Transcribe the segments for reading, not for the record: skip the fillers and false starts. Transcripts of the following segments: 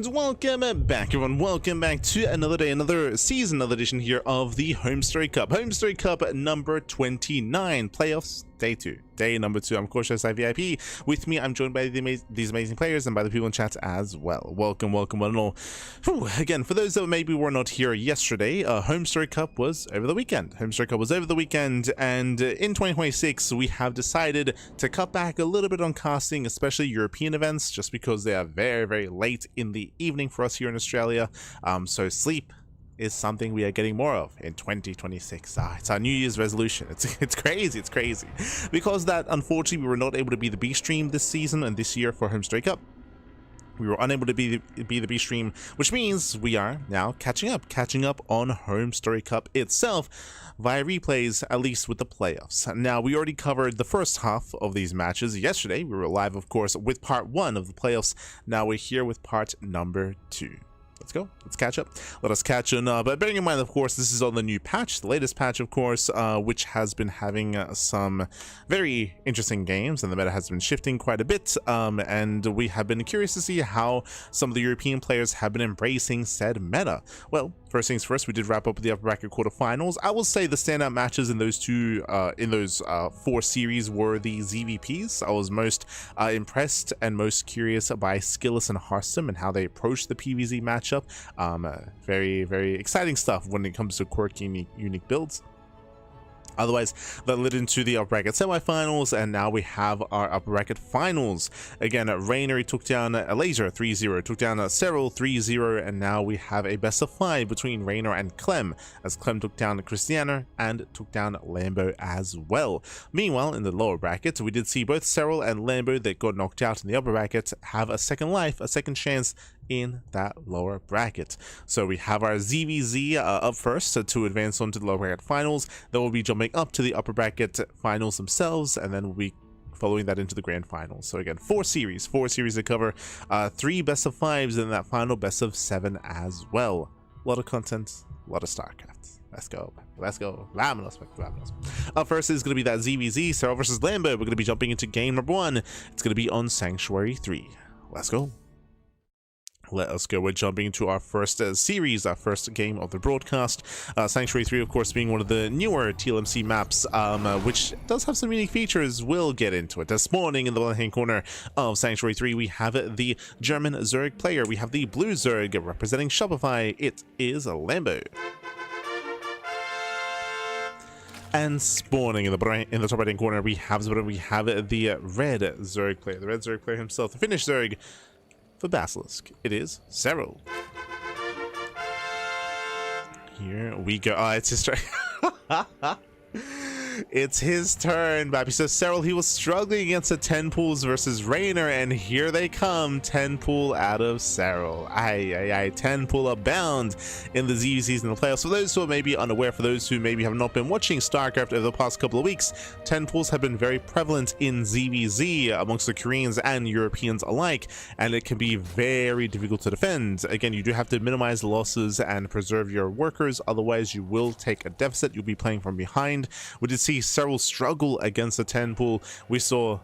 And welcome back, everyone. Welcome back to another day, another season, another edition here of the HomeStory Cup. HomeStory Cup number 29, playoffs, day 2. Day number 2. I'm of course VIP. With me, I'm joined by these amazing players and by the people in chat as well. Welcome, welcome, one and all. Whew, again, for those that maybe were not here yesterday, HomeStory Cup was over the weekend. HomeStory Cup was over the weekend, and in 2026, we have decided to cut back a little bit on casting, especially European events, just because they are very, very late in the evening for us here in Australia. So sleep is something we are getting more of in 2026. It's our New Year's resolution. It's crazy because that unfortunately we were not able to be the B stream this season and this year for HomeStory Cup. We were unable to be the B stream, which means we are now catching up on HomeStory Cup itself via replays, at least with the playoffs. Now, we already covered the first half of these matches yesterday. We were live, of course, with part 1 of the playoffs. Now we're here with part number 2. Let's go. Let's catch up. Let us catch on. But bearing in mind, of course, this is on the new patch, the latest patch, of course, which has been having some very interesting games, and the meta has been shifting quite a bit. And we have been curious to see how some of the European players have been embracing said meta. Well, first things first, we did wrap up with the upper bracket quarterfinals. I will say the standout matches in those four series were the ZVPs. I was most impressed and most curious by Skillless and Hearthstone and how they approached the PvZ matchup. Very, very exciting stuff when it comes to quirky, unique builds. Otherwise, that led into the upper bracket semifinals, and now we have our upper bracket finals. Again, Reynor took down Laser 3-0, took down Serral 3-0, and now we have a best of 5 between Reynor and Clem, as Clem took down Cristiano and took down Lambo as well. Meanwhile, in the lower bracket, we did see both Serral and Lambo that got knocked out in the upper bracket have a second life, a second chance in that lower bracket. So we have our ZVZ up first to advance on to the lower bracket finals. Then we'll be jumping up to the upper bracket finals themselves, and then we'll be following that into the grand finals. So again, four series to cover, 3 best of 5s, and that final best of 7 as well. A lot of content, a lot of StarCraft. Let's go. Vámonos. Up first is going to be that ZVZ, Serral versus Lambo. We're going to be jumping into game number 1. It's going to be on Sanctuary 3. Let's go. Let us go. We're jumping into our first series, our first game of the broadcast. Sanctuary 3, of course, being one of the newer TLMC maps, which does have some unique features. We'll get into it. This morning, in the left-hand corner of Sanctuary 3, we have the German Zerg player. We have the blue Zerg representing Shopify. It is a Lambo. And spawning in the top right-hand corner, we have the red Zerg player. The red Zerg player himself, the Finnish Zerg. For Basilisk, it is Serral. Here we go. Oh, it's his turn. It's his turn, baby. So Serral, he was struggling against the 10 pools versus Reynor, and here they come. 10 pool out of Serral. 10 pool abound in the Z season of the playoffs. For those who are maybe unaware, for those who maybe have not been watching StarCraft over the past couple of weeks, 10 pools have been very prevalent in ZVZ amongst the Koreans and Europeans alike, and it can be very difficult to defend. Again, you do have to minimize losses and preserve your workers, otherwise you will take a deficit. You'll be playing from behind. We did see Serral struggle against the 10 pool. We saw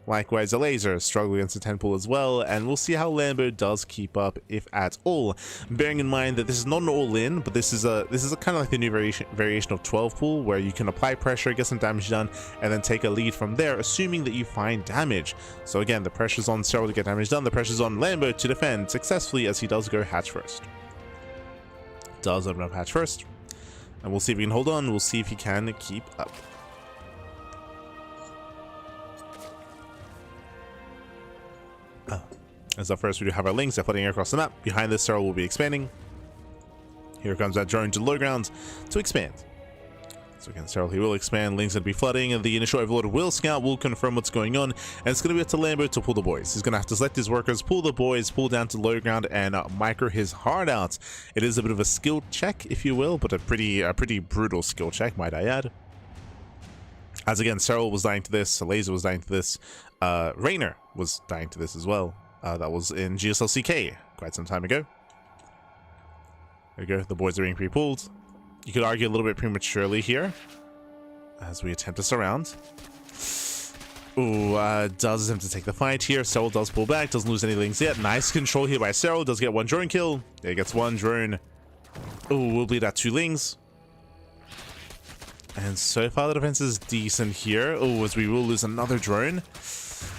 likewise a Laser struggle against the 10 pool as well, and we'll see how Lambo does keep up, if at all. Bearing in mind that this is not an all-in, but this is a kind of like the new variation of 12 pool, where you can apply pressure, get some damage done, and then take a lead from there, assuming that you find damage. So again, the pressure's on Serral to get damage done, the pressure's on Lambo to defend successfully, as he does go hatch first. Does open up hatch first. And we'll see if he can hold on. We'll see if he can keep up. As up first, we do have our links. They're flooding across the map. Behind this, Serral will be expanding. Here comes that drone to low ground to expand. So again, Serral, he will expand. Links will be flooding, and the initial overlord will scout, will confirm what's going on, and it's going to be up to Lambo to pull the boys. He's going to have to select his workers, pull the boys, pull down to low ground, and micro his heart out. It is a bit of a skill check, if you will, but a pretty brutal skill check, might I add. As again, Serral was dying to this, Laser was dying to this, Reynor was dying to this as well. That was in GSLCK quite some time ago. There we go, the boys are being pre-pulled. You could argue a little bit prematurely here, as we attempt to surround. Ooh, does attempt to take the fight here. Serral does pull back, doesn't lose any links yet. Nice control here by Serral, does get one drone kill. Yeah, gets one drone. Ooh, we'll bleed out 2 lings. And so far the defense is decent here. Oh, as we will lose another drone.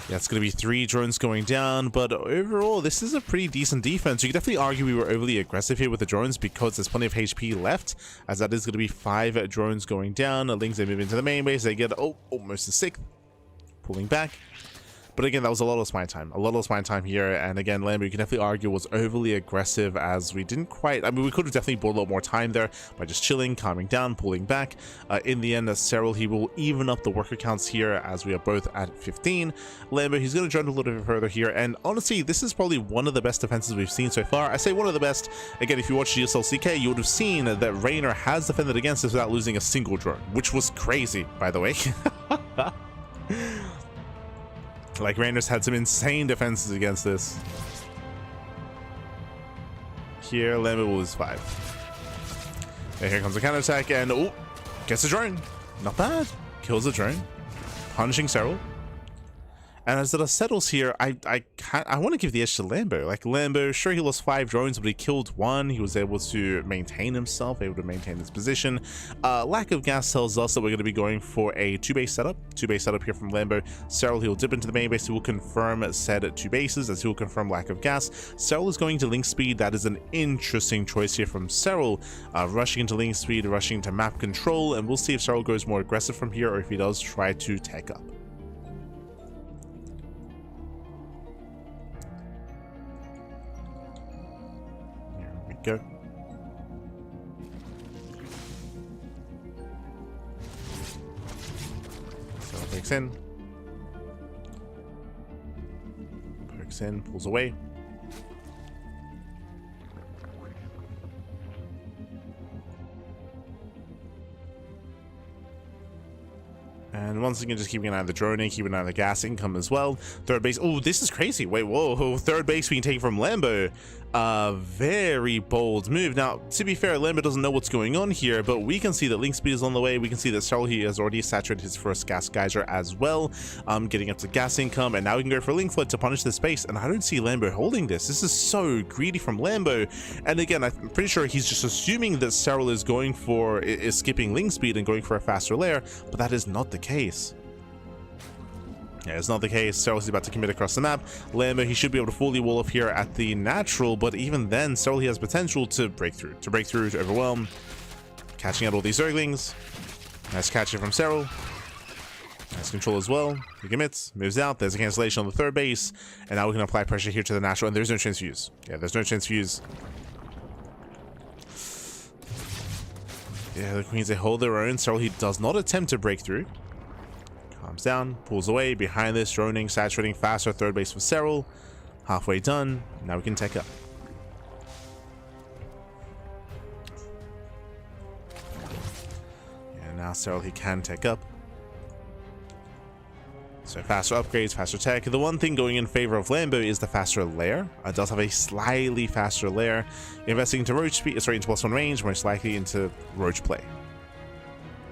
Yeah, it's going to be 3 drones going down, but overall, this is a pretty decent defense. You could definitely argue we were overly aggressive here with the drones because there's plenty of HP left, as that is going to be 5 drones going down. The lings, they move into the main base, they get, almost a 6th. Pulling back. But again, that was a lot of spine time here, and again, Lambo, you can definitely argue, was overly aggressive, as we didn't quite, I mean, we could have definitely bought a lot more time there by just chilling, calming down, pulling back. In the end, Serral, he will even up the worker counts here, as we are both at 15. Lambo, he's going to drone a little bit further here, and honestly, this is probably one of the best defenses we've seen so far. I say one of the best. Again, if you watch GSL CK, you would have seen that Reynor has defended against this without losing a single drone, which was crazy, by the way. Like, Reynor's had some insane defenses against this. Here, Lambo will lose 5. And here comes a counterattack, and gets a drone. Not bad. Kills a drone. Punishing Serral. And as the dust settles here, I want to give the edge to Lambo. Like, Lambo, sure, he lost 5 drones, but he killed 1. He was able to maintain himself, able to maintain his position. Lack of gas tells us that we're going to be going for a 2-base setup. 2-base setup here from Lambo. Serral, he'll dip into the main base. He will confirm said 2 bases, as he will confirm lack of gas. Serral is going to link speed. That is an interesting choice here from Serral. Rushing into link speed, rushing into map control, and we'll see if Serral goes more aggressive from here, or if he does try to tech up. Go. So pokes in, pulls away. And once again, just keeping an eye on the droning, keeping an eye on the gas income as well. 3rd base. Oh, this is crazy. Wait, whoa. 3rd base we can take from Lambo. Very bold move. Now, to be fair, Lambo doesn't know what's going on here, but we can see that link speed is on the way. We can see that Serral, he has already saturated his first gas geyser as well, getting up to gas income, and now we can go for link flood to punish this base. And I don't see Lambo holding this. This is so greedy from Lambo. And again, I'm pretty sure he's just assuming that Serral is going for is skipping link speed and going for a faster layer, but that is not the case. Yeah, it's not the case. Serral is about to commit across the map. Lambo, he should be able to fully wall off here at the natural, but even then, Serral, he has potential to break through, to overwhelm. Catching out all these Zerglings. Nice catching from Serral. Nice control as well. He commits, moves out. There's a cancellation on the 3rd base, and now we can apply pressure here to the natural, and there's no transfuse. Yeah, there's no transfuse. Yeah, the Queens, they hold their own. Serral, he does not attempt to break through. Calms down, pulls away. Behind this, droning, saturating faster. 3rd base for Serral. Halfway done. Now we can tech up. And now Serral, he can tech up. So faster upgrades, faster tech. The one thing going in favor of Lambo is the faster layer. It does have a slightly faster layer. Investing into roach speed, into +1 range, most likely into roach play.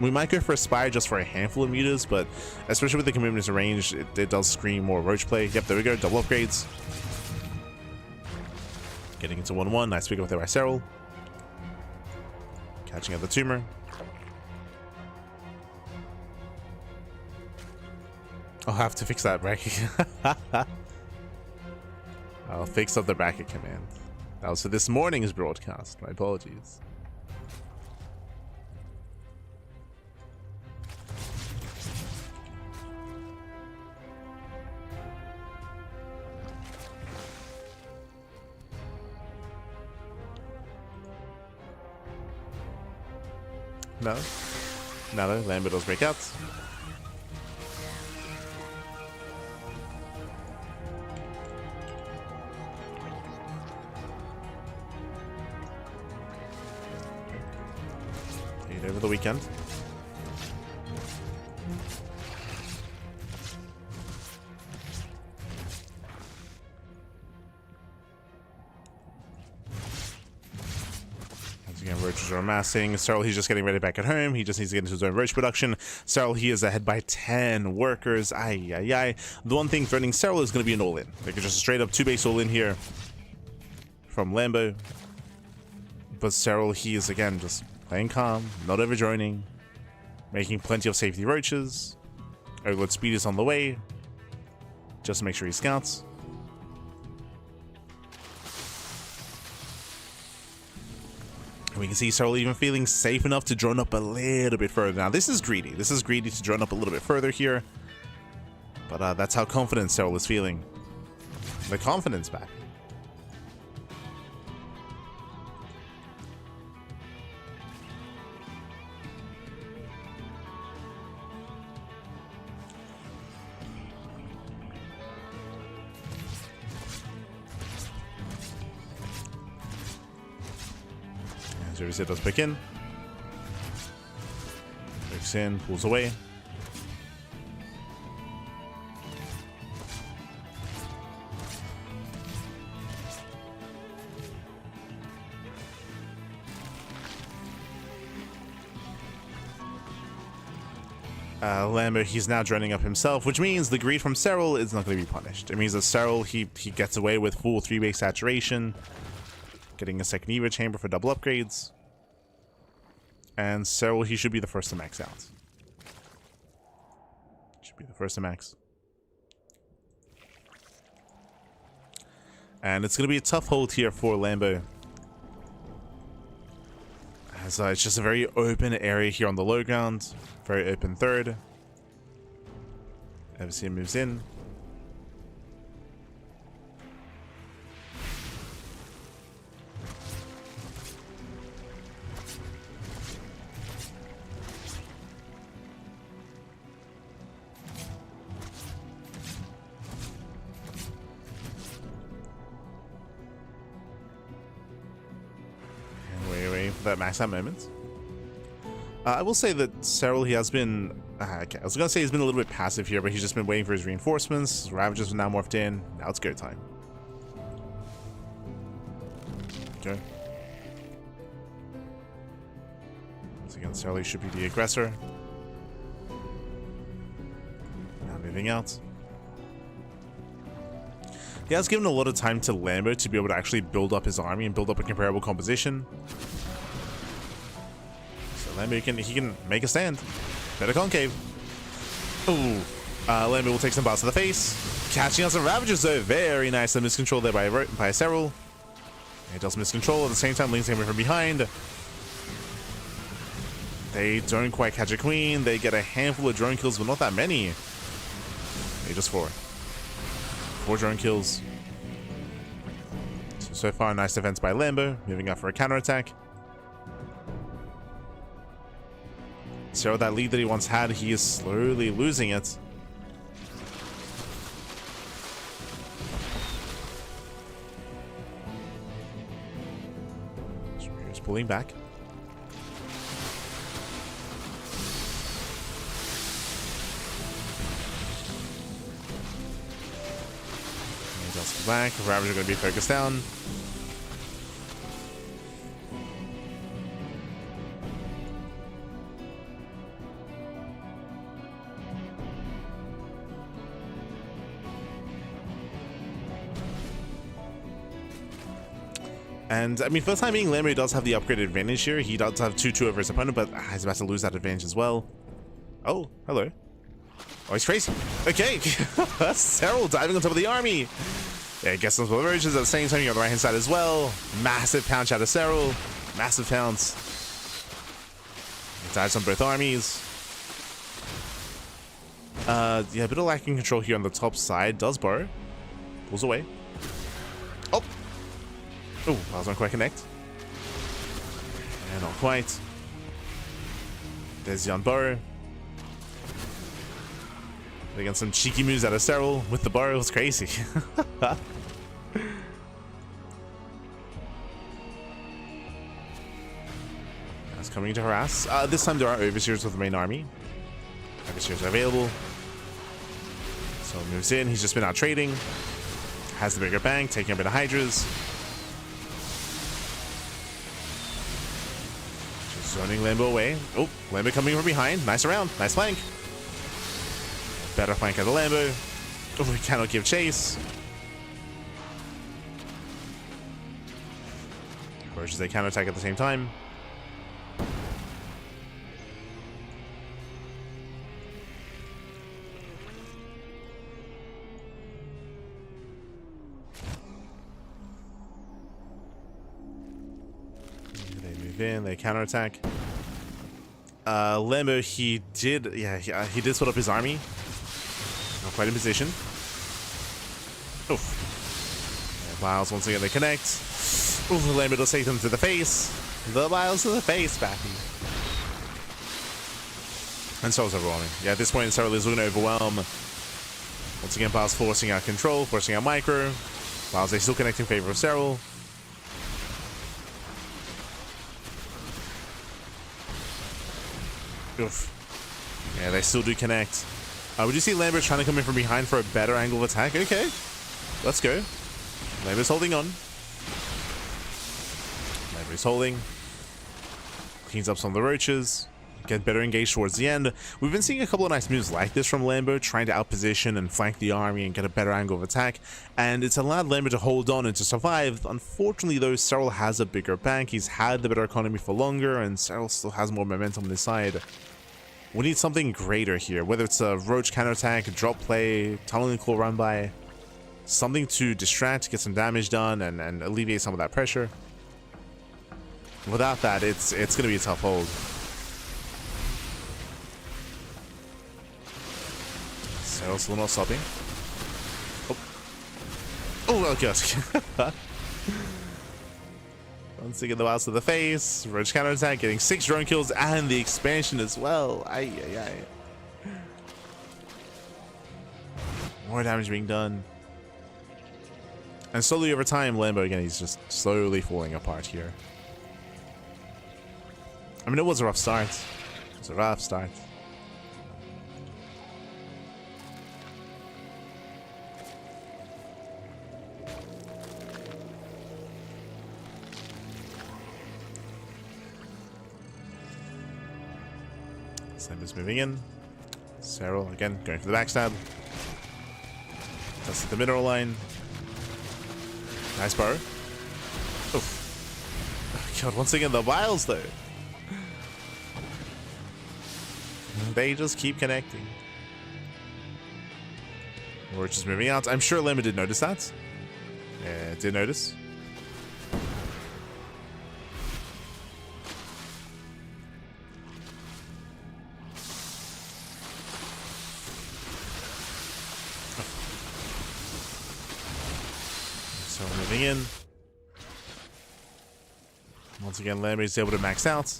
We might go for a spy just for a handful of meters, but especially with the commitment range, it does scream more roach play. Yep, there we go, double upgrades. Getting into 1-1, nice pick up there by Serral. Catching out the tumor. I'll have to fix that bracket. I'll fix up the bracket command. That was for this morning's broadcast, my apologies. No. Lambo does break out. Take it over the weekend. Again, roaches are amassing. Serral, he's just getting ready back at home. He just needs to get into his own roach production. Serral, he is ahead by 10 workers. Ay, ay, ay. The one thing threatening Serral is going to be an all-in. They could just straight up 2-base all-in here from Lambo. But Serral, he is, again, just playing calm, not overdroning, making plenty of safety roaches. Overload speed is on the way, just to make sure he scouts. We can see Serral even feeling safe enough to drone up a little bit further. Now, this is greedy. This is greedy to drone up a little bit further here. But that's how confident Serral is feeling. The confidence back. It does pick in. Picks in, pulls away. Lambo, he's now droning up himself, which means the greed from Serral is not going to be punished. It means that Serral, he gets away with full 3-base saturation, getting a second Eva chamber for double upgrades. And Serral, he should be the first to max out. Should be the first to max. And it's going to be a tough hold here for Lambo. As it's just a very open area here on the low ground. Very open third. Everseer moves in. That max out moment. I will say that Serral, he has been okay, I was gonna say he's been a little bit passive here, but he's just been waiting for his reinforcements. Ravagers are now morphed in. Now it's go time. Okay. Once again, Serral should be the aggressor. Now moving out. He has given a lot of time to Lambo to be able to actually build up his army and build up a comparable composition. Lambo, he can make a stand. Better concave. Ooh. Lambo will take some bars to the face. Catching out some Ravagers though. Very nice. The miscontrol there by Serral. He does miscontrol. At the same time, Link's coming from behind. They don't quite catch a queen. They get a handful of drone kills, but not that many. Maybe just 4. 4 drone kills. So far, nice defense by Lambo. Moving up for a counterattack. So that lead that he once had, he is slowly losing it. He's pulling back. He does pull back. Ravager going to be focused down. And I mean, for the time being, Lambo does have the upgraded advantage here. He does have 2-2 over his opponent, but he's about to lose that advantage as well. Oh, hello. Oh, he's crazy. Okay. Serral diving on top of the army. Yeah, gets those roaches at the same time. You're on the right hand side as well. Massive pounce out of Serral. Massive pounce. He dives on both armies. Yeah, a bit of lacking control here on the top side. Does burrow. Pulls away. Oh! Oh, that was not quite connect. And not quite. There's the unburrow. They got some cheeky moves out of Serral with the burrow. It's crazy. That's coming to harass. This time there are overseers with the main army. Overseers are available. So moves in. He's just been out trading. Has the bigger bank, taking a bit of Hydras. Zoning Lambo away. Oh, Lambo coming from behind. Nice around. Nice flank. Better flank at the Lambo. Oh, we cannot give chase. Roaches, they counterattack at the same time. In, they counterattack. Lambo, he did split up his army. Not quite in position. Oof. Miles once again they connect. Oof, Lambo does take them to the face. The Miles to the face, Bappy. And Serral's overwhelming. Yeah, at this point Serral is looking to overwhelm. Once again, Miles forcing out control, forcing out micro. Miles, they still connect in favor of Serral. Oof. Yeah, they still do connect. Would you see Lambo trying to come in from behind for a better angle of attack? Okay, let's go. Lambo's holding on. Lambo's holding. Cleans up some of the roaches. Get better engaged towards the end. We've been seeing a couple of nice moves like this from Lambo, trying to outposition and flank the army and get a better angle of attack. And it's allowed Lambo to hold on and to survive. Unfortunately, though, Serral has a bigger bank. He's had the better economy for longer, and Serral still has more momentum on his side. We need something greater here, whether it's a roach counterattack, a drop play, tunneling claw run by, something to distract, get some damage done, and alleviate some of that pressure. Without that, it's going to be a tough hold. Serral still not stopping. Oh, God. Once again, the Miles to the face. Roach counterattack, getting 6 drone kills and the expansion as well. Ay, ay, ay. More damage being done. And slowly over time, Lambo, again, he's just slowly falling apart here. I mean, it was a rough start. It was a rough start. Lambo's moving in. Serral again going for the backstab. That's the mineral line. Nice bar. Oh God! Once again, the Miles though. They just keep connecting. We're just moving out. I'm sure Lambo did notice that. Yeah, did notice. So moving in. Once again, Lambo is able to max out.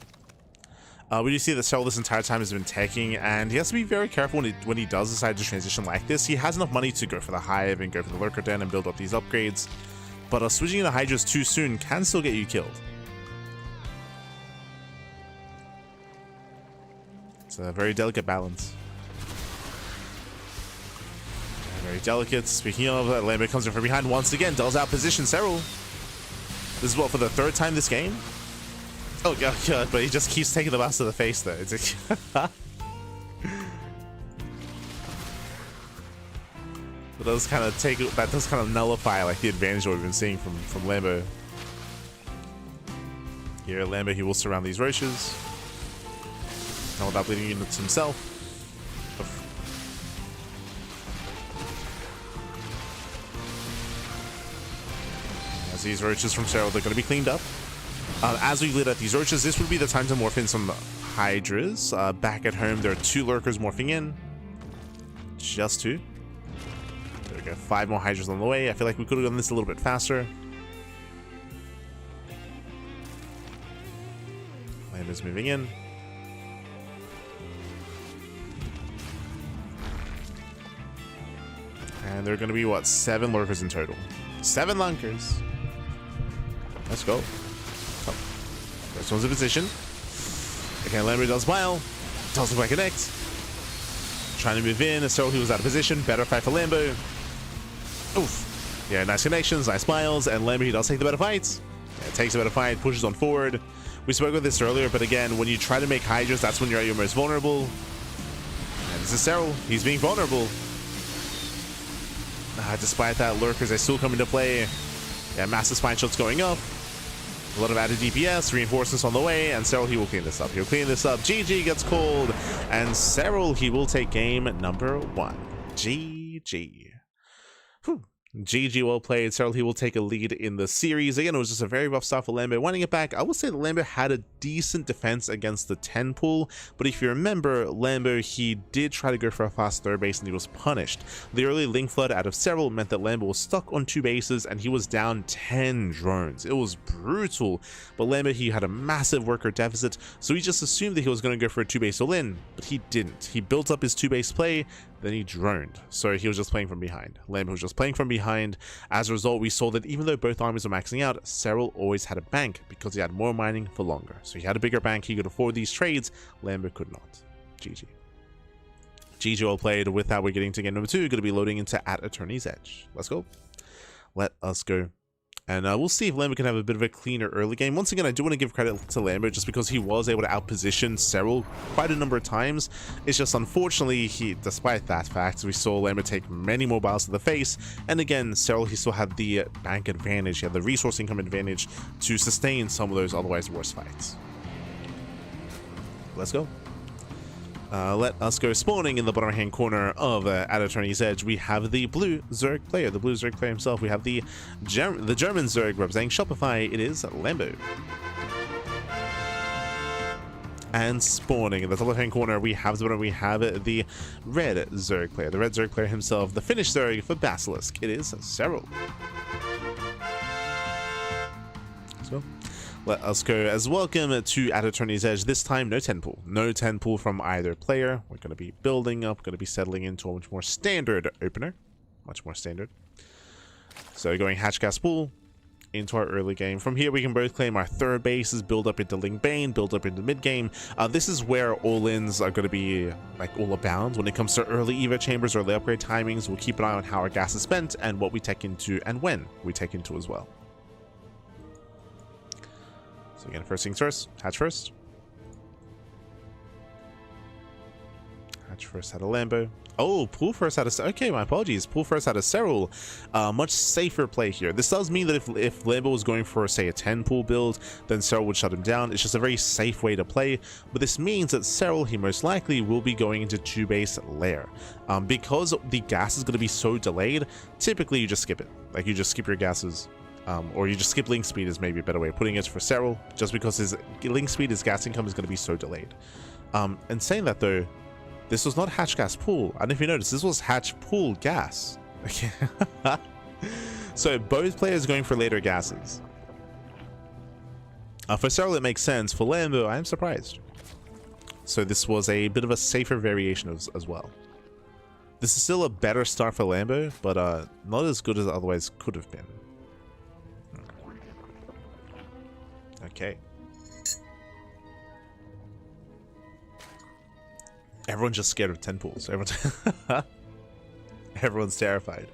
We do see that Serral this entire time has been taking, and he has to be very careful when he does decide to transition like this. He has enough money to go for the Hive and go for the Lurker Den and build up these upgrades, but switching into Hydras too soon can still get you killed. It's a very delicate balance. Very delicate. Speaking of that, Lambo comes in from behind once again, does outposition Serral. This is what, for the 3rd time this game? Oh God, but he just keeps taking the Miles to the face though. It's that does kind of nullify like the advantage that we've been seeing from Lambo. Here, Lambo, he will surround these roaches. Not without bleeding units himself. As these roaches from Serral, they're going to be cleaned up. As we lead at these roaches, this would be the time to morph in some Hydras. Back at home, there are 2 Lurkers morphing in. Just 2. There we go, 5 more Hydras on the way. I feel like we could have done this a little bit faster. Lambo's moving in. And there are going to be, what, 7 Lurkers in total. 7 Lurkers. Let's go. First one's in position. Again, Lambo does smile. Doesn't quite connect. Trying to move in. So he was out of position. Better fight for Lambo. Oof. Yeah, nice connections, nice smiles. And Lambo, he does take the better fights. Yeah, takes a better fight, pushes on forward. We spoke about this earlier, but again, when you try to make Hydras, that's when you're at your most vulnerable. And this is Serral. He's being vulnerable. Despite that, Lurkers are still coming to play. Yeah, massive spine shots going up. A lot of added DPS, reinforcements on the way, and Serral, he will clean this up. He'll clean this up. GG gets called, and Serral, he will take game number 1. GG. Whew. GG, well played. Serral, he will take a lead in the series. Again, it was just a very rough start for Lambo. Winding it back, I will say that Lambo had a decent defense against the 10 pool, but if you remember, Lambo, he did try to go for a fast third base and he was punished. The early link flood out of Serral meant that Lambo was stuck on 2 bases and he was down 10 drones. It was brutal, but Lambo, he had a massive worker deficit, so he just assumed that he was going to go for a 2-base all-in, but he didn't. He built up his 2-base play, then he droned. So he was just playing from behind. Lambo was just playing from behind. As a result, we saw that even though both armies were maxing out, Serral always had a bank because he had more mining for longer. So he had a bigger bank, he could afford these trades. Lambo could not. GG. GG, well played. With that, we're getting to game number 2. Going to be loading into at Attorney's Edge. Let's go. Let us go. And we'll see if Lambo can have a bit of a cleaner early game. Once again, I do want to give credit to Lambo just because he was able to outposition Serral quite a number of times. It's just unfortunately, despite that fact, we saw Lambo take many more battles to the face. And again, Serral, he still had the bank advantage, he had the resource income advantage to sustain some of those otherwise worse fights. Let's go. Let us go. Spawning in the bottom right-hand corner of at Attorney's Edge, we have the blue Zerg player, himself. We have the German Zerg representing Shopify. It is Lambo. And spawning in the top left-hand corner, we have the red Zerg player, himself, the Finnish Zerg for Basilisk. It is Serral. So, let us go as welcome to at Attorney's Edge. This time, no 10 pool. No 10 pool from either player. We're going to be building up, going to be settling into a much more standard opener. Much more standard. So going hatch gas pool into our early game. From here, we can both claim our third bases, build up into Ling Bane, build up into mid game. This is where all-ins are going to be like all abound. When it comes to early EVA chambers, early upgrade timings, we'll keep an eye on how our gas is spent and what we take into and when we take into as well. So again, first things first, hatch first. Hatch first out of Lambo. Oh, pool first out of... Okay, my apologies. Pool first out of Serral. Much safer play here. This does mean that if Lambo was going for, say, a 10 pool build, then Serral would shut him down. It's just a very safe way to play. But this means that Serral, he most likely will be going into 2-base lair. Because the gas is going to be so delayed, typically you just skip it. Like, you just skip your gases. Or you just skip link speed is maybe a better way of putting it for Serral, just because his link speed, his gas income is going to be so delayed. And saying that though, this was not hatch gas pool. I don't know if you noticed, this was hatch pool gas. So both players going for later gases. For Serral it makes sense. For Lambo, I am surprised. So this was a bit of a safer variation as well. This is still a better start for Lambo, but not as good as it otherwise could have been. Okay. Everyone's just scared of 10 pools. Everyone's terrified.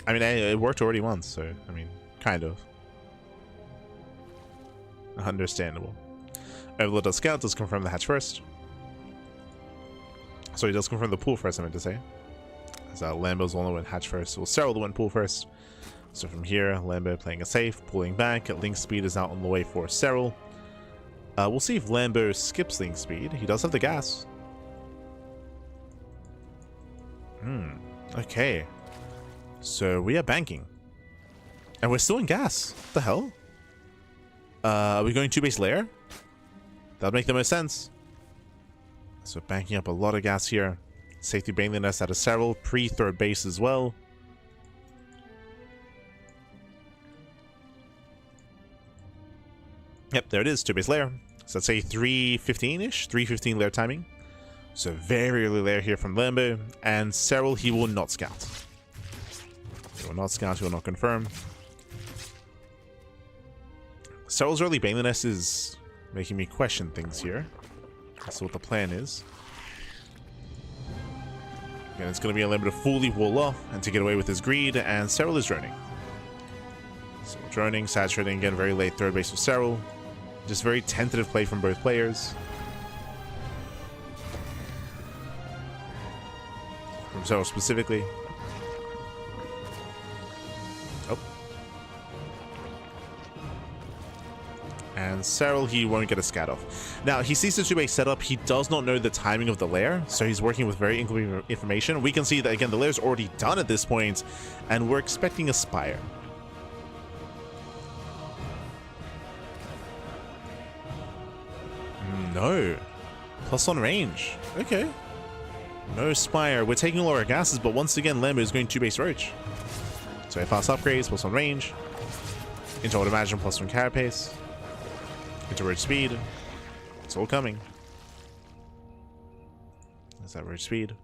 I mean, it worked already once, so, I mean, kind of. Understandable. Overlord does scout, does confirm the hatch first. So he does confirm the pool first, I meant to say. As Lambo's the one that went hatch first. So Serral the one pool first. So from here, Lambo playing it safe, pulling back. Link speed is out on the way for Serral. We'll see if Lambo skips link speed. He does have the gas. Okay. So we are banking. And we're still in gas. What the hell? Are we going 2-base lair? That would make the most sense. So banking up a lot of gas here. Safety Baneliness out of Serral. Pre-third base as well. Yep, there it is. 2-base lair. So let's say 3:15-ish. 3:15 lair timing. So very early lair here from Lambo. And Serral, he will not scout. He will not scout. He will not confirm. Serral's early Baneliness is making me question things here. That's what the plan is. And it's going to be a limit to fully wall off and to get away with his greed, and Serral is droning. So droning, saturating again, very late third base of Serral. Just very tentative play from both players. From Serral specifically. Oh. And Serral, he won't get a scat off. Now, he sees the 2-base setup. He does not know the timing of the lair, so he's working with very incomplete information. We can see that, again, the lair's already done at this point, and we're expecting a Spire. No. Plus on range. Okay. No Spire. We're taking lower gases, but once again, Lambo is going 2-base Roach. So fast upgrades, plus on range. Into Automation, plus on Carapace. Into Roach Speed. It's all coming. There's that Roach Speed.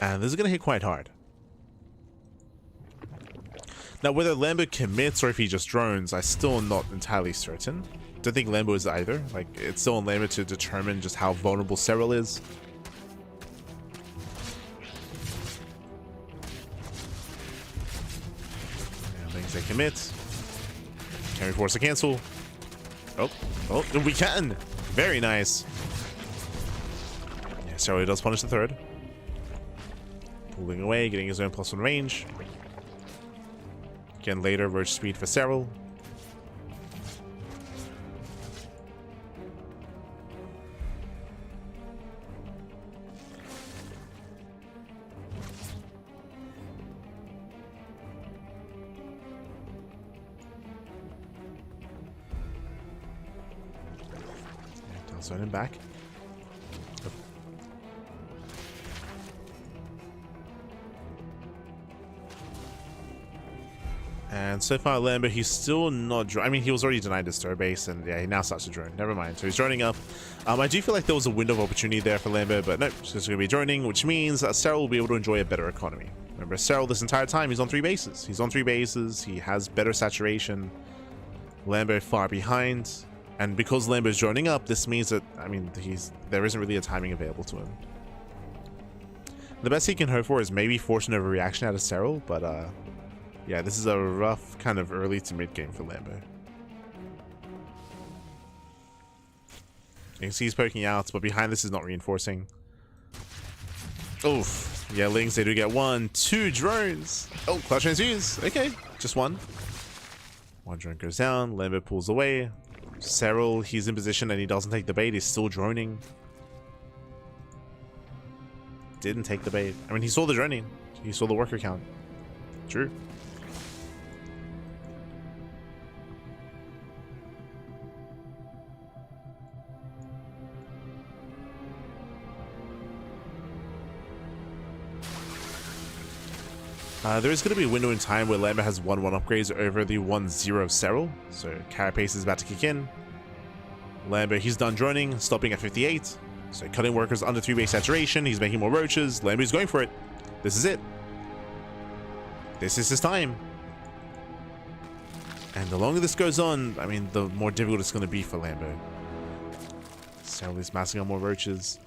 And this is going to hit quite hard. Now, whether Lambo commits or if he just drones, I'm still not entirely certain. Don't think Lambo is either. Like, it's still on Lambo to determine just how vulnerable Serral is. And things they commit. Can we force a cancel? Oh, we can! Very nice. Yeah, Serral does punish the third. Pulling away, getting his own +1 range. Again, later, Roach Speed for Serral. Zone him back. Oh. And so far, Lambo, he's still not. I mean, he was already denied his third base, and yeah, he now starts to drone. Never mind. So he's droning up. I do feel like there was a window of opportunity there for Lambo, but no, it's just going to be droning, which means that Serral will be able to enjoy a better economy. Remember, Serral this entire time, he's on 3 bases. He's on 3 bases. He has better saturation. Lambo far behind. And because Lambo's droning up, this means that, I mean, there isn't really a timing available to him. The best he can hope for is maybe force an overreaction out of Serral, but yeah, this is a rough kind of early to mid game for Lambo. You can see he's poking out, but behind this is not reinforcing. Oof. Yeah, Lings, they do get 1, 2 drones. Oh, clutch transfuse. Okay, just 1. 1 drone goes down, Lambo pulls away. Serral, he's in position and he doesn't take the bait. He's still droning. Didn't take the bait. I mean, he saw the droning. He saw the worker count. True. There is going to be a window in time where Lambo has 1-1 upgrades over the 1-0 Serral. So Carapace is about to kick in. Lambo, he's done droning, stopping at 58. So cutting workers under 3-base saturation. He's making more roaches. Lambo's going for it. This is it. This is his time. And the longer this goes on, I mean, the more difficult it's going to be for Lambo. Serral is massing on more roaches.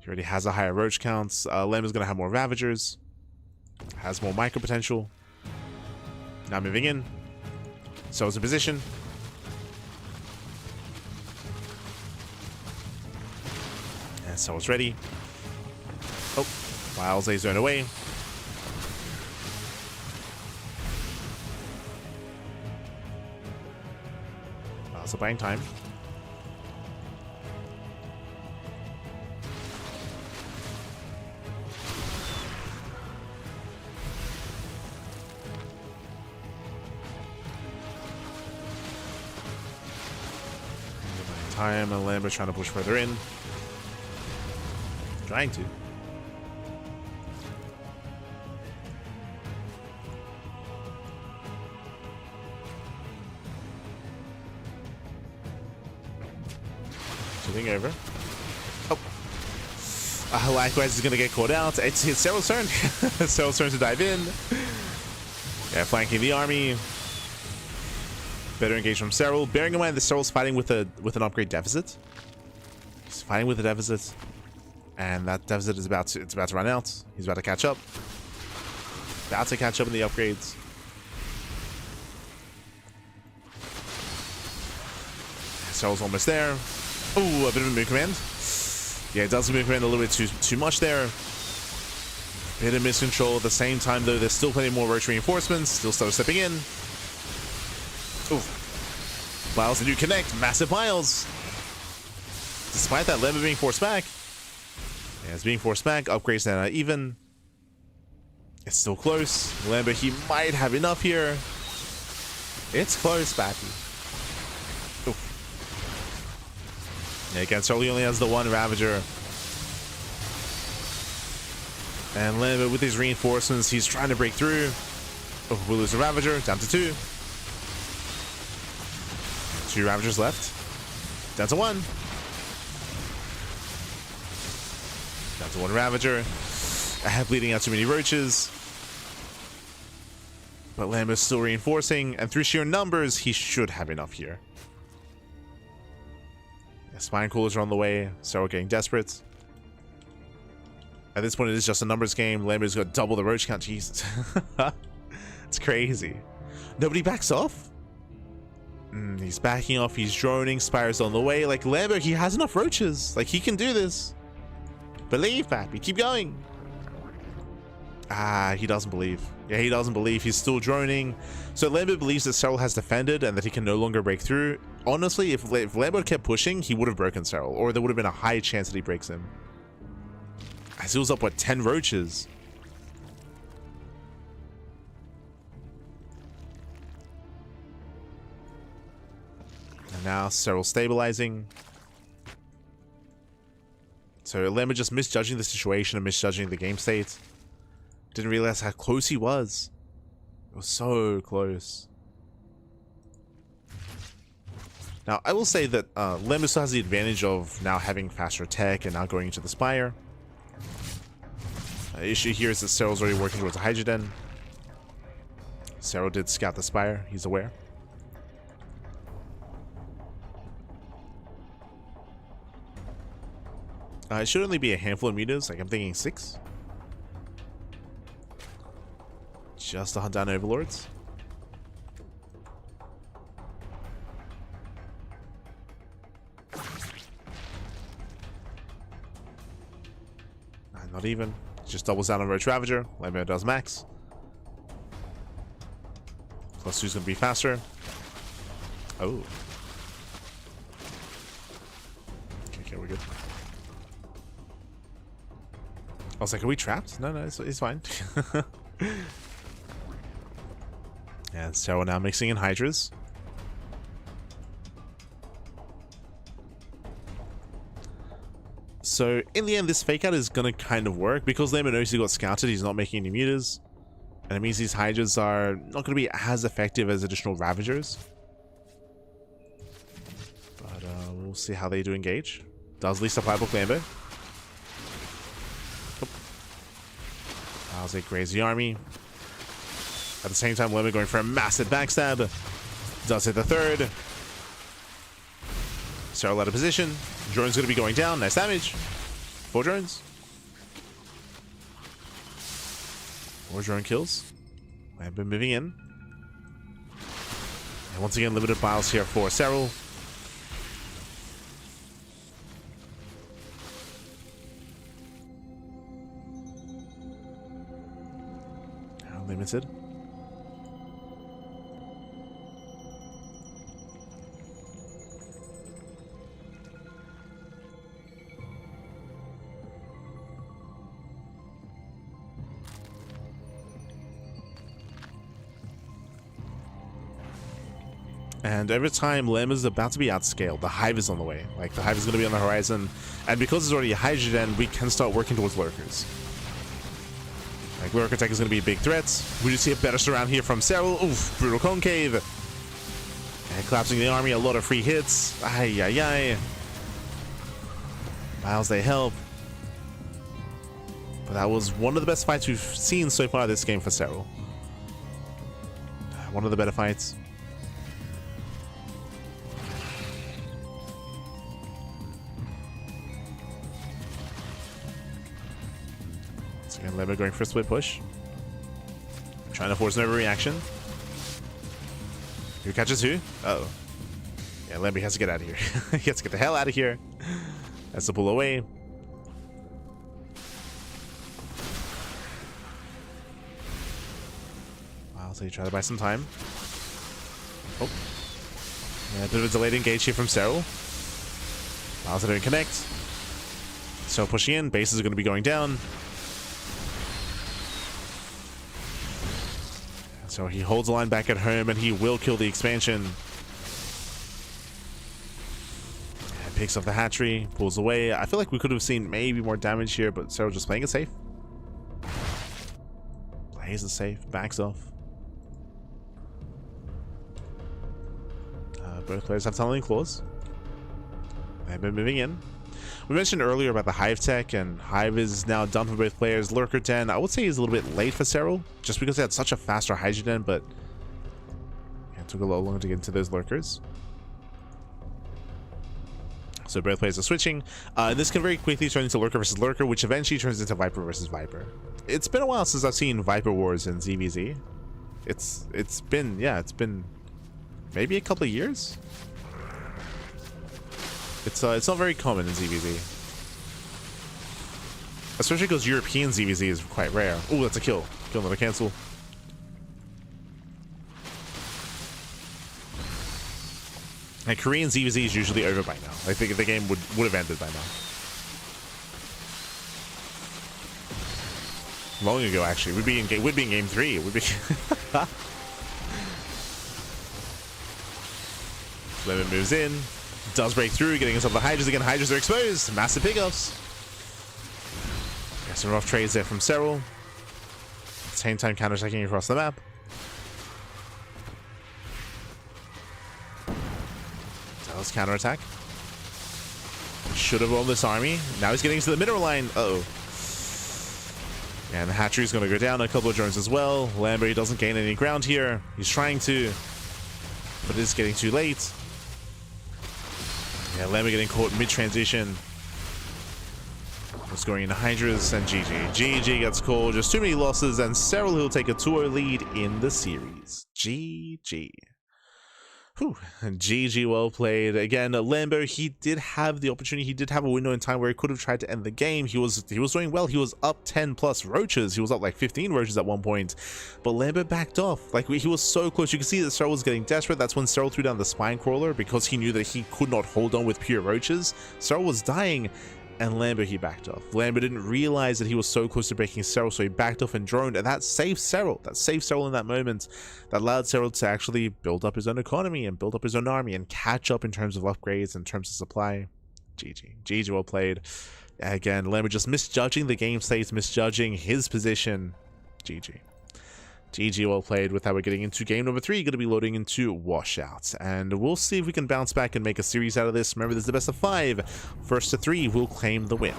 He already has a higher roach count. Lambo's going to have more Ravagers. Has more micro potential. Now moving in. So it's in position. And so it's ready. Oh, Wiles A zone away. Also buying time. Time and Lambo trying to push further in. Trying to. Shooting over. Oh. Likewise is going to get caught out. It's Serral's turn. Serral's turn to dive in. Yeah, flanking the army. Better engage from Serral. Bearing in mind that Serral's fighting with an upgrade deficit. He's fighting with a deficit. And that deficit is about to run out. He's about to catch up. About to catch up in the upgrades. Serral's almost there. Oh, a bit of a move command. Yeah, it does move command a little bit too much there. Bit of miscontrol at the same time, though. There's still plenty more roach reinforcements. Still start stepping in. Ooh. Miles, the new connect. Massive miles. Despite that, Lambo being forced back. Yeah, it's being forced back. Upgrades now even. It's still close. Lambo, he might have enough here. It's close, Bappy. Yeah, again, Serral only has the one Ravager. And Lambo with his reinforcements, he's trying to break through. Oh, we'll lose a Ravager, down to 2. 2 Ravagers left. Down to 1. Down to 1 Ravager. I have bleeding out too many roaches. But Lambo's still reinforcing, and through sheer numbers, he should have enough here. Yeah, Spine Coolers are on the way, Serral getting desperate. At this point, it is just a numbers game. Lambo's got double the roach count. Jesus. It's crazy. Nobody backs off? He's backing off. He's droning. Spire's on the way. Like, Lambo, he has enough roaches. Like, he can do this. Believe, Pappy. Keep going. Ah, he doesn't believe. Yeah, he doesn't believe. He's still droning. So Lambo believes that Serral has defended and that he can no longer break through. Honestly, if Lambo kept pushing, he would have broken Serral. Or there would have been a high chance that he breaks him. As he was up, what, 10 roaches? And now Serral stabilizing. So Lambo just misjudging the situation and misjudging the game state. Didn't realize how close he was. It was so close. Now, I will say that Lambo still has the advantage of now having faster tech and now going into the Spire. The issue here is that Serral's already working towards a Hydroden. Serral did scout the Spire, he's aware. It should only be a handful of meters, like I'm thinking 6. Just to hunt down Overlords. Not even. Just doubles down on Roach Ravager. Lambo does max. Plus 2's gonna be faster. Oh. Okay, we're good. I was like, are we trapped? No, it's fine. And so we're now mixing in Hydras. So in the end, this fake out is gonna kind of work because Lambo knows he got scouted. He's not making any meters, and it means these Hydras are not gonna be as effective as additional Ravagers. But we'll see how they do engage. Does Lee supply book Lambo? How's it graze the army? At the same time, Lambo going for a massive backstab. Does hit the 3rd. Serral out of position. Drone's going to be going down. Nice damage. 4 drones. 4 drone kills. Lambo moving in. And once again, limited biles here for Serral. Limited. And every time Lambo's about to be outscaled, the Hive is on the way. Like, the Hive is going to be on the horizon. And because it's already a Hydrogen, we can start working towards Lurkers. Like, Lurker Tech is going to be big threats. We just see a better surround here from Serral. Oof, brutal concave. And collapsing the army, a lot of free hits. Ay, ay, ay. Miles, they help. But that was one of the best fights we've seen so far this game for Serral. One of the better fights. So again, Lambo going for a split push. Trying to force an overreaction. Who catches who? Uh-oh. Yeah, Lambo has to get out of here. He has to get the hell out of here. Has to pull away. Wow, so you try to buy some time. Oh. Yeah, a bit of a delayed engage here from Serral. Bowser don't connect. So pushing in, bases are going to be going down. So he holds the line back at home and he will kill the expansion. And picks up the hatchery, pulls away. I feel like we could have seen maybe more damage here, but Serral just playing it safe. Plays it safe, backs off. Both players have tunneling claws. They've been moving in. We mentioned earlier about the Hive tech, and Hive is now done for both players. Lurker Den, I would say he's a little bit late for Serral, just because they had such a faster Hydra Den, but yeah, it took a little longer to get into those Lurkers. So both players are switching. This can very quickly turn into Lurker versus Lurker, which eventually turns into Viper versus Viper. It's been a while since I've seen Viper Wars in ZVZ. It's been maybe a couple of years. It's not very common in ZVZ, especially because European ZVZ is quite rare. Oh, that's a kill. Kill, another cancel. And Korean ZVZ is usually over by now. I think the game would have ended by now. Long ago, actually. We'd be in game 3. Would be. Lemon moves in. Does break through, getting himself the Hydras again. Hydras are exposed. Massive pickoffs. Some rough trades there from Serral. Same time counter-attacking across the map. Serral's counter-attack. Should have rolled this army. Now he's getting to the middle line. Uh-oh. And the hatchery's going to go down. A couple of drones as well. Lambo doesn't gain any ground here. He's trying to, but it's getting too late. Yeah, Lambo getting caught mid-transition. Just going into Hydras and GG. GG gets called. Just too many losses, and Serral will take a 2-0 lead in the series. GG. Whew. GG, well played. Again, Lambo, he did have the opportunity. He did have a window in time where he could have tried to end the game. He was doing well. He was up 10 plus roaches. He was up like 15 roaches at one point, but Lambo backed off. Like, he was so close. You can see that Serral was getting desperate. That's when Serral threw down the spine crawler because he knew that he could not hold on with pure roaches. Serral was dying, and Lambo, he backed off. Lambo didn't realize that he was so close to breaking Serral, so he backed off and droned, and that saved Serral. That saved Serral in that moment. That allowed Serral to actually build up his own economy and build up his own army and catch up in terms of upgrades, in terms of supply. GG. GG, well played. Again, Lambo just misjudging the game states, misjudging his position. GG. GG, well played. With that, we're getting into game number 3. Going to be loading into Washout, and we'll see if we can bounce back and make a series out of this. Remember, this is the best of 5. First to 3 will claim the win.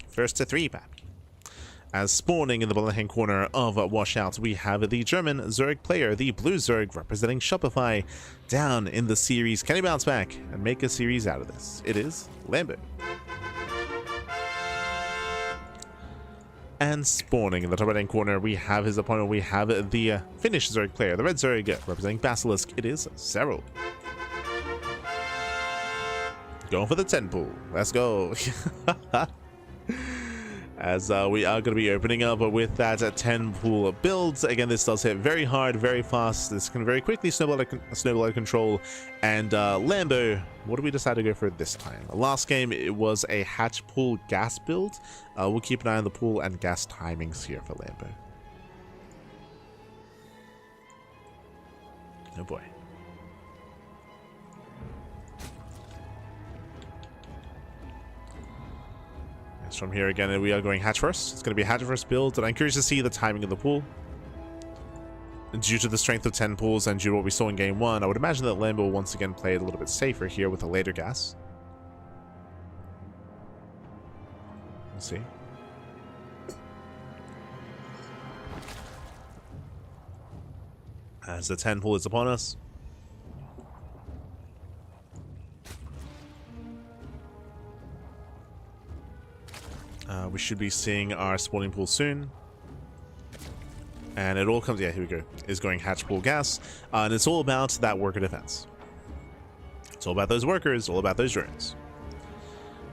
First to 3, Pat. As spawning in the bottom hand corner of Washout, we have the German Zerg player, the Blue Zerg, representing Shopify, down in the series. Can he bounce back and make a series out of this? It is Lambo. And spawning in the top right-hand corner, we have his opponent. We have the Finnish Zerg player, the Red Zerg, representing Basilisk. It is Serral. Going for the 10 pool. Let's go. As we are going to be opening up with that 10 pool of builds. Again, this does hit very hard, very fast. This can very quickly snowball out of control. And Lambo, what do we decide to go for this time? Last game, it was a hatch pool gas build. We'll keep an eye on the pool and gas timings here for Lambo. Oh boy. From here again, we are going hatch first. It's going to be a hatch first build, and I'm curious to see the timing of the pool. Due to the strength of 10 pools and due to what we saw in game 1, I would imagine that Lambo will once again play it a little bit safer here with a later gas. We'll see. As the 10 pool is upon us. We should be seeing our spawning pool soon. And it all comes, yeah, here we go, is going hatch pool gas. And it's all about that worker defense. It's all about those workers, all about those drones.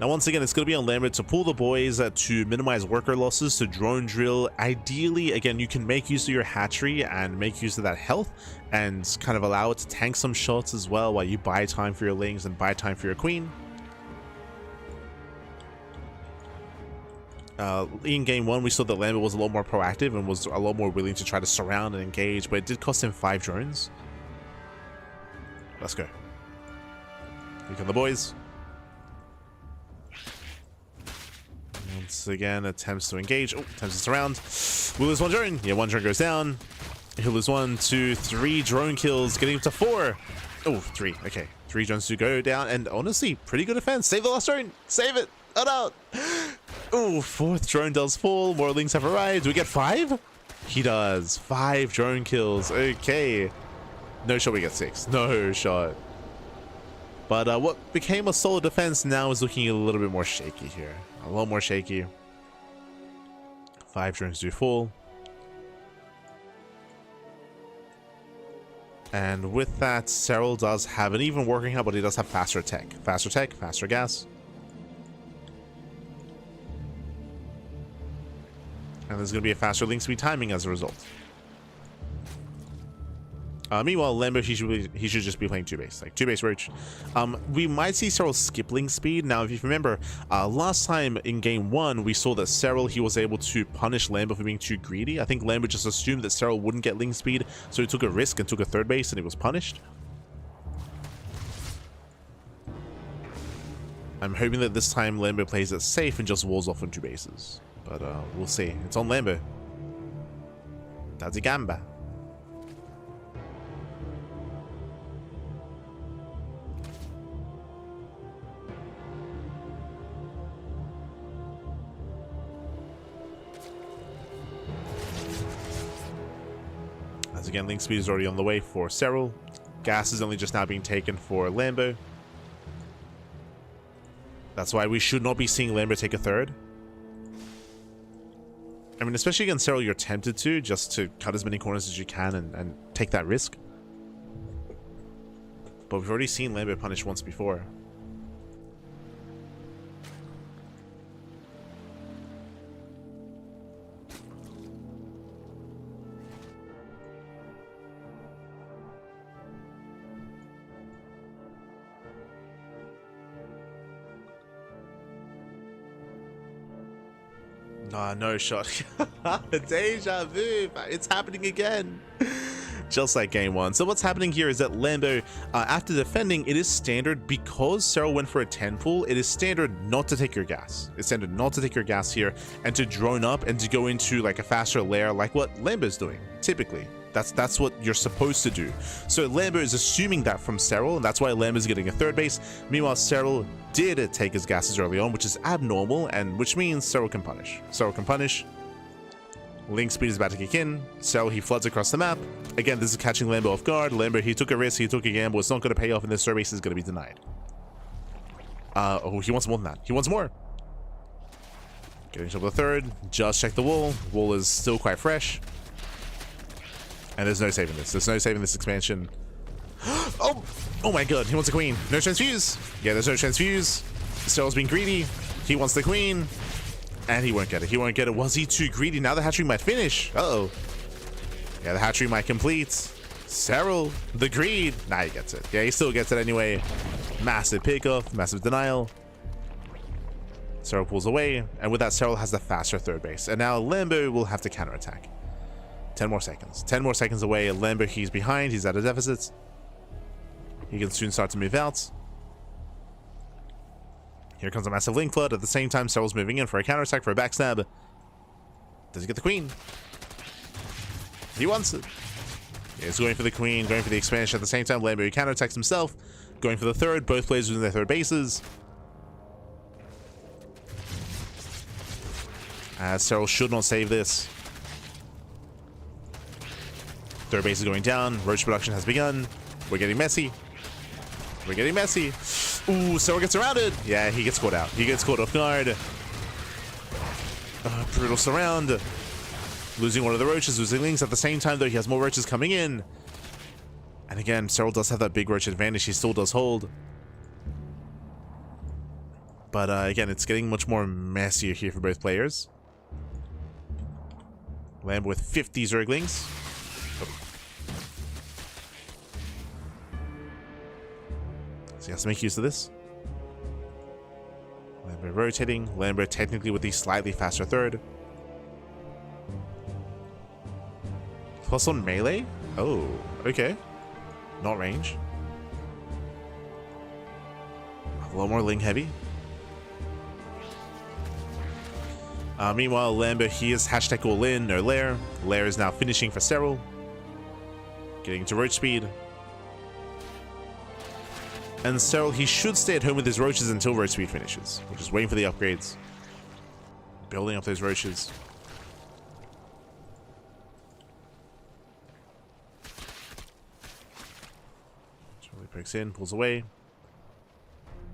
Now, once again, it's going to be on Lambo to pull the boys to minimize worker losses, to drone drill. Ideally, again, you can make use of your hatchery and make use of that health and kind of allow it to tank some shots as well while you buy time for your lings and buy time for your queen. In game 1, we saw that Lambo was a lot more proactive and was a lot more willing to try to surround and engage, but it did cost him 5 drones. Let's go. Here come the boys. Once again, attempts to engage. Oh, attempts to surround. We'll lose 1 drone. Yeah, 1 drone goes down. He'll lose 1, 2, 3 drone kills, getting up to 4. Oh, 3. Okay, 3 drones to go down, and honestly, pretty good defense. Save the last drone. Save it. Oh no. Oh, 4th drone does fall. More lings have arrived. Do we get 5? He does. 5 drone kills. Okay. No shot, we get 6. No shot. But what became a solid defense now is looking a little bit more shaky here. A lot more shaky. 5 drones do fall. And with that, Serral does have an even working health, but he does have faster tech. Faster tech, faster gas. And there's going to be a faster link speed timing as a result. Meanwhile, Lambo, he should just be playing 2-base, like 2-base roach. We might see Serral skip link speed. Now, if you remember, last time in game 1, we saw that Serral, he was able to punish Lambo for being too greedy. I think Lambo just assumed that Serral wouldn't get link speed, so he took a risk and took a 3rd base, and he was punished. I'm hoping that this time Lambo plays it safe and just walls off on 2 bases. But we'll see. It's on Lambo. That's a gamba. As again, link speed is already on the way for Serral. Gas is only just now being taken for Lambo. That's why we should not be seeing Lambo take a 3rd. I mean, especially against Serral, you're tempted to, just to cut as many corners as you can and take that risk. But we've already seen Lambo punish once before. No shot. Deja vu. It's happening again. Just like game 1. So what's happening here is that Lambo, after defending, it is standard because Serral went for a 10 pool. It is standard not to take your gas. It's standard not to take your gas here and to drone up and to go into like a faster layer, like what Lambo's doing typically. That's what you're supposed to do. So Lambo is assuming that from Serral, and that's why Lambo's getting a 3rd base. Meanwhile, Serral did take his gases early on, which is abnormal, and which means Serral can punish. Serral can punish. Link speed is about to kick in. Serral, he floods across the map. Again, this is catching Lambo off guard. Lambo, he took a risk, he took a gamble. It's not going to pay off, and this 3rd base is going to be denied. Oh, he wants more than that. He wants more. Getting to the 3rd. Just check the wall. Wall is still quite fresh. And there's no saving this. There's no saving this expansion. Oh my god, he wants a queen. No transfuse. Yeah, there's no transfuse. Serral's being greedy. He wants the queen. And he won't get it. He won't get it. Was he too greedy? Now the hatchery might finish. Uh-oh. Yeah, the hatchery might complete. Serral, the greed. Nah, he gets it. Yeah, he still gets it anyway. Massive pickoff. Massive denial. Serral pulls away. And with that, Serral has the faster 3rd base. And now Lambo will have to counterattack. 10 more seconds. 10 more seconds away. Lambo, he's behind. He's at a deficit. He can soon start to move out. Here comes a massive link flood. At the same time, Serral's moving in for a counterattack, for a backstab. Does he get the queen? He wants it. Yeah, he's going for the queen, going for the expansion. At the same time, Lambo counterattacks himself, going for the 3rd. Both players within their 3rd bases. Serral should not save this. 3rd base is going down. Roach production has begun. We're getting messy. We're getting messy. Ooh, Serral gets surrounded. Yeah, he gets caught out. He gets caught off guard. Brutal surround. Losing one of the roaches, losing Lynx. At the same time, though, he has more roaches coming in. And again, Serral does have that big roach advantage. He still does hold. But again, it's getting much more messier here for both players. Lambo with 50 Zerglings. Oh. So he has to make use of this. Lambo rotating. Lambo technically with the slightly faster third. Plus on melee? Oh, okay. Not range. A lot more Ling heavy. Meanwhile, Lambo, he is hashtag all in, no lair. Lair is now finishing for Serral. Getting to roach speed. And Serral, he should stay at home with his roaches until roach speed finishes. We're just waiting for the upgrades. Building up those roaches. Charlie pokes in, pulls away.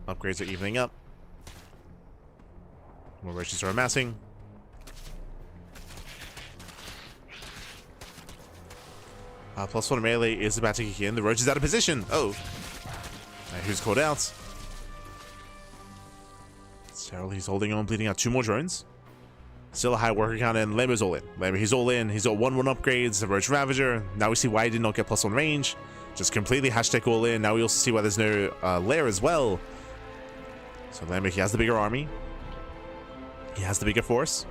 Upgrades are evening up. More roaches are amassing. +1 melee is about to kick in. The roach is out of position. Oh. Who's called out? Serral, he's holding on, bleeding out 2 more drones. Still a high worker count, and Lambo's all in. Lambo, he's all in. He's got 1/1 upgrades, the Roach Ravager. Now we see why he did not get +1 range. Just completely hashtag all in. Now we also see why there's no lair as well. So Lambo, he has the bigger army. He has the bigger force.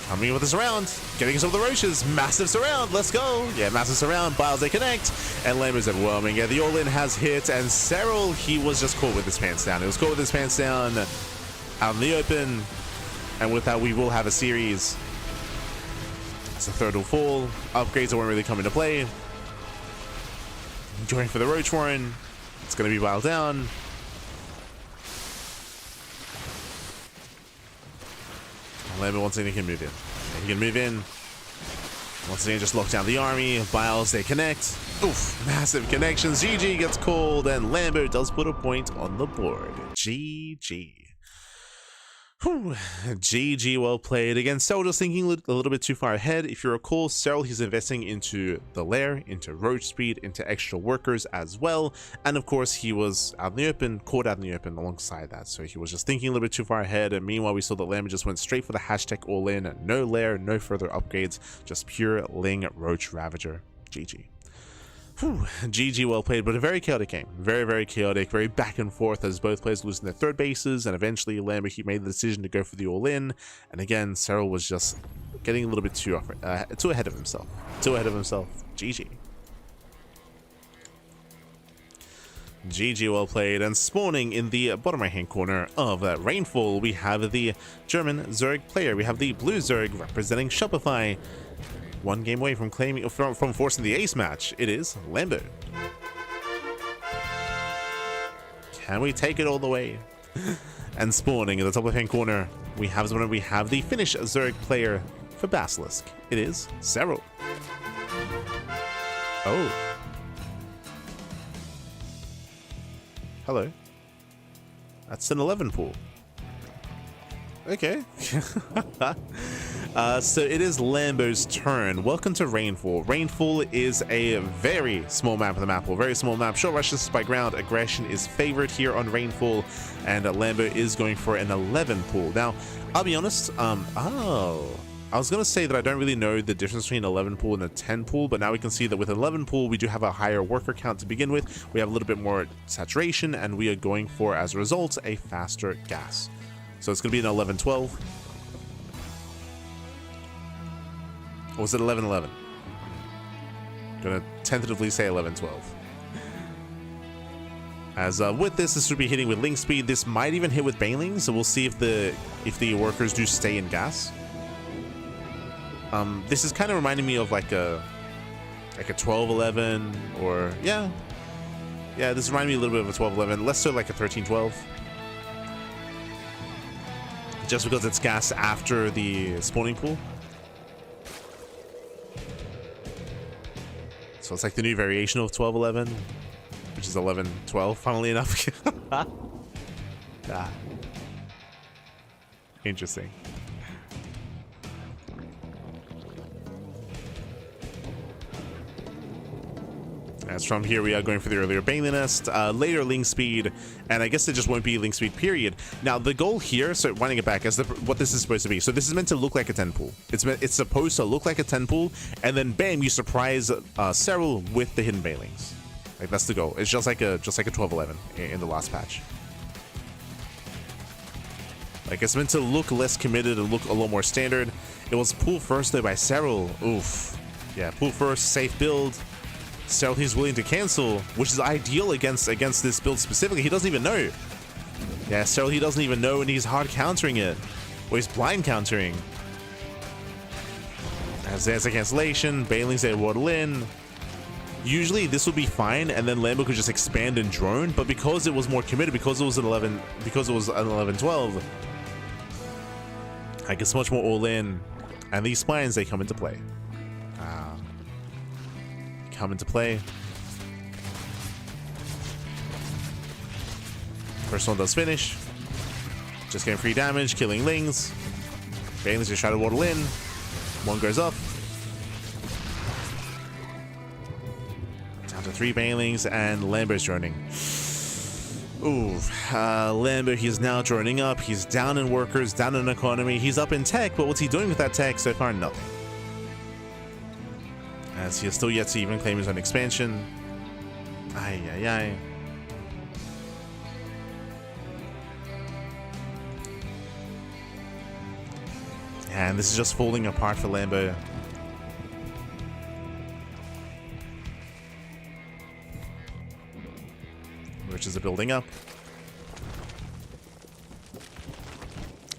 Coming with a surround, getting us all the roaches. Massive surround, let's go. Yeah, massive surround, Biles, they connect. And Lambo's overwhelming. Yeah, the all-in has hit, and Serral, he was just caught with his pants down. He was caught with his pants down out in the open. And with that, we will have a series. So third will fall. Upgrades won't really come into play. Going for the Roach Warren. It's going to be Bile down. Lambo, once again, he can move in. Yeah, he can move in. Once again, just lock down the army. Biles, they connect. Oof, massive connections. GG gets called, and Lambo does put a point on the board. GG. Whew. GG, well played. Again, Serral just thinking a little bit too far ahead. If you recall, Serral, he's investing into the lair, into roach speed, into extra workers as well. And of course, he was out in the open, caught out in the open alongside that. So he was just thinking a little bit too far ahead. And meanwhile, we saw that Lambo just went straight for the hashtag all in. No lair, no further upgrades, just pure Ling Roach Ravager. GG. Whew. GG, well played, but a very chaotic game. Very, very chaotic, very back and forth as both players losing their third bases, and eventually Lambo, he made the decision to go for the all-in, and again, Serral was just getting a little bit too ahead of himself. GG. GG, well played, and spawning in the bottom right hand corner of Rainfall, we have the German Zerg player. We have the blue Zerg representing Shopify. One game away from claiming from forcing the ace match. It is Lambo. Can we take it all the way? And spawning in the top left hand corner, we have the Finnish Zerg player for Basilisk. It is Serral. Oh. Hello. That's an 11 pool. Okay. So it is Lambo's turn. Welcome to Rainfall. Rainfall is a very small map of the map, or very small map. Short rushes by ground. Aggression is favored here on Rainfall, and Lambo is going for an 11 pool. Now, I'll be honest. I was going to say that I don't really know the difference between 11 pool and a 10 pool, but now we can see that with 11 pool, we do have a higher worker count to begin with. We have a little bit more saturation, and we are going for, as a result, a faster gas. So it's going to be an 11-12. Or was it 11-11? Gonna tentatively say 11-12. As with this should be hitting with link speed. This might even hit with banelings, so we'll see if the workers do stay in gas. This is kind of reminding me of like a 12-11, or yeah, this reminded me a little bit of a 12-11, less so like a 13-12. Just because it's gas after the spawning pool. So it's like the new variation of 12-11, which is 11-12, funnily enough. Ah. Interesting. As from here, we are going for the earlier Bailey Nest, later Ling Speed, and I guess it just won't be Ling Speed, period. Now, the goal here, so winding it back, as what this is supposed to be. So this is meant to look like a 10 pool. It's supposed to look like a 10 pool, and then bam, you surprise Serral with the hidden Bailings. Like, that's the goal. It's just like a 12-11 in the last patch. Like, it's meant to look less committed and look a lot more standard. It was pool first, though, by Serral. Oof. Yeah, pool first, safe build. Serral, he's willing to cancel, which is ideal against this build specifically. He doesn't even know. Yeah, Serral, he doesn't even know, and he's hard countering it. Or he's blind countering. As there's a cancellation, Bailings they waddle in. Usually this would be fine, and then Lambo could just expand and drone, but because it was more committed, because it was an 11-12, I guess much more all in, and these spines, they come into play. First one does finish. Just getting free damage, killing Lings. Bailings just try to waddle in. One goes up. Down to 3 Bailings, and Lambo's droning. Ooh, Lambo, he's now droning up. He's down in workers, down in economy. He's up in tech, but what's he doing with that tech? So far, nothing. As he has still yet to even claim his own expansion. Ay, ay, ay. And this is just falling apart for Lambo. Riches are building up.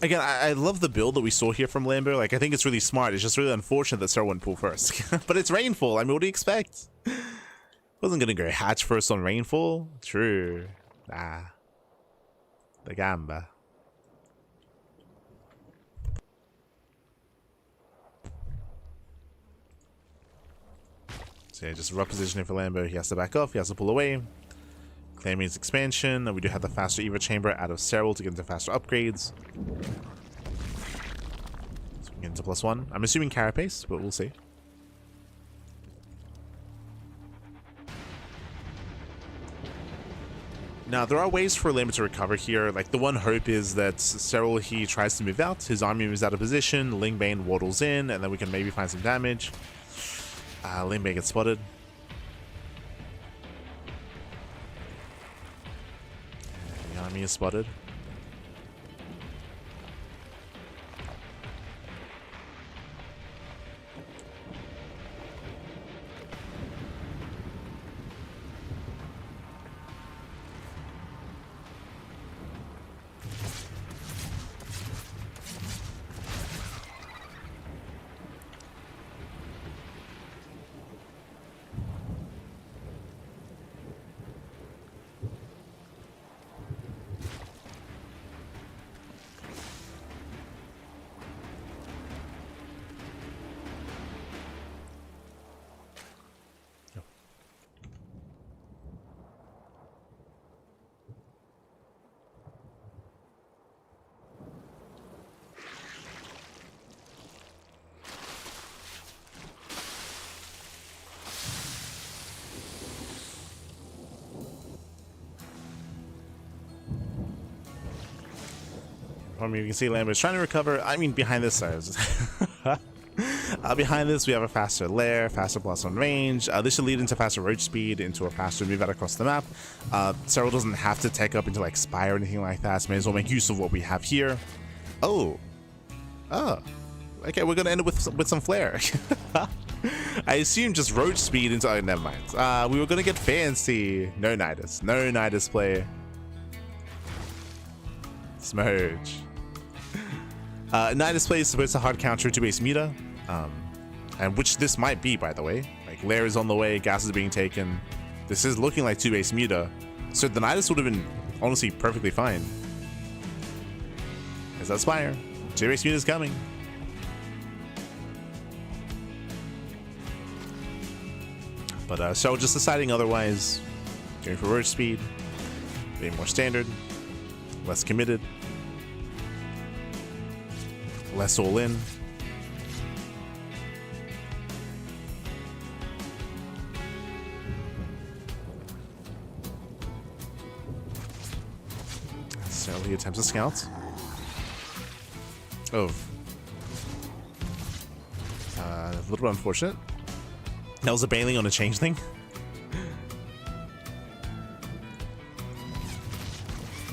Again, I love the build that we saw here from Lambo. Like, I think it's really smart. It's just really unfortunate that Serral went pool first. But it's Rainfall. I mean, what do you expect? Wasn't gonna go hatch first on Rainfall. True. Ah. The Gamba. So yeah, just rough positioning for Lambo. He has to back off. He has to pull away. Claiming his expansion, and we do have the faster Eva chamber out of Serral to get into faster upgrades. So we get into +1. I'm assuming Carapace, but we'll see. Now, there are ways for Lambo to recover here. Like, the one hope is that Serral, he tries to move out. His army moves out of position. Lingbane waddles in, and then we can maybe find some damage. Lingbane gets spotted. Army is spotted. I mean, you can see Lambo is trying to recover. I mean, behind this, behind this, we have a faster lair, faster +1 range. This should lead into faster roach speed, into a faster move out across the map. Serral doesn't have to tech up into like Spire or anything like that, so may as well make use of what we have here. Oh. Okay, we're gonna end up with some flare. I assume just roach speed into. Oh, never mind. We were gonna get fancy. No Nidus. No Nidus play. Smurge. Nidus play is supposed to hard counter 2-base Muta, and which this might be, by the way. Like, Lair is on the way, gas is being taken. This is looking like 2-base Muta, so the Nidus would have been honestly perfectly fine. Is that Spire? 2-base Muta is coming. But Serral just deciding otherwise, going for roach speed, being more standard, less committed. Less all in. He attempts a scout. Oh. A little bit unfortunate. That was a bailing on a changeling.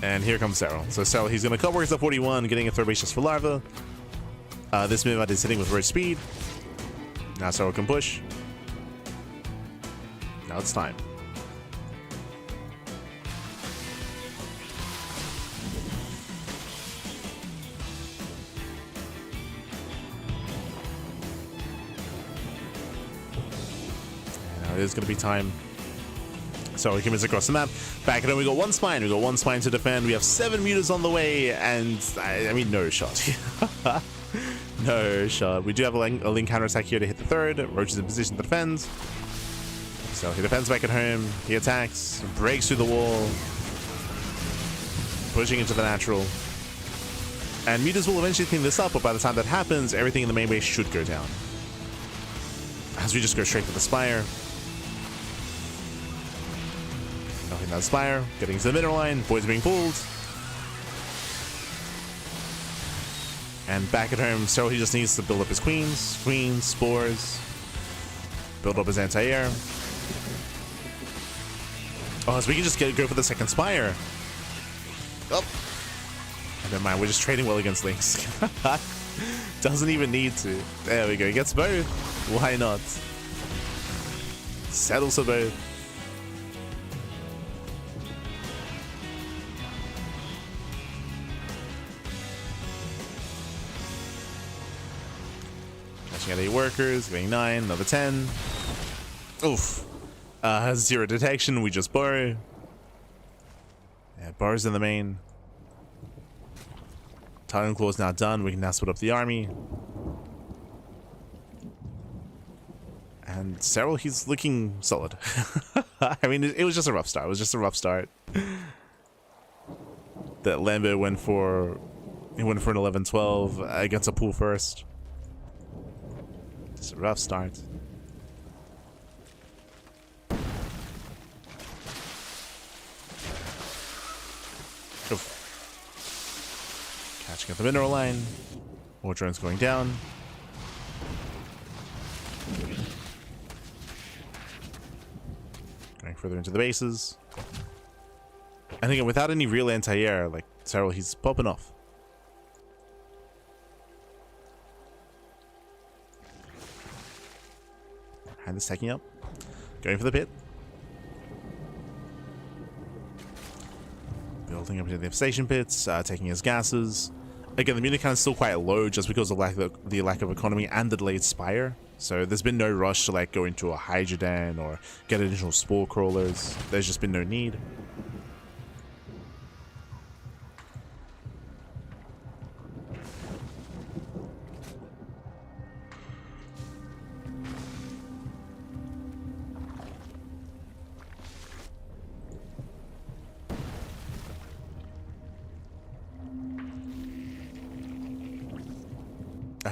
And here comes Serral. So Serral, he's going to cut workers up 41, getting a third base just for Larva. This mid is hitting with road speed. Now Serral can push. Now it's time. It is going to be time. So he commits across the map. Back at home, we got one spine. We got one spine to defend. We have 7 meters on the way, and I mean, no shot. No shot. We do have a link counter attack here to hit the third. Roach is in position to defend. So he defends back at home. He attacks, breaks through the wall, pushing into the natural. And meters will eventually clean this up, but by the time that happens, everything in the main base should go down. As we just go straight for the spire. Knocking that spire, getting to the middle line, boys being pulled. And back at home, so he just needs to build up his queens, spores, build up his anti-air. Oh, so we can just go for the second spire. Oh. Never mind, we're just trading well against links. Doesn't even need to. There we go, he gets both. Why not? Settles for both. Catching at 8 workers, getting 9, another 10. Oof. Has 0 detection, we just borrow. Yeah, borrows in the main. Titan Claw is now done, we can now split up the army. And Serral, he's looking solid. I mean, it was just a rough start. It was just a rough start. That Lambo went for an 11-12 against a pool first. Just a rough start. Oof. Catching at the mineral line. More drones going down. Going further into the bases. And again, without any real anti-air, like Serral, he's popping off. Hand is taking up. Going for the pit. Building up into the infestation pits, taking his gases. Again, the meter count is still quite low just because of the lack of economy and the delayed spire. So there's been no rush to like go into a Hydrodan or get additional spore crawlers. There's just been no need.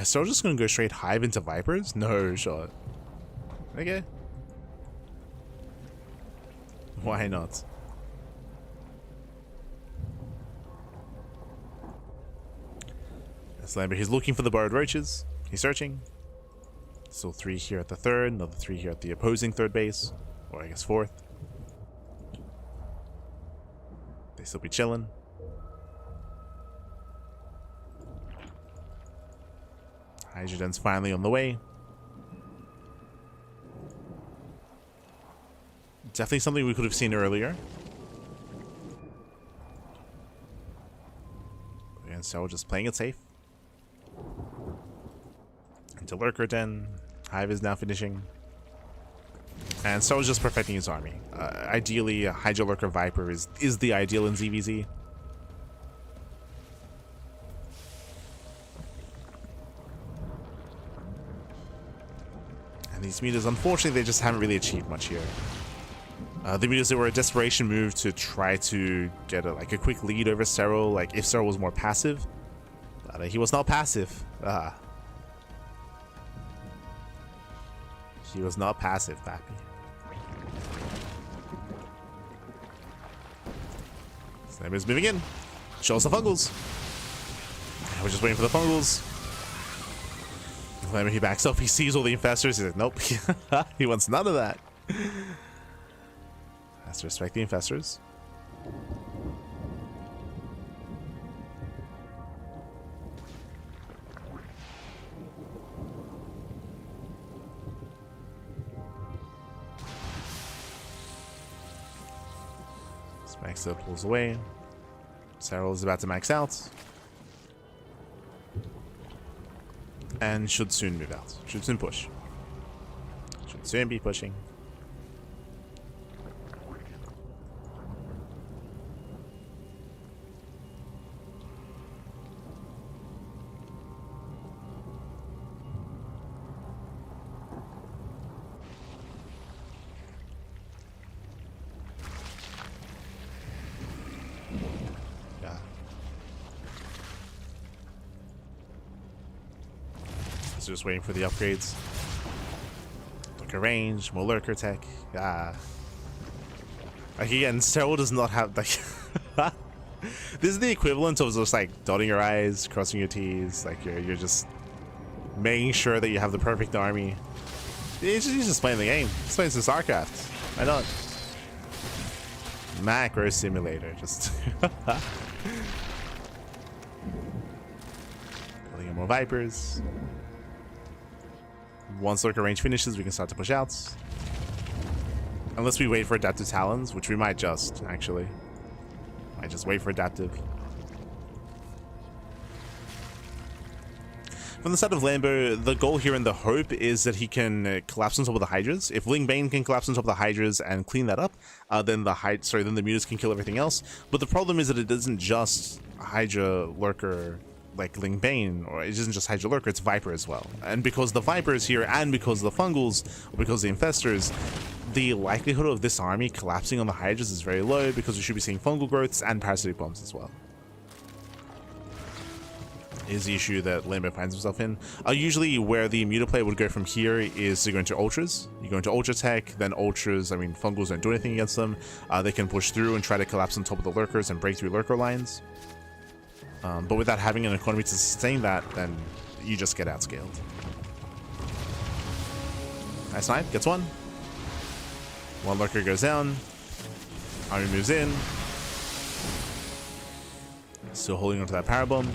So I'm just gonna go straight hive into Vipers? No shot. Okay. Why not? That's Lambo. He's looking for the borrowed roaches. He's searching. Still 3 here at the third, another 3 here at the opposing third base. Or I guess fourth. They still be chilling. Hydrogen's finally on the way. Definitely something we could have seen earlier. And so just playing it safe. Into Lurker Den. Hive is now finishing. And so is just perfecting his army. Ideally, a Hydra Lurker Viper is the ideal in ZVZ. These meters, unfortunately, they just haven't really achieved much here. The meters that were a desperation move to try to get a quick lead over Serral, like if Serral was more passive. But he was not passive. He was not passive, Pappy. Slam is moving in. Show us the fungals. We're just waiting for the fungals. Whenever he backs up, he sees all the infestors. He's like, nope. He wants none of that. Has to respect the infestors. Max up, pulls away. Serral is about to max out. And should soon move out. Should soon push. Should soon be pushing. Just waiting for the upgrades. Lurker range, more lurker tech. Like again, Serral does not have like this is the equivalent of just like dotting your I's, crossing your T's, like you're just making sure that you have the perfect army. He's just playing the game. He's playing some StarCraft. Why not? Macro simulator, just building in more Vipers. Once lurker range finishes, we can start to push out. Unless we wait for adaptive talons, which we might just, actually. Might just wait for adaptive. From the side of Lambo, the goal here and the hope is that he can collapse on top of the Hydras. If Bane can collapse on top of the Hydras and clean that up, then the mutas can kill everything else. But the problem is that it isn't just Hydra lurker like Bane, or it isn't just Hydra lurker, it's Viper as well. And because the Viper is here, and because of the fungals, or because of the infestors, the likelihood of this army collapsing on the Hydras is very low, because we should be seeing fungal growths and parasitic bombs as well. Is the issue that Lambo finds himself in. Usually where the muta play would go from here is to go into ultras. You go into ultra tech, then ultras, I mean fungals don't do anything against them. They can push through and try to collapse on top of the lurkers and break through lurker lines. But without having an economy to sustain that, then you just get outscaled. Nice snipe, gets one. One lurker goes down. Army moves in. Still holding onto that power bomb.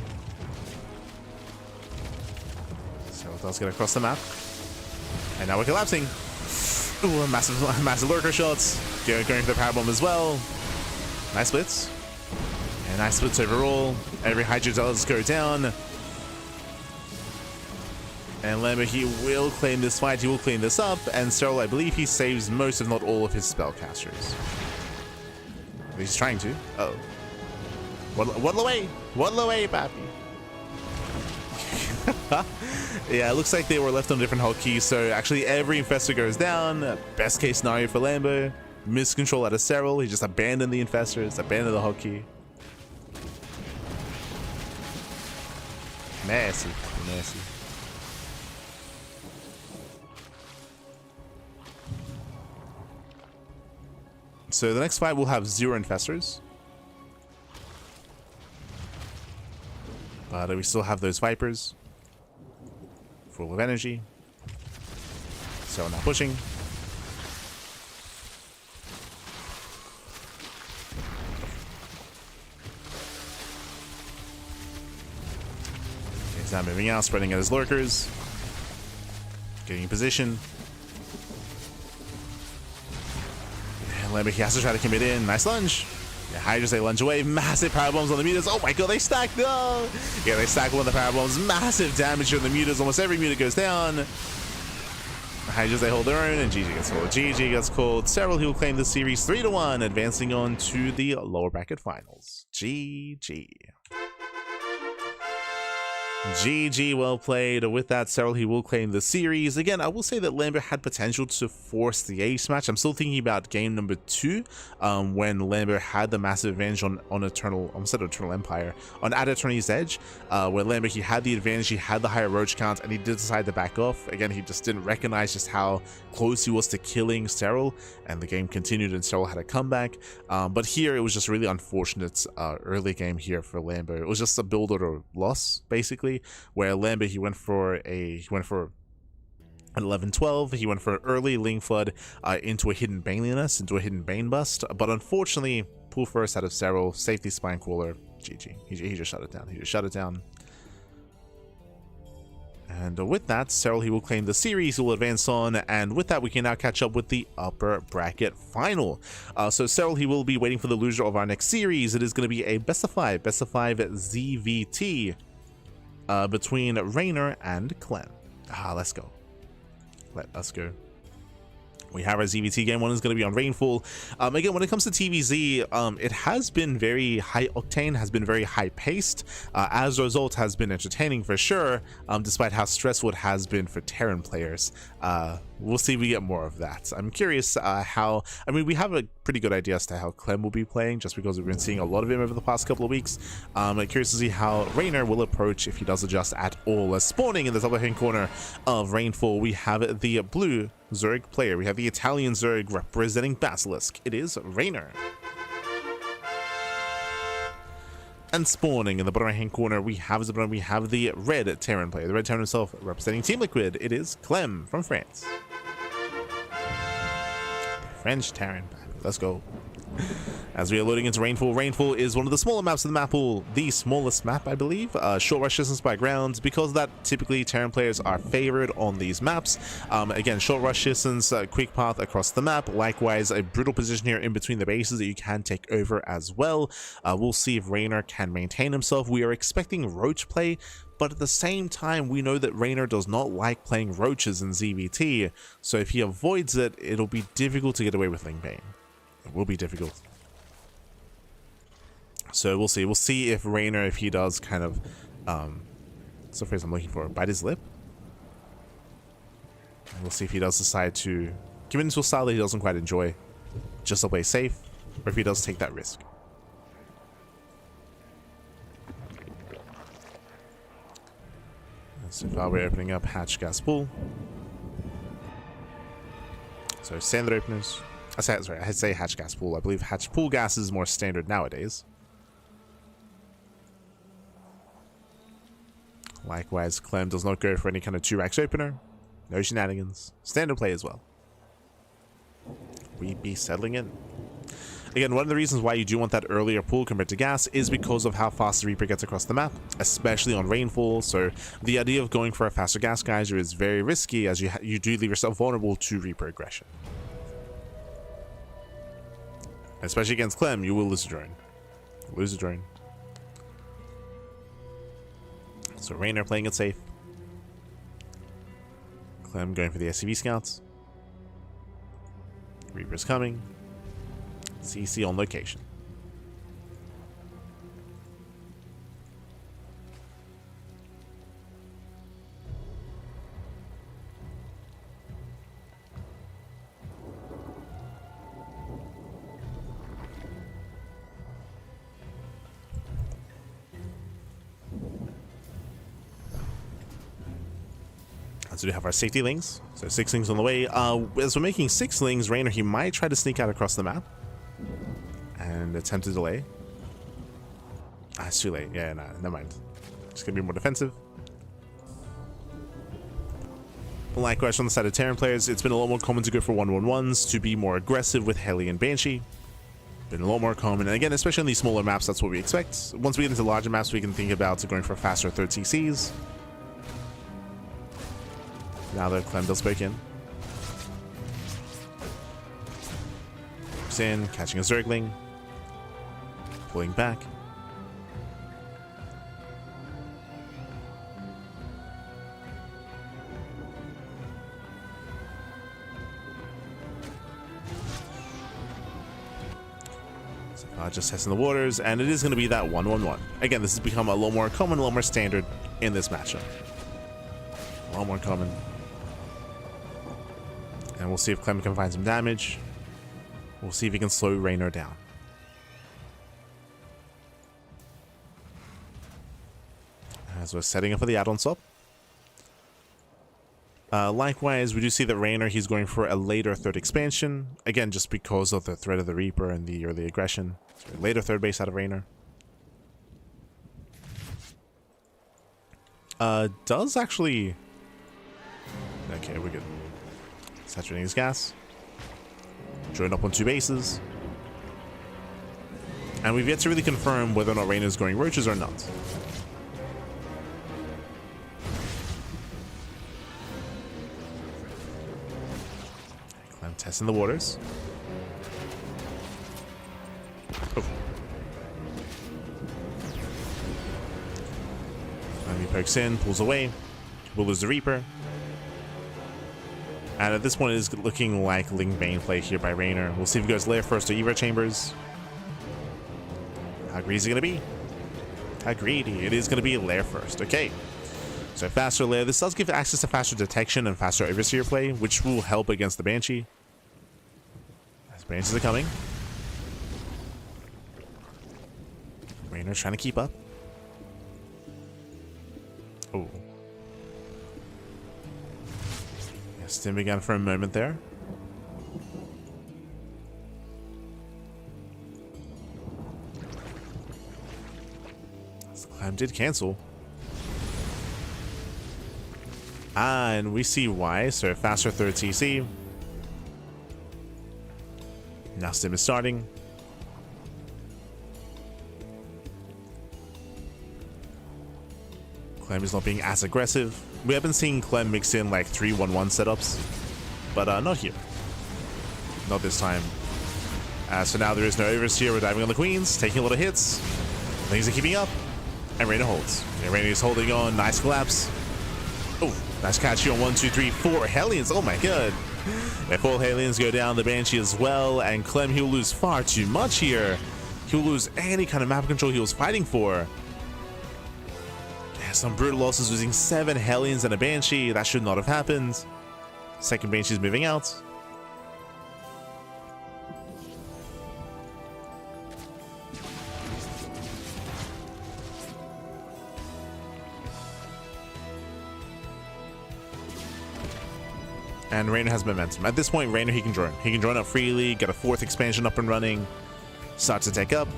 So it does get across the map. And now we're collapsing. Ooh, massive lurker shots. Going for the power bomb as well. Nice splits. And nice splits overall. Every Hydra does go down. And Lambo, he will claim this fight. He will clean this up. And Serral, I believe he saves most, if not all, of his spellcasters. He's trying to. Oh. Waddle away! Waddle away, papi! Yeah, it looks like they were left on a different hotkey, so actually every infestor goes down. Best case scenario for Lambo. Miscontrol out of Serral. He just abandoned the infestors, abandoned the hotkey. Messy. Messy. So the next fight will have 0 infestors. But we still have those Vipers. Full of energy. So now pushing. He's now moving out, spreading out his lurkers. Getting in position. And Lambo, he has to try to commit in. Nice lunge. Yeah, Hydras, they lunge away. Massive power bombs on the mutas. Oh my god, they stack. No! Yeah, they stack one of the power bombs. Massive damage on the mutas. Almost every muta goes down. The Hydras, they hold their own, and GG gets called. GG gets called. Serral, he will claim the series 3-1, advancing on to the lower bracket finals. GG. GG, well played. With that, Serral, he will claim the series. Again, I will say that Lambo had potential to force the ace match. I'm still thinking about game number 2, when Lambo had the massive advantage on Eternal, almost said Eternal Empire, on at Attorney's Edge, where Lambo, he had the advantage, he had the higher roach count, and he did decide to back off. Again, he just didn't recognize just how close he was to killing Serral, and the game continued and Serral had a comeback. But here, it was just really unfortunate early game here for Lambo. It was just a build order loss, basically, where Lambo, he went for an 11-12, he went for an early Ling Flood into a hidden Baneliness, into a hidden Bane Bust, but unfortunately, pull first out of Serral, safety Spine Crawler, GG. He just shut it down. He just shut it down. And with that, Serral, he will claim the series, he will advance on, and with that, we can now catch up with the upper bracket final. So Serral, he will be waiting for the loser of our next series. It is going to be a best of 5 ZVT between Reynor and Clem. Let's go. Let us go. We have our ZVT. Game 1 is going to be on Rainfall. Again, when it comes to TVZ, it has been very high octane, has been very high paced. As a result, has been entertaining for sure, despite how stressful it has been for Terran players. We'll see if we get more of that. I'm curious how, I mean, we have a pretty good idea as to how Clem will be playing, just because we've been seeing a lot of him over the past couple of weeks. I'm curious to see how Reynor will approach if he does adjust at all. Spawning in the top left-hand corner of Rainfall, we have the blue Zerg player. We have the Italian Zerg representing Basilisk. It is Reynor. And spawning in the bottom right-hand corner, we have the red Terran player, the red Terran himself, representing Team Liquid. It is Clem from France. French Terran. Let's go. As we are loading into Rainfall, Rainfall is one of the smaller maps of the map pool, the smallest map, I believe. Short rush distance by ground, because that typically Terran players are favored on these maps. Again, short rush distance, quick path across the map. Likewise, a brutal position here in between the bases that you can take over as well. We'll see if Reynor can maintain himself. We are expecting roach play, but at the same time, we know that Reynor does not like playing roaches in ZVT, so if he avoids it, it'll be difficult to get away with Ling Bane. It will be difficult. So we'll see. We'll see if Reynor, if he does kind of, what's the phrase I'm looking for? Bite his lip? And we'll see if he does decide to give into a style that he doesn't quite enjoy, just to play safe, or if he does take that risk. So far we're opening up hatch gas pool. So standard openers. I say hatch gas pool. I believe hatch pool gas is more standard nowadays. Likewise, Clem does not go for any kind of 2-racks opener. No shenanigans. Standard play as well. We be settling in. Again, one of the reasons why you do want that earlier pool compared to gas is because of how fast the Reaper gets across the map, especially on Rainfall. So the idea of going for a faster gas geyser is very risky, as you do leave yourself vulnerable to Reaper aggression. Especially against Clem, you will lose a drone. Lose a drone. So Reynor playing it safe. Clem going for the SCV scouts. Reaper's coming. CC on location. So we have our safety lings. So 6 lings on the way. As we're making 6 lings, Reynor, he might try to sneak out across the map and attempt to delay. It's too late. Yeah, nah, never mind. Just gonna be more defensive. Likewise, on the side of Terran players, it's been a lot more common to go for 1-1-1s, to be more aggressive with Heli and Banshee. Been a lot more common, and again, especially on these smaller maps, that's what we expect. Once we get into larger maps, we can think about going for faster third CCs. Now that Clem does break in. In, catching a Zergling. Pulling back. So just testing the waters, and it is going to be that 1-1-1. Again, this has become a lot more common, a lot more standard. in this matchup. One more coming. And we'll see if Clem can find some damage. We'll see if he can slow Reynor down. As we're setting up for the add-on swap. Likewise, we do see that Reynor, he's going for a later third expansion. Again, just because of the threat of the Reaper and the early aggression. So later third base out of Reynor. Does actually... Okay, we're good. Saturating his gas. Join up on 2 bases. And we've yet to really confirm whether or not Reynor's going roaches or not. Clem testing the waters. Oh. Clem pokes in, pulls away. We'll lose the Reaper. And at this point, it is looking like Ling Bane play here by Reynor. We'll see if he goes lair first or Evo Chambers. How greedy is it going to be? How greedy? It is going to be lair first. Okay. So faster lair. This does give access to faster detection and faster overseer play, which will help against the Banshee. As Banshees are coming. Reynor trying to keep up. Oh. Stim began for a moment there. Clem did cancel. And we see why. So faster third TC. Now Stim is starting. Clem is not being as aggressive. We have been seeing Clem mix in like 3-1-1 setups, but not here. Not this time. So now there is no overseer. We're diving on the queens, taking a lot of hits. Things are keeping up, and Reynor holds. And Reynor is holding on. Nice collapse. Oh, nice catch here on 1, 2, 3, 4 Hellions. Oh my god. If all Hellions go down, the Banshee as well, and Clem, he'll lose far too much here. He'll lose any kind of map control he was fighting for. Some brutal losses, losing 7 Hellions and a Banshee. That should not have happened. Second Banshee's moving out. And Reynor has momentum. At this point, Reynor, he can join. He can join up freely, get a 4th expansion up and running, start to take up.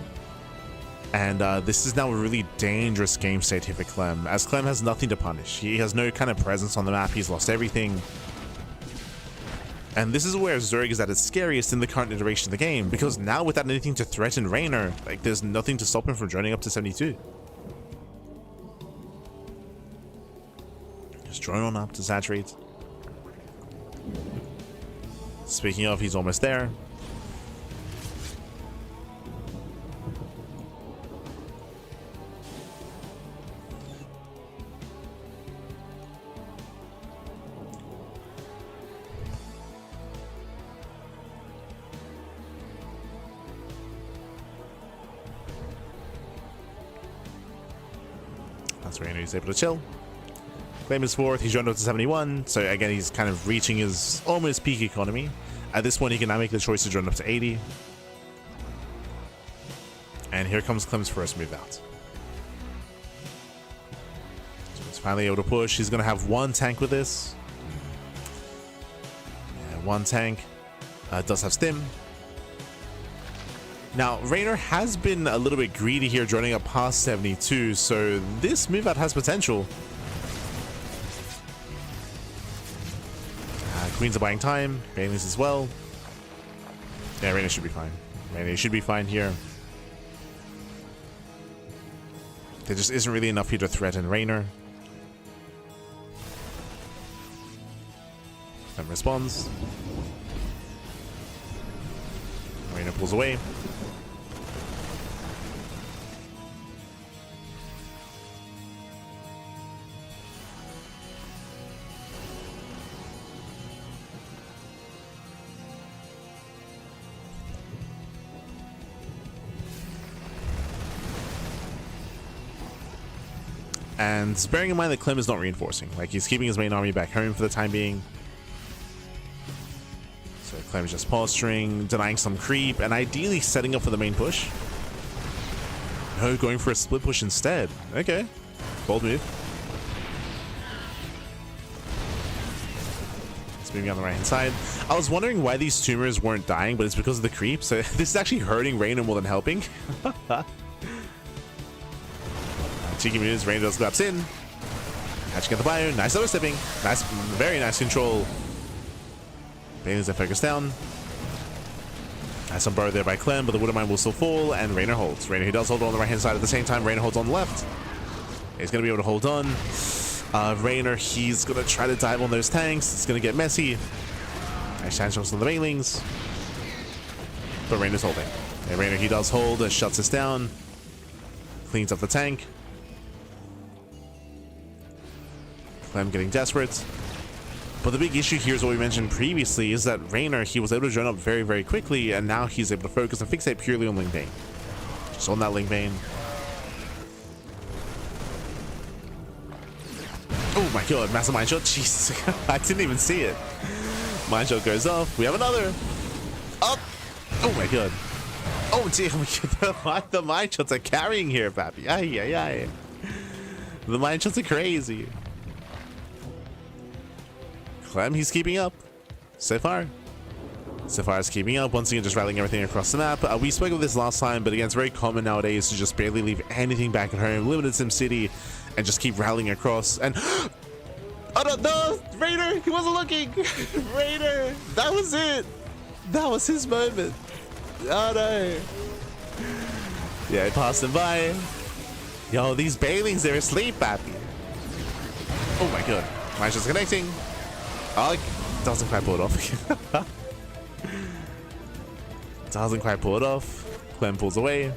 And this is now a really dangerous game state here for Clem, as Clem has nothing to punish. He has no kind of presence on the map. He's lost everything. And this is where Zerg is at its scariest in the current iteration of the game, because now without anything to threaten Reynor, like there's nothing to stop him from joining up to 72. Just join on up to saturate. Speaking of, he's almost there. That's Reynor, he's able to chill. Clem is 4th, he's joined up to 71, so again he's kind of reaching his almost peak economy. At this point he can now make the choice to join up to 80. And here comes Clem's first move out. So he's finally able to push. He's going to have 1 tank with this. Yeah, 1 tank. Does have Stim. Now, Reynor has been a little bit greedy here, joining up past 72, so this move out has potential. Queens are buying time, Bailey's as well. Yeah, Reynor should be fine. Reynor should be fine here. There just isn't really enough here to threaten Reynor. Clem responds. Reynor pulls away. And bearing in mind that Clem is not reinforcing, like he's keeping his main army back home for the time being. So Clem's just posturing, denying some creep, and ideally setting up for the main push. No, going for a split push instead. Okay, bold move. It's moving on the right hand side. I was wondering why these tumors weren't dying, but it's because of the creep. So this is actually hurting Reynor more than helping. Cheeky moves, Reynor does collapse in. Catching at the bio, nice double stepping. Nice, very nice control. Banelings are focused down. Nice on burrow there by Clem, but the Wood Mine will still fall, and Reynor holds. Reynor, who does hold on the right hand side at the same time. Reynor holds on the left. He's going to be able to hold on. Reynor, he's going to try to dive on those tanks. It's going to get messy. Nice chance on the Banelings. But Reynor's holding. And Reynor, he does hold, shuts us down. Cleans up the tank. Clem getting desperate. But the big issue here is what we mentioned previously, is that Reynor, he was able to join up very, very quickly, and now he's able to focus and fixate purely on Link Bane. Just on that Link Bane. Oh my god, massive mine shot. Jesus, I didn't even see it. Mine shot goes off. We have another. Up. Oh my god. Oh dear, the mine shots are carrying here, papi. Ay, ay, ay. The mine shots are crazy. Clem, he's keeping up. So far is keeping up. Once again, just rattling everything across the map. We spoke of this last time, but again, it's very common nowadays to just barely leave anything back at home. Limited SimCity, and just keep rattling across. And oh no, Reynor, he wasn't looking. Reynor, that was it. That was his moment. Oh no. Yeah, it passed him by. Yo, these Banelings, they're asleep, papi. Oh my god. Mine's just connecting. Oh, doesn't quite pull it off. Doesn't quite pull it off. Clem pulls away.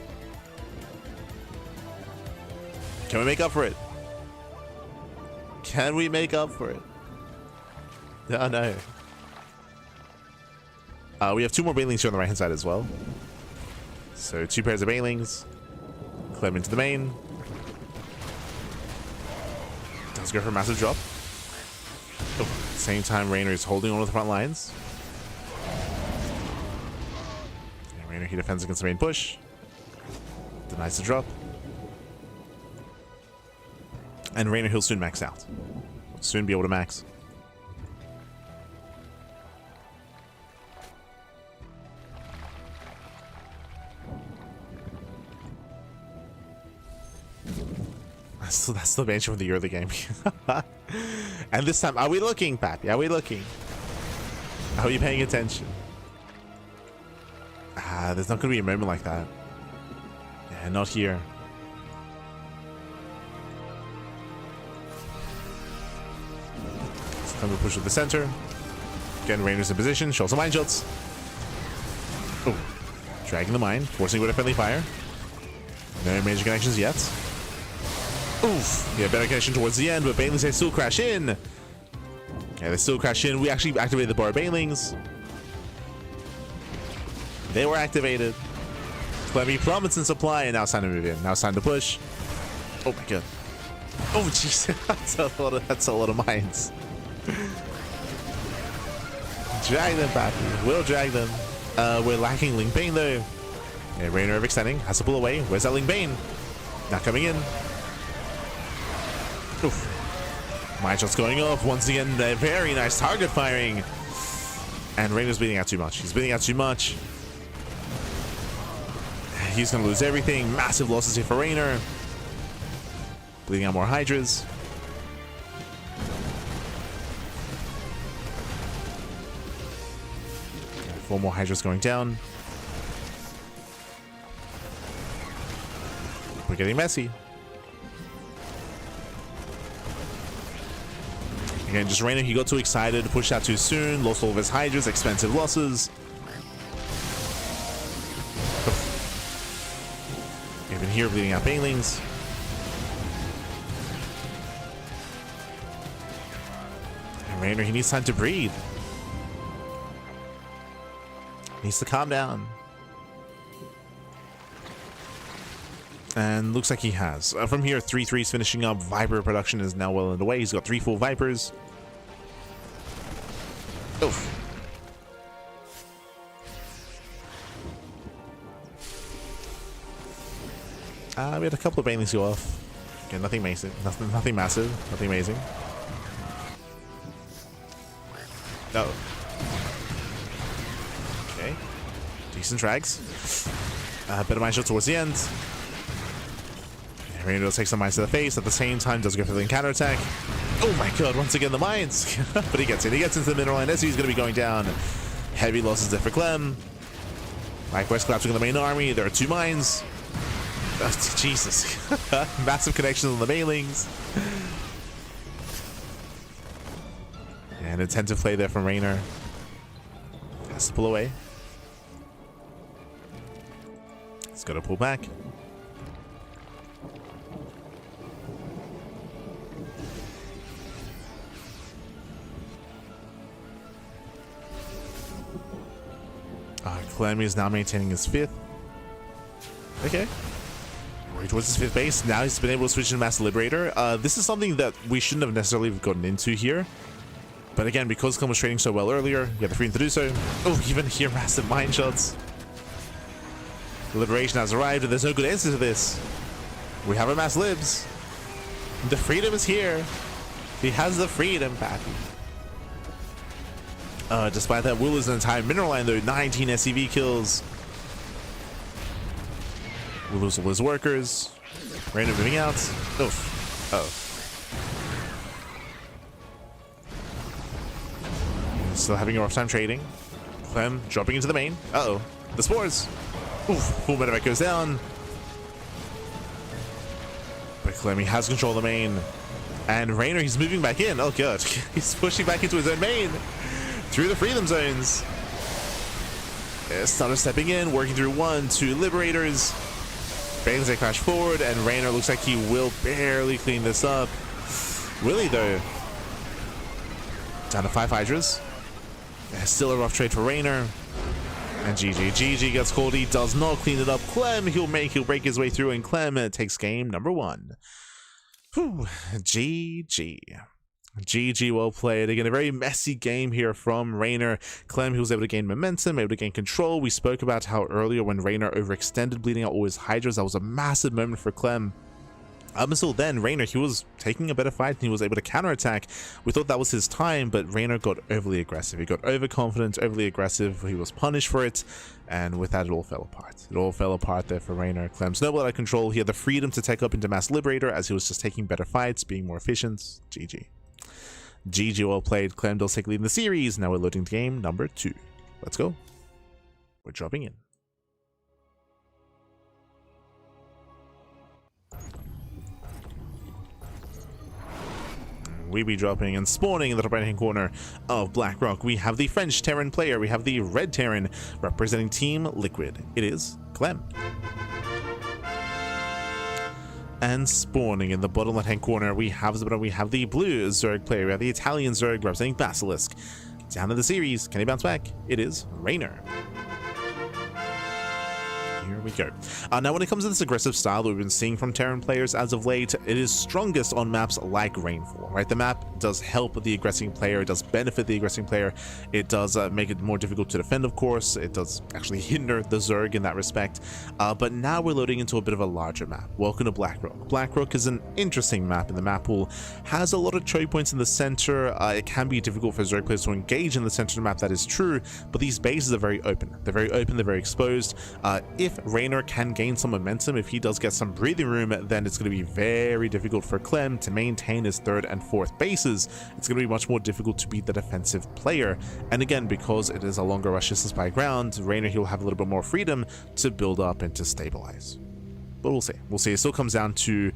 Can we make up for it? Can we make up for it? Oh no. We have two more Banelings here on the right hand side as well. So 2 pairs of Banelings. Clem into the main. Does go for a massive drop. Oh, at the same time, Reynor is holding on to the front lines. And Reynor, he defends against the main push. Denies the drop. And Reynor, he'll soon max out. Will soon be able to max. That's the bench from the early game. And this time, are we looking, papi? Are we looking? Are we paying attention? There's not going to be a moment like that. Yeah, not here. It's time to push to the center. Again, Reynor's in position. Show some mine shots. Oh, dragging the mine, forcing with a friendly fire. No major connections yet. Oof. Yeah, better connection towards the end, but Banelings, they still crash in. Yeah, they still crash in. We actually activated the bar Banelings. They were activated. Clem plummets in supply, and now it's time to move in. Now it's time to push. Oh my god. Oh jeez, that's a lot of mines. Drag them back. We'll drag them. We're lacking Link Bane though. Yeah, Reynor extending, has to pull away. Where's that Link Bane? Not coming in. Oof. Mine shots going off. Once again, very nice target firing. And Reynor's bleeding out too much. He's bleeding out too much. He's going to lose everything. Massive losses here for Reynor. Bleeding out more Hydras. Four more Hydras going down. We're getting messy. Again, just Reynor, he got too excited, pushed out too soon, lost all of his Hydras, expensive losses. Even here, bleeding out Banelings. And Reynor, he needs time to breathe. He needs to calm down. And looks like he has. From here, 3-3's finishing up. Viper production is now well underway. He's got 3 full Vipers. Oof. We had a couple of banelings go off. Okay, nothing massive, nothing massive, nothing amazing. Oh. Okay. Decent drags. Bit of mine shot towards the end. Reynor takes some mines to the face. At the same time, does go for the counter attack. Oh my god! Once again, the mines. But he gets it. He gets into the middle line. As he's going to be going down. Heavy losses there for Clem. Likewise, collapsing on the main army. There are 2 mines. Oh, Jesus. Massive connections on the mailings. And attentive play there from Reynor. Has to pull away. He's got to pull back. Clem is now maintaining his 5th. Okay. Right towards his 5th base. Now he's been able to switch to Master Liberator. This is something that we shouldn't have necessarily gotten into here. But again, because Clem was trading so well earlier, we have the freedom to do so. Oh, even here, massive mine shots. The Liberation has arrived, and there's no good answer to this. We have a Mass Libs. The freedom is here. He has the freedom, Pappy. Despite that, Will is an entire mineral line though. 19 SCV kills. Will lose all his workers. Reynor moving out. Oof. Oh. Still having a rough time trading. Clem dropping into the main. Uh-oh. The spores. Oof. Full medevac goes down. But Clem, he has control of the main. And Reynor, he's moving back in. Oh god. He's pushing back into his own main. Through the freedom zones. Stunner stepping in, working through 1, 2 Liberators. Bangs they crash forward, and Reynor looks like he will barely clean this up. Will he though? Down to 5 Hydras. Still a rough trade for Reynor. And GG gets called. He does not clean it up. Clem, he'll break his way through, and Clem takes game number 1. Whew. GG, well played. Again, a very messy game here from Reynor. Clem, he was able to gain momentum, able to gain control. We spoke about how earlier when Reynor overextended, bleeding out all his Hydras, that was a massive moment for Clem. Up until then, Reynor, he was taking a better fight and he was able to counterattack. We thought that was his time, but Reynor got overly aggressive. He got overconfident, overly aggressive. He was punished for it, and with that, it all fell apart. It all fell apart there for Reynor. Clem's no out of control. He had the freedom to take up into Mass Liberator as he was just taking better fights, being more efficient. GG, well played. Clem does take lead in the series. Now we're loading game number 2. Let's go. We're dropping in. We be dropping and spawning in the top right hand corner of Blackrock. We have the French Terran player. We have the Red Terran representing Team Liquid. It is Clem. And spawning in the bottom left hand corner, we have the blue Zerg player. We have the Italian Zerg representing Basilisk. Down in the series, can he bounce back? It is Reynor. Here we go. Now, when it comes to this aggressive style that we've been seeing from Terran players as of late, it is strongest on maps like Rainfall, right? The map does help the aggressing player, it does benefit the aggressing player, it does make it more difficult to defend, of course, it does actually hinder the Zerg in that respect, but now we're loading into a bit of a larger map. Welcome to Blackrock. Blackrock is an interesting map in the map pool, has a lot of choke points in the center. It can be difficult for Zerg players to engage in the center of the map, that is true, but these bases are very open. They're very open, they're very exposed. If Reynor can gain some momentum, if he does get some breathing room, then it's going to be very difficult for Clem to maintain his 3rd and 4th bases. It's going to be much more difficult to beat the defensive player. And again, because it is a longer rush distance by ground, Reynor, he'll have a little bit more freedom to build up and to stabilize. But we'll see. We'll see. It still comes down to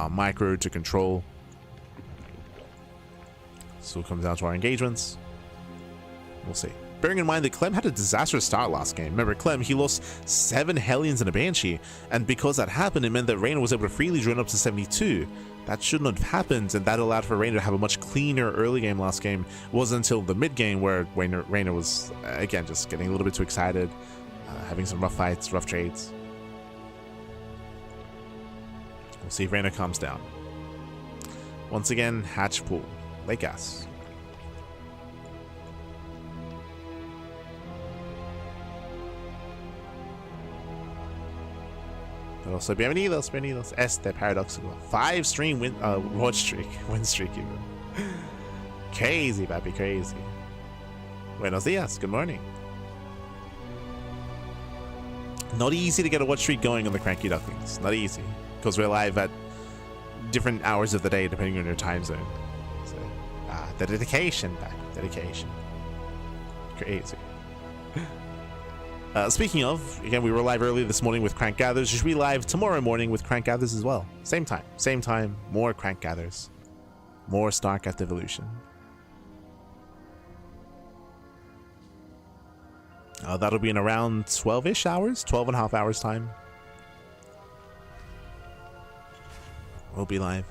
micro to control. Still comes down to our engagements. We'll see. Bearing in mind that Clem had a disastrous start last game. Remember, Clem, he lost 7 Hellions and a Banshee, and because that happened, it meant that Reynor was able to freely drone up to 72. That shouldn't have happened, and that allowed for Reynor to have a much cleaner early game last game. It wasn't until the mid game where Reynor was, again, just getting a little bit too excited, having some rough fights, rough trades. We'll see if Reynor calms down. Once again, hatch pool. Lake gas. Los bienvenidos. Este paradoxical. 5-stream win streak. Win streak even. Crazy, papi, crazy. Buenos dias. Good morning. Not easy to get a watch streak going on the CranKy Ducklings. Not easy. Because we're live at different hours of the day depending on your time zone. So, the dedication, papi. Dedication. Crazy. Speaking of, again, we were live early this morning with Crank Gathers. You should be live tomorrow morning with Crank Gathers as well. Same time, more Crank Gathers. More StarCraft Evolution. That'll be in around 12-ish hours, 12 and a half hours time. We'll be live.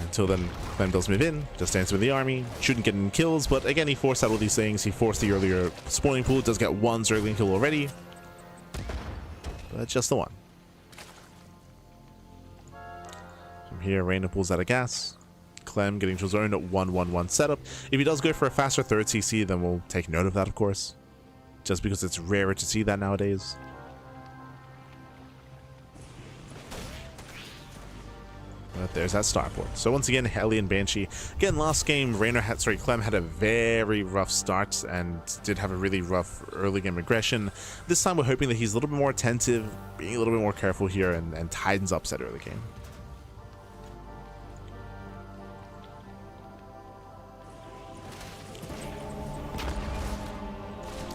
Until then, Clem does move in, just dance with the army, shouldn't get any kills, but again, he forced out all these things. He forced the earlier spawning pool, does get one Zergling kill already, but just the one. From here, Reynor pulls out of gas. Clem getting to his own 1-1-1 setup. If he does go for a faster third CC, then we'll take note of that, of course, just because it's rarer to see that nowadays. But there's that starport. So once again, Hellion Banshee. Again, last game, Clem had a very rough start and did have a really rough early game aggression. This time we're hoping that he's a little bit more attentive, being a little bit more careful here, and tightens up that early game.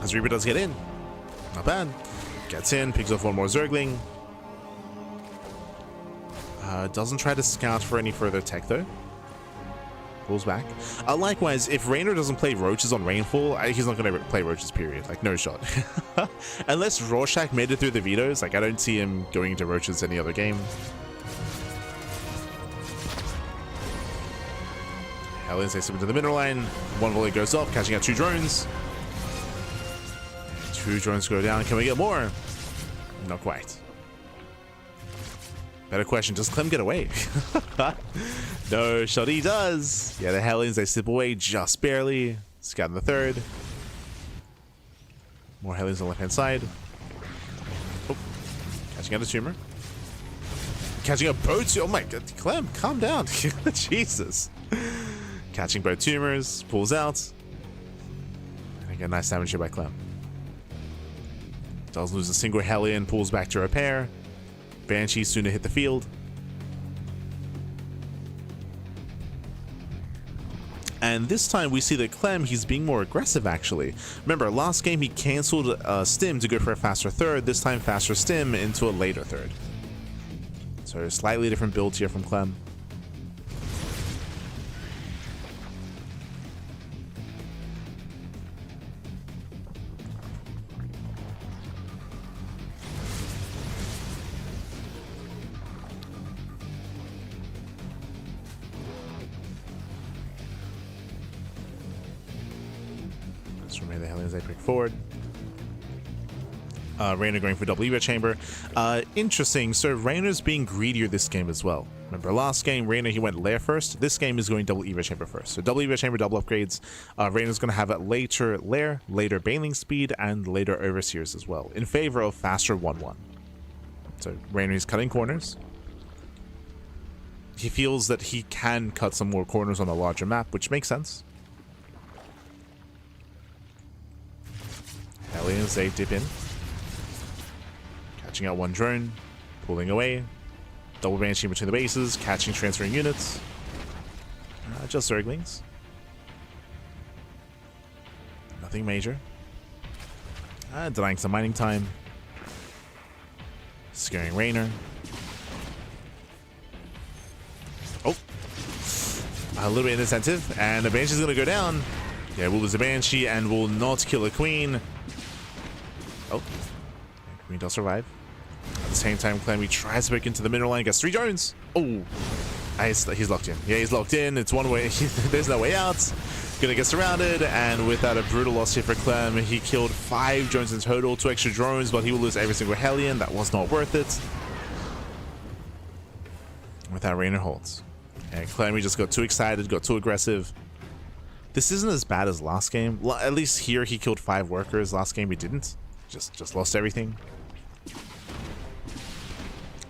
As Reaper does get in. Not bad. Gets in, picks off one more Zergling. Doesn't try to scout for any further tech though. Pulls back. Likewise, if Reynor doesn't play roaches on Rainfall, he's not going to play roaches, period. Like, no shot. Unless Rorschach made it through the vetoes, like, I don't see him going into roaches any other game. Hellions takes him into the middle line. One volley goes off, catching out 2 drones. 2 drones go down. Can we get more? Not quite. Better question, does Clem get away? No shot, he does. Yeah, the Hellions, they slip away just barely. Scout in the third. More Hellions on the left-hand side. Oh, catching out a tumor. Catching out both. Oh my god, Clem, calm down. Jesus. Catching both tumors, pulls out. And again, nice damage here by Clem. Does lose a single Hellion, pulls back to repair. Banshee soon to hit the field. And this time we see that Clem, he's being more aggressive actually. Remember, last game he cancelled Stim to go for a faster third. This time faster Stim into a later third. So slightly different build here from Clem. The Hellions, they pick forward. Reynor going for double Evo Chamber. Interesting. So Reynor's being greedier this game as well. Remember last game, Reynor, he went lair first. This game is going double Evo Chamber first. So double Evo Chamber, double upgrades. Reynor's going to have a later lair, later Baneling speed, and later Overseers as well, in favor of faster 1-1. So Reynor is cutting corners. He feels that he can cut some more corners on a larger map, which makes sense. Hellions, they dip in. Catching out one drone. Pulling away. Double Banshee between the bases. Catching transferring units. Just Zerglings. Nothing major. Denying some mining time. Scaring Reynor. Oh. A little bit inattentive. And the Banshee's going to go down. Yeah, we'll lose a Banshee and will not kill a Queen. Oh, Queen does survive. the same time, Clem tries to break into the mineral line, gets 3 drones. Oh, he's locked in. Yeah, he's locked in. It's one way. There's no way out. Gonna get surrounded, and without a brutal loss here for Clem, he killed 5 drones in total, 2 extra drones, but he will lose every single Hellion. That was not worth it. Without Reynor holds. And Clem just got too excited, got too aggressive. This isn't as bad as last game. At least here he killed 5 workers. Last game he didn't. Just lost everything.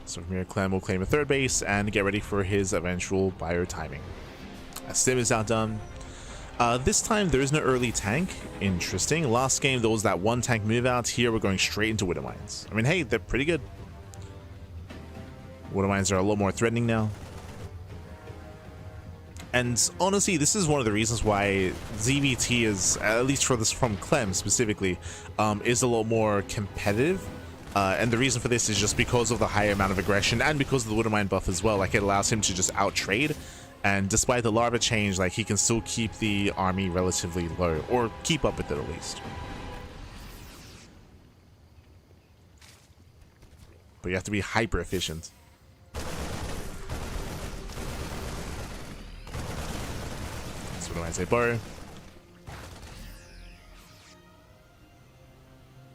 So from here, Clem will claim a 3rd base and get ready for his eventual bio timing. Stim is outdone. This time there is no early tank. Interesting. Last game there was that 1 tank move out. Here we're going straight into Widow Mines. I mean, hey, they're pretty good. Widow Mines are a lot more threatening now. And honestly, this is one of the reasons why ZVT is, at least for this from Clem specifically, is a lot more competitive. And the reason for this is just because of the higher amount of aggression and because of the Widow Mine buff as well. Like, it allows him to just out-trade. And despite the larva change, like, he can still keep the army relatively low, or keep up with it at least. But you have to be hyper efficient. That's what I say, bro.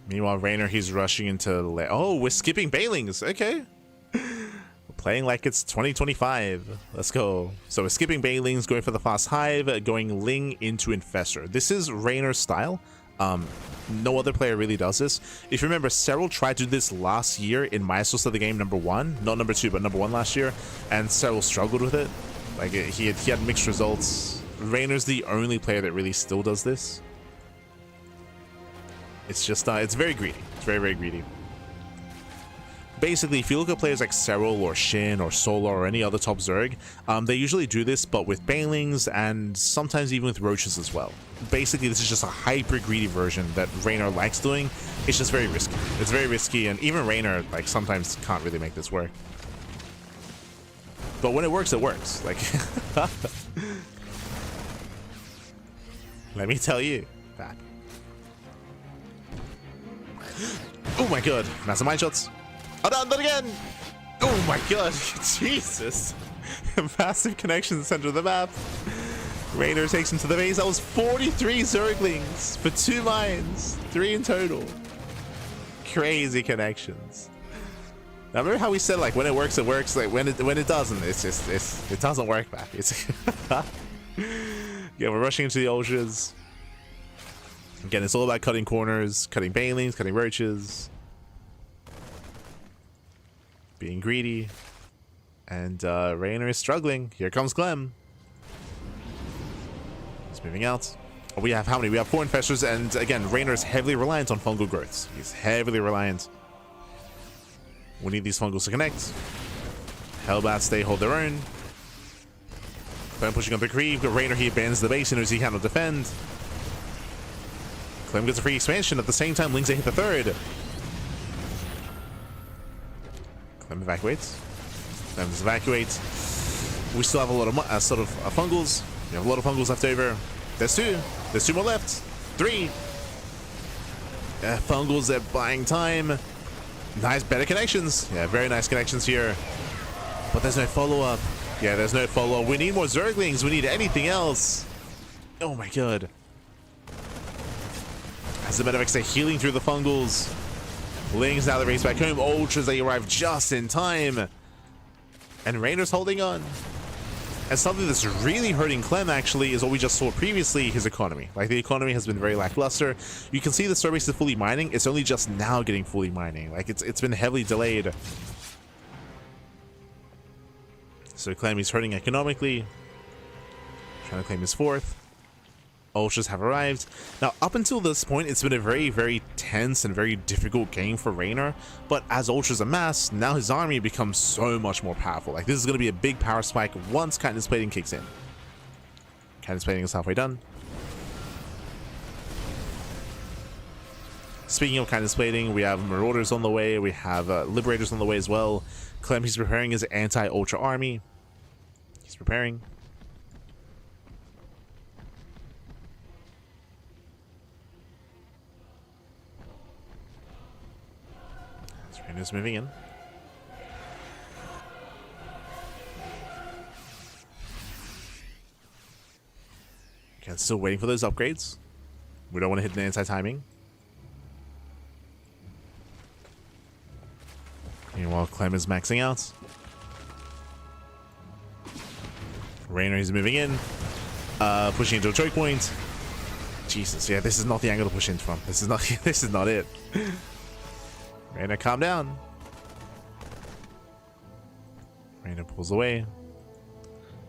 Meanwhile, Reynor, he's rushing into... Oh, we're skipping Bailings. Okay. Playing like it's 2025. Let's go. So we're skipping Bailings, going for the fast hive, going Ling into Infestor. This is Reynor's style. No other player really does this. If you remember, Serral tried to do this last year in Maestros of the Game #1. Not #2, but #1 last year. And Serral struggled with it. Like, he had mixed results. Reynor's the only player that really still does this. It's just, it's very greedy. It's very, very greedy. Basically, if you look at players like Serral or Shin or Solar or any other top Zerg, they usually do this, but with Banelings and sometimes even with Roaches as well. Basically, this is just a hyper greedy version that Reynor likes doing. It's just very risky. It's very risky, and even Reynor, like, sometimes can't really make this work. But when it works, it works. Like, let me tell you that. Oh my god, massive mind shots. Oh, not again! Oh my god, Jesus! Massive connection center of the map. Reynor takes him to the base. That was 43 Zerglings for 2 mines, 3 in total. Crazy connections. Now remember how we said, like, when it works, it works. Like, when it doesn't, it doesn't work back. Yeah, we're rushing into the ultras. Again, it's all about cutting corners, cutting Banelings, cutting Roaches. Being greedy. And Reynor is struggling. Here comes Clem. He's moving out. Oh, we have how many? We have 4 Infestors, and again, Reynor is heavily reliant on fungal growths. He's heavily reliant. We need these fungals to connect. Hellbats, they hold their own. Clem pushing up the creep. Reynor, he abandons the base, he knows he cannot defend. Clem gets a free expansion. At the same time, Ling's hit the 3rd. Clem evacuates. Clem evacuates. We still have a lot of fungals. We have a lot of fungals left over. There's 2. There's 2 more left. 3. Fungals, they're buying time. Nice, better connections. Yeah, very nice connections here. But there's no follow-up. Yeah, there's no follow-up. We need more Zerglings. We need anything else. Oh my god. As a matter of fact, they're healing through the fungals. Ling's now the race back home. Ultras, they arrive just in time. And Reynor's holding on. And something that's really hurting Clem, actually, is what we just saw previously, his economy. Like, the economy has been very lackluster. You can see the store base is fully mining. It's only just now getting fully mining. Like, it's been heavily delayed. So Clem is hurting economically. Trying to claim his 4th. Ultras have arrived. Now, up until this point, it's been a very, very tense and very difficult game for Reynor. But as Ultras amass, now his army becomes so much more powerful. Like, this is going to be a big power spike once Kindness Plating kicks in. Kindness Plating is halfway done. Speaking of Kindness Plating, we have Marauders on the way. We have Liberators on the way as well. Clem, he's preparing his anti-Ultra army. He's preparing. Reynor's moving in. Okay, still waiting for those upgrades. We don't want to hit the anti-timing. Meanwhile, Clem is maxing out. Reynor is moving in. Pushing into a choke point. Jesus, yeah, this is not the angle to push in from. This is not this is not it. Reynor, calm down. Reynor pulls away.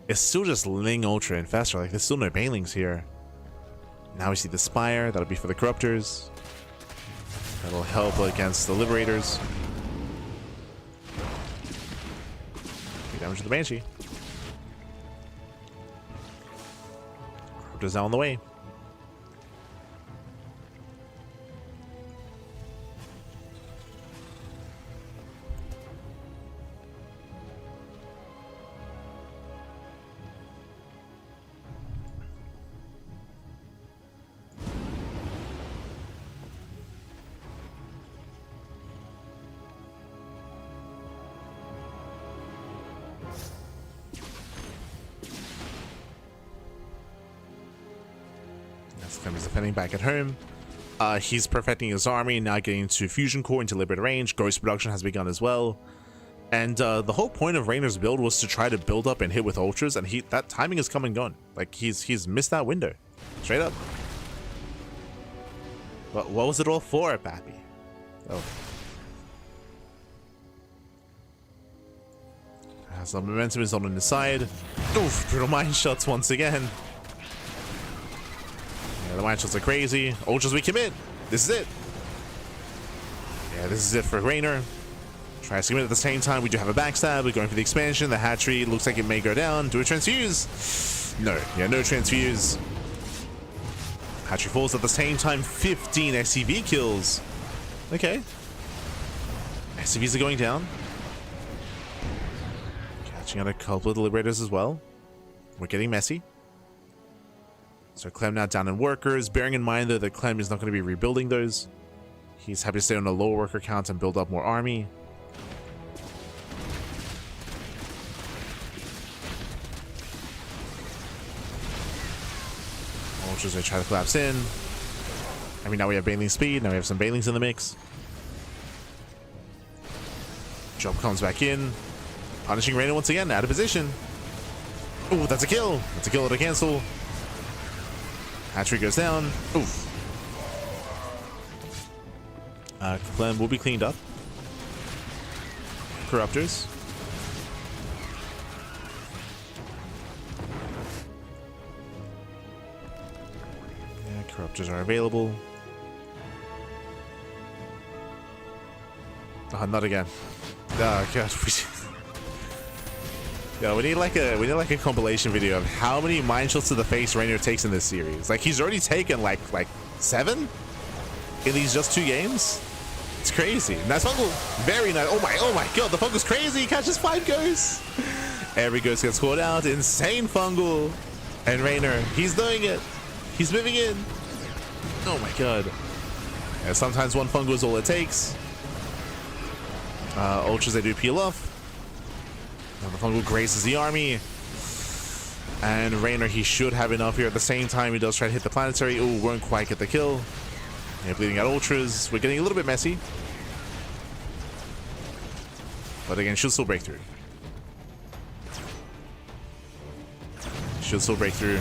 It's still just Ling Ultra and faster. Like, there's still no Banelings here. Now we see the Spire. That'll be for the Corruptors. That'll help against the Liberators. 3 damage to the Banshee. Corruptors now on the way. Clem is defending back at home. He's perfecting his army, now getting to Fusion Core into Liberated Range. Ghost production has begun as well. And the whole point of Reynor's build was to try to build up and hit with ultras, and that timing is come and gone. Like, he's missed that window. Straight up. What was it all for, Pappy? Oh. Some momentum is on the side. Oof, brutal mine shots once again. Yeah, the mine shots are crazy. Ultras we commit. This is it. Yeah, this is it for Reynor. Tries to commit at the same time. We do have a backstab. We're going for the expansion. The hatchery looks like it may go down. Do a transfuse. No. Yeah, no transfuse. Hatchery falls at the same time. 15 SCV kills. Okay. SCVs are going down. Catching out a couple of the Liberators as well. We're getting messy. So Clem now down in workers. Bearing in mind, though, that Clem is not going to be rebuilding those. He's happy to stay on a lower worker count and build up more army. Ultras are trying to collapse in. I mean, now we have Baneling speed. Now we have some Banelings in the mix. Job comes back in. Punishing Reynor once again, out of position. Oh, that's a kill. That's a kill to cancel. Hatchery goes down. Oof. Clem will be cleaned up. Corruptors. Yeah, Corruptors are available. Oh, not again. Oh, God. Yeah, we need like a compilation video of how many mine shots to the face Reynor takes in this series. Like, he's already taken like 7 in these just 2 games. It's crazy. Nice fungal. Very nice. Oh my God, the fungal's crazy. He catches 5 ghosts. Every ghost gets called out. Insane fungal. And Reynor, he's doing it. He's moving in. Oh my God. Yeah, sometimes 1 fungal is all it takes. Ultras, they do peel off. And the fungal grazes the army. And Reynor, he should have enough here. At the same time, he does try to hit the planetary. Oh, won't quite get the kill. Yeah, bleeding out ultras. We're getting a little bit messy. But again, should still break through. Should still break through.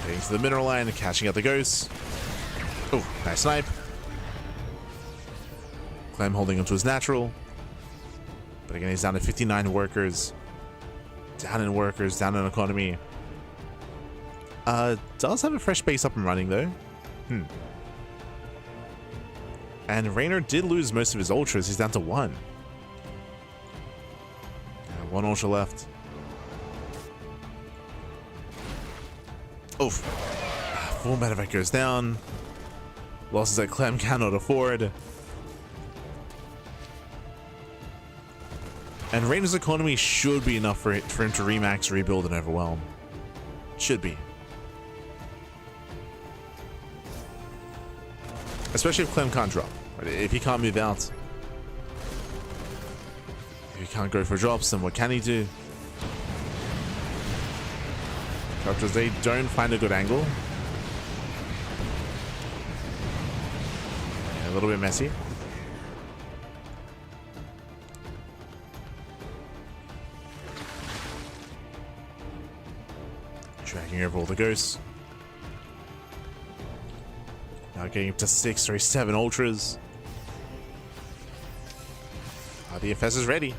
Getting to the mineral line, catching out the ghosts. Oh, nice snipe. Clem holding onto his natural. But again, he's down to 59 workers. Down in workers, down in economy. Does have a fresh base up and running, though. And Reynor did lose most of his ultras. He's down to 1. 1 ultra left. Oof. Full medevac goes down. Losses that Clem cannot afford. And Reynor's economy should be enough for him to remax, rebuild, and overwhelm. Should be. Especially if Clem can't drop. Right? If he can't move out. If he can't go for drops, then what can he do? Because they don't find a good angle. Yeah, a little bit messy. Dragging over all the ghosts. Now getting up to 6 or 7 ultras. The FS is ready.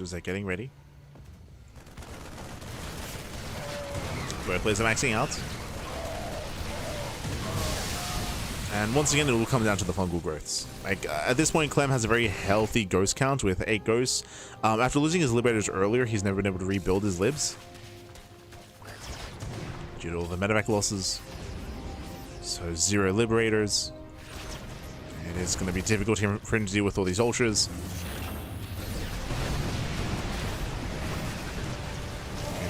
They're getting ready. Both players are maxing out. And once again, it will come down to the fungal growths. Like, at this point, Clem has a very healthy ghost count with 8 ghosts. After losing his liberators earlier, he's never been able to rebuild his libs due to all the medevac losses. So 0 liberators. It is going to be difficult for him to deal with all these ultras.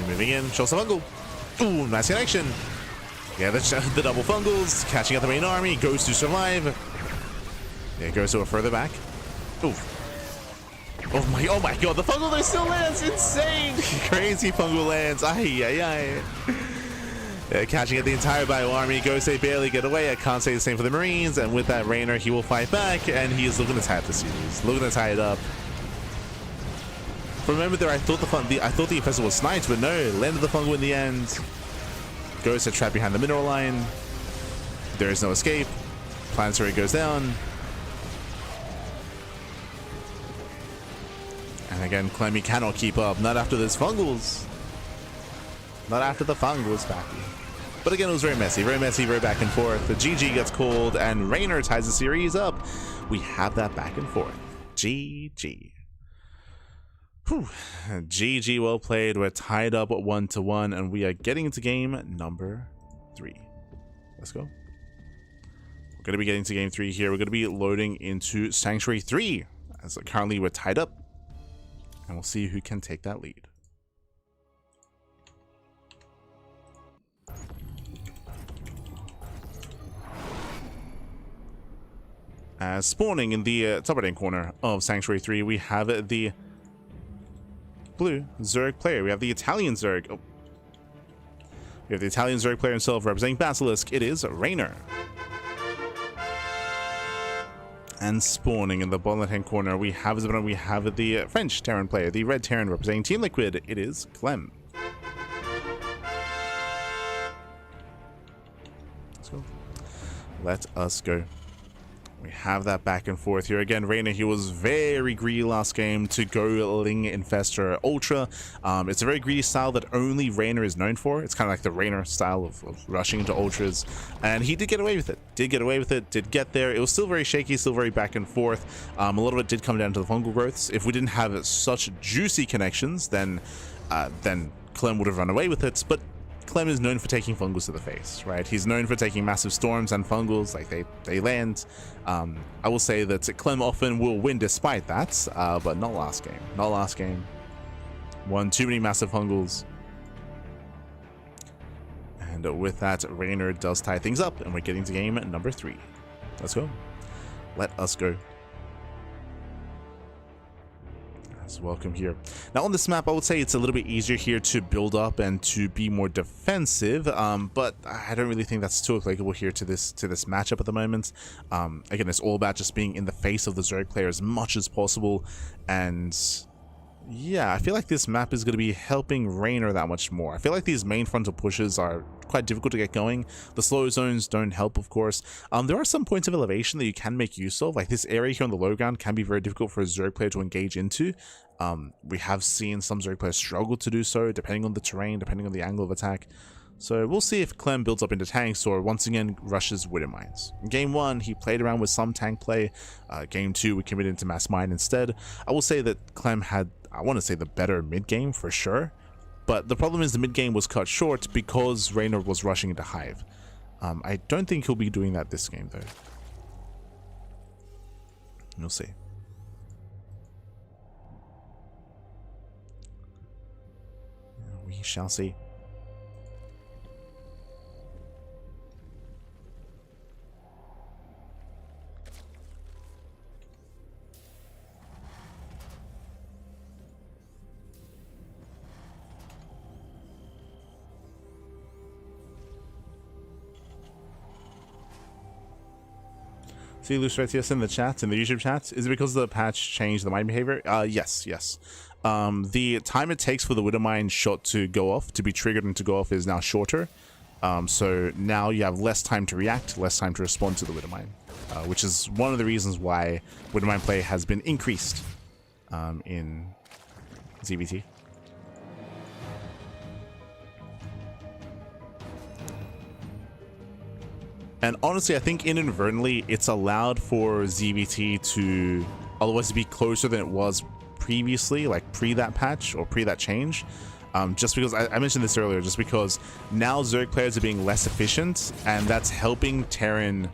Moving in, shows the fungal. Ooh, nice connection. Yeah, the double fungals, catching up the main army, goes to survive. Yeah, goes to a further back. Ooh. Oh my god, the fungal there still lands, insane. Crazy fungal lands, ay. Yeah, catching at the entire bio army, goes they barely get away. I can't say the same for the Marines, and with that Reynor, he will fight back, and he is looking to tie up the series, looking to tie it up. Remember there, I thought the infestor was sniped, but no, landed the fungal in the end. Goes to trap behind the mineral line. There is no escape. Planetary goes down. And again, Clem cannot keep up. Not after those fungals. Not after the fungals, Backy. But again, it was very messy, very back and forth. The GG gets called, and Reynor ties the series up. We have that back and forth. GG. Whew. GG, well played. We're tied up 1-1, and we are getting into game number 3. Let's go. We're going to be getting to game 3 here. We're going to be loading into Sanctuary 3, as currently we're tied up, and we'll see who can take that lead. Spawning in the top right-hand corner of Sanctuary 3, we have the blue Zerg player. We have the Italian Zerg. Oh. We have the Italian Zerg player himself representing Basilisk. It is Reynor. And spawning in the bottom left-hand corner, we have the French Terran player, the red Terran representing Team Liquid. It is Clem. Let's go. Let us go. We have that back and forth here. Again, Reynor, he was very greedy last game to go Ling Infestor Ultra. It's a very greedy style that only Reynor is known for. It's kind of like the Reynor style of rushing into Ultras. And he did get away with it. Did get there. It was still very shaky, still very back and forth. A lot of it did come down to the fungal growths. If we didn't have such juicy connections, then Clem would have run away with it. But Clem is known for taking fungals to the face, right? He's known for taking massive storms and fungals, like they land. I will say that Clem often will win despite that, but not last game. Not last game. Won too many massive fungals. And with that, Reynor does tie things up, and we're getting to game number 3. Let's go. Let us go. Welcome here. Now on this map, I would say it's a little bit easier here to build up and to be more defensive, but I don't really think that's too applicable here to this matchup at the moment. Again, it's all about just being in the face of the Zerg player as much as possible, and yeah, I feel like this map is going to be helping Reynor that much more. I feel like these main frontal pushes are quite difficult to get going. The slow zones don't help, of course. There are some points of elevation that you can make use of, like this area here on the low ground can be very difficult for a Zerg player to engage into. We have seen some Zerg players struggle to do so, depending on the terrain, depending on the angle of attack. So we'll see if Clem builds up into tanks or once again rushes Widow Mines. In game 1, he played around with some tank play. Game 2, we committed into mass mine instead. I will say that Clem had, I want to say, the better mid game for sure. But the problem is the mid game was cut short because Reynor was rushing into Hive. I don't think he'll be doing that this game though. We'll see. We shall see. Lustretius in the chat, in the YouTube chat. Is it because the patch changed the mine behavior? Yes. The time it takes for the Widow Mine shot to go off, to be triggered and to go off, is now shorter. So now you have less time to react, less time to respond to the Widow Mine, which is one of the reasons why Widow Mine play has been increased in ZVT. And honestly, I think inadvertently it's allowed for ZVT to otherwise be closer than it was previously, like pre that patch or pre that change. Just because I mentioned this earlier, just because now Zerg players are being less efficient, and that's helping Terran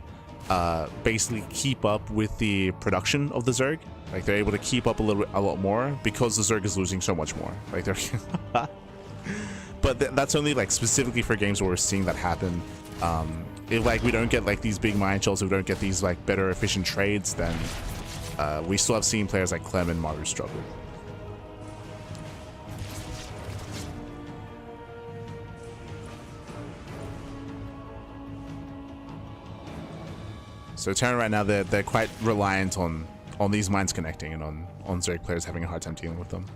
basically keep up with the production of the Zerg. Like they're able to keep up a lot more because the Zerg is losing so much more. Like they're, but that's only like specifically for games where we're seeing that happen. If like we don't get like these big mine shots, if we don't get these like better efficient trades, then we still have seen players like Clem and Maru struggle. So Terran right now, they're quite reliant on these mines connecting and on Zerg players having a hard time dealing with them.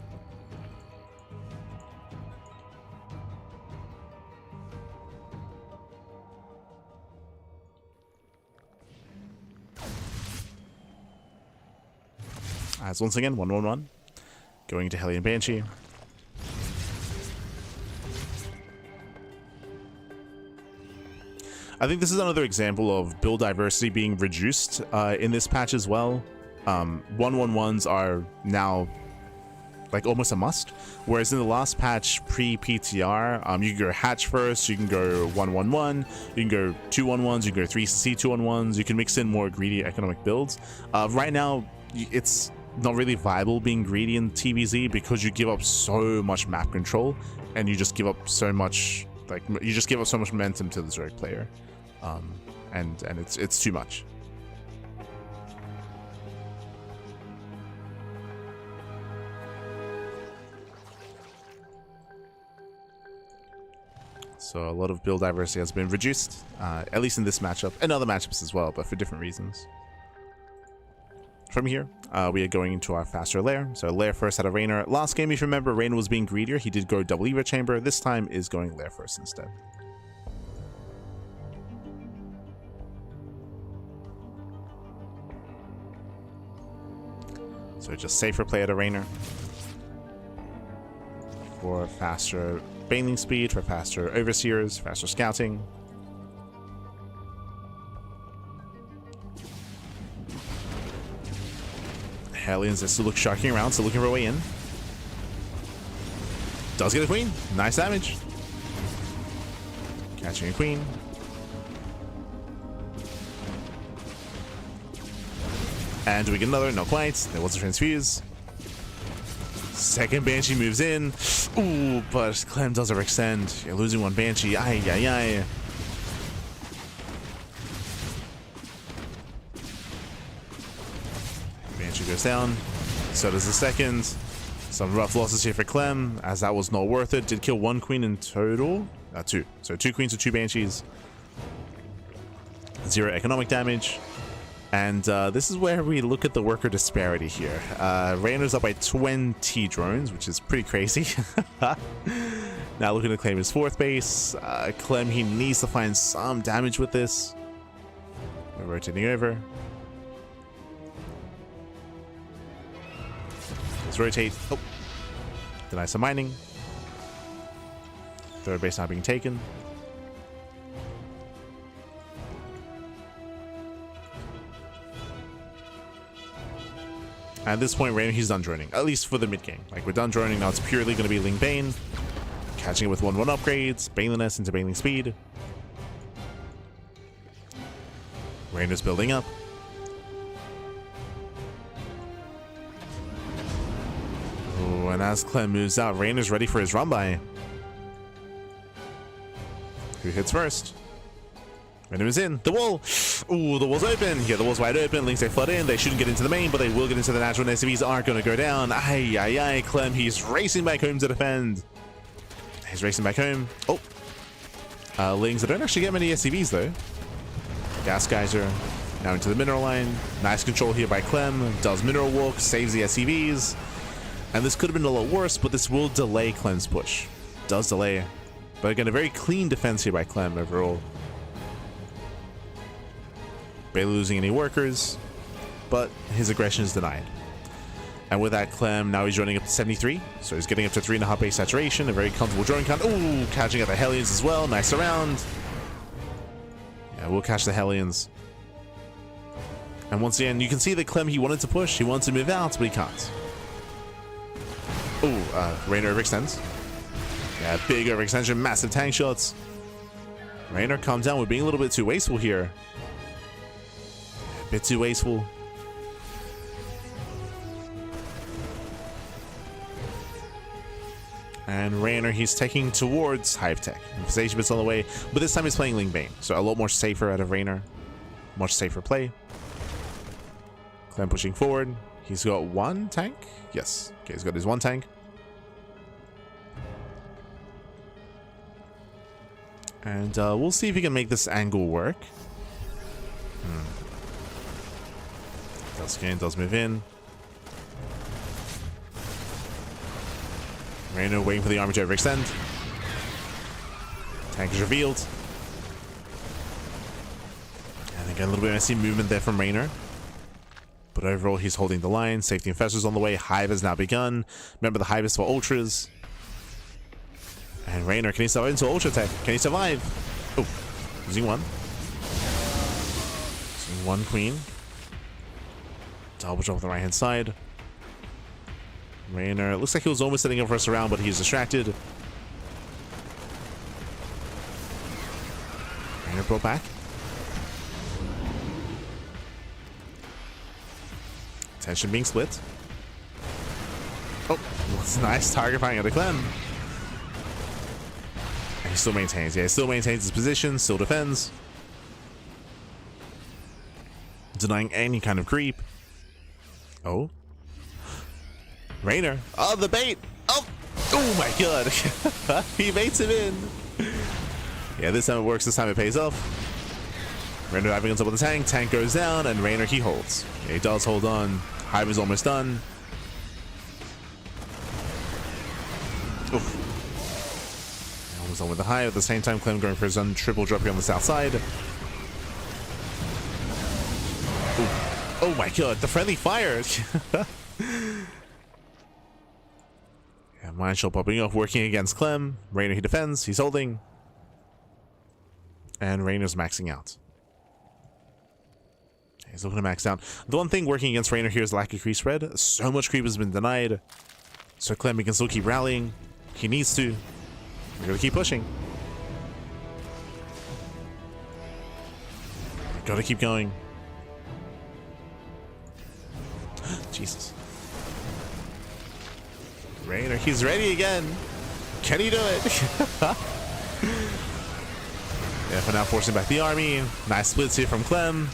As once again, 1-1-1. Going to Hellion Banshee. I think this is another example of build diversity being reduced in this patch as well. 1-1-1s are now like almost a must, whereas in the last patch pre-PTR, you can go hatch first, you can go 1-1-1, you can go 2-1-1s, you can go 3 C2-1-1s, you can mix in more greedy economic builds. Right now, it's not really viable being greedy in TVZ because you give up so much map control, and you just give up so much, like you just give up so much momentum to the Zerg player, and it's too much. So a lot of build diversity has been reduced, at least in this matchup, and other matchups as well, but for different reasons. From here, we are going into our faster lair. So lair first out of Reynor. Last game, if you remember, Reynor was being greedier. He did go double Evo chamber. This time is going lair first instead. So just safer play out of Reynor. For faster baneling speed, for faster overseers, faster scouting. Hellions are still sharking around, still looking for a way in. Does get a queen. Nice damage. Catching a queen. And do we get another? Not quite. There was a transfuse. Second Banshee moves in. Ooh, but Clem does overextend. You're losing one Banshee. Ay, ay, ay. Banshee goes down. So does the second. Some rough losses here for Clem, as that was not worth it. Did kill one queen in total. Two. So 2 queens with 2 banshees. 0 economic damage. And this is where we look at the worker disparity here. Reynor's up by 20 drones, which is pretty crazy. Now looking to claim his 4th base. Clem, he needs to find some damage with this. We're rotating over. Let's rotate. Oh, deny some mining. 3rd base not being taken. At this point, Reynor, he's done droning, at least for the mid game. Like, we're done droning, now it's purely going to be Ling Bane. Catching it with 1-1 upgrades, Baneliness into Baneling speed. Reynor's building up. Oh, and as Clem moves out, Reynor's ready for his run by. Who hits first? Reynor is in. The wall! Ooh, the wall's open. Yeah, the wall's wide open. Links, they flood in. They shouldn't get into the main, but they will get into the natural. And SCVs aren't going to go down. Ay, ay, ay. Clem, he's racing back home to defend. He's racing back home. Oh. Lings, they don't actually get many SCVs, though. Gas Geyser. Now into the mineral line. Nice control here by Clem. Does mineral walk, saves the SCVs. And this could have been a lot worse, but this will delay Clem's push. Does delay. But again, a very clean defense here by Clem overall. Barely losing any workers, but his aggression is denied. And with that, Clem, now he's running up to 73. So he's getting up to 3.5 base saturation. A very comfortable drone count. Ooh, catching at the Hellions as well. Nice around. Yeah, we'll catch the Hellions. And once again, you can see that Clem, he wanted to push. He wanted to move out, but he can't. Ooh, Reynor overextends. Yeah, big overextension, massive tank shots. Reynor, calm down. We're being a little bit too wasteful here. A bit too wasteful. And Reynor, he's taking towards Hive Tech. Infestation bit's on the way, but this time he's playing Ling Bane. So a lot more safer out of Reynor. Much safer play. Clem pushing forward. He's got one tank? Yes. Okay, he's got his one tank. And we'll see if he can make this angle work. Does scan, does move in. Reynor waiting for the army to overextend. Tank is revealed. And again, a little bit of messy movement there from Reynor. But overall, he's holding the line. Safety infestors on the way. Hive has now begun. Remember, the Hive is for ultras. And Reynor, can he survive into ultra tech? Can he survive? Oh, losing one. Losing one queen. Double jump on the right hand side. Reynor, looks like he was almost setting up for us around, but he's distracted. Reynor brought back. Tension being split. Oh, that's nice target firing at the Clem. And he still maintains. Yeah, he still maintains his position, still defends. Denying any kind of creep. Oh. Reynor. Oh, the bait. Oh. Oh my god. He baits him in. Yeah, this time it works. This time it pays off. Reynor diving on top of the tank. Tank goes down, and Reynor, he holds. Yeah, he does hold on. Hive is almost done. Oof. Almost done with the Hive. At the same time, Clem going for his own triple drop here on the south side. Ooh. Oh my god, the friendly fire. Yeah, Mine Shell popping off, working against Clem. Reynor, he defends. He's holding. And Reynor's maxing out. He's looking to max down. The one thing working against Reynor here is lack of creep spread. So much creep has been denied. So Clem, he can still keep rallying. He needs to. We're going to keep pushing. Got to keep going. Jesus. Reynor, he's ready again. Can he do it? Yeah, for now forcing back the army. Nice splits here from Clem.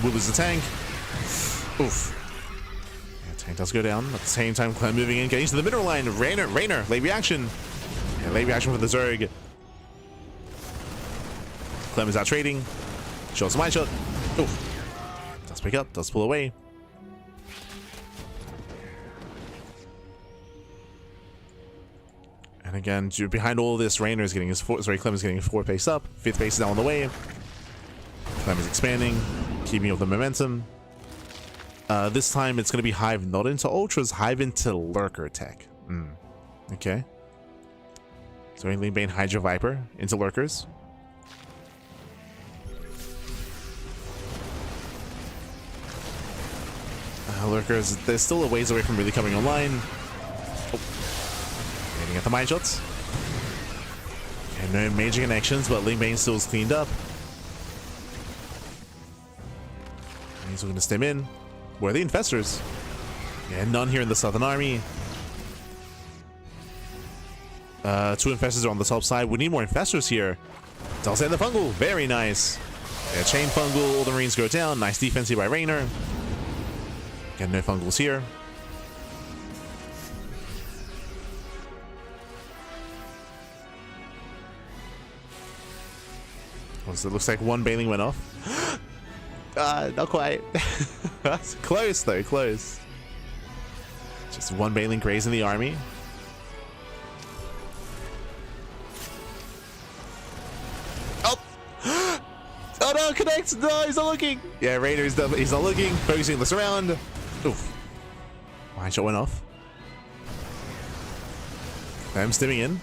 Will lose the tank. Oof. Yeah, tank does go down. At the same time, Clem moving in, getting to the middle line. Reynor, late reaction. Yeah, late reaction for the Zerg. Clem is out trading. Shows a mine shot. Oof. Does pick up, does pull away. And again, behind all this, Reynor is getting his Clem is getting his 4th base up. 5th base is now on the way. Clem is expanding, keeping up the momentum. This time it's going to be Hive not into Ultras, Hive into Lurker tech. Okay. So Ling Bane, Hydra Viper into Lurkers. Lurkers, they're still a ways away from really coming online. Oh. Getting at the mine shots. Okay, no major connections, but Ling Bane still is cleaned up. He's looking to stem in. Where are the infestors? Yeah, none here in the Southern Army. 2 infestors are on the top side. We need more infestors here. Does end the fungal. Very nice. Yeah, chain fungal. All the Marines go down. Nice defense here by Reynor. Again, no fungals here. So it looks like one bailing went off. Not quite. Close though, close. Just one Baneling grazing the army. Oh! Oh no, connect! No, he's not looking! Yeah, Reynor he's not looking, focusing this around. Oof. Mine shot went off. I'm stimming in.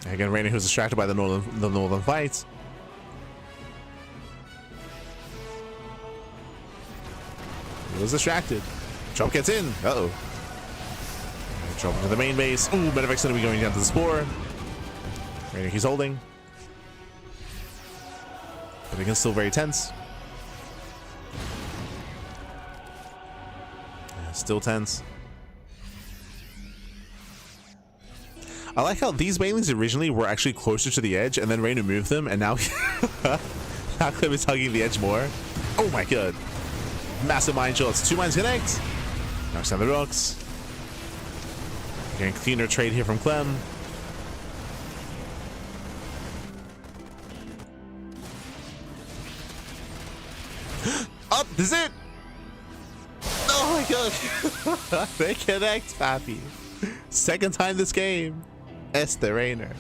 Again, Reynor who's distracted by the northern fight. He was distracted. Chop gets in. Uh-oh. Drop into the main base. Ooh, Medivac's gonna be going down to the spore. Reynor, he's holding. But again, still very tense. Yeah, still tense. I like how these Banelings originally were actually closer to the edge, and then Reynor moved them, and now now Clem is hugging the edge more. Oh my god. Massive mine shots. 2 mines connect. Knocks down the rocks. Getting a cleaner trade here from Clem. Up, this is it. Oh my god. They connect, Pappy. Second time this game. The Reynor.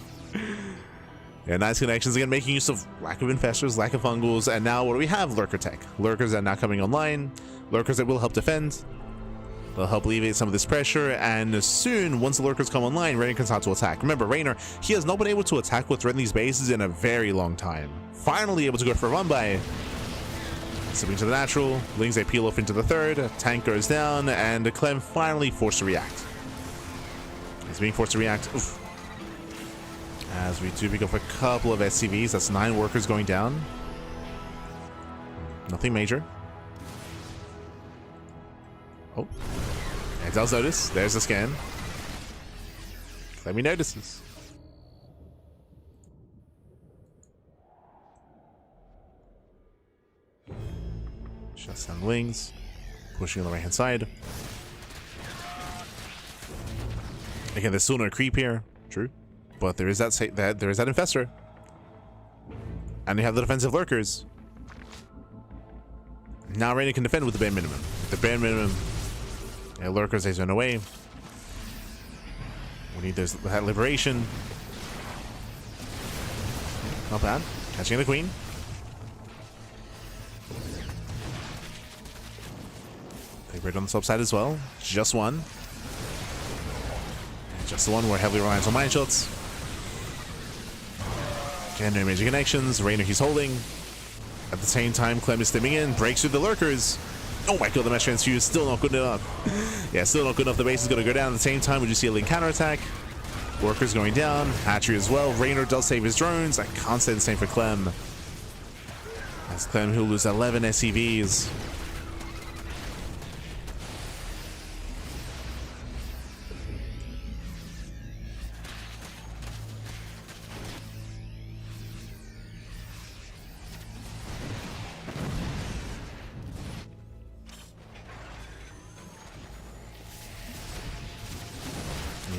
Yeah, nice connections again, making use of lack of infestors, lack of fungals, and now what do we have? Lurker tech. Lurkers are now coming online. Lurkers that will help defend. They'll help alleviate some of this pressure, and soon, once the lurkers come online, Reynor can start to attack. Remember, Reynor, he has not been able to attack or threaten these bases in a very long time. Finally able to go for a run by. Slipping to the natural, Lings they peel off into the third, tank goes down, and Clem finally forced to react. He's being forced to react. Oof. As we do pick up a couple of SCVs, that's 9 workers going down. Nothing major. Oh, it does notice. There's the scan. Let me notices. Shuts down Lings, pushing on the right hand side. Again, there's still no creep here. True. But there is that infestor. And you have the defensive lurkers. Now Reynor can defend with the bare minimum. The bare minimum. Yeah, lurkers they run away. We need that liberation. Not bad. Catching the queen. Take right on the top side as well. Just one. Just the one. We're heavily reliant on mine shots. Again, no major connections. Reynor, he's holding. At the same time, Clem is stimming in. Breaks through the lurkers. Oh my god, the mesh transfuse still not good enough. Yeah, still not good enough. The base is going to go down. At the same time, we just see a link counterattack. Workers going down. Hatchery as well. Reynor does save his drones. I can't say the same for Clem. As Clem, he'll lose 11 SCVs.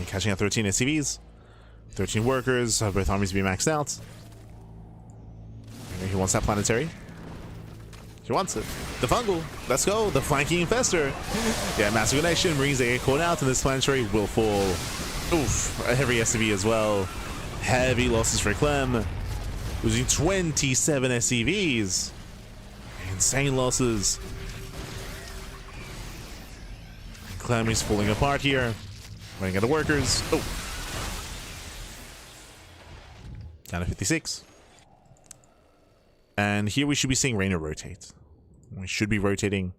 Catching out 13 SCVs, 13 workers, both armies being maxed out. He wants that planetary. He wants it. The fungal. Let's go. The flanking infestor. Yeah, massive connection. Marines, they get caught out, and this planetary will fall. Oof. A heavy SCV as well. Heavy losses for Clem. Losing 27 SCVs. Insane losses. Clem is falling apart here. Running out of workers. Oh. Down to 56. And here we should be seeing Reynor rotate. We should be rotating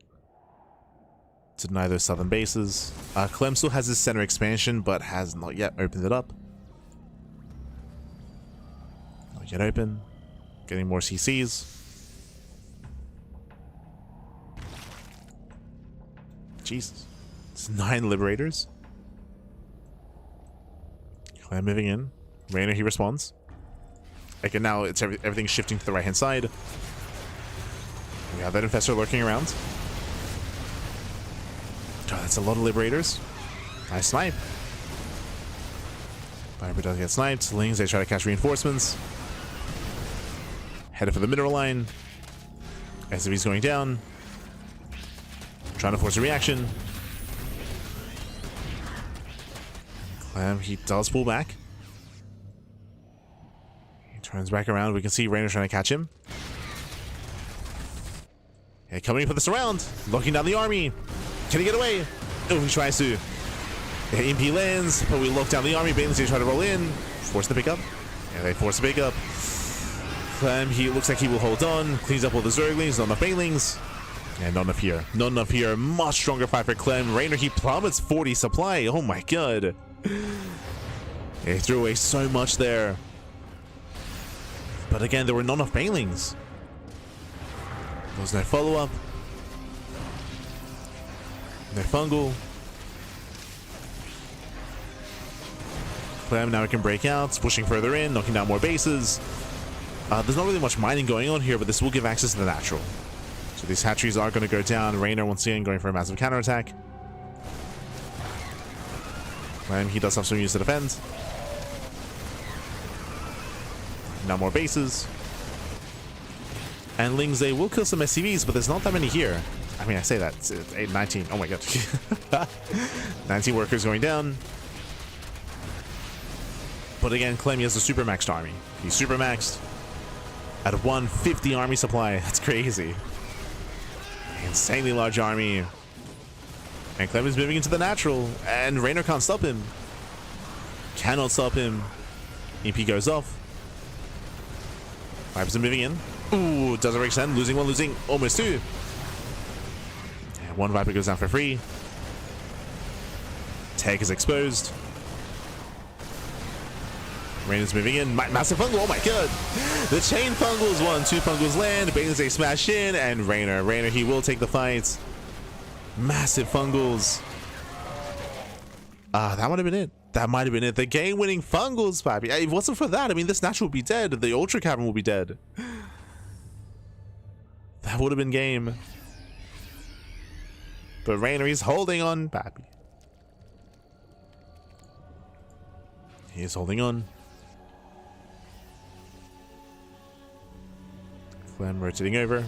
to deny those southern bases. Clem still has his center expansion, but has not yet opened it up. Not yet open. Getting more CCs. Jesus. It's 9 liberators. Clem moving in. Reynor, he responds. Okay, now it's everything's shifting to the right hand side. We have that infestor lurking around. Oh, that's a lot of liberators. Nice snipe. Viper does get sniped. Lings, they try to catch reinforcements. Headed for the mineral line. SCV's going down. Trying to force a reaction. Clem, he does pull back. He turns back around. We can see Reynor trying to catch him. Yeah, coming for the surround. Locking down the army. Can he get away? Oh, he tries to. Yeah, MP lands, but we lock down the army. Banelings, they try to roll in. Force the pickup. Yeah, they force the pickup. Clem, he looks like he will hold on. Cleans up all the Zerglings. Not enough Banelings. And not enough here. Not enough here. Much stronger fight for Clem. Reynor, he plummets 40 supply. Oh my god. Yeah, he threw away so much there. But again, there were not enough Banelings. There was no follow-up. No fungal. Clem, now we can break out. Pushing further in. Knocking down more bases. There's not really much mining going on here, but this will give access to the natural. So these hatcheries are going to go down. Reynor once again going for a massive counterattack. And he does have some use to defend. Now more bases. And Lings, they will kill some SCVs, but there's not that many here. I mean, I say that. It's 8, 19. Oh my god. 19 workers going down. But again, Clem has a super maxed army. He's super maxed at 150 army supply. That's crazy. Insanely large army. And Clem is moving into the natural. And Reynor can't stop him. Cannot stop him. EP goes off. Vipers are moving in. Ooh, does it extend? Losing one, losing almost two. And one Viper goes down for free. Tag is exposed. Reynor's moving in. Massive fungal. Oh my god. The chain fungals. 1, 2 fungals land. Banelings, they smash in. And Reynor, he will take the fight. Massive fungals. That might have been it. That might have been it. The game-winning fungals, papi. If it wasn't for that, I mean, this natural would be dead. The Ultra Cavern will be dead. That would have been game. But Reynor, he's holding on, papi. He is holding on. Clem rotating over.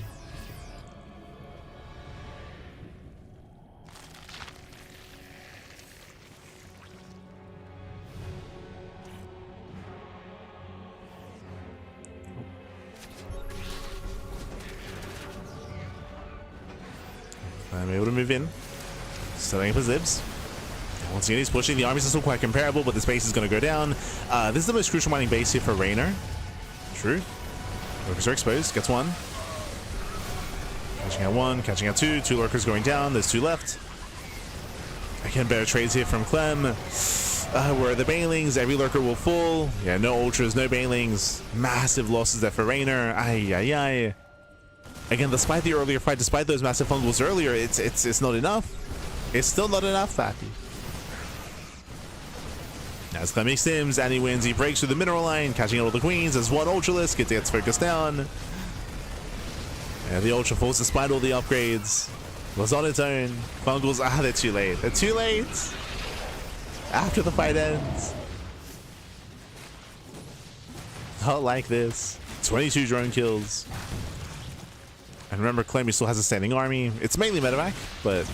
I'm able to move in. Setting up his libs. Once again, he's pushing. The armies are still quite comparable, but the space is going to go down. This is the most crucial mining base here for Reynor. True. Lurkers are exposed. Gets one. Catching out one. Catching out two. 2 lurkers going down. There's 2 left. Again, better trades here from Clem. Where are the Banelings? Every lurker will fall. Yeah, no ultras, no Banelings. Massive losses there for Reynor. Ay, ay, ay. Again, despite the earlier fight, despite those massive fungals earlier, it's not enough. It's still not enough, Fatty. As Clem sims, and he wins. He breaks through the mineral line, catching out all the queens. As one Ultralisk gets focused down. And the Ultra Force, despite all the upgrades, was on its own. Fungals, they're too late. They're too late. After the fight ends. Not like this. 22 drone kills. And remember, Clem still has a standing army. It's mainly medevac, but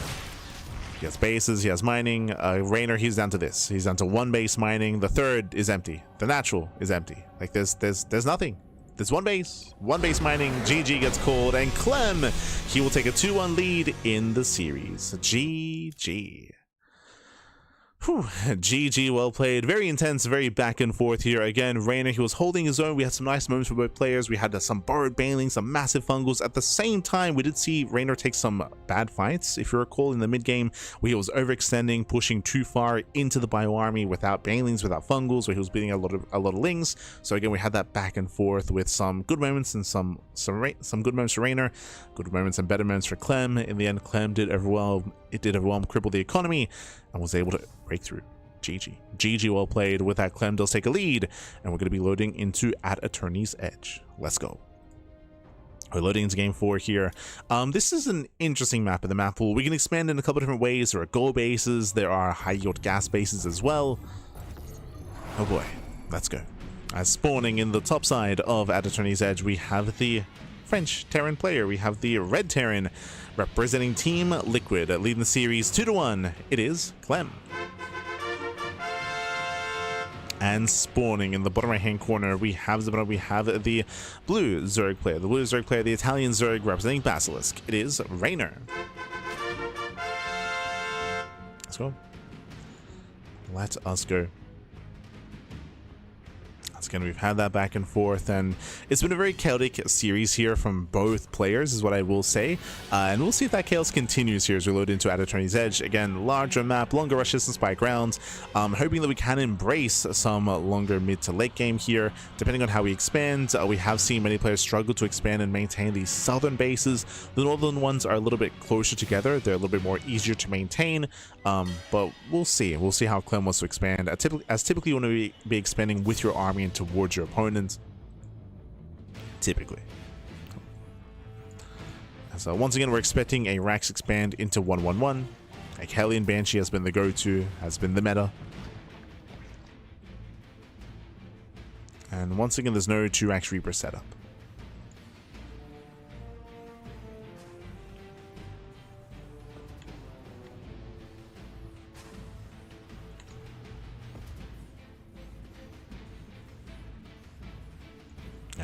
he has bases, he has mining. Reynor, he's down to this. He's down to 1 base mining. The 3rd is empty. The natural is empty. Like there's nothing. There's 1 base mining. GG gets called, and Clem, he will take a 2-1 lead in the series. GG. Whew. GG, well played. Very intense, very back and forth here. Again, Reynor, he was holding his own. We had some nice moments for both players. We had some borrowed Banelings, some massive fungals. At the same time, we did see Reynor take some bad fights. If you recall, in the mid game, where he was overextending, pushing too far into the bio army without Banelings, without fungals, where he was beating a lot of Lings. So again, we had that back and forth with some good moments and some good moments for Reynor, good moments and better moments for Clem. In the end, Clem did overwhelm. It did overwhelm, cripple the economy, and was able to break through. GG, well played. With that, Clem does take a lead, and we're going to be loading into at Attorney's Edge. Let's go. We're loading into game 4 here. This is an interesting map in the map pool. We can expand in a couple different ways. There are gold bases, there are high yield gas bases as well. Oh boy, let's go. As spawning in the top side of Attorney's Edge, we have the French Terran player. We have the Red Terran representing Team Liquid, leading the series 2-1. It is Clem. And spawning in the bottom right hand corner, we have the blue Zerg player. The blue Zerg player, the Italian Zerg representing Basilisk. It is Reynor. Let's go. Let us go. Again, we've had that back and forth, and it's been a very chaotic series here from both players, is what I will say. And we'll see if that chaos continues here as we load into Attorney's Edge. Again, larger map, longer rushes and spike rounds. Hoping that we can embrace some longer mid to late game here, depending on how we expand. We have seen many players struggle to expand and maintain these southern bases. The northern ones are a little bit closer together. They're a little bit more easier to maintain. But we'll see. We'll see how Clem wants to expand. As typically, you want to be expanding with your army and towards your opponent, typically. So once again, we're expecting a Rax expand into 1-1-1. A Hellion Banshee has been the go-to, has been the meta. And once again, there's no 2 Rax Reaper setup.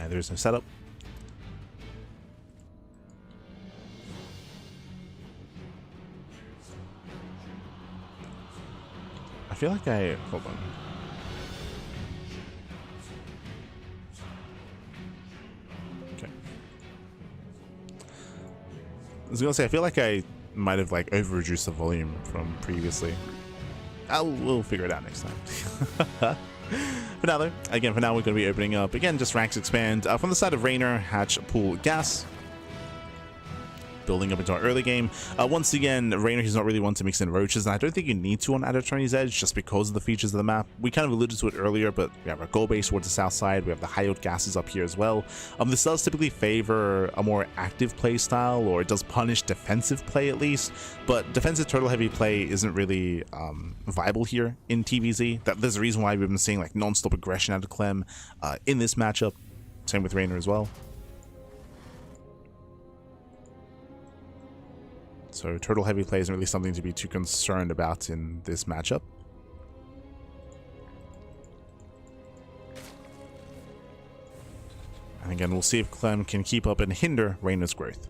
There's no setup. I feel like hold on. Okay. I was gonna say, I feel like I might have over reduced the volume from previously. We'll figure it out next time. For now, though, again, we're going to be opening up, again, just Rax expand. From the side of Reynor, hatch, pool, gas. Building up into our early game. Once again, Reynor, he's not really one to mix in roaches, and I don't think you need to on Attorney's Edge just because of the features of the map. We kind of alluded to it earlier, but we have our gold base towards the south side. We have the high yield gases up here as well. This does typically favor a more active play style, or it does punish defensive play at least, but defensive turtle heavy play isn't really viable here in TVZ. There's a reason why we've been seeing non-stop aggression out of Clem in this matchup. Same with Reynor as well. So turtle heavy play isn't really something to be too concerned about in this matchup. And again, we'll see if Clem can keep up and hinder Reynor's growth.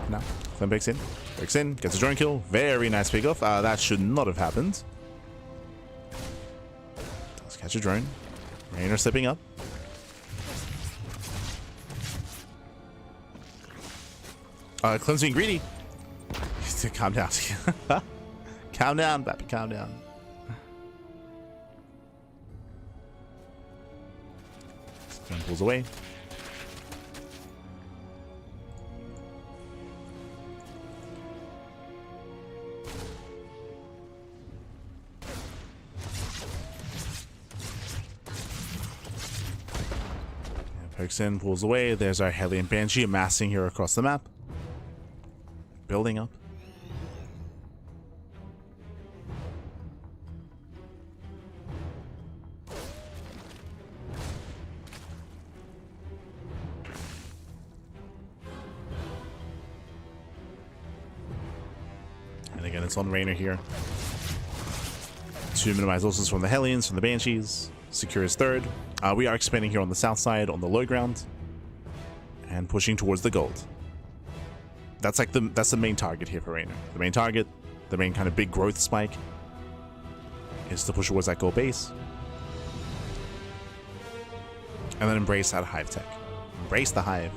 Now, Clem breaks in, gets a drone kill. Very nice pickoff. That should not have happened. Let's catch a drone. Reynor slipping up. Clem's being greedy. Calm down. Calm down, Bappy, calm down. Clem pulls away. Pokes in, pulls away. There's our Hellion Banshee amassing here across the map. Building up. And again, it's on Reynor here to minimize losses from the Hellions, from the Banshees, secure his third. We are expanding here on the south side, on the low ground, and pushing towards the gold. That's the main target here for Reynor. The main target, the main kind of big growth spike, is to push towards that gold base. And then embrace that hive tech. Embrace the hive.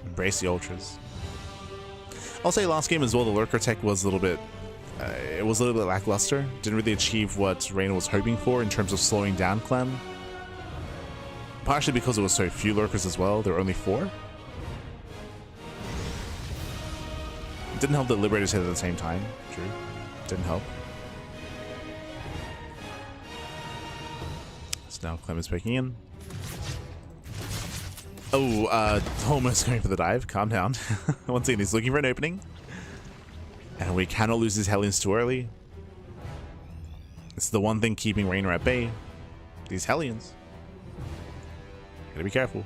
Embrace the ultras. I'll say last game as well, the lurker tech was a little bit lackluster. Didn't really achieve what Reynor was hoping for in terms of slowing down Clem. Partially because it was so few lurkers as well. There were only 4. Didn't help that Liberators hit at the same time. True. Didn't help. So now Clem is picking in. Oh, almost going for the dive. Calm down. Once again, he's looking for an opening. And we cannot lose his Hellions too early. It's the one thing keeping Reynor at bay. These Hellions. Gotta be careful.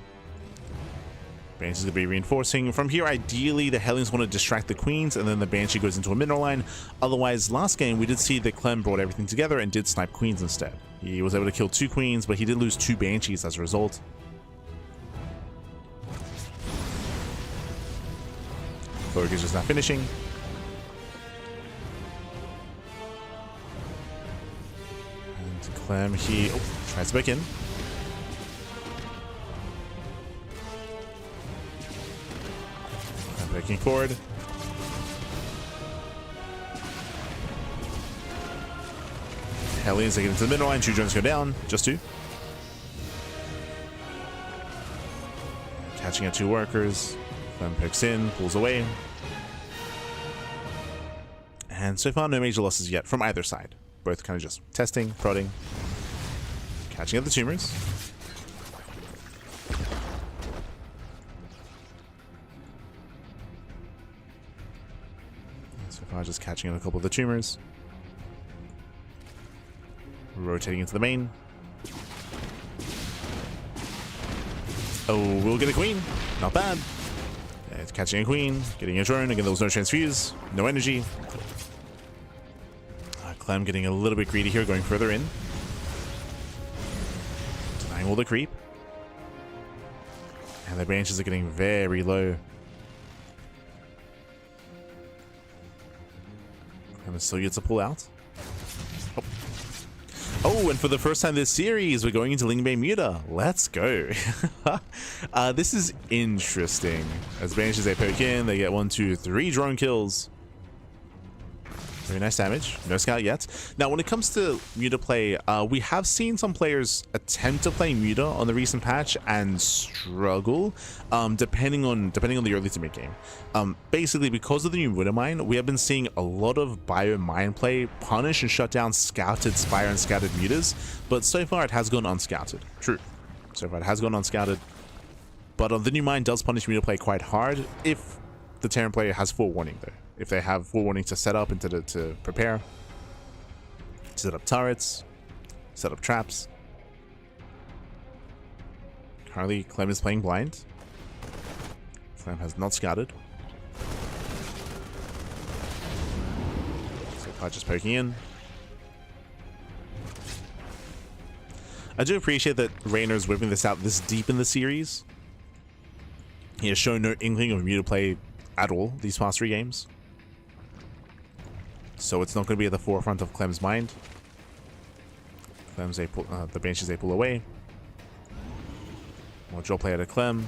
Banshee is going to be reinforcing. From here, ideally, the Hellions want to distract the Queens, and then the Banshee goes into a mineral line. Otherwise, last game, we did see that Clem brought everything together and did snipe Queens instead. He was able to kill 2 Queens, but he did lose 2 Banshees as a result. Berg is just not finishing. And Clem, he tries to back in. Breaking forward. Hellions, they get into the middle line. 2 drones go down. Just 2. Catching at 2 workers. Clem picks in, pulls away. And so far, no major losses yet from either side. Both kind of just testing, prodding. Catching at the tumors. Just catching on a couple of the tumors. Rotating into the main. Oh, we'll get a queen. Not bad. It's catching a queen, getting a drone. Again, there was no transfuse, no energy. Clem getting a little bit greedy here, going further in. Denying all the creep. And the branches are getting very low. And still gets a pull out. Oh, and for the first time this series, we're going into Lingbane Muta. Let's go. This is interesting. As Banshees, they poke in, they get 1, 2, 3 drone kills. Very nice damage. No scout yet. Now, when it comes to Muta play, we have seen some players attempt to play Muta on the recent patch and struggle, depending on the early to mid game. Basically, because of the new Muta mine, we have been seeing a lot of bio mine play punish and shut down scouted Spire and scouted Mutas, but so far it has gone unscouted. True. So far it has gone unscouted, but the new mine does punish Muta play quite hard if the Terran player has forewarning though. If they have forewarning to set up and to prepare, set up turrets, set up traps. Currently, Clem is playing blind. Clem has not scouted. So far, just poking in. I do appreciate that Reynor is whipping this out this deep in the series. He has shown no inkling of Muta play at all these past 3 games. So it's not going to be at the forefront of Clem's mind. Clem's the Banshees, they pull away. More draw play out of Clem.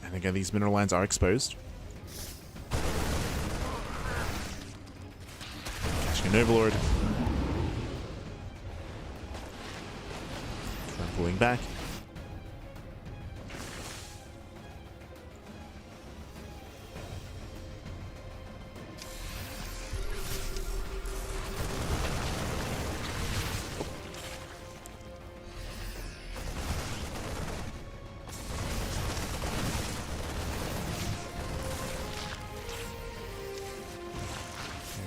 And again, these mineral lines are exposed. Catching an Overlord. Clem pulling back.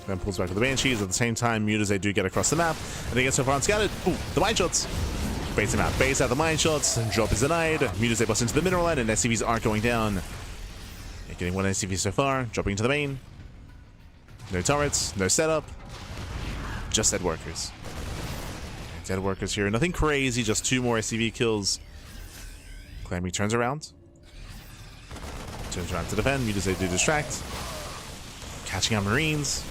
Then pulls back to the Banshees. At the same time, Mutas, they do get across the map. And they get so far unscouted. Ooh, the mine shots. Baits him out. Baits out the mine shots. Drop is denied. Mutas, they bust into the mineral line, and SCVs aren't going down. They're getting 1 SCV so far. Dropping into the main. No turrets. No setup. Just dead workers. Dead workers here. Nothing crazy. Just 2 more SCV kills. Clem turns around. Turns around to defend. Mutas, they do distract. Catching out Marines.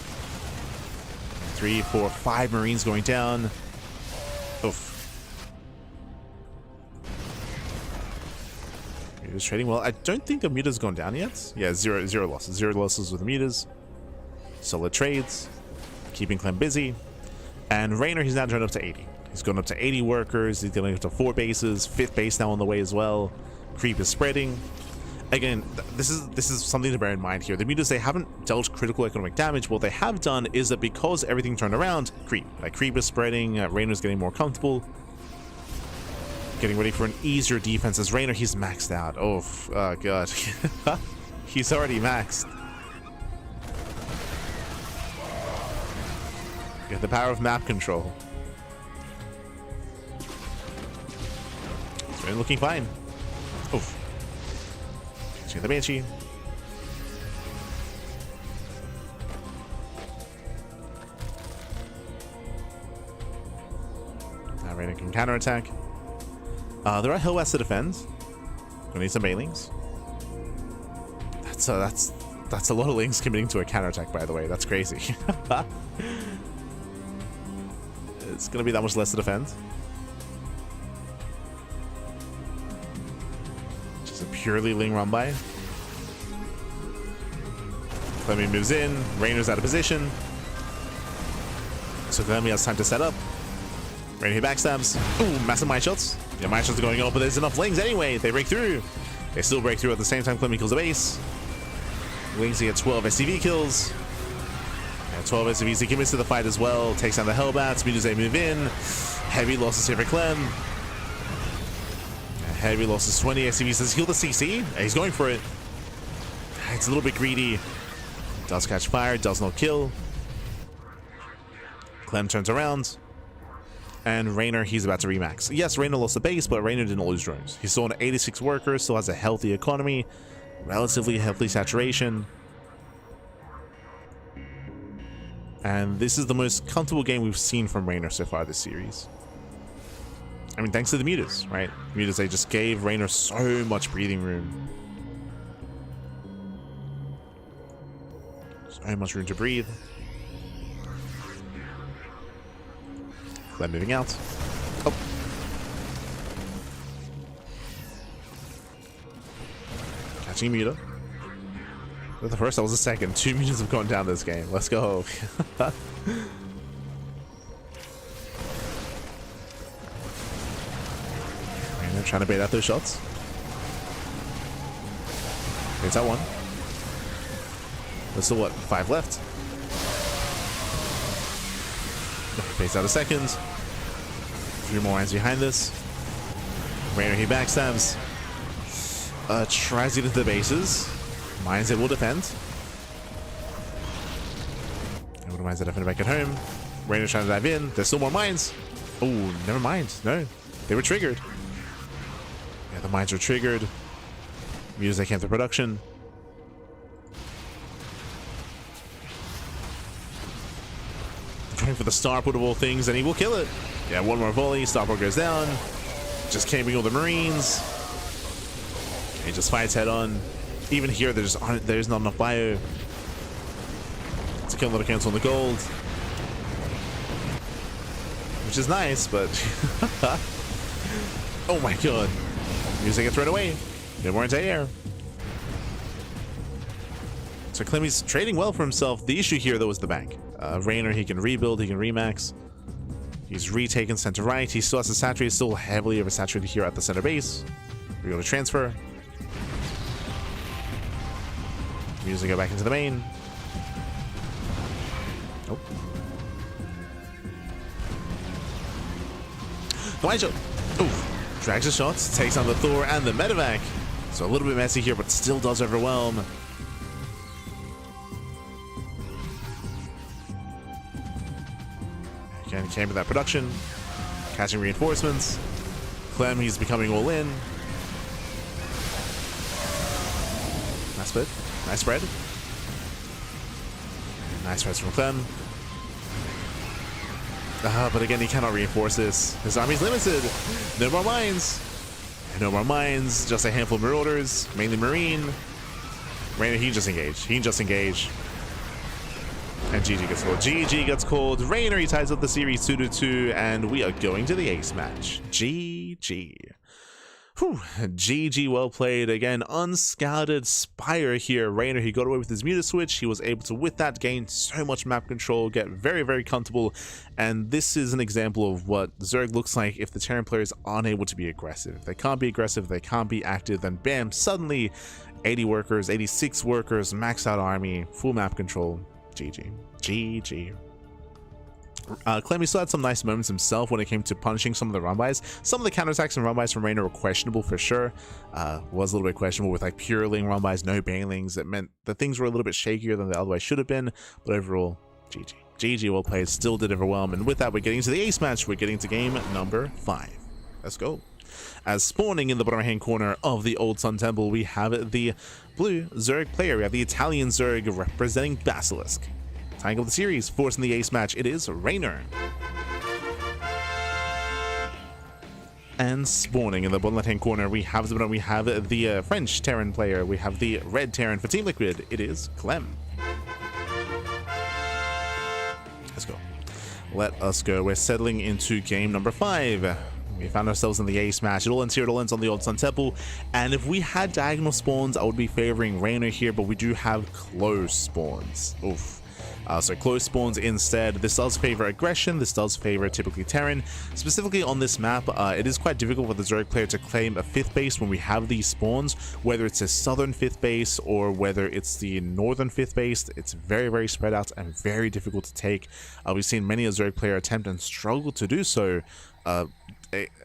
3, 4, 5 Marines going down. Oof. Muta's trading well. I don't think a Muta's gone down yet. Yeah, zero losses. 0 losses with Mutas. Solid trades. Keeping Clem busy. And Reynor, he's now turned up to 80. He's gone up to 80 workers. He's getting up to 4 bases. 5th base now on the way as well. Creep is spreading. Again, this is something to bear in mind here. The Mutas, they haven't dealt critical economic damage. What they have done is that because everything turned around, creep is spreading, Reynor's getting more comfortable, getting ready for an easier defense. As Reynor, he's maxed out. Oh god. He's already maxed. Yeah, the power of map control. It's really looking fine. Oof. See the Banshee. Now Reynor can counterattack. There are Hill West to defend. We need some Banelings. That's a lot of Lings committing to a counterattack, by the way. That's crazy. It's gonna be that much less to defend. Just a purely Ling run by. Clem moves in. Reynor's out of position. So Clem has time to set up. Reynor backstabs. Ooh, massive mine shots. Yeah, mine shots are going up, but there's enough Lings anyway. They break through. They still break through at the same time. Clem kills the base. Lings to get 12 SCV kills. And 12 SCVs. He commits to the fight as well. Takes down the Hellbats. They move in. Heavy losses here for Clem. Heavy losses. 20 SCVs. Does heal the CC? He's going for it. It's a little bit greedy. Does catch fire. Does not kill. Clem turns around. And Reynor, he's about to remax. Yes, Reynor lost the base, but Reynor didn't lose drones. He's still on 86 workers, still has a healthy economy, relatively healthy saturation. And this is the most comfortable game we've seen from Reynor so far this series. I mean, thanks to the mutas, right? Mutas, they just gave Reynor so much breathing room. So much room to breathe. Clem moving out. Oh. Catching Muta. Was that the first? That was the second. 2 mutas have gone down this game. Let's go. And they're trying to bait out those shots. There's that one. There's still what? 5 left. Baits out a second. 3 more lines behind this. Reynor, he backstabs. Tries to get to the bases. Mines it will defend. And what mines that defend back at home. Reynor trying to dive in. There's still more mines. Oh, never mind. No, they were triggered. Yeah, the mines were triggered. Music came to production. Going for the starport of all things, and he will kill it. Yeah, one more volley. Starport goes down. Just camping all the Marines. He just fights head on. Even here, there's not enough bio to kill another cancel on the gold, which is nice, but oh my god, music gets thrown away. No more anti-air. So Clem is trading well for himself. The issue here, though, is the bank. Reynor, he can rebuild, he can remax. He's retaken center right. He still has to saturate. He's still heavily oversaturated here at the center base. We go to transfer. Music go back into the main. Nope. The wide shot. Oof. Drags the shots, takes on the Thor and the medevac. So a little bit messy here, but still does overwhelm. Again, came with that production. Catching reinforcements. Clem, he's becoming all in. Nice split. Nice spread. Nice spreads from Clem. But again, he cannot reinforce this. His army's limited. No more mines. No more mines. Just a handful of marauders, mainly Marine. Reynor, he can just engage. He can just engage. And GG gets called. GG gets called. Reynor, he ties up the series 2-2, and we are going to the ace match. GG. Whew. GG, well played. Again, unscouted Spire here. Reynor, he got away with his muta switch. He was able to, with that, gain so much map control, get very, very comfortable. And this is an example of what Zerg looks like if the Terran players aren't able to be aggressive. If they can't be aggressive, they can't be active, then bam, suddenly 80 workers, 86 workers, maxed out army, full map control. GG. GG. Clem still had some nice moments himself when it came to punishing some of the run-bys. Some of the counterattacks and run-bys from Reynor were questionable for sure. Was a little bit questionable with like pure Ling run-bys, no banelings. It meant that things were a little bit shakier than they otherwise should have been. But overall, GG. GG, well played, still did overwhelm. And with that, we're getting to the ace match. We're getting to game number 5. Let's go. As spawning in the bottom right-hand corner of the Old Sun Temple, we have the blue Zerg player. We have the Italian Zerg representing Basilisk. Tying up the series, forcing the ace match, it is Reynor. And spawning in the bottom left-hand corner, we have the French Terran player. We have the red Terran for Team Liquid. It is Clem. Let's go. Let us go. We're settling into game number 5. We found ourselves in the ace match. It all ends here. It all ends on the Old Sun Temple. And if we had diagonal spawns, I would be favoring Reynor here, but we do have close spawns. Oof. So close spawns instead. This does favor aggression. This does favor typically Terran. Specifically on this map, it is quite difficult for the Zerg player to claim a 5th base when we have these spawns, whether it's a southern 5th base or whether it's the northern 5th base. It's very, very spread out and very difficult to take. We've seen many a Zerg player attempt and struggle to do so,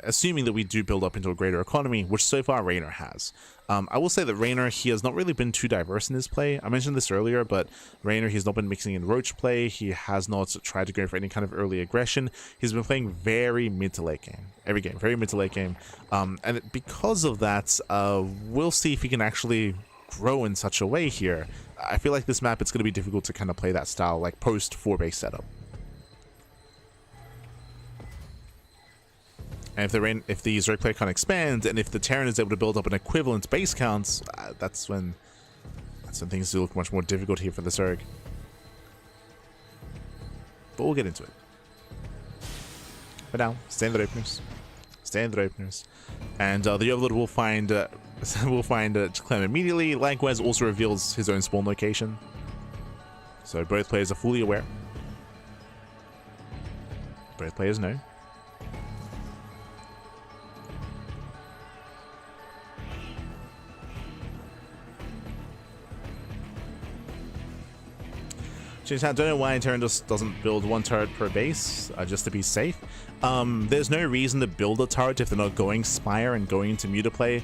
assuming that we do build up into a greater economy, which so far Reynor has. I will say that Reynor, he has not really been too diverse in his play. I mentioned this earlier, but Reynor, he's not been mixing in roach play. He has not tried to go for any kind of early aggression. He's been playing very mid to late game. Every game, very mid to late game. And because of that, we'll see if he can actually grow in such a way here. I feel like this map, it's going to be difficult to kind of play that style, like post 4-base setup. And if the Zerg player can't expand, and if the Terran is able to build up an equivalent base count, that's when things do look much more difficult here for the Zerg. But we'll get into it. For now, standard openers, and the Overlord will find Clem immediately. Likewise, also reveals his own spawn location, so both players are fully aware. Both players know. I don't know why Terran just doesn't build 1 turret per base, just to be safe. There's no reason to build a turret if they're not going Spire and going into Mutaplay.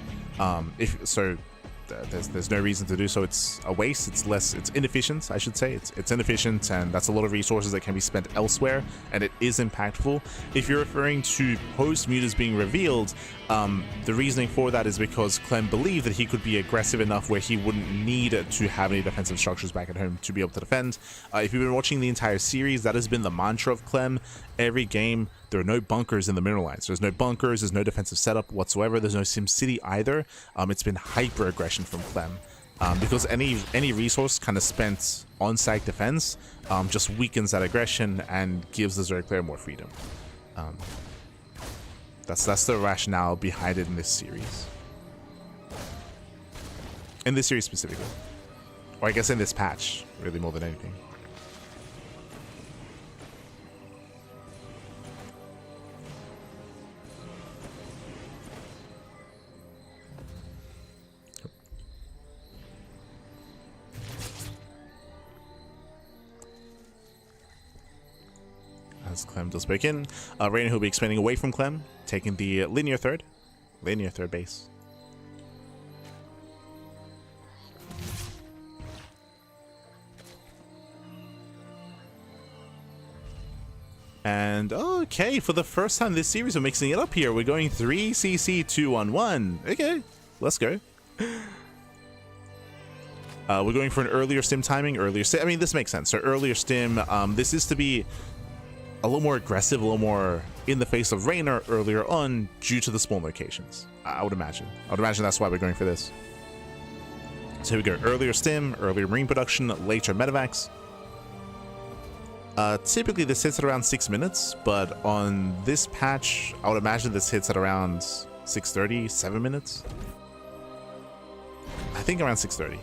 There's no reason to do so. It's a waste. It's inefficient, I should say. It's inefficient, and that's a lot of resources that can be spent elsewhere, and it is impactful. If you're referring to post mutas being revealed, the reasoning for that is because Clem believed that he could be aggressive enough where he wouldn't need to have any defensive structures back at home to be able to defend. If you've been watching the entire series, that has been the mantra of Clem. Every game, there are no bunkers in the mineral lines. There's no bunkers, there's no defensive setup whatsoever, there's no SimCity either. It's been hyper aggression from Clem, because any resource kind of spent on site defense just weakens that aggression and gives the Zerg player more freedom. That's the rationale behind it in this series. In this series specifically, or I guess in this patch, really more than anything. As Clem does break in, Reynor will be expanding away from Clem, taking the linear third base. And okay, for the first time this series, we're mixing it up here. We're going 3CC 2-1-1. Okay, let's go. We're going for an earlier stim timing. I mean, this makes sense. So earlier stim. This is to be a little more aggressive, a little more in the face of Reynor earlier on due to the spawn locations. I would imagine. That's why we're going for this. So here we go. Earlier stim, earlier marine production, later medevacs. Typically this hits at around 6 minutes, but on this patch, I would imagine this hits at around 6:30, 7 minutes. I think around 6:30.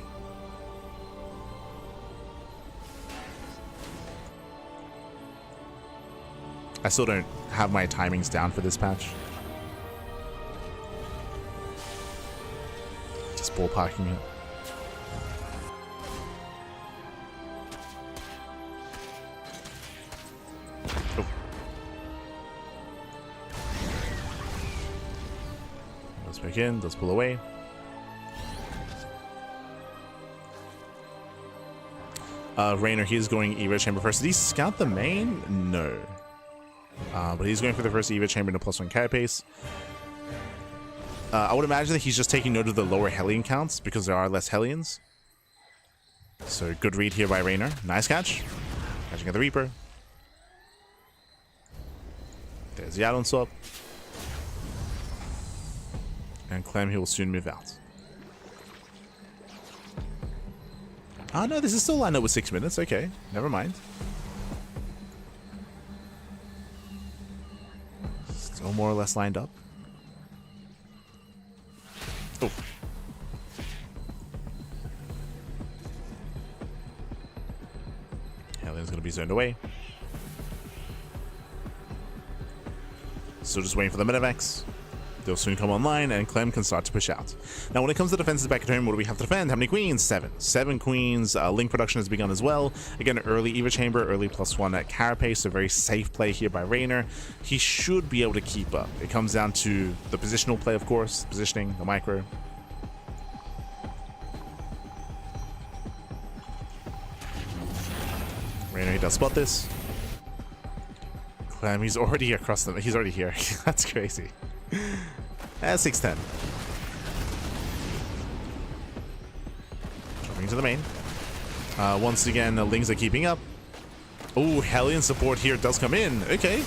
I still don't have my timings down for this patch. Just ballparking it. Oh. Let's break in, let's pull away. Reynor, he is going Evo Chamber first. Did he scout the main? No. But he's going for the first Evo Chamber and a +1 carapace. I would imagine that he's just taking note of the lower Hellion counts because there are less Hellions. So good read here by Reynor. Nice catch. Catching at the Reaper. There's the add-on swap. And Clem, he will soon move out. Oh no, this is still lined up with 6 minutes. Okay, never mind. Still more or less lined up. Oh. Hellion's gonna be zoned away. Still just waiting for the medevacs. They'll soon come online, and Clem can start to push out. Now, when it comes to defenses back at home, what do we have to defend? How many queens? 7. 7 queens. Link production has begun as well. Again, early Evo Chamber, early +1 at carapace, so very safe play here by Reynor. He should be able to keep up. It comes down to the positional play, of course. Positioning, the micro. Reynor, he does spot this. Clem, he's already across them. He's already here. That's crazy. 610. Jumping to the main. Once again, the Lings are keeping up. Oh, Hellion support here does come in. Okay.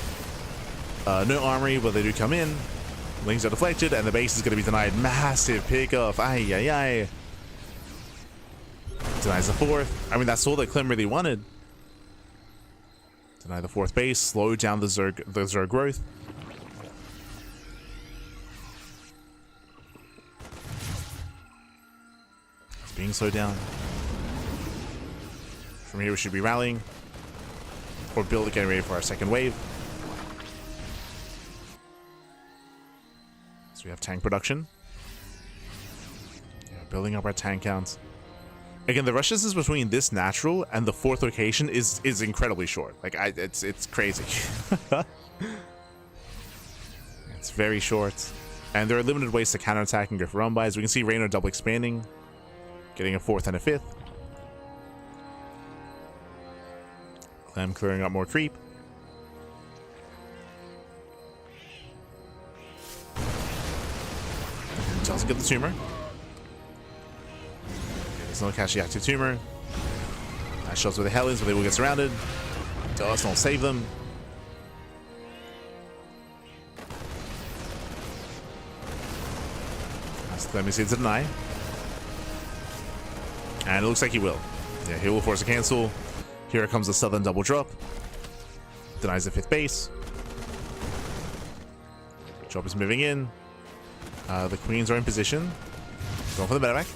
No armory, but they do come in. Lings are deflected, and the base is going to be denied. Massive pickoff. Ay, ay, ay. Denies the 4th. I mean, that's all that Clem really wanted. Deny the 4th base. Slow down the Zerg growth. Being slowed down. From here we should be rallying. Or getting ready for our second wave. So we have tank production. Yeah, building up our tank counts. Again, the rush distance between this natural and the 4th location is incredibly short. Like it's crazy. It's very short. And there are limited ways to counterattack and go for run bys. We can see Reynor double expanding. Getting a 4th and a 5th. Clem clearing up more creep. Doesn't get the tumor. Okay, there's no catch the active tumor. Nice shots with the Hellions, but they will get surrounded. Does not save them. That's Clem is here to deny. And it looks like he will. Yeah, he will force a cancel. Here comes the Southern double drop. Denies the 5th base. Drop is moving in. The queens are in position. Going for the medevac.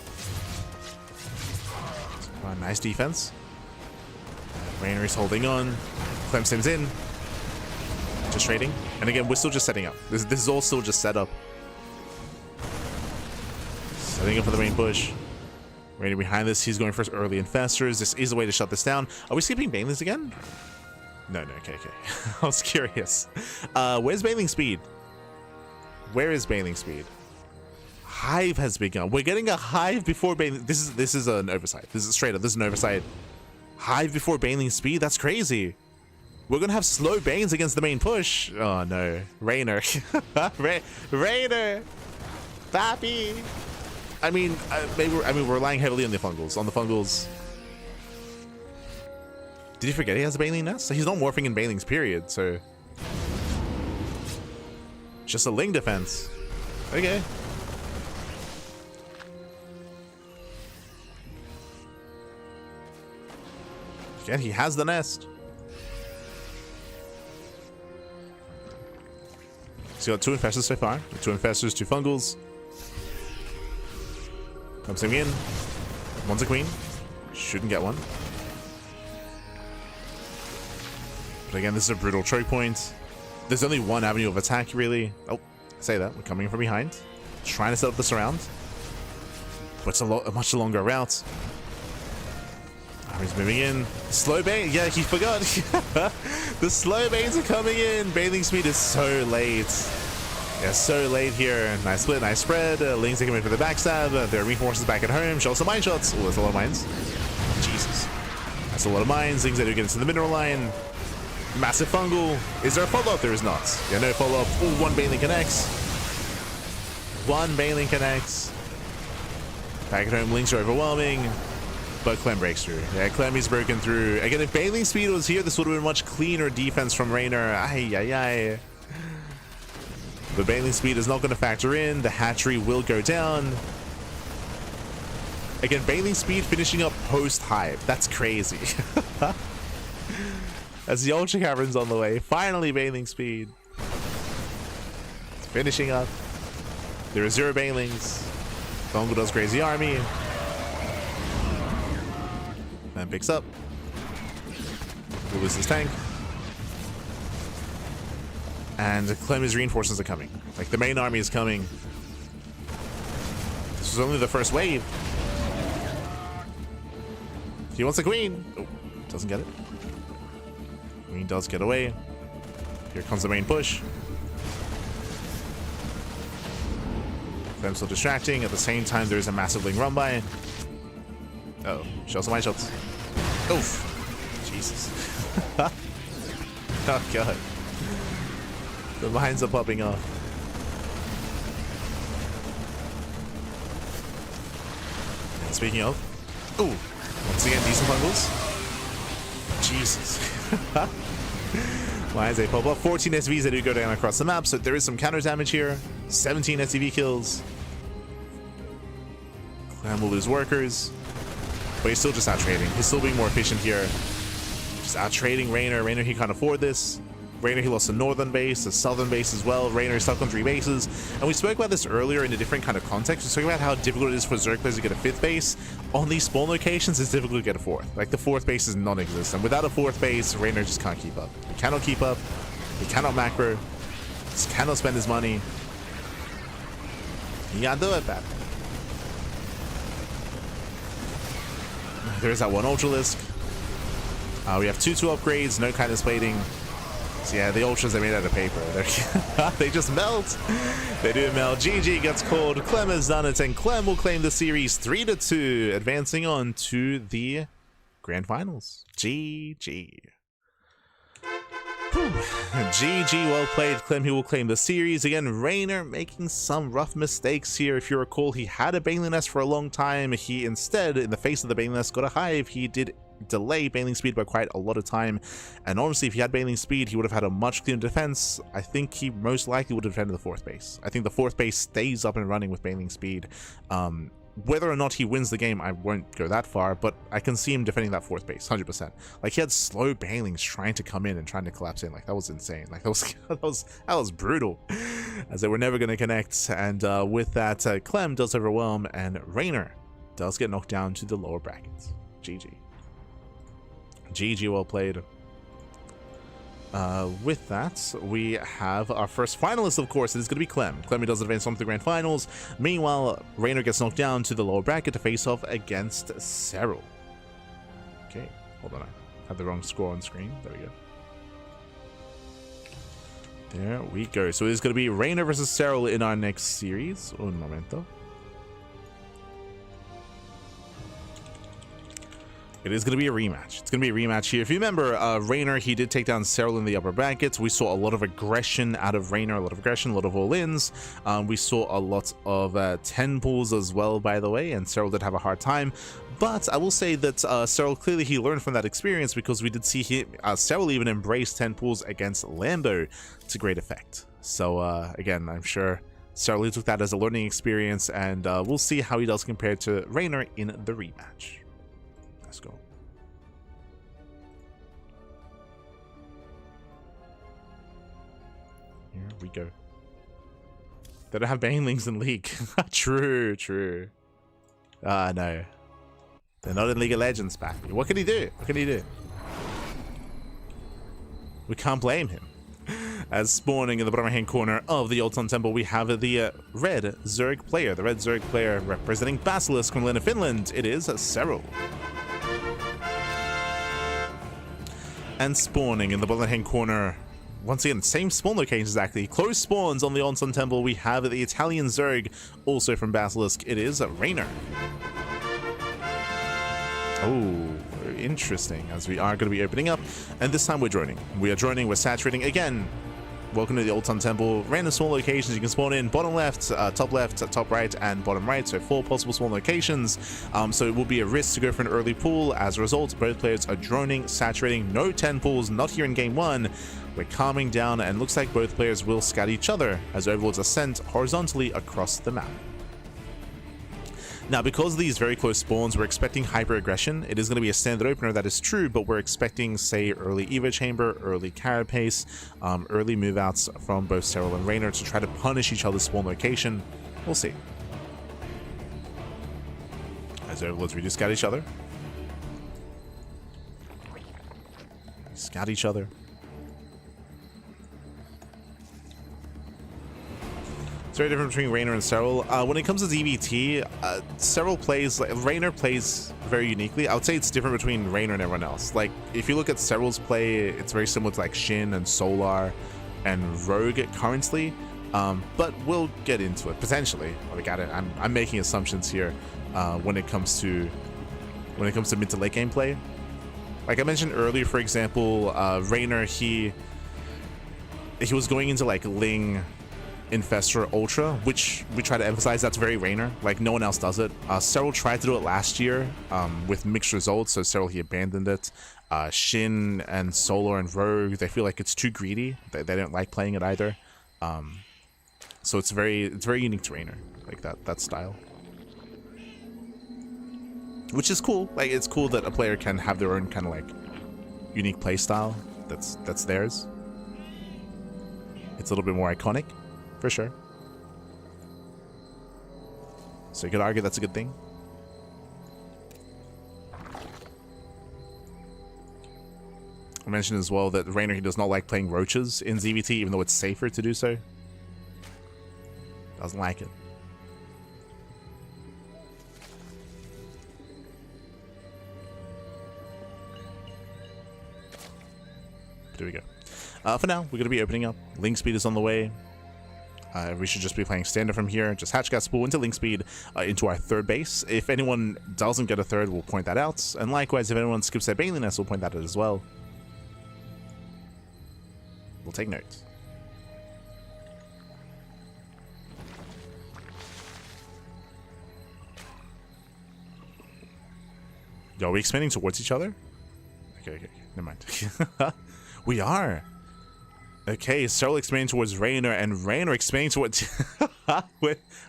Nice defense. Reynor is holding on. Clem sims in. Just trading. And again, we're still just setting up. This is all still just set up. Setting up for the main push. Reynor behind this, he's going for early infestors. This is a way to shut this down. Are we skipping Banelings again? No, okay. I was curious. Where's Baneling speed? Where is Baneling speed? Hive has begun. We're getting a hive before Baneling. This is an oversight. This is straight up. This is an oversight. Hive before Baneling speed? That's crazy. We're gonna have slow Banes against the main push. Oh no. Reynor. Reynor! Papi! I mean, we're relying heavily on the fungals. Did you forget he has a Baneling nest? He's not morphing in Banelings, period, so... Just a Ling defense. Okay. Again, he has the nest. So you got 2 infestors so far. 2 infestors, 2 fungals. Comes him in. One's a queen. Shouldn't get one. But again, this is a brutal choke point. There's only one avenue of attack, really. Oh, say that. We're coming from behind. Trying to set up the surround. But it's a much longer route. He's moving in. Slow Bane. Yeah, he forgot. The slow Banes are coming in. Baneling speed is so late. Yeah, so late here. Nice split, nice spread. Lings taking in for the backstab. There are reinforcements back at home. Show some mine shots. Oh, that's a lot of mines. Jesus. That's a lot of mines. Things that do get into the mineral line. Massive fungal. Is there a follow-up? There is not. Yeah, no follow-up. Oh, one Baneling connects. One Baneling connects. Back at home, links are overwhelming. But Clem breaks through. Yeah, Clem is broken through. Again, if Baneling speed was here, this would have been much cleaner defense from Reynor. Ay, ay, ay. But Baneling speed is not going to factor in. The hatchery will go down. Again, Baneling speed finishing up post-hype. That's crazy. As the Ultra Cavern's on the way. Finally, Baneling speed. It's finishing up. There are 0 Banelings. Fungal does crazy army. Man picks up. We'll lose his tank. And Clem's reinforcements are coming. Like, the main army is coming. This was only the first wave. He wants a queen. Oh, doesn't get it. Queen does get away. Here comes the main push. Clem's still distracting. At the same time, there's a massive link run by. Uh oh, show some mine shots. Oof. Jesus. Oh, God. The mines are popping off. And speaking of, ooh, once again, decent bundles. Jesus. Mines they pop up. 14 SVs that do go down across the map, so there is some counter damage here. 17 SCV kills. Clem will lose workers, but he's still just out trading. He's still being more efficient here. Just out trading Reynor. Reynor, he can't afford this. Reynor, he lost the northern base, the southern base as well. Reynor stuck on 3 bases. And we spoke about this earlier in a different kind of context. We spoke about how difficult it is for Zerg players to get a 5th base. On these spawn locations, it's difficult to get a 4th. Like, the 4th base is non-existent. Without a 4th base, Reynor just can't keep up. He cannot keep up. He cannot macro. He cannot spend his money. He can't do it, man. There's that one Ultralisk. We have 2 upgrades, no kindness plating. So yeah, the Ultras are made out of paper. They just melt. They do melt. GG gets called. Clem has done it, and Clem will claim the series 3-2, advancing on to the Grand Finals. GG. Whew. GG, well played, Clem. He will claim the series. Again, Reynor making some rough mistakes here. If you recall, he had a Baneling Nest for a long time. He instead, in the face of the Baneling Nest, got a Hive. He did delay Baneling speed by quite a lot of time, and honestly, if he had Baneling speed, he would have had a much cleaner defense. I think he most likely would have defended the 4th base. I think the 4th base stays up and running with Baneling speed. Whether or not he wins the game, I won't go that far, but I can see him defending that 4th base 100%. Like, he had slow Banelings trying to come in and trying to collapse in. Like, that was insane. Like, that was brutal, as they were never going to connect. And with that, Clem does overwhelm, and Reynor does get knocked down to the lower brackets. GG. GG, well played. With that, we have our first finalist, of course. It is going to be Clem. Clem does advance on to the Grand Finals. Meanwhile, Reynor gets knocked down to the lower bracket to face off against Serral. Okay, hold on. I had the wrong score on screen. There we go. There we go. So it is going to be Reynor versus Serral in our next series. Un momento. It is going to be a rematch. It's going to be a rematch here. If you remember, Reynor, he did take down Serral in the upper brackets. We saw a lot of aggression out of Reynor, a lot of aggression, a lot of all-ins. We saw a lot of 10 pulls as well, by the way, and Serral did have a hard time. But I will say that Serral, clearly he learned from that experience, because we did see Serral even embrace 10 pulls against Lambo to great effect. So again, I'm sure Serral took that as a learning experience, and we'll see how he does compared to Reynor in the rematch. Let's go. Here we go. They don't have Banelings in League. True, true. No. They're not in League of Legends, Pappy. What can he do? What can he do? We can't blame him. As spawning in the bottom right-hand corner of the Old Sun Temple, we have the red Zerg player. The red Zerg player representing Basilisk from Lena, Finland. It is Serral. And spawning in the bottom right-hand corner, once again, same spawn locations exactly. Close spawns on the Onsen Temple. We have the Italian Zerg, also from Basilisk. It is Reynor. Oh, interesting, as we are going to be opening up, and this time we're droning. We are droning, we're saturating again. Welcome to the Old Sun Temple. Random spawn locations you can spawn in: bottom left, top right, and bottom right. So 4 possible spawn locations. So it will be a risk to go for an early pool. As a result, both players are droning, saturating. No 10 pools, not here in game 1. We're calming down, and looks like both players will scout each other as overlords are sent horizontally across the map. Now, because of these very close spawns, we're expecting hyper-aggression. It is going to be a standard opener, that is true, but we're expecting, say, early Evo Chamber, early Carapace, early move-outs from both Serral and Reynor to try to punish each other's spawn location. We'll see. As overlords, we do scout each other. Scout each other. It's very different between Reynor and Serral. When it comes to DVT, Serral plays, like, Reynor plays very uniquely. I would say it's different between Reynor and everyone else. Like, if you look at Serral's play, it's very similar to like Shin and Solar and Rogue currently. But we'll get into it potentially. Like, I'm making assumptions here when it comes to mid to late game play. Like I mentioned earlier, for example, Reynor, he was going into like Ling Infestor Ultra, which we try to emphasize that's very Reynor. Like, no one else does it. Serral tried to do it last year with mixed results, so Serral, he abandoned it. Shin and Solar and Rogue, they feel like it's too greedy. They don't like playing it either. So it's very unique to Reynor, like that style. Which is cool. Like, it's cool that a player can have their own kind of like unique play style that's theirs. It's a little bit more iconic. For sure. So you could argue that's a good thing. I mentioned as well that Reynor, he does not like playing roaches in ZVT, even though it's safer to do so. Doesn't like it. There we go. For now, we're going to be opening up. Link speed is on the way. We should just be playing standard from here. Just hatch gas spool into link speed into our third base. If anyone doesn't get a third, we'll point that out. And likewise, if anyone skips their Bailey nest, we'll point that out as well. We'll take notes. Yo, are we expanding towards each other? Okay, never mind. We are. Okay, Serral expanding towards Reynor, and Reynor expanding towards...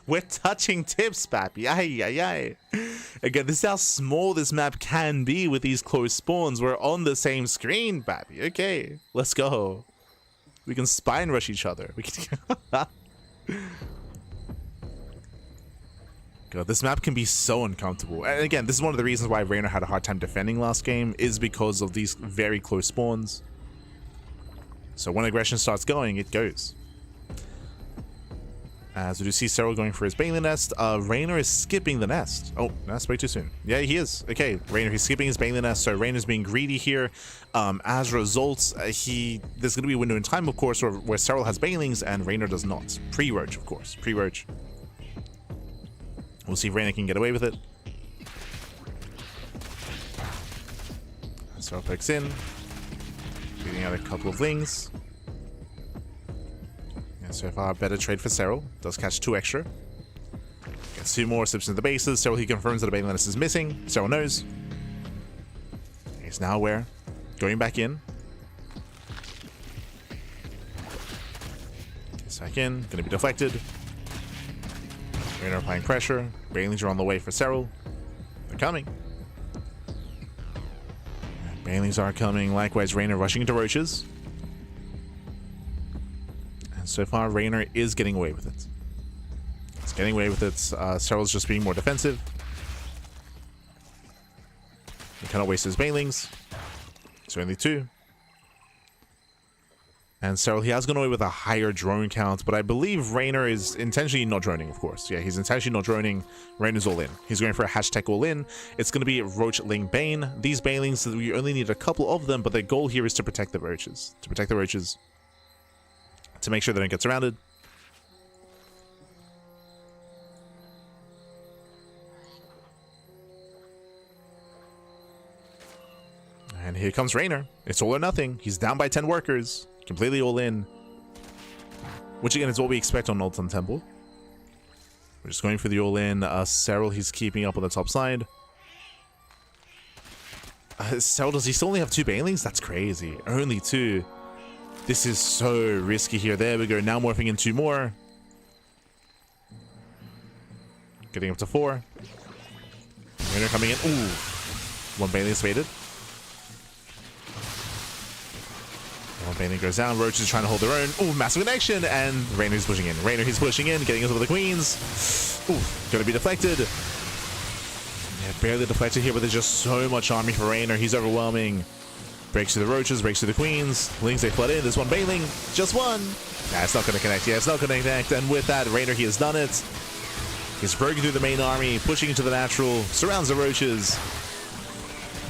we're touching tips, papi. Ay. Again, this is how small this map can be with these close spawns. We're on the same screen, papi. Okay, let's go. We can spine rush each other. We can... God, this map can be so uncomfortable. And again, this is one of the reasons why Reynor had a hard time defending last game, is because of these very close spawns. So when aggression starts going, it goes. As we do see Serral going for his Bailey nest, Reynor is skipping the nest. Oh, that's way too soon. Yeah, he is. Okay, Reynor, he's skipping his Bailey nest, so Reynor's being greedy here. As a result, there's going to be a window in time, of course, where Serral has Bailings and Reynor does not. Pre-roach, of course. Pre-roach. We'll see if Reynor can get away with it. Serral picks in. Beating out a couple of Lings. And so far, better trade for Serral. Does catch 2 extra. Gets 2 more sips into the bases. Serral, he confirms that a Bailey nest is missing. Serral knows. He's now aware. Going back in. Gets back in. Gonna be deflected. Reynor applying pressure. Bailings are on the way for Serral. They're coming. Bailings are coming. Likewise, Reynor rushing into roaches. And so far, Reynor is getting away with it. It's getting away with it. Serral's just being more defensive. He cannot waste his Bailings. So only 2. And Serral, he has gone away with a higher drone count, but I believe Reynor is intentionally not droning, of course. Yeah, he's intentionally not droning. Reynor's all in. He's going for a hashtag all in. It's going to be Roach Ling Bane. These Bailings, we only need a couple of them, but the goal here is to protect the roaches. To make sure they don't get surrounded. here comes Reynor. It's all or nothing. He's down by 10 workers. Completely all in. Which again is what we expect on Ultimate Temple. We're just going for the all in. Serral, he's keeping up on the top side. Serral, does he still only have 2 banelings? That's crazy. Only 2. This is so risky here. There we go. Now morphing in 2 more. Getting up to 4. Reynor coming in. Ooh. 1 baneling spaded. 1 baneling goes down. Roach is trying to hold their own. Ooh, massive connection. And Reynor's pushing in. Reynor, he's pushing in. Getting into the queens. Ooh, gonna be deflected. Yeah, barely deflected here, but there's just so much army for Reynor. He's overwhelming. Breaks through the roaches, breaks through the queens. Lings, they flood in. There's 1 baneling. Just 1. Nah, it's not gonna connect. Yeah, it's not gonna connect. And with that, Reynor, he has done it. He's breaking through the main army, pushing into the natural, surrounds the roaches.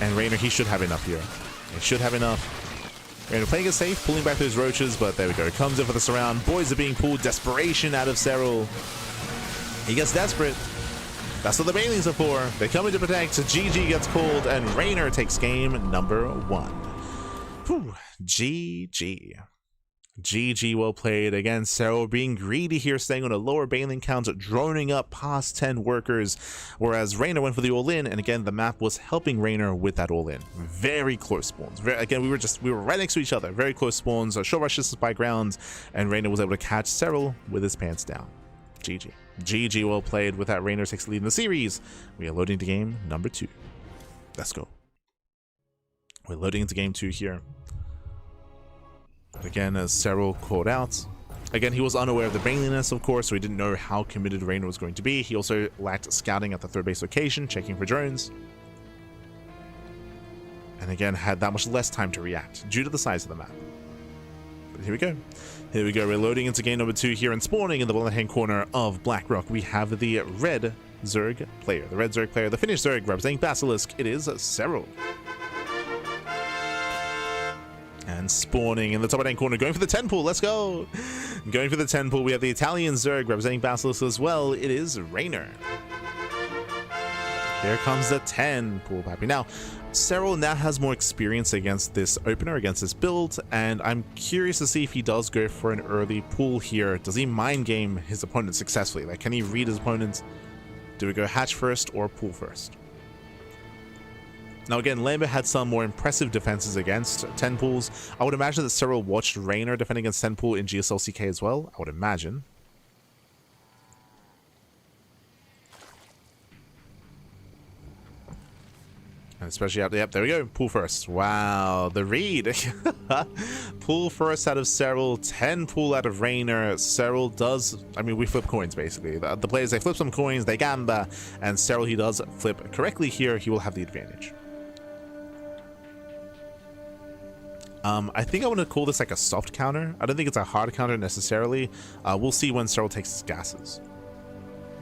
And Reynor, he should have enough here. He should have enough. Reynor playing it safe, pulling back those roaches, but there we go. Comes in for the surround. Boys are being pulled. Desperation out of Serral. He gets desperate. That's what the banelings are for. They come in to protect. GG gets called, and Reynor takes game number 1. Whew. GG. GG, well played. Again, Serral being greedy here, staying on a lower baneling count, droning up past 10 workers, whereas Reynor went for the all-in, and again, the map was helping Reynor with that all-in. Very close spawns. Again, we were right next to each other. Very close spawns, short rushes by grounds, and Reynor was able to catch Serral with his pants down. GG. GG, well played. With that, Reynor takes the lead in the series. We are loading to game number 2. Let's go. We're loading into game 2 here. Again, as Serral called out. Again, he was unaware of the baneliness, of course, so he didn't know how committed Reynor was going to be. He also lacked scouting at the 3rd base location, checking for drones. And again, had that much less time to react, due to the size of the map. But here we go. Here we go. We're loading into game number 2 here, and spawning in the bottom-hand corner of Blackrock, we have the red Zerg player. The red Zerg player, the Finnish Zerg, representing Basilisk. It is Serral. And spawning in the top right-hand corner, going for the 10 pool. Let's go. Going for the 10 pool, we have the Italian Zerg representing Basilisk as well. It is Reynor. Here comes the 10 pool happy. Now, Serral now has more experience against this opener, against this build, and I'm curious to see if he does go for an early pool here. Does he mind game his opponent successfully? Like, can he read his opponent? Do we go hatch first or pool first? Now again, Lambo had some more impressive defenses against 10 pools. I would imagine that Serral watched Reynor defend against 10 pool in GSL CK as well. I would imagine. And especially out there. Yep, there we go. Pool first. Wow, the read. Pool first out of Serral. 10 pool out of Reynor. Serral does, I mean, we flip coins basically. The players, they flip some coins, they gamba, and Serral, he does flip correctly here. He will have the advantage. I think I want to call this like a soft counter. I don't think it's a hard counter necessarily. We'll see when Serral takes his gases.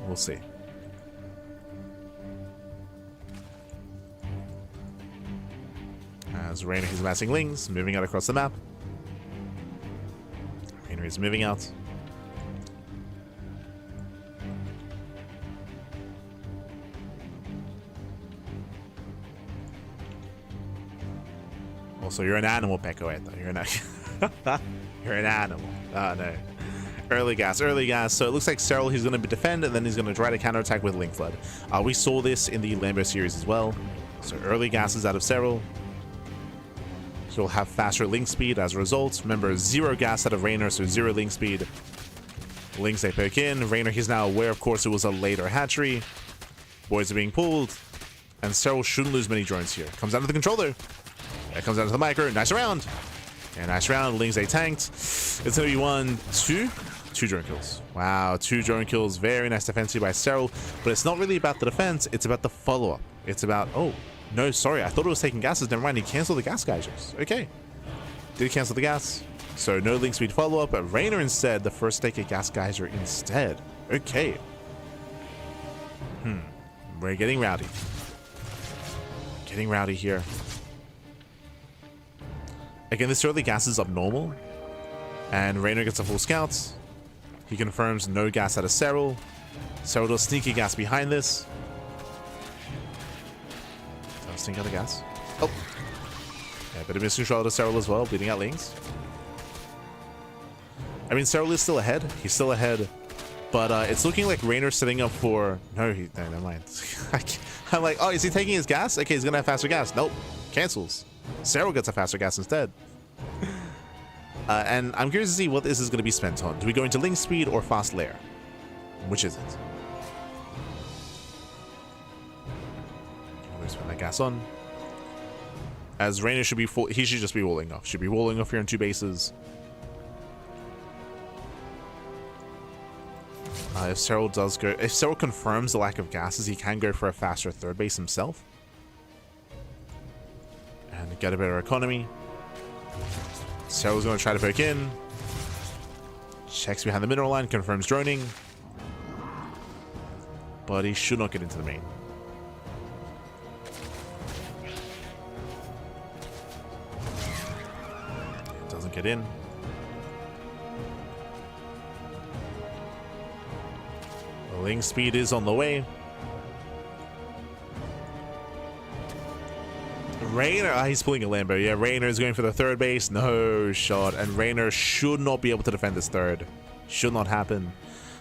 We'll see. As Reynor, he's amassing lings, moving out across the map. Reynor is moving out. Also, you're an animal, Pecco. You're an animal. Oh, no. Early gas. So it looks like Serral, he's going to defend, and then he's going to try to counterattack with Link Flood. We saw this in the Lambo series as well. So early gases out of Serral. He'll have faster link speed as a result. Remember, 0 gas out of Reynor, so 0 link speed. Links, they poke in. Reynor, he's now aware, of course, it was a later hatchery. Boys are being pulled. And Serral shouldn't lose many drones here. Comes down to the controller. That comes down to the micro. Nice round. And nice round. Lings, they tanked. It's going to be 2 drone kills. Wow, 2 drone kills. Very nice defense by Serral. But it's not really about the defense. It's about the follow-up. It's about, oh, no, sorry. I thought it was taking gases. Never mind. He canceled the gas geysers. Okay. Did cancel the gas. So no link speed follow-up. But Reynor instead, the first take a gas geyser instead. Okay. We're getting rowdy. Getting rowdy here. Again, this early gas is abnormal. And Reynor gets a full scout. He confirms no gas out of Serral. Serral does sneaky gas behind this. Sneak out the gas. Oh. bit of miscontrol to Serral as well, bleeding out Lings. I mean, Serral is still ahead. He's still ahead. But it's looking like Reynor's setting up for... No, never mind. I'm like, oh, is he taking his gas? Okay, he's going to have faster gas. Nope. Cancels. Serral gets a faster gas instead. And I'm curious to see what this is going to be spent on. Do we go into Link Speed or Fast Lair? Which is it? Always spend that gas on. As Reynor should be full... He should just be walling off. Should be walling off here on 2 bases. If Serral does go... If Serral confirms the lack of gases, he can go for a faster 3rd base himself. And get a better economy. Serral's going to try to poke in. Checks behind the mineral line, confirms droning. But he should not get into the main. Doesn't get in. The Link Speed is on the way. Reynor, he's pulling a Lambo. Yeah, Reynor is going for the 3rd base. No shot. And Reynor should not be able to defend this 3rd. Should not happen.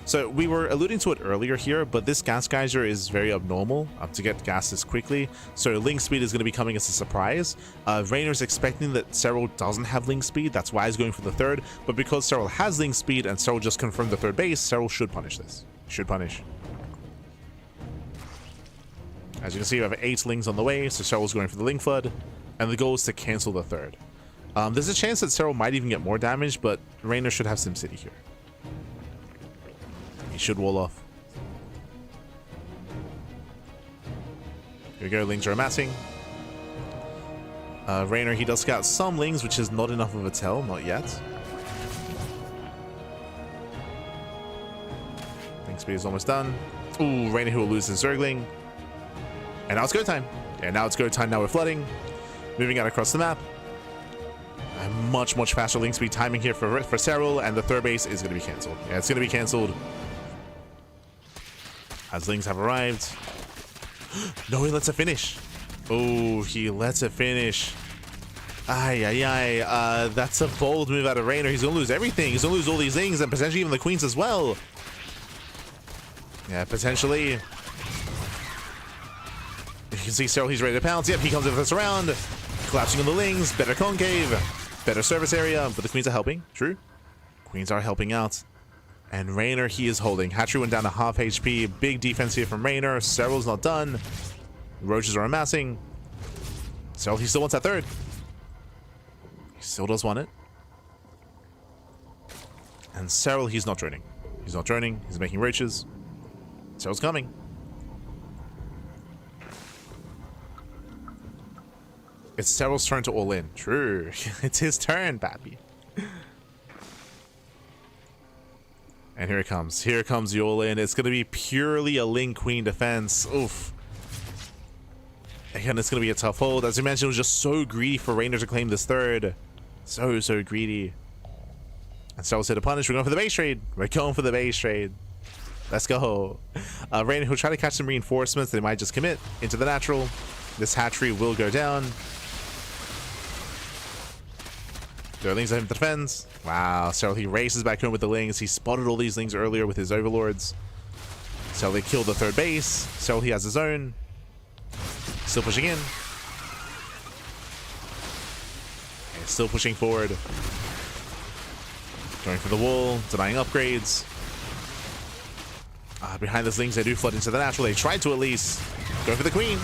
So we were alluding to it earlier here, but this gas geyser is very abnormal to get gas this quickly. So Link Speed is going to be coming as a surprise. Reynor's expecting that Serral doesn't have Link Speed. That's why he's going for the 3rd. But because Serral has Link Speed and Serral just confirmed the 3rd base, Serral should punish this. Should punish. As you can see, we have 8 Lings on the way, so Serral's going for the Link Flood, and the goal is to cancel the 3rd. There's a chance that Serral might even get more damage, but Reynor should have SimCity here. He should wall off. Here we go, Lings are amassing. Reynor, he does scout some Lings, which is not enough of a tell, not yet. Link Speed is almost done. Ooh, Reynor who will lose his Zergling. And now it's go time. Yeah, now it's go time. Now we're flooding. Moving out across the map. A much faster Link Speed timing here for Serral, and the 3rd base is going to be cancelled. Yeah, it's going to be cancelled. As Lings have arrived. No, he lets it finish. Oh, he lets it finish. That's a bold move out of Reynor. He's going to lose everything. He's going to lose all these Lings and potentially even the Queens as well. Yeah, potentially. You can see Serral, he's ready to pounce. Yep, he comes in for this round. Collapsing on the Lings. Better concave. Better service area. But the Queens are helping. True. Queens are helping out. And Reynor, he is holding. Hatchery went down to half HP. Big defense here from Reynor. Serral's not done. Roaches are amassing. Serral, he still wants that 3rd. He still does want it. And Serral, he's not droning. He's not droning. He's making roaches. Serral's coming. It's Serral's turn to all in. True. It's his turn, Pappy. And here it comes. Here comes the all in. It's going to be purely a Link Queen defense. Oof. Again, it's going to be a tough hold. As you mentioned, it was just so greedy for Reynor to claim this 3rd. So greedy. And Serral's here to punish. We're going for the base trade. We're going for the base trade. Let's go. Reynor will try to catch some reinforcements. They might just commit into the natural. This hatchery will go down. There are Lings that him defends. Wow, Serral, he races back home with the Lings. He spotted all these Lings earlier with his Overlords. Serral, they killed the 3rd base. Serral, he has his own. Still pushing in. Okay, still pushing forward. Going for the wall, denying upgrades. Behind the Lings, they do flood into the natural. They tried to at least. Going for the Queen.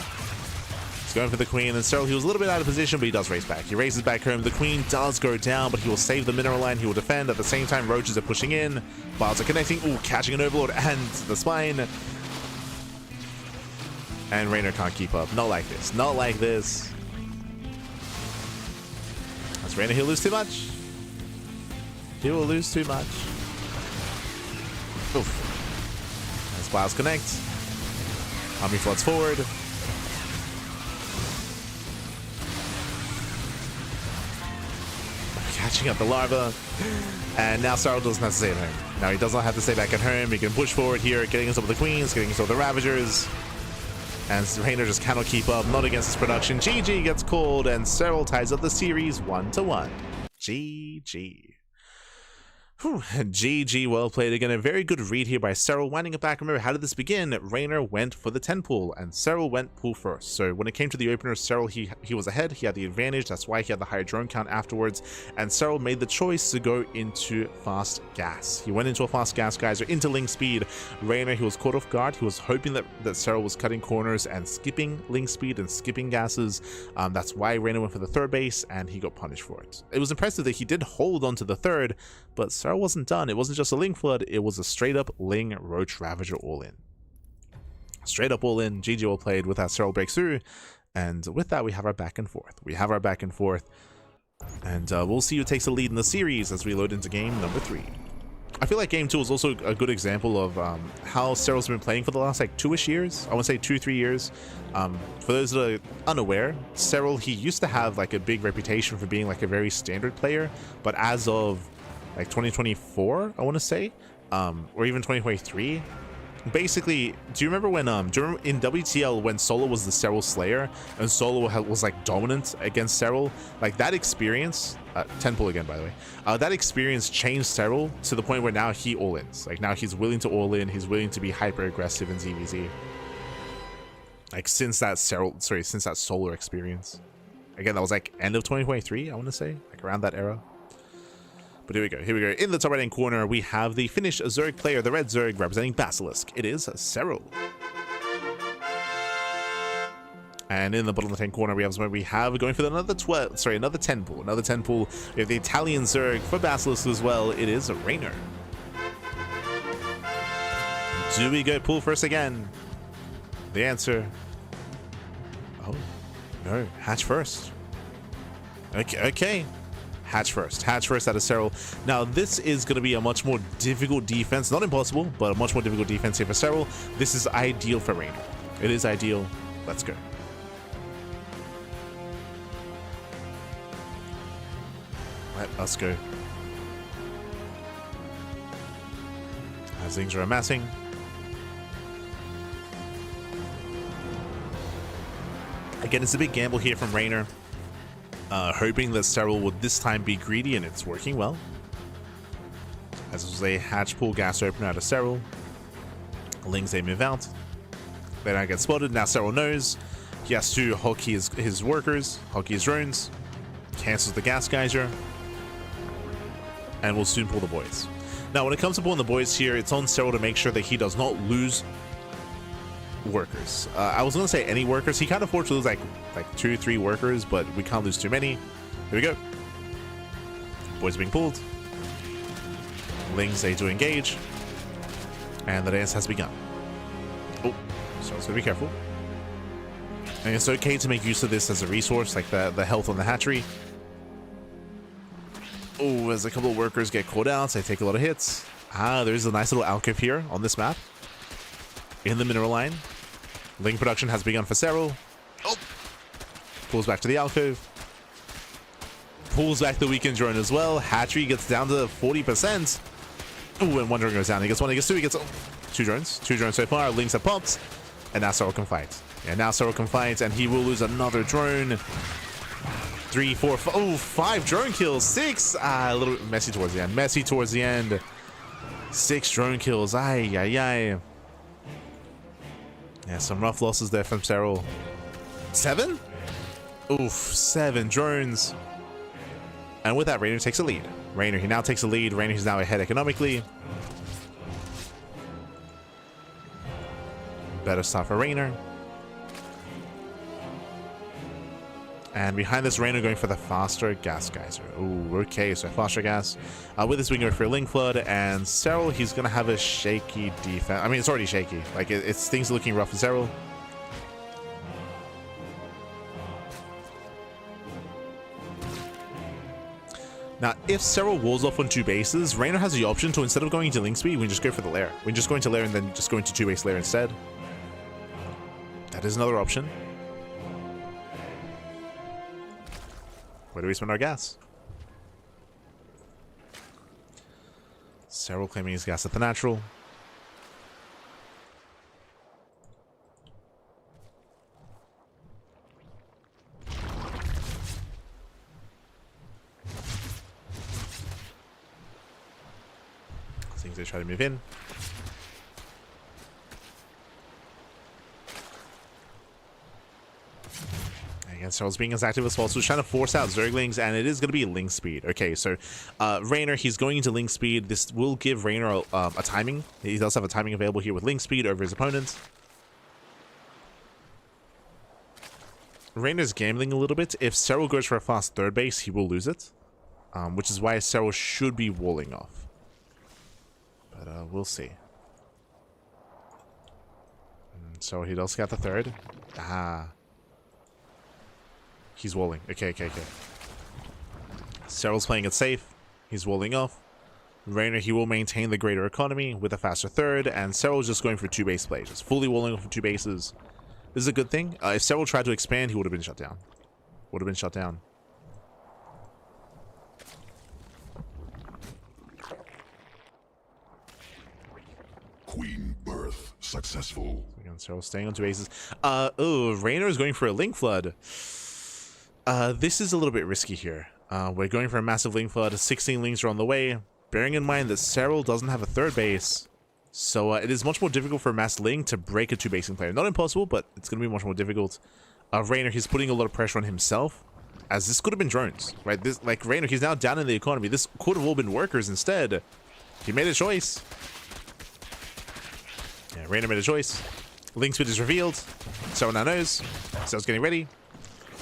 He's going for the Queen, and Serral, he was a little bit out of position, but he does race back. He races back home. The Queen does go down, but he will save the mineral line. He will defend. At the same time, Roaches are pushing in. Files are connecting. Ooh, catching an Overlord and the spine. And Reynor can't keep up. Not like this. Not like this. As Reynor, he'll lose too much. He will lose too much. Oof. As Files connect. Army floods forward. Catching up the larva, and now Serral doesn't have to stay at home. Now he does not have to stay back at home. He can push forward here, getting himself with the Queens, getting himself with the Ravagers, And Reynor just cannot keep up, not against his production. GG gets called, and Serral ties up the series 1-1. GG. Whew. GG, well played again. A very good read here by Serral, winding it back. Remember, how did this begin? Reynor went for the 10 pool, and Serral went pool first. So when it came to the opener, Serral, he was ahead. He had the advantage. That's why he had the higher drone count afterwards. And Serral made the choice to go into fast gas. He went into a fast gas geyser, into link speed. Reynor, he was caught off guard. He was hoping that Serral was cutting corners and skipping link speed and skipping gases. That's why Reynor went for the third base, and he got punished for it. It was impressive that he did hold on to the third, but Serral wasn't done. It wasn't just a Ling Flood, it was a straight up Ling Roach Ravager all in. Straight up all in. GG well played with that Serral breakthrough. And with that, we have our back and forth. And we'll see who takes the lead in the series as we load into game number 3. I feel like game 2 is also a good example of how Serral's been playing for the last like 2-ish years. I want to say 2-3 years. For those that are unaware, Serral, he used to have like a big reputation for being like a very standard player, but as of like 2024, I want to say, or even 2023. Basically, do you remember when in WTL when Solo was the Serral Slayer and Solo was like dominant against Serral? Like that experience, 10 pull again by the way. That experience changed Serral to the point where now he all-ins. Like now he's willing to all in. He's willing to be hyper aggressive in ZVZ. Like since that Solar experience. Again, that was like end of 2023, I want to say, like around that era. But here we go. In the top right-hand corner, we have the Finnish Zerg player, the red Zerg representing Basilisk. It is Serral. And in the bottom left-hand corner, we have going for another 10 pool. Another 10 pool. We have the Italian Zerg for Basilisk as well. It is Reynor. Do we go pool first again? The answer. Oh, no. Hatch first. Okay. Hatch first out of Serral. Now this is going to be a much more difficult defense, not impossible, but a much more difficult defense here for Serral. This is ideal for Reynor. It is ideal. Let's go. Let's go. As things are amassing. Again, it's a big gamble here from Reynor. Hoping that Serral would this time be greedy, and it's working well. As was a hatch pool gas opener out of Serral. Lings they move out. They don't get spotted. Now Serral knows he has to hockey his workers, hockey his drones, cancels the gas geyser, and will soon pull the boys. Now when it comes to pulling the boys here, it's on Serral to make sure that he does not lose workers. I was gonna say any workers. He can't afford to lose like 2-3 workers, but we can't lose too many. Here we go. Boys being pulled. Lings they do engage, and the dance has begun. Oh, so let's be careful. And it's okay to make use of this as a resource, like the health on the hatchery. Oh, as a couple of workers get caught out, they take a lot of hits. There's a nice little alcove here on this map. In the mineral line. Ling production has begun for Serral. Oh! Pulls back to the alcove. Pulls back the weakened drone as well. Hatchery gets down to 40%. Oh, and one drone goes down. He gets one, he gets two, he gets 2 drones. 2 drones so far. Lings have popped. And now Serral can fight. Yeah, now Serral can fight, and he will lose another drone. 3, 4, 5. Oh, 5 drone kills. 6. A little bit messy towards the end. 6 drone kills. Ay. Yeah, some rough losses there from Serral. 7? Oof, 7 drones. And with that, Reynor takes a lead. He now takes a lead. Reynor is now ahead economically. Better start for Reynor. And behind this, Reynor going for the faster gas geyser. Ooh, okay, so faster gas. With this, we can go for a Ling Flood, and Serral, he's going to have a shaky defense. I mean, it's already shaky. Like, things are looking rough for Serral. Now, if Serral walls off on 2 bases, Reynor has the option to, instead of going into Link Speed, we can just go for the lair. We can just go into lair and then just go into 2-base lair instead. That is another option. Where do we spend our gas? Serral claiming his gas at the natural. Things they try to move in. Again, Serral's being as active as possible. He's trying to force out Zerglings, and it is going to be Link Speed. Okay, so Reynor, he's going into Link Speed. This will give Reynor a timing. He does have a timing available here with Link Speed over his opponent. Reynor's gambling a little bit. If Serral goes for a fast third base, he will lose it, which is why Serral should be walling off. But we'll see. So he does scout the third. He's walling. Okay. Serral's playing it safe. He's walling off. Reynor, he will maintain the greater economy with a faster third, and Serral's just going for two base play, just fully walling off for two bases. This is a good thing. If Serral tried to expand, he would have been shut down. Queen birth successful. Again, Serral staying on two bases. Reynor is going for a Link Flood. This is a little bit risky here. We're going for a massive Link Flood. 16 Links are on the way. Bearing in mind that Serral doesn't have a third base. So it is much more difficult for a mass Link to break a two-basing player. Not impossible, but it's going to be much more difficult. Reynor, he's putting a lot of pressure on himself, as this could have been drones, right? This, like, Reynor, he's now down in the economy. This could have all been workers instead. He made a choice. Yeah, Reynor made a choice. Link Speed is revealed. Serral now knows. Serral's getting ready.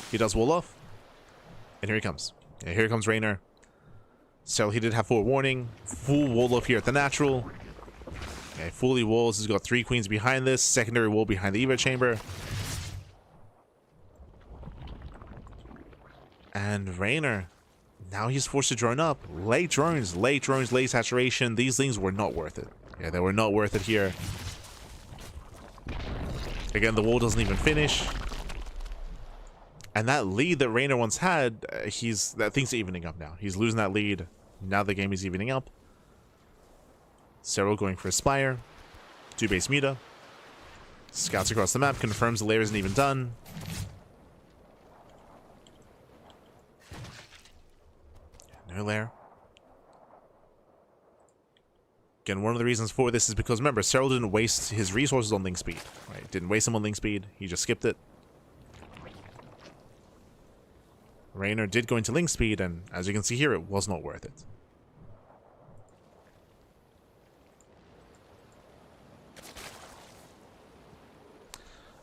He does wall off. And here he comes. Yeah, here comes Reynor. Serral, he did have forewarning. Full wall off here at the natural. Okay, fully walls. He's got 3 queens behind this. Secondary wall behind the Evo chamber. And Reynor, now he's forced to drone up. Late drones, late saturation. These things were not worth it. Yeah, they were not worth it here. Again, the wall doesn't even finish. And that lead that Reynor once had, things are evening up now. He's losing that lead. Now the game is evening up. Serral going for a Spire. 2-base Muta. Scouts across the map, confirms the lair isn't even done. No lair. Again, one of the reasons for this is because, remember, Serral didn't waste his resources on Link Speed. Right? Didn't waste them on Link Speed. He just skipped it. Reynor did go into Link Speed, and as you can see here, it was not worth it.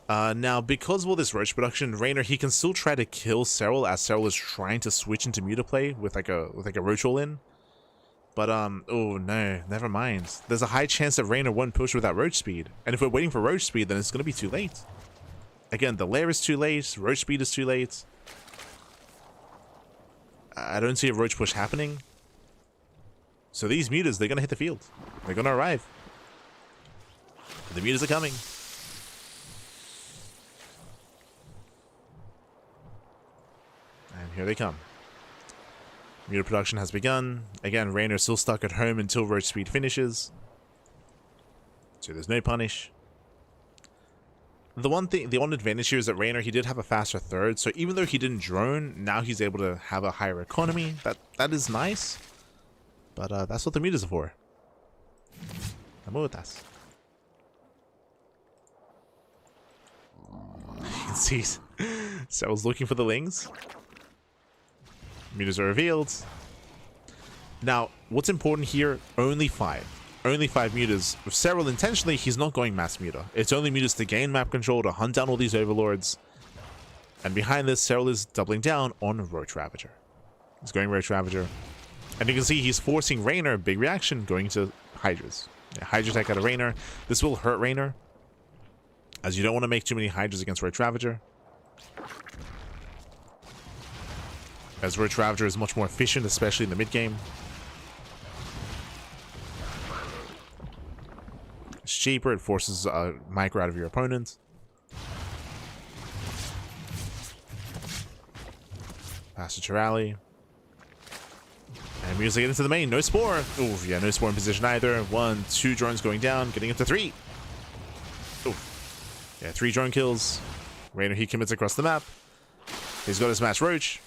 Now, because of all this roach production, Reynor, he can still try to kill Serral as Serral is trying to switch into Muta play with like a roach all in. But oh no, never mind. There's a high chance that Reynor won't push without roach speed, and if we're waiting for roach speed, then it's going to be too late. Again, the lair is too late. Roach speed is too late. I don't see a roach push happening. So these mutas, they're going to hit the field. They're going to arrive. The mutas are coming. And here they come. Muta production has begun. Again, Reynor still stuck at home until roach speed finishes. So there's no punish. The one advantage here is that Reynor, he did have a faster third, so even though he didn't drone, now he's able to have a higher economy. That is nice, but that's what the mutas are for. Amutas. You can see Serral's looking for the lings. Mutas are revealed. Now, what's important here? Only 5. Only 5 mutas. With Serral, intentionally, he's not going mass muta. It's only mutas to gain map control, to hunt down all these overlords. And behind this, Serral is doubling down on Roach Ravager. He's going Roach Ravager. And you can see he's forcing Reynor, big reaction, going to Hydras. Yeah, Hydra attack out of Reynor. This will hurt Reynor, as you don't want to make too many Hydras against Roach Ravager. As Roach Ravager is much more efficient, especially in the mid game. It's cheaper, it forces a micro out of your opponent. Pass to Serral. And music get into the main. No Spore. Ooh, yeah, no Spore in position either. 1, 2 drones going down, getting into 3. Ooh. Yeah, 3 drone kills. Reynor, he commits across the map. He's got his match Roach.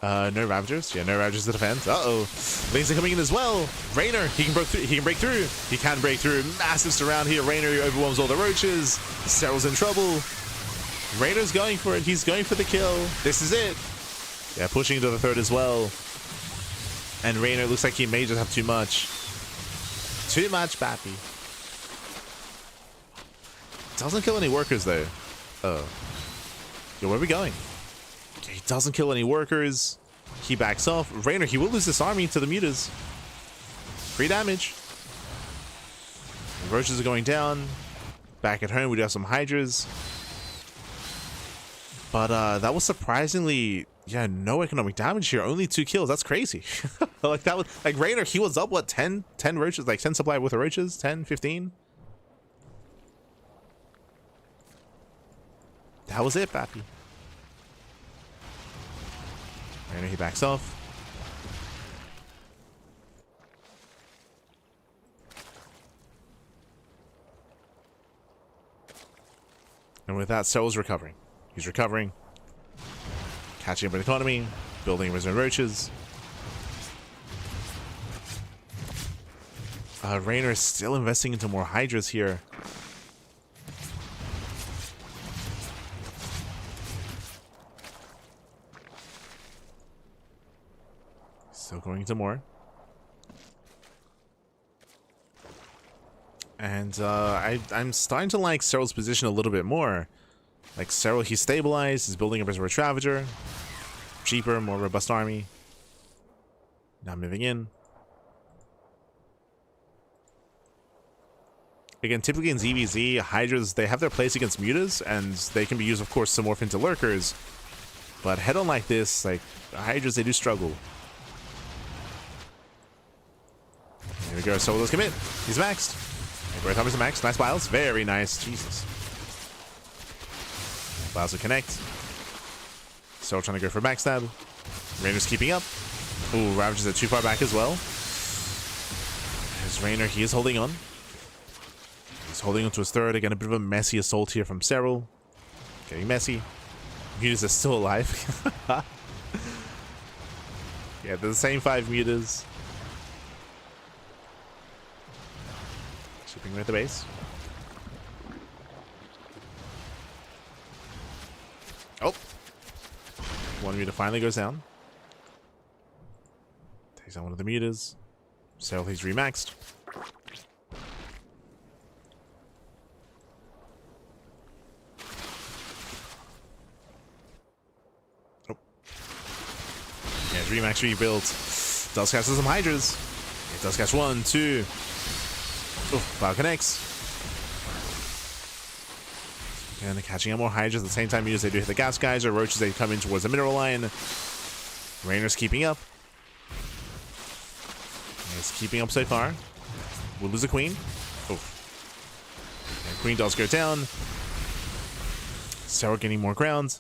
No Ravagers. Yeah, no Ravagers to defend. Uh-oh. Things are coming in as well. Reynor, he can break through. He can break through. He can break through. Massive surround here. Reynor overwhelms all the roaches. Serral's in trouble. Reynor's going for it. He's going for the kill. This is it. Yeah, pushing into the third as well. And Reynor looks like he may just have too much. Too much, Bappy. Doesn't kill any workers, though. Oh. Yo, where are we going? He doesn't kill any workers. He backs off. Reynor, he will lose this army to the mutas. Free damage. The roaches are going down. Back at home, we do have some hydras. But that was surprisingly, yeah, no economic damage here. Only 2 kills. That's crazy. Like that was like Reynor, he was up what 10 roaches, like 10 supply with the roaches, 10, 15. That was it, Bappy. Reynor, he backs off. And with that, Serral's recovering. He's recovering. Catching up with economy. Building his own roaches. Reynor is still investing into more hydras here. Still going into more. And I'm starting to like Serral's position a little bit more. Like Serral, he's stabilized, he's building up his Ravager. Cheaper, more robust army. Now moving in. Again, typically in ZVZ, Hydras, they have their place against mutas, and they can be used, of course, to morph into lurkers. But head-on like this, like, Hydras, they do struggle. Here we go, so let's commit. He's maxed. Great Thomas maxed. Nice biles. Very nice. Jesus. Biles will connect. Still trying to go for a backstab. Reynor's keeping up. Ooh, Ravages are too far back as well. There's Reynor. He is holding on. He's holding on to his third. Again, a bit of a messy assault here from Serral. Getting messy. Mutas are still alive. Yeah, they're the same 5 mutas. Chipping with the base. Oh. One muta finally goes down. Takes out one of the mutas. Serral, he's remaxed. Oh. Yeah, remax rebuilt. Does catch some hydras. It does catch 1, 2. Oh, fire connects. And they're catching out more hydras at the same time. As they do hit the gas guys or roaches, they come in towards the mineral line. Reynor's keeping up. He's keeping up so far. We'll lose a queen. Oh. And queen does go down. Serral getting more ground.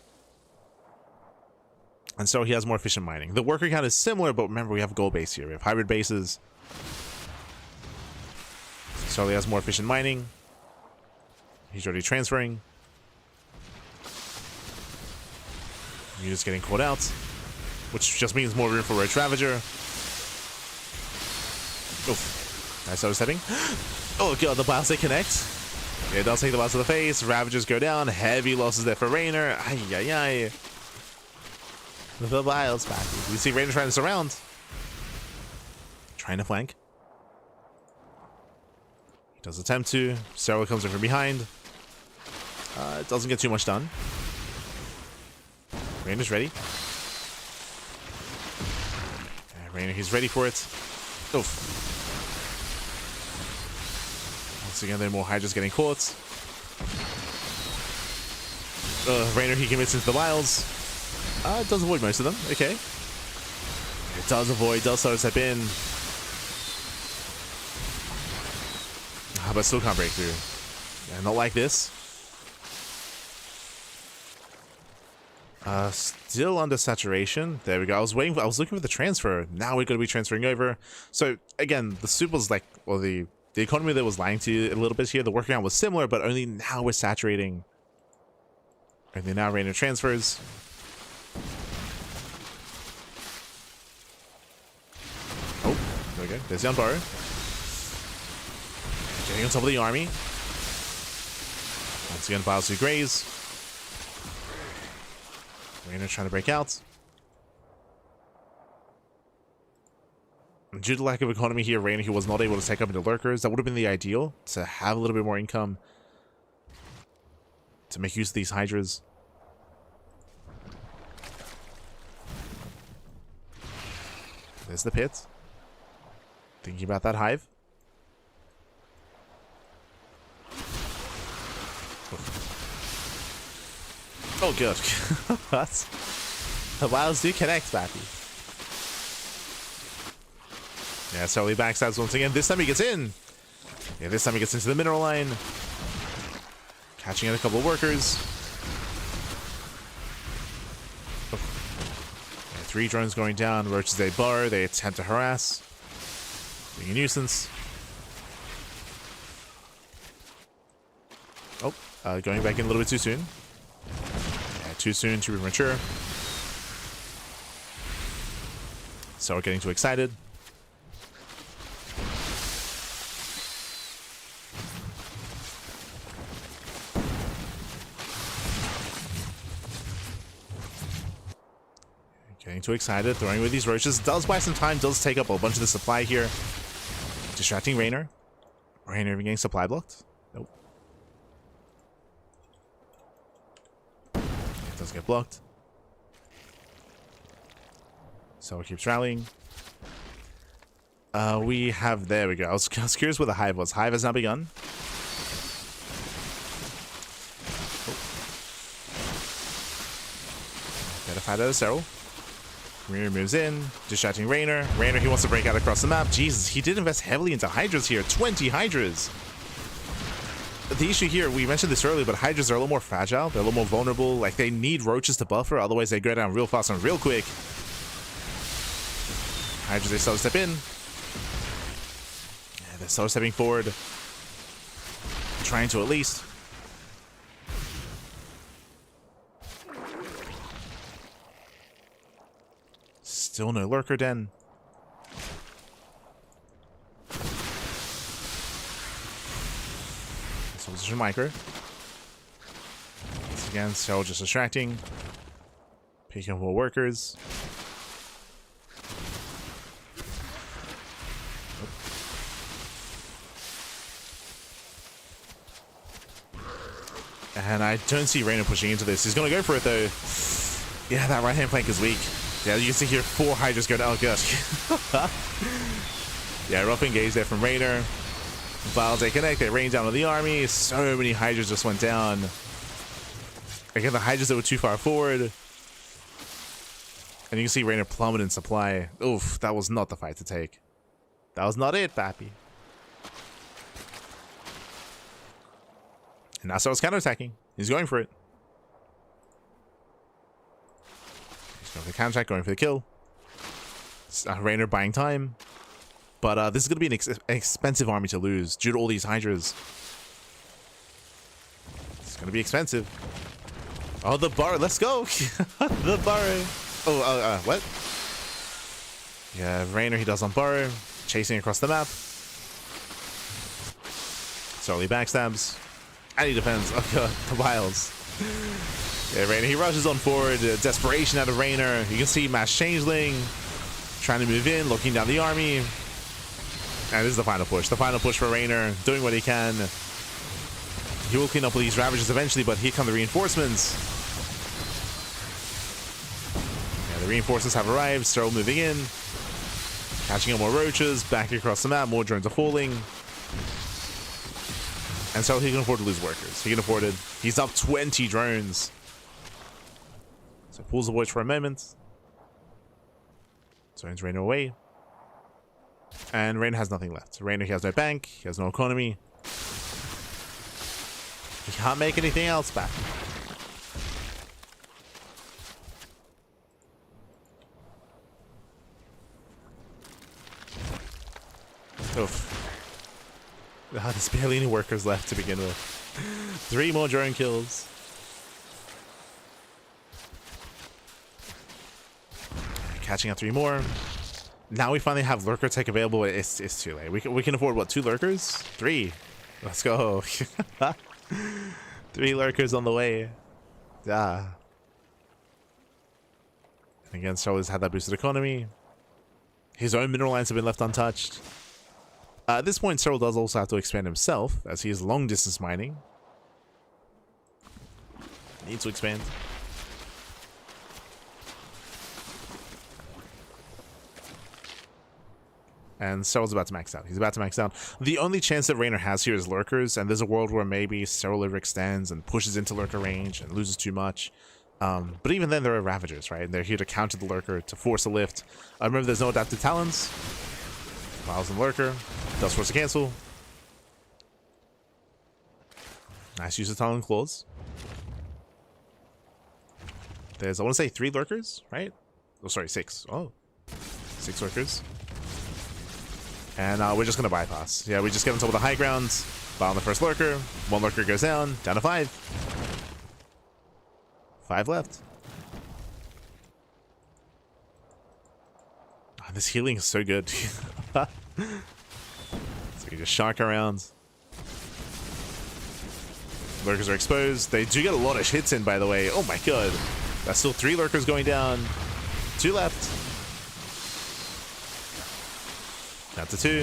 And so he has more efficient mining. The worker count is similar, but remember, we have gold base here. We have hybrid bases. So he has more efficient mining. He's already transferring. You're just getting caught out, which just means more room for Roach Ravager. Oof. Nice auto stepping. Oh god, the biles they connect. Yeah, it does take the biles to the face. Ravagers go down. Heavy losses there for Reynor. Ay, ay, ay. The biles back. You see Reynor trying to surround. Trying to flank. He does attempt to. Serral comes in from behind. It doesn't get too much done. Reynor's ready. Reynor, he's ready for it. Oof. Once again, there are more hydras getting caught. Reynor, he commits into the vials. It does avoid most of them. Okay. It does avoid, does sort of step in. But still can't break through. Yeah, not like this. Still under saturation. There we go. I was looking for the transfer. Now we're going to be transferring over. So again, the soup was like, well, the economy that was lying to you a little bit here. The work count was similar, but only now we're saturating. And then now Reynor transfers. Okay, there's the unburrow. Getting on top of the army. Once again, files to graze. Reynor trying to break out. Due to lack of economy here, Reynor, he was not able to take up into lurkers. That would have been the ideal, to have a little bit more income to make use of these hydras. There's the pit. Thinking about that hive. Oh, good. What? The wilds do connect, Bappy. Yeah, so he backstabs once again. This time he gets in. Yeah, this time he gets into the mineral line. Catching in a couple of workers. Oh. Yeah, 3 drones going down. Roaches they bar. They attempt to harass. Being a nuisance. Oh, going back in a little bit too soon. Yeah, too soon, too premature. So we're getting too excited. Getting too excited, throwing away these roaches. Does buy some time, does take up a bunch of the supply here. Distracting Reynor. Reynor even getting supply blocked. Nope. It does get blocked. So it keeps rallying. We have, there we go. I was curious where the hive was. Hive has now begun. Oh. Get a fight out of Serral. Reynor moves in, distracting Reynor. Reynor, he wants to break out across the map. Jesus, he did invest heavily into hydras here. 20 hydras. The issue here, we mentioned this earlier, but hydras are a little more fragile. They're a little more vulnerable. Like, they need roaches to buffer, otherwise they go down real fast and real quick. Hydras, they start to step in. Yeah, they're start stepping forward. Trying to at least. Still no lurker den. So position micro. Once again, Serral just distracting. Picking up more workers. And I don't see Reynor pushing into this. He's going to go for it, though. Yeah, that right-hand flank is weak. Yeah, you can see here 4 hydras go down. Oh, gosh. Yeah, rough engage there from Reynor. Vials, they connect. They rain down on the army. So many hydras just went down. Again, the hydras that were too far forward. And you can see Reynor plummet in supply. Oof, that was not the fight to take. That was not it, Pappy. And now Serral's counterattacking. He's going for it. He's going for the counterattack, going for the kill. Reynor buying time. But this is going to be an expensive army to lose due to all these hydras. It's going to be expensive. Oh, the bar. Let's go. The burrow. Oh, what? Yeah, Reynor, he does on burrow. Chasing across the map. Slowly backstabs. And he defends. Oh god, the wilds. Yeah, Reynor, he rushes on forward. Desperation out of Reynor. You can see Mass Changeling trying to move in, looking down the army. And this is the final push. The final push for Reynor, doing what he can. He will clean up with these Ravagers eventually, but here come the reinforcements. Yeah, the reinforcements have arrived. Serral moving in. Catching up more roaches. Back across the map. More drones are falling. And so he can afford to lose workers. He can afford it. He's up 20 drones. So pulls the watch for a moment. Zones Reynor away. And Reynor has nothing left. Reynor, he has no bank. He has no economy. He can't make anything else back. Oof. There's barely any workers left to begin with. 3 more drone kills. Catching up 3 more. Now we finally have lurker tech available. It's too late. We can afford what, 2 lurkers? 3. Let's go. 3 lurkers on the way. Yeah. And again, Serral had that boosted economy. His own mineral lines have been left untouched. At this point, Serral does also have to expand himself, as he is long distance mining. Needs to expand. And Serral's about to max out. He's about to max out. The only chance that Reynor has here is lurkers, and there's a world where maybe Serral overextends and pushes into lurker range and loses too much. But even then, there are Ravagers, right? And they're here to counter the lurker, to force a lift. Remember, there's no adapted talents. Miles and lurker. Does force a cancel. Nice use of Talon Claws. There's, I want to say 3 lurkers, right? Oh, sorry, 6. Oh, 6 lurkers. And we're just going to bypass. Yeah, we just get on top of the high grounds. Buy on the first lurker. 1 lurker goes down to 5. 5 left. Oh, this healing is so good. So you just shark around. Lurkers are exposed. They do get a lot of hits in, by the way. Oh my god. That's still 3 lurkers going down. 2 left. Down to 2.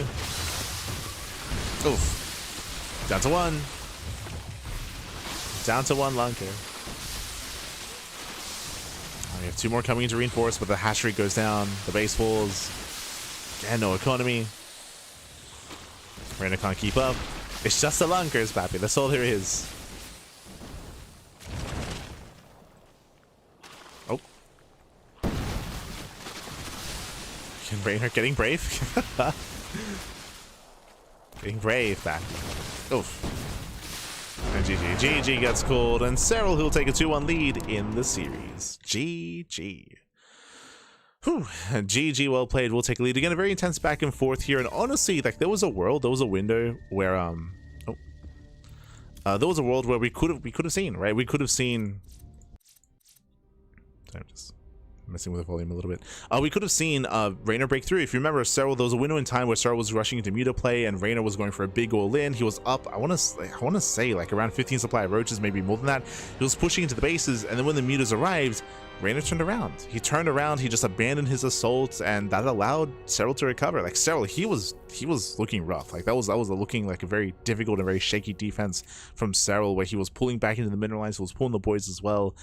Oof. Down to 1. Down to 1 lurker. We have 2 more coming into reinforce, but the hash rate goes down. The base falls. Again, no economy. Reynor can't keep up. It's just the lunkers, Pappy. That's all there is. Oh. Can Reynor getting brave? Getting brave, Pappy. Oof. And GG gets called, and Serral, who'll take a 2-1 lead in the series. GG. Whew. GG, well played. We'll take a lead again. A very intense back and forth here, and honestly, like there was a window where there was a world where we could have seen, right? We could have seen. Sorry, I'm just messing with the volume a little bit. We could have seen Reynor break through. If you remember, Serral, there was a window in time where Serral was rushing into muta play and Reynor was going for a big all-in. He was up, I want to say like around 15 supply of roaches, maybe more than that. He was pushing into the bases, and then when the mutas arrived, Reynor turned around. He turned around, he just abandoned his assault, and that allowed Serral to recover. Like Serral, he was looking rough. Like that was looking like a very difficult and very shaky defense from Serral, where he was pulling back into the mineral lines, he was pulling the boys as well.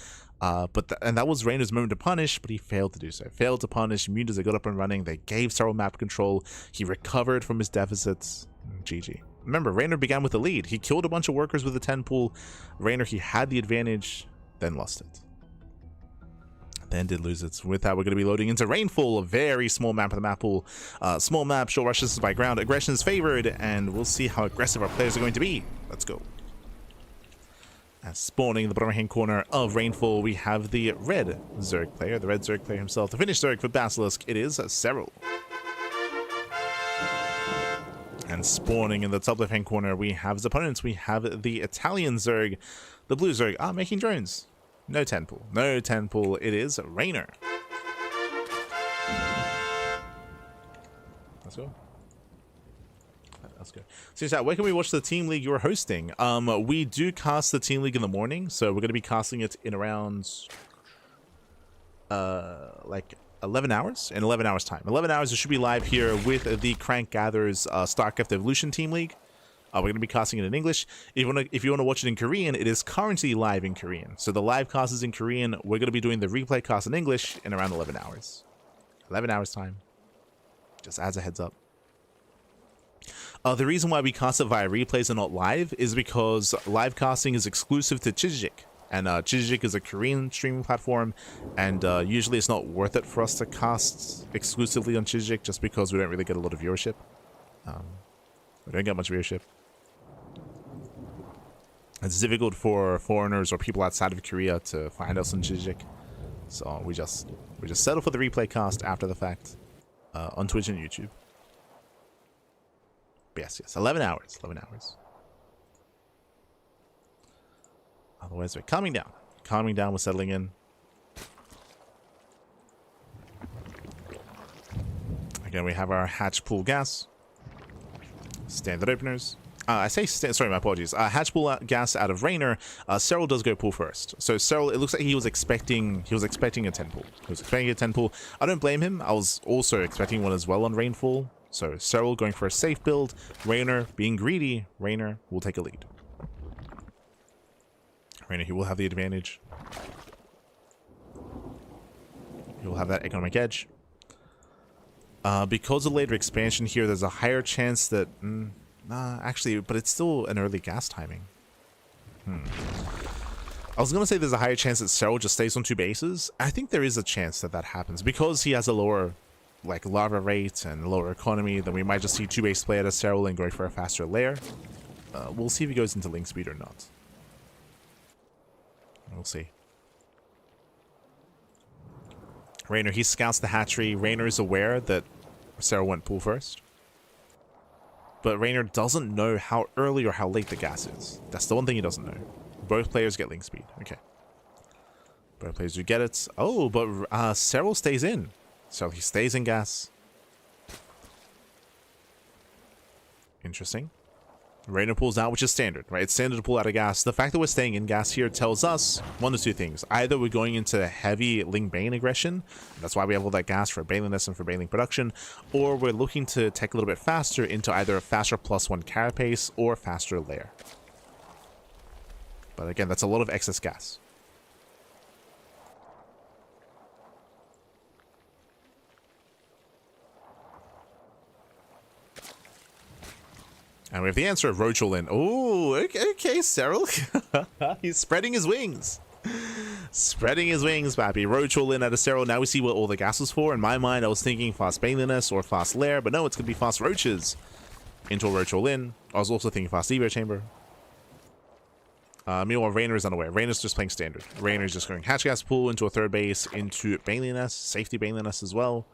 And that was Reynor's moment to punish, but he failed to do so. Failed to punish. Mutas, they got up and running. They gave Serral map control. He recovered from his deficits. GG. Remember, Reynor began with the lead. He killed a bunch of workers with a 10 pool. Reynor, he had the advantage, then lost it. Then did lose it. With that, we're going to be loading into Rainfall, a very small map of the map pool. Small map, short rushes by ground. Aggression is favored, and we'll see how aggressive our players are going to be. Let's go. And spawning in the bottom right-hand corner of Rainfall, we have the red Zerg player, himself. The finished Zerg for Basilisk, it is Serral. And spawning in the top left-hand corner, we have his opponents. We have the Italian Zerg, the blue Zerg, making drones. No 10 pool. No 10 pool. It is Reynor. Let's go. Let's go. So, where can we watch the team league you're hosting? We do cast the team league in the morning, so we're going to be casting it in around like 11 hours. In 11 hours time. 11 hours, it should be live here with the Crank Gatherers StarCraft Evolution team league. We're going to be casting it in English. If you want to watch it in Korean, it is currently live in Korean. So the live cast is in Korean. We're going to be doing the replay cast in English in around 11 hours. 11 hours time. Just as a heads up. The reason why we cast it via replays and not live is because live casting is exclusive to Chijik. And Chijik is a Korean streaming platform, and usually it's not worth it for us to cast exclusively on Chijik just because we don't really get a lot of viewership. We don't get much viewership. It's difficult for foreigners or people outside of Korea to find us on Chijik. So we just settle for the replay cast after the fact on Twitch and YouTube. Yes, 11 hours. 11 hours. Otherwise, we're calming down. Calming down, we're settling in. Again, we have our hatch pool gas. Standard openers. I say, sorry, my apologies. Hatch pool gas out of Reynor. Serral does go pool first. So Serral, it looks like he was expecting a 10 pool. He was expecting a 10 pool. I don't blame him. I was also expecting one as well on Rainfall. So Serral going for a safe build. Reynor being greedy. Reynor will take a lead. Reynor, he will have the advantage. He will have that economic edge. Because of later expansion here, there's a higher chance that... actually, but it's still an early gas timing. I was going to say there's a higher chance that Serral just stays on 2 bases. I think there is a chance that that happens. Because he has a lower, like, lava rate and lower economy, then we might just see 2 base play at a Serral and go for a faster lair. We'll see if he goes into link speed or not. We'll see. Reynor, he scouts the hatchery. Reynor is aware that Serral went pool first. But Reynor doesn't know how early or how late the gas is. That's the one thing he doesn't know. Both players get link speed. Okay. Both players do get it. Oh, but Serral stays in. So he stays in gas. Interesting. Reynor pulls out, which is standard, right? It's standard to pull out of gas. The fact that we're staying in gas here tells us one of 2 things. Either we're going into heavy Ling Bane aggression. That's why we have all that gas for Baneliness and for Baneling production. Or we're looking to take a little bit faster into either a faster +1 carapace or faster lair. But again, that's a lot of excess gas. And we have the answer of Roach all in. Oh, okay, Serral. He's spreading his wings. Spreading his wings, Pappy. Roach all in at a Serral. Now we see what all the gas was for. In my mind, I was thinking fast Baneliness or fast Lair, but no, it's going to be fast Roaches. Into a Roach all in. I was also thinking fast Evo Chamber. Meanwhile, Reynor is unaware. Reynor's just playing standard. Reynor is just going hatch gas pool into a 3rd base, into Baneliness, safety Baneliness as well.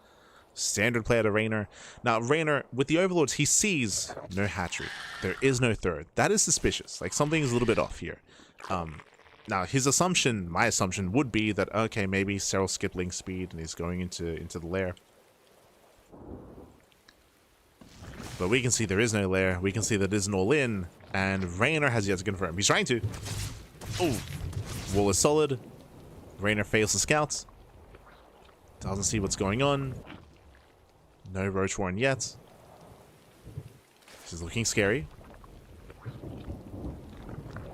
Standard play out of Reynor. Now, Reynor, with the Overlords, he sees no hatchery. There is no 3rd. That is suspicious. Like, something is a little bit off here. Now, his assumption, my assumption, would be that, okay, maybe Serral skipped link speed and he's going into the lair. But we can see there is no lair. We can see that it is an all-in. And Reynor has yet to confirm. He's trying to. Oh, wall is solid. Reynor fails the scouts. Doesn't see what's going on. No Roach Warren yet. This is looking scary.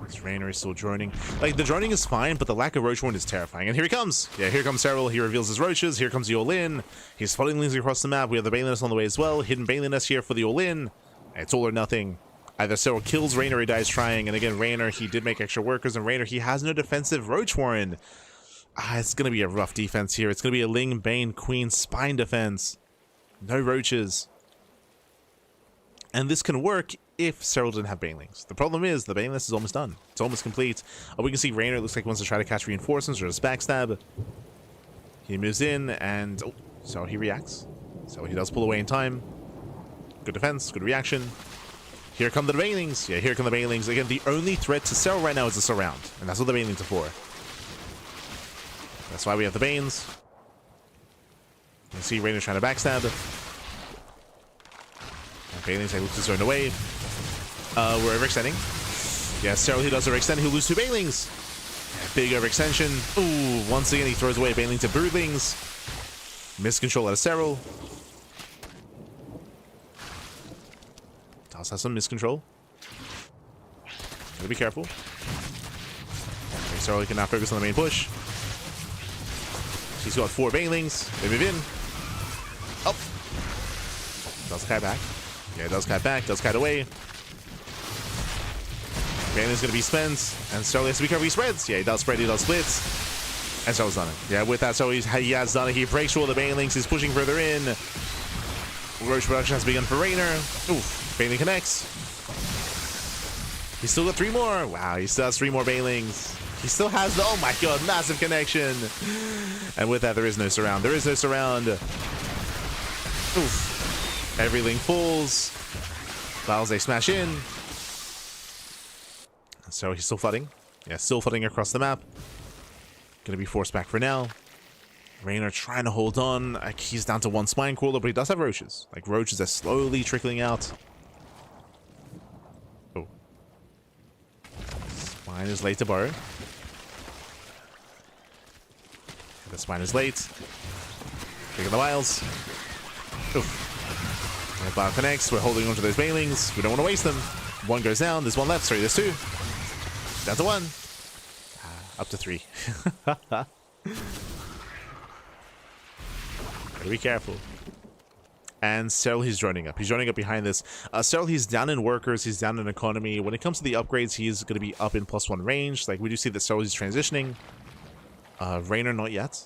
This Reynor is still droning. Like, the droning is fine, but the lack of Roach Warren is terrifying. And here he comes. Yeah, here comes Serral. He reveals his Roaches. Here comes the all-in. He's flooding links across the map. We have the Baneliness on the way as well. Hidden Baneliness here for the all-in. It's all or nothing. Either Serral kills Reynor or he dies trying. And again, Reynor, he did make extra workers. And Reynor, he has no defensive Roach Warren. It's going to be a rough defense here. It's going to be a Ling, Bane, Queen, Spine defense. No Roaches. And this can work if Serral didn't have Banelings. The problem is the Baneliness is almost done. It's almost complete. We can see Reynor looks like he wants to try to catch reinforcements or just backstab. He moves in and... Oh, so he reacts. So he does pull away in time. Good defense, good reaction. Here come the Banelings. Yeah, here come the Banelings. Again, the only threat to Serral right now is the surround. And that's what the Banelings are for. That's why we have the Banes. You can see Reynor trying to backstab. Banelings, lose his zone away. We're overextending. Yeah, Serral, he does overextend. He'll lose 2 Banelings. Yeah, big overextension. Ooh, once again, he throws away Baneling to Broodlings. Miscontrol out of Serral. Does have some miscontrol. Gotta be careful. Okay, Serral can now focus on the main push. He's got 4 Banelings. They move in. Up. Does kite back. Yeah, does kite back. Does kite away. Baneling's gonna be spent. And Serral has to be careful. He spreads. Yeah, he does spread. He does splits. And Serral's done it. Yeah, with that, so he has done it. He breaks through all the Banelings. He's pushing further in. Roach production has begun for Reynor. Oof. Baneling connects. He's still got 3 more. Wow, he still has 3 more Banelings. He still has the... Oh my god, massive connection. And with that, there is no surround. There is no surround. Oof. Every link falls. Battles, they smash in. So he's still flooding. Yeah, still flooding across the map. Gonna be forced back for now. Reynor trying to hold on. Like, he's down to one spine crawler, but he does have roaches. Like, roaches are slowly trickling out. Oh. Spine is late to borrow. The spine is late. Pick up the vials. Oof. And Bio connects. We're holding on to those banelings. We don't want to waste them. One goes down. There's one left. Sorry, there's two. Down to one. Up to three. Gotta be careful. And Serral, he's running up. He's running up behind this. Serral, he's down in workers. He's down in economy. When it comes to the upgrades, he's going to be up in +1 range. Like, we do see that Serral is transitioning. Reynor, not yet.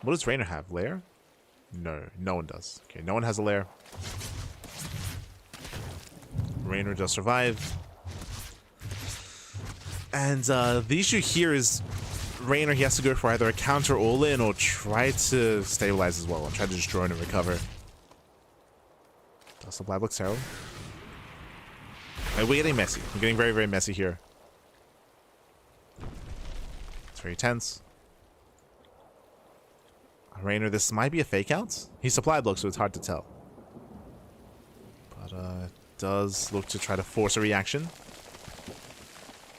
What does Reynor have? Lair? No, no one does. Okay, no one has a lair. Reynor does survive. And the issue here is Reynor, he has to go for either a counter all-in or try to stabilize as well and try to just drone and recover. Does the Blab look Serral? We're getting messy. We're getting very, very messy here. It's very tense. Reynor, this might be a fake out. He's supply block, so it's hard to tell. But does look to try to force a reaction.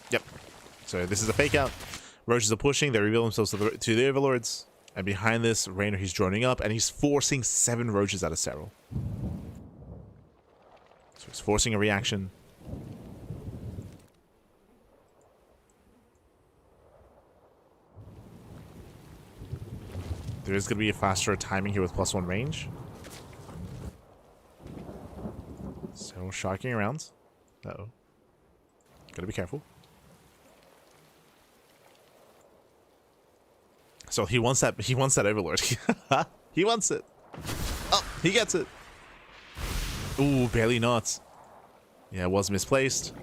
Yep. So this is a fake out. Roaches are pushing. They reveal themselves to the overlords. And behind this, Reynor, he's droning up, and he's forcing 7 roaches out of Serral. So he's forcing a reaction. There is going to be a faster timing here with +1 range. So shocking around. Uh-oh. Gotta be careful. So he wants that overlord. He wants it. Oh, he gets it. Ooh, barely not. Yeah, it was misplaced.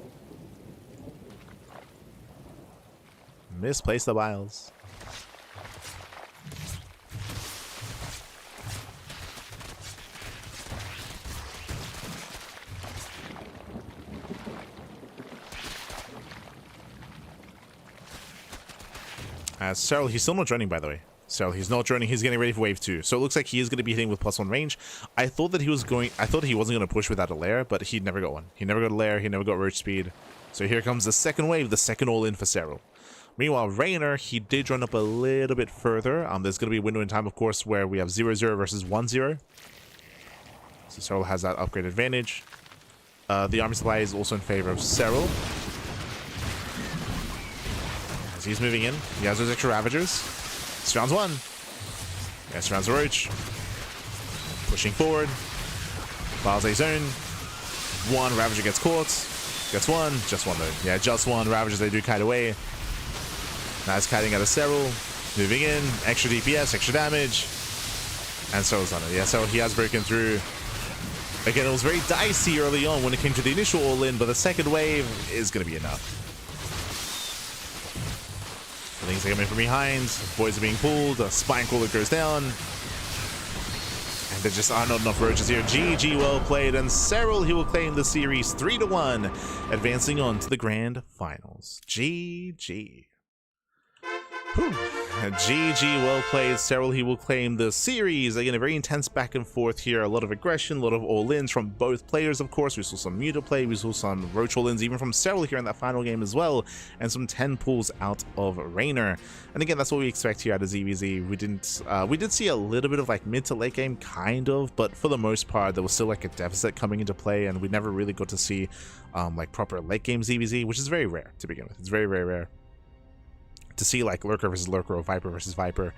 Misplaced the vials. Serral, he's still not droning, by the way. Serral, he's not droning. He's getting ready for wave 2. So it looks like he is going to be hitting with +1 range. I thought he wasn't going to push without a lair, but he never got one. He never got a lair. He never got roach speed. So here comes the second wave, the second all-in for Serral. Meanwhile, Reynor, he did run up a little bit further. There's going to be a window in time, of course, where we have 0-0 versus 1-0. So Serral has that upgrade advantage. The army supply is also in favor of Serral. As he's moving in, he has those extra Ravagers. Surrounds one. Yeah, surrounds the Roach. Pushing forward. Files a zone. One Ravager gets caught. Gets one. Just one though. Yeah, just one. Ravagers, they do kite away. Nice kiting out of Serral. Moving in. Extra DPS, extra damage. And Serral's on it. Yeah, Serral, he has broken through. Again, it was very dicey early on when it came to the initial all-in, but the second wave is going to be enough. Things are coming from behind. Boys are being pulled. A spine crawler goes down. And there just are not enough roaches here. GG, well played. And Serral, he will claim the series 3-1, advancing on to the grand finals. GG. Whew. GG, well played. Serral, he will claim the series. Again, a very intense back and forth here. A lot of aggression, a lot of all-ins from both players, of course. We saw some Muta play. We saw some Roach all-ins, even from Serral here in that final game as well. And some 10 pulls out of Reynor. And again, that's what we expect here out of ZVZ. We did see a little bit of like mid to late game, kind of. But for the most part, there was still like a deficit coming into play. And we never really got to see like proper late game ZVZ, which is very rare to begin with. It's very, very rare to see like Lurker versus Lurker or Viper versus Viper.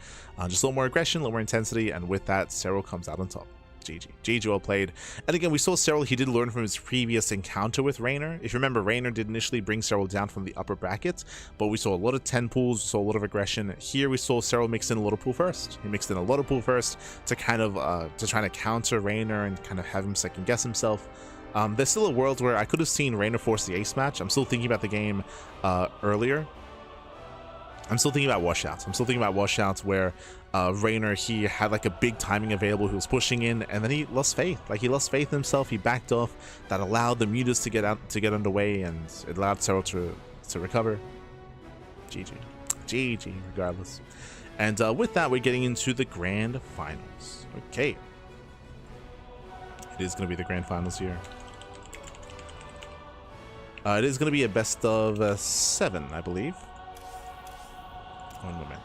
Just a little more aggression, a little more intensity, and with that, Serral comes out on top. GG. GG, well played. And again, we saw Serral, he did learn from his previous encounter with Reynor. If you remember, Reynor did initially bring Serral down from the upper bracket, but we saw a lot of 10 pulls, we saw a lot of aggression. Here we saw Serral mix in a lot of pull first. He mixed in a lot of pull first to kind of, to try to counter Reynor and kind of have him second guess himself. There's still a world where I could have seen Reynor force the ace match. I'm still thinking about the game earlier. I'm still thinking about washouts. I'm still thinking about washouts where Reynor, he had like a big timing available. He was pushing in, and then he lost faith. Like he lost faith in himself. He backed off. That allowed the mutas to get underway, and it allowed Serral to recover. GG, GG. Regardless. And with that, we're getting into the grand finals. Okay. It is going to be the grand finals here. It is going to be a best of 7, I believe. One moment.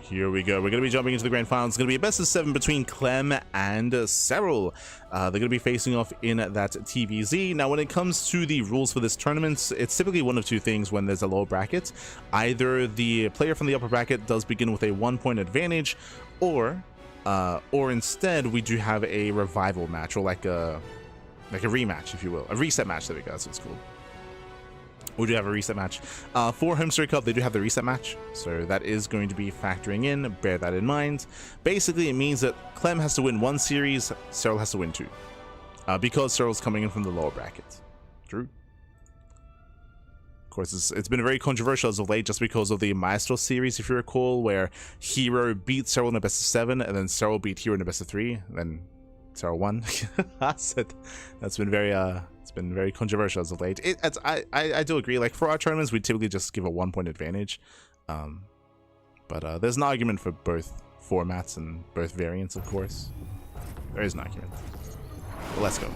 Here we go. We're going to be jumping into the grand finals. It's going to be a best of 7 between Clem and Serral. They're going to be facing off in that TVZ. Now, when it comes to the rules for this tournament, it's typically one of two things when there's a lower bracket. Either the player from the upper bracket does begin with a 1-point advantage, or instead we do have a revival match, or like a rematch, if you will. A reset match. There we go. That's what it's called. We do have a reset match. For HomeStory Cup, they do have the reset match, so that is going to be factoring in. Bear that in mind. Basically, it means that Clem has to win 1 series, Serral has to win 2. Because Serral's coming in from the lower bracket. True. Of course, it's been very controversial as of late just because of the Maestro series, if you recall, where Hero beat Serral in a best of 7, and then Serral beat Hero in a best of 3, and then Serral won. That's been very it's been very controversial as of late. I do agree. Like, for our tournaments, we typically just give a 1-point advantage, but there's an argument for both formats and both variants. Of course, there is an argument. But let's go.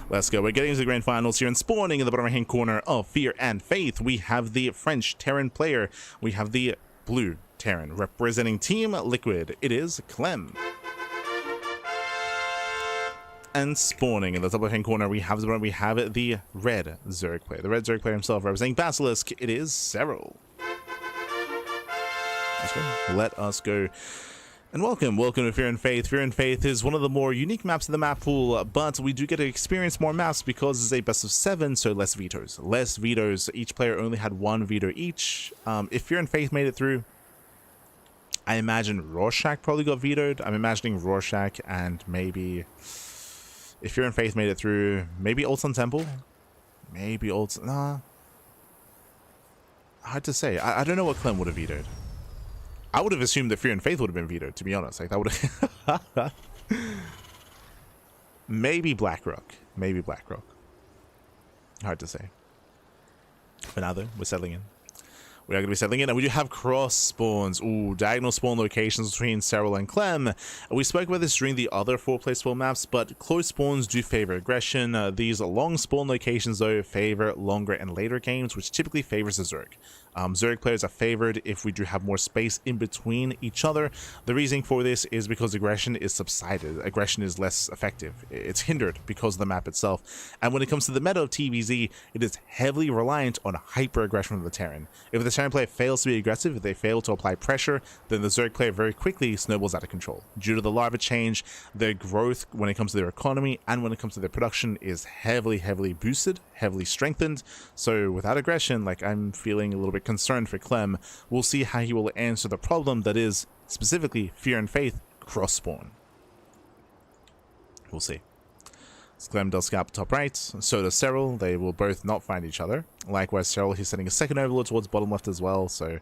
Let's go. We're getting into the grand finals here, and spawning in the bottom right hand corner of Fear and Faith, we have the French Terran player. We have the blue Terran representing Team Liquid. It is Clem. And spawning in the top left-hand corner, we have the red Zerg player. The red Zerg player himself representing Basilisk. It is Serral. Let's go. Let us go. And welcome to Fear and Faith. Fear and Faith is one of the more unique maps in the map pool, but we do get to experience more maps because it's a best of 7, so less vetoes. Less vetoes. Each player only had 1 veto each. If Fear and Faith made it through, I imagine Rorschach probably got vetoed. I'm imagining Rorschach and maybe... If Fear and Faith made it through, maybe Old Sun Temple? Maybe Old Sun... Nah. Hard to say. I don't know what Clem would have vetoed. I would have assumed that Fear and Faith would have been vetoed, to be honest. Like, that would have... Maybe Blackrock. Maybe Blackrock. Hard to say. But now, though, we're settling in. We are going to be settling in, and we do have cross spawns. Ooh, diagonal spawn locations between Serral and Clem. We spoke about this during the other 4-player spawn maps, but close spawns do favor aggression. These long spawn locations, though, favor longer and later games, which typically favors the Zerg. Zerg players are favored if we do have more space in between each other. The reason for this is because aggression is subsided. Aggression is less effective. It's hindered because of the map itself. And when it comes to the meta of TVZ, it is heavily reliant on hyper aggression from the Terran. If the Terran player fails to be aggressive, if they fail to apply pressure, then the Zerg player very quickly snowballs out of control. Due to the larva change, their growth when it comes to their economy and when it comes to their production is heavily boosted, heavily strengthened. So without aggression, like, I'm feeling a little bit concerned for Clem. We'll see how he will answer the problem that is specifically Fear and Faith cross spawn. We'll see. Clem does scout top right, so does Serral. They will both not find each other. Likewise, Serral, he's sending a second overlord towards bottom left as well, so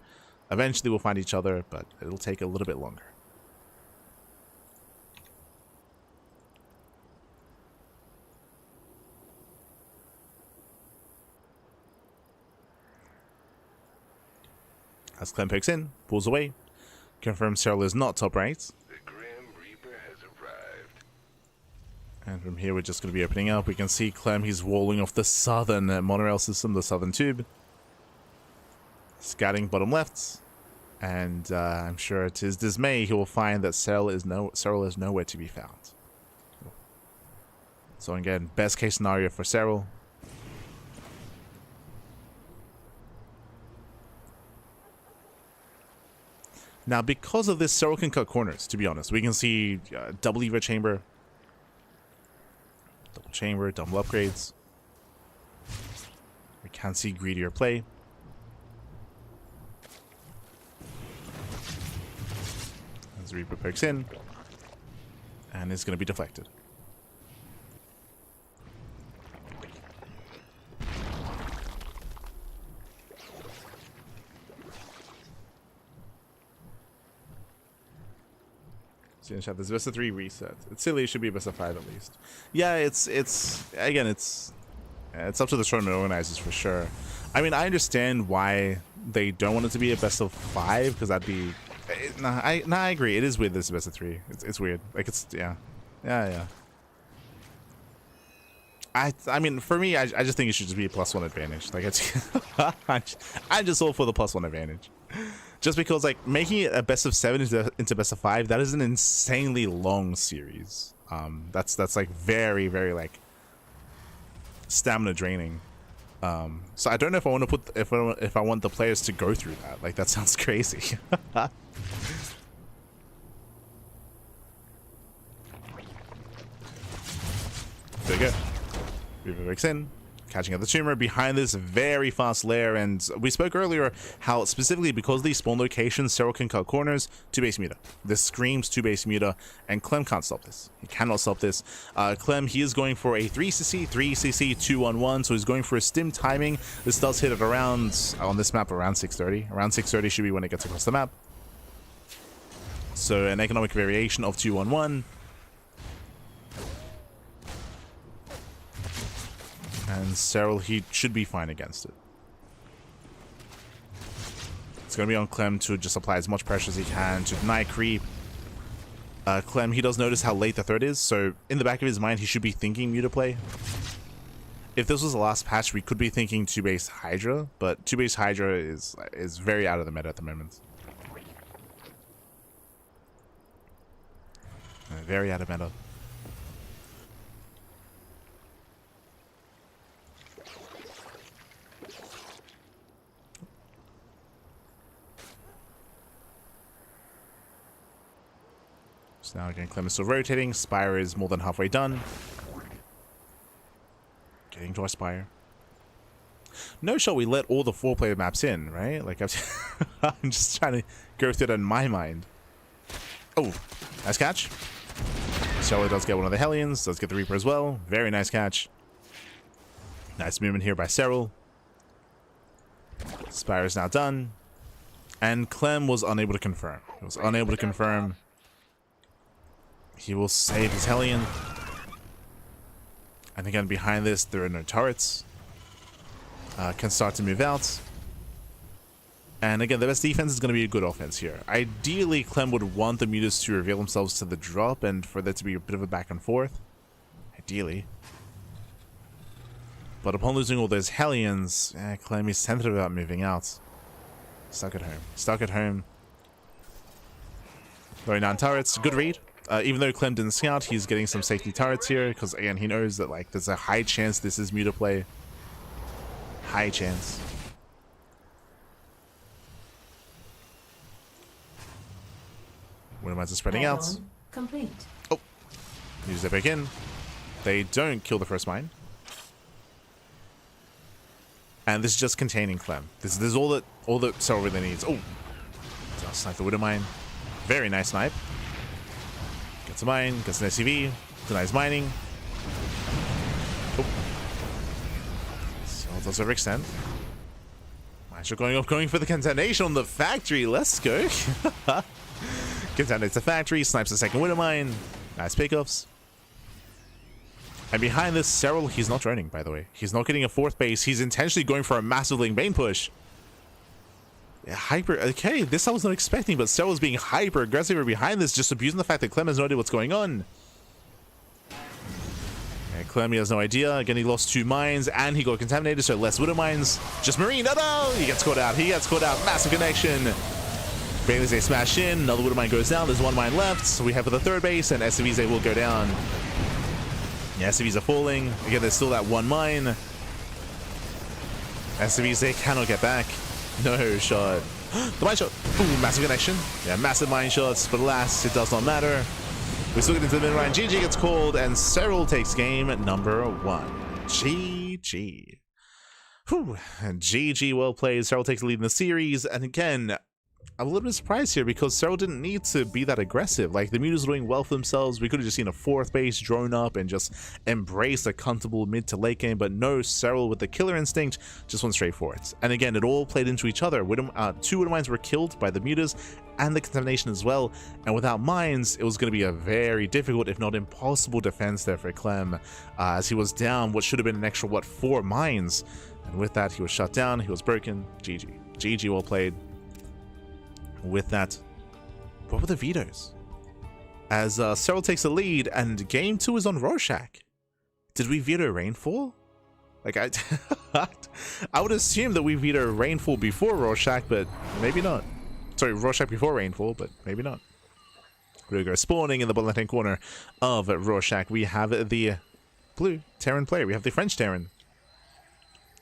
eventually we'll find each other, but it'll take a little bit longer. As Clem pokes in, pulls away, confirms Serral is not top right. The Grim Reaper has arrived. And from here, we're just going to be opening up. We can see Clem, he's walling off the southern monorail system, the southern tube. Scouting bottom left. And I'm sure to his dismay, he will find that Serral is nowhere to be found. So again, best case scenario for Serral. Now, because of this, Serral can cut corners, to be honest. We can see double Evo chamber, double upgrades. We can see greedier play. As Reaper pokes in, and is going to be deflected. So you have this best of 3 reset. It's silly, it should be best of 5 at least. Yeah, it's again, it's It's up to the tournament organizers for sure. I mean, I understand why they don't want it to be a best of 5, because that'd be... I agree. It is weird that it's a best of 3. It's weird. Like, it's... Yeah. I mean, for me, I just think it should just be a +1 advantage. Like, it's... I'm just all for the +1 advantage. Just because, like, making it a best of 7 into best of 5, that is an insanely long series. That's like very, very, like, stamina draining. So I don't know if I want to put if I want the players to go through that. Like, that sounds crazy. There we go. Reaper breaks in, catching up the tumor behind this very fast lair, and we spoke earlier how specifically because these spawn locations, Serral can cut corners, 2 base meter. This screams 2 base meter, and Clem can't stop this. He cannot stop this. Clem, he is going for a 3cc, 3cc, 2-on-1, so he's going for a stim timing. This does hit at around, on this map, around 630. Around 630 should be when it gets across the map. So an economic variation of 2-on-1. And Serral, he should be fine against it. It's going to be on Clem to just apply as much pressure as he can to deny creep. Clem, he does notice how late the third is, so in the back of his mind, he should be thinking Muta play. If this was the last patch, we could be thinking 2-base Hydra, but 2-base Hydra is very out of the meta at the moment. Very out of meta. So now again, Clem is still rotating. Spire is more than halfway done. Getting to our Spire. No shot we let all the 4-player maps in, right? Like, I'm just trying to go through that in my mind. Oh, nice catch. Serral does get one of the Hellions, does get the Reaper as well. Very nice catch. Nice movement here by Serral. Spire is now done. And Clem was unable to confirm. He was unable to confirm. He will save his Hellion. And again, behind this, there are no turrets. Can start to move out. And again, the best defense is going to be a good offense here. Ideally, Clem would want the mutas to reveal themselves to the drop and for there to be a bit of a back and forth. Ideally. But upon losing all those Hellions, Clem is tentative about moving out. Stuck at home. Stuck at home. Very non-turrets. Good read. Even though Clem didn't scout, he's getting some safety turrets here because, again, he knows that, like, there's a high chance this is Muta play. High chance. Wintermines are spreading out. Complete. Oh. Use their back in. They don't kill the first mine. And this is just containing Clem. This is all that Serral really needs. Oh. Snipe the Widow Mine. Very nice snipe. Gets a mine, gets an SCV, denies mining. Oh. So does overextend. Mines going for the contamination on the factory. Let's go. Contaminates the factory, snipes the second Widow Mine. Nice pickups. And behind this, Serral, he's not droning, by the way. He's not getting a 4th base. He's intentionally going for a massive link bane push. Yeah, hyper. Okay, this I was not expecting, but Serral's being hyper aggressive behind this, just abusing the fact that Clem has no idea what's going on. And Clem, he has no idea. Again, he lost 2 mines and he got contaminated, so less Widow Mines. Just Marine. No! He gets caught out. He gets caught out. Massive connection. Bailey's they smash in. Another Widow Mine goes down. There's 1 mine left. So we have for the 3rd base, and SCVs they will go down. Yeah, SCVs are falling. Again, there's still that 1 mine. SCVs they cannot get back. No shot. The mine shot. Ooh, massive connection. Yeah, massive mine shots. But alas, it does not matter. We still get into the mid-range. GG gets called, and Serral takes game number 1. GG. Whew. GG, well played. Serral takes the lead in the series. And again, I'm a little bit surprised here because Serral didn't need to be that aggressive. Like, the mutas were doing well for themselves. We could have just seen a 4th base drone up and just embraced a comfortable mid to late game. But no, Serral with the killer instinct just went straight for it. And again, it all played into each other. 2 Widow Mines were killed by the mutas and the contamination as well. And without mines, it was going to be a very difficult, if not impossible, defense there for Clem, as he was down what should have been an extra, what, 4 mines. And with that, he was shut down. He was broken. GG. GG, well played. With that, what were the vetoes? As Serral takes the lead and game 2 is on Rorschach. Did we veto Rainfall? Like, I would assume that we veto Rainfall before Rorschach, but maybe not. Sorry, Rorschach before Rainfall, but maybe not. We go spawning in the bottom left-hand corner of Rorschach. We have the blue Terran player. We have the French Terran.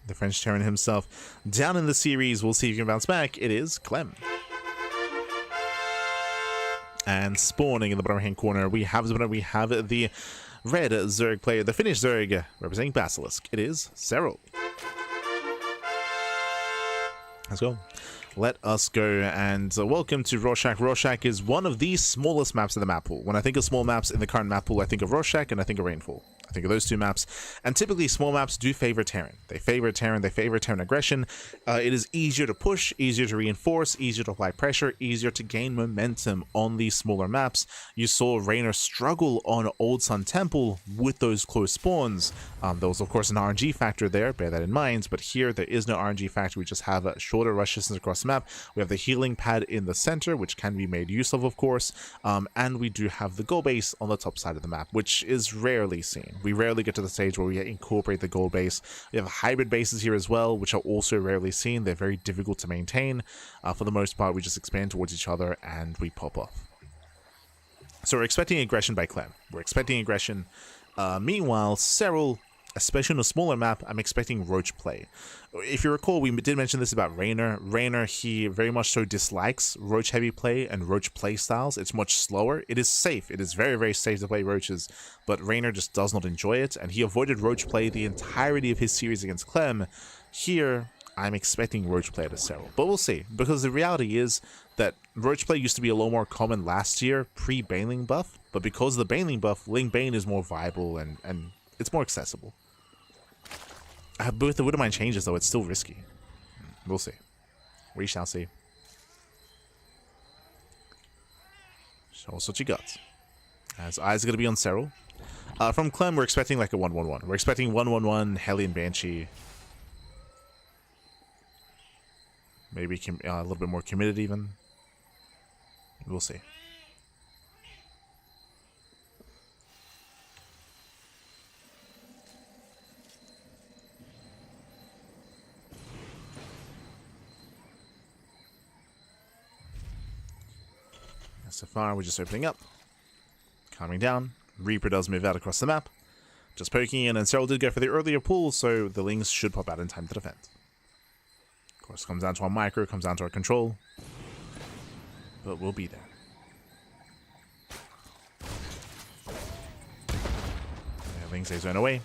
The French Terran himself. Down in the series, we'll see if he can bounce back. It is Clem. And spawning in the bottom hand corner, we have the red Zerg player, the Finnish Zerg, representing Basilisk. It is Serral. Let's go. Let us go, and welcome to Rorschach. Rorschach is one of the smallest maps in the map pool. When I think of small maps in the current map pool, I think of Rorschach and I think of Rainfall. I think of those 2 maps, and typically small maps do favor Terran. They favor Terran, they favor Terran aggression. It is easier to push, easier to reinforce, easier to apply pressure, easier to gain momentum on these smaller maps. You saw Reynor struggle on Old Sun Temple with those close spawns. There was of course an RNG factor there, bear that in mind, but here there is no RNG factor. We just have a shorter rush distance across the map. We have the healing pad in the center, which can be made use of course, and we do have the goal base on the top side of the map, which is rarely seen. We rarely get to the stage where we incorporate the gold base. We have hybrid bases here as well, which are also rarely seen. They're very difficult to maintain. For the most part, we just expand towards each other and we pop off. So we're expecting aggression by Clem. We're expecting aggression. Meanwhile, Serral, especially on a smaller map, I'm expecting roach play. If you recall, we did mention this about Reynor. Reynor, he very much so dislikes roach heavy play and roach play styles. It's much slower. It is safe. It is very, very safe to play roaches, but Reynor just does not enjoy it, and he avoided roach play the entirety of his series against Clem. Here, I'm expecting roach play to Serral, but we'll see, because the reality is that roach play used to be a lot more common last year, pre-Baneling buff, but because of the Baneling buff, Ling Bane is more viable and it's more accessible. But with the Widowmine changes, though, it's still risky. We'll see. We shall see. Show us what you got. As eyes are going to be on Serral. From Clem, we're expecting like a 1-1-1. We're expecting 1-1-1, Hellion Banshee. Maybe a little bit more committed even. We'll see. So far, we're just opening up, calming down. Reaper does move out across the map, just poking in, and Serral did go for the earlier pull, so the Lings should pop out in time to defend. Of course, comes down to our micro, comes down to our control, but we'll be there. Yeah, Lings stays run away.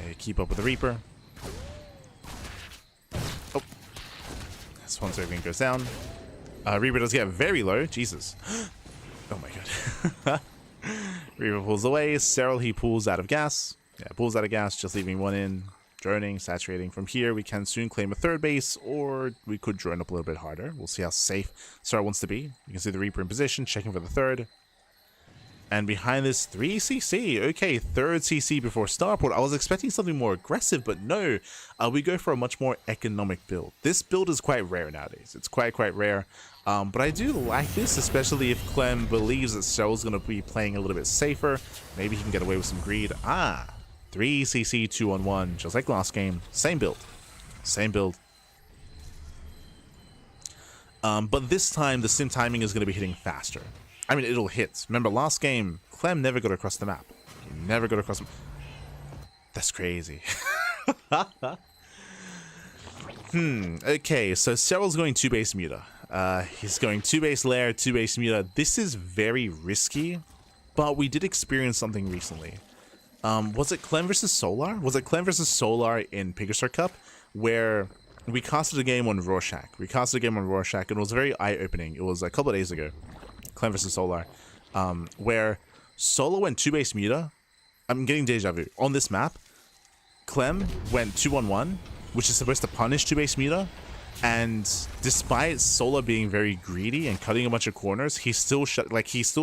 They keep up with the Reaper. One Zergling goes down. Reaper does get very low. Jesus. Oh my god. Reaper pulls away. Serral, he pulls out of gas. Yeah, pulls out of gas, just leaving one in. Droning, saturating. From here, we can soon claim a 3rd base, or we could drone up a little bit harder. We'll see how safe Serral wants to be. You can see the Reaper in position, checking for the 3rd. And behind this, 3 CC. Okay, 3rd CC before Starport. I was expecting something more aggressive, but no. We go for a much more economic build. This build is quite rare nowadays. It's quite rare. But I do like this, especially if Clem believes that Serral's going to be playing a little bit safer. Maybe he can get away with some greed. 3 CC 2-on-1, just like last game. Same build. Same build. But this time, the sim timing is going to be hitting faster. I mean, it'll hit. Remember, last game, Clem never got across the map. He never got across the map. That's crazy. Okay, so Serral's going 2-base muta. He's going 2-base lair, 2-base muta. This is very risky, but we did experience something recently. Was it Clem versus Solar? Was it Clem versus Solar in Pegastar Cup, where we casted a game on Rorschach? We casted a game on Rorschach, and it was very eye-opening. It was a couple of days ago. Clem versus Solar, where Solar went 2-base muta. I'm getting deja vu. On this map, Clem went 2-1-1, which is supposed to punish 2-base muta. And despite Solar being very greedy and cutting a bunch of corners, he still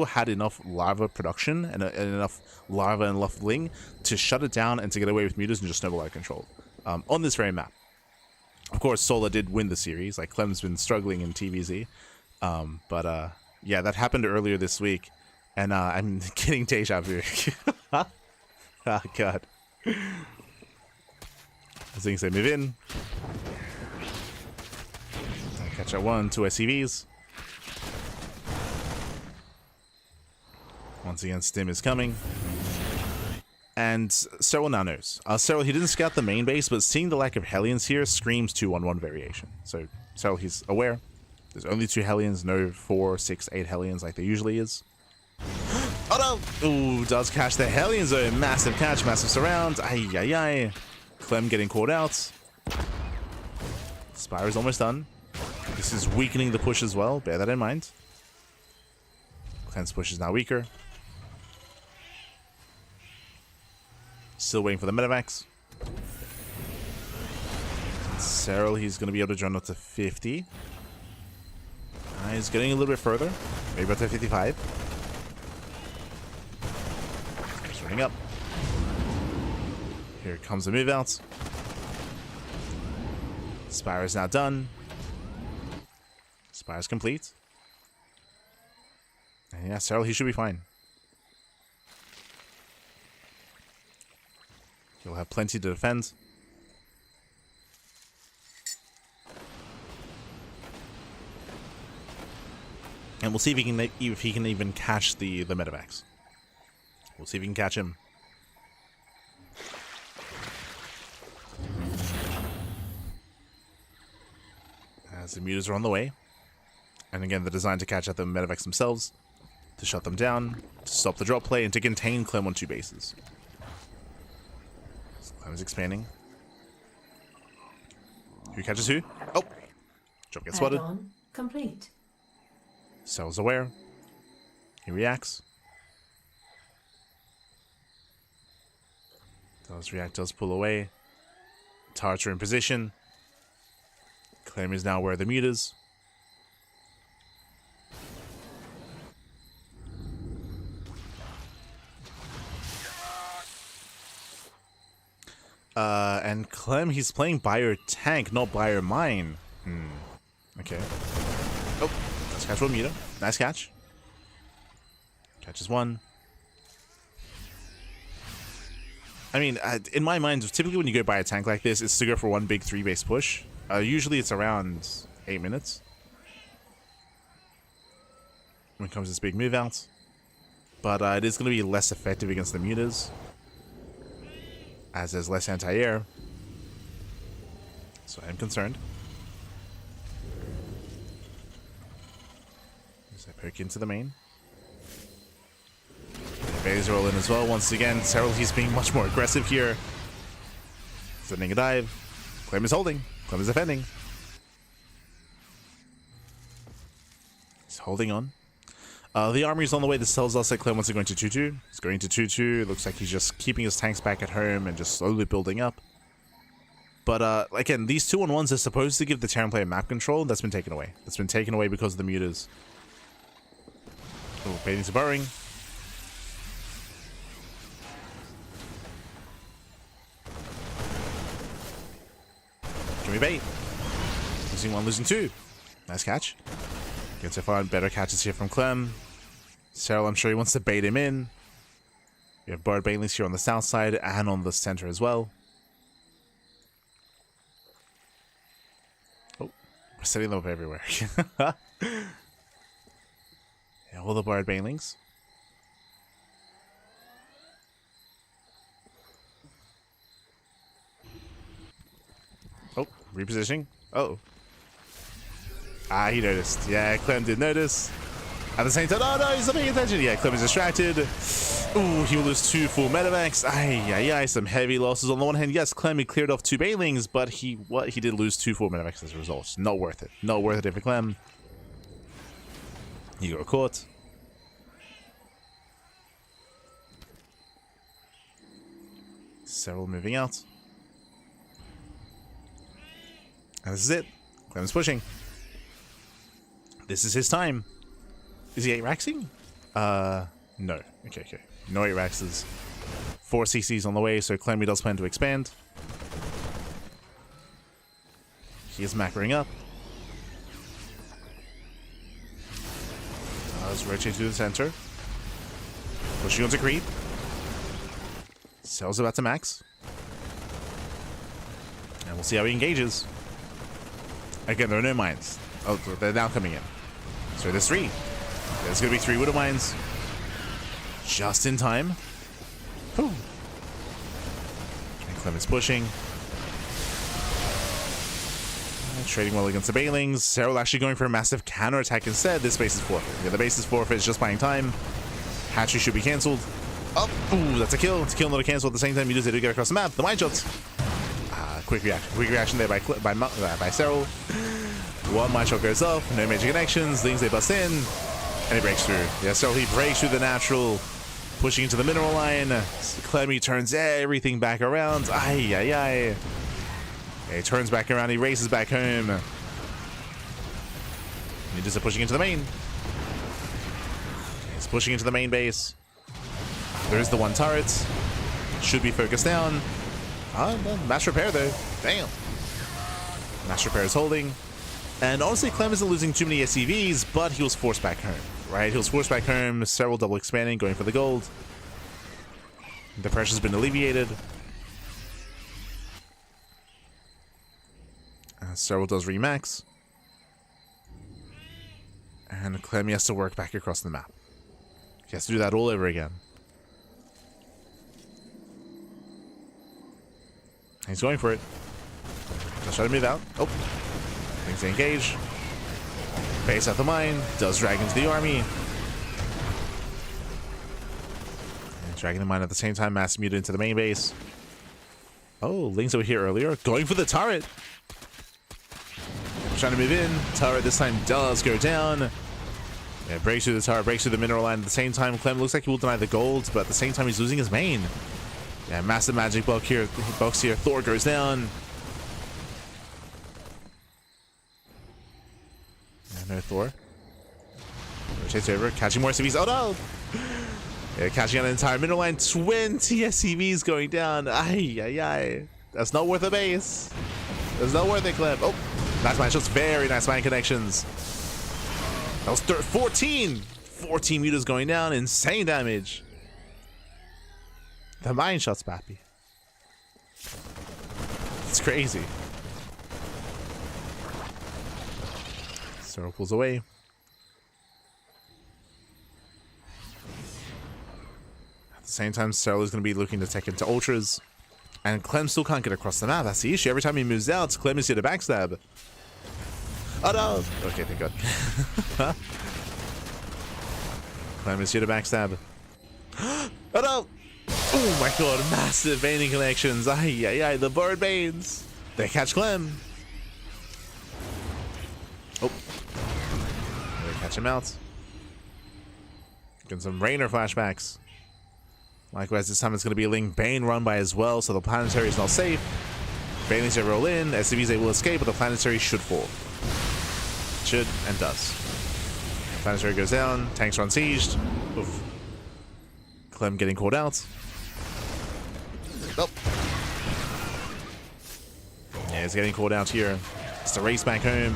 had enough lava production and enough lava and enough ling to shut it down and to get away with mutas and just snowball out of control on this very map. Of course, Solar did win the series. Like, Clem's been struggling in TVZ, but yeah, that happened earlier this week, and I'm getting deja vu. Oh god. Those things they move in. Catch out 1, 2 SCVs. Once again, Stim is coming. And Serral now knows. Serral, he didn't scout the main base, but seeing the lack of Hellions here screams 2-1-1 variation. So Serral, he's aware. There's only 2 Hellions, no 4, 6, 8 Hellions like there usually is. Oh no! Ooh, does catch the Hellions though. Massive catch, massive surround. Ay, ay, ay. Clem getting caught out. Spire is almost done. This is weakening the push as well. Bear that in mind. Clem's push is now weaker. Still waiting for the medevacs. Serral, he's going to be able to join up to 50. He's getting a little bit further. Maybe up to 55. He's running up. Here comes the move out. Spire is now done. Spire's complete. And yeah, Serral, he should be fine. He'll have plenty to defend. And we'll see if he can even catch the medevacs. We'll see if we can catch him. As the mutas are on the way. And again, they're designed to catch at the medevacs themselves, to shut them down, to stop the drop play, and to contain Clem on 2 bases. So Clem is expanding. Who catches who? Oh! Drop gets spotted. Add-on complete. Serral's aware. He reacts. Does react, does pull away. Turrets are in position. Clem is now where the mutas. And Clem, he's playing Buyer Tank, not Buyer Mine. Okay. Oh, let's catch one muta. Nice catch. Catches 1. I mean, in my mind, typically when you go buy a tank like this, it's to go for 1 big 3-base push. Usually it's around 8 minutes. When it comes to this big move out. But it is going to be less effective against the mutas, as there's less anti-air. So I am concerned. As I poke into the main. Bays roll in as well. Once again, Serral, he's being much more aggressive here. Sending a dive. Clem is holding. Clem is defending. He's holding on. The army's on the way. This tells us that Clem wants to go into 2-2. He's going to 2-2. Looks like he's just keeping his tanks back at home and just slowly building up. But again, these 2-on-1s are supposed to give the Terran player map control. That's been taken away. That's been taken away because of the mutas. Oh, baiting to burrowing. Can we bait? Losing 1, losing 2. Nice catch. Gets a far better catches here from Clem. Serral, I'm sure he wants to bait him in. We have bird baitings here on the south side and on the center as well. Oh, we're setting them up everywhere. Yeah, all the bird baitings. Oh, repositioning. Uh oh. Ah, he noticed. Yeah, Clem did notice. At the same time, oh no, he's not paying attention. Yeah, Clem is distracted. Ooh, he will lose 2 full medevacs. Ay, some heavy losses. On the one hand, yes, Clem, he cleared off 2 banelings, but he did lose 2 full medevacs as a result. Not worth it. Not worth it for Clem. You got caught. Serral moving out. And this is it. Clem's pushing. This is his time. Is he 8-raxing? No. Okay. No 8-raxes. 4 CCs on the way, so Clem does plan to expand. He is macroing up. Let's rotate to the center. Pushing onto creep. Serral's about to max. And we'll see how he engages. Again, there are no mines. Oh, they're now coming in. So there's 3. There's going to be 3 Widow mines. Just in time. Whew. And Clem is pushing. Trading well against the banelings. Serral actually going for a massive counterattack instead. This base is forfeit. Yeah, the base is forfeit. It's just buying time. Hatchery should be cancelled. Oh, ooh, that's a kill. It's a kill, not a cancel. At the same time, you do get across the map. The mine shots. Quick reaction. Quick reaction there by Serral. 1 mine shot goes off. No major connections. Lings, they bust in. And he breaks through. Yeah, Serral, he breaks through the natural. Pushing into the mineral line. Clem, he turns everything back around. Ay. He turns back around. He races back home. He just pushing into the main. He's pushing into the main base. There's the 1 turret. Should be focused down. Mass repair though. Damn. Mass repair is holding. And honestly, Clem isn't losing too many SCVs, but he was forced back home. Right? He was forced back home. Serral double expanding, going for the gold. The pressure's been alleviated. Serral does remax. And Clem has to work back across the map. He has to do that all over again. He's going for it. Just try to move out. Oh. Things to engage. Base out the mine. Does drag into the army. And dragging the mine at the same time. Mass muted into the main base. Oh, Ling's over here earlier. Going for the turret. Trying to move in. Turret this time does go down. Yeah, breaks through the turret, breaks through the mineral line. At the same time, Clem looks like he will deny the gold, but at the same time, he's losing his main. Yeah, massive magic box here. Thor goes down. Yeah, no Thor. Rotates over, catching more SCVs. Oh no! Yeah, catching on an entire mineral line. 20 SCVs going down. Ay. That's not worth a base. That's not worth it, Clem. Oh, nice mine shots. Very nice mine connections. That was 14. 14 meters going down. Insane damage. The mine shots, Pappy. It's crazy. Serral pulls away. At the same time, Serral is going to be looking to take into ultras. And Clem still can't get across the map. That's the issue. Every time he moves out, Clem is here to backstab. Oh no! Okay, thank God. Clem is here to backstab. Oh no! Oh my God, massive baiting connections. Ay, the bird banes. They catch Clem. Oh. They catch him out. Getting some Reynor flashbacks. Likewise, this time it's going to be a Ling Bane run by as well, so the planetary is not safe. Banelings will roll in, SCVs they will escape, but the planetary should fall. Should and does. Planetary goes down, tanks are unsieged. Oof. Clem getting called out. Oh. Yeah, he's getting called out here. It's a race back home.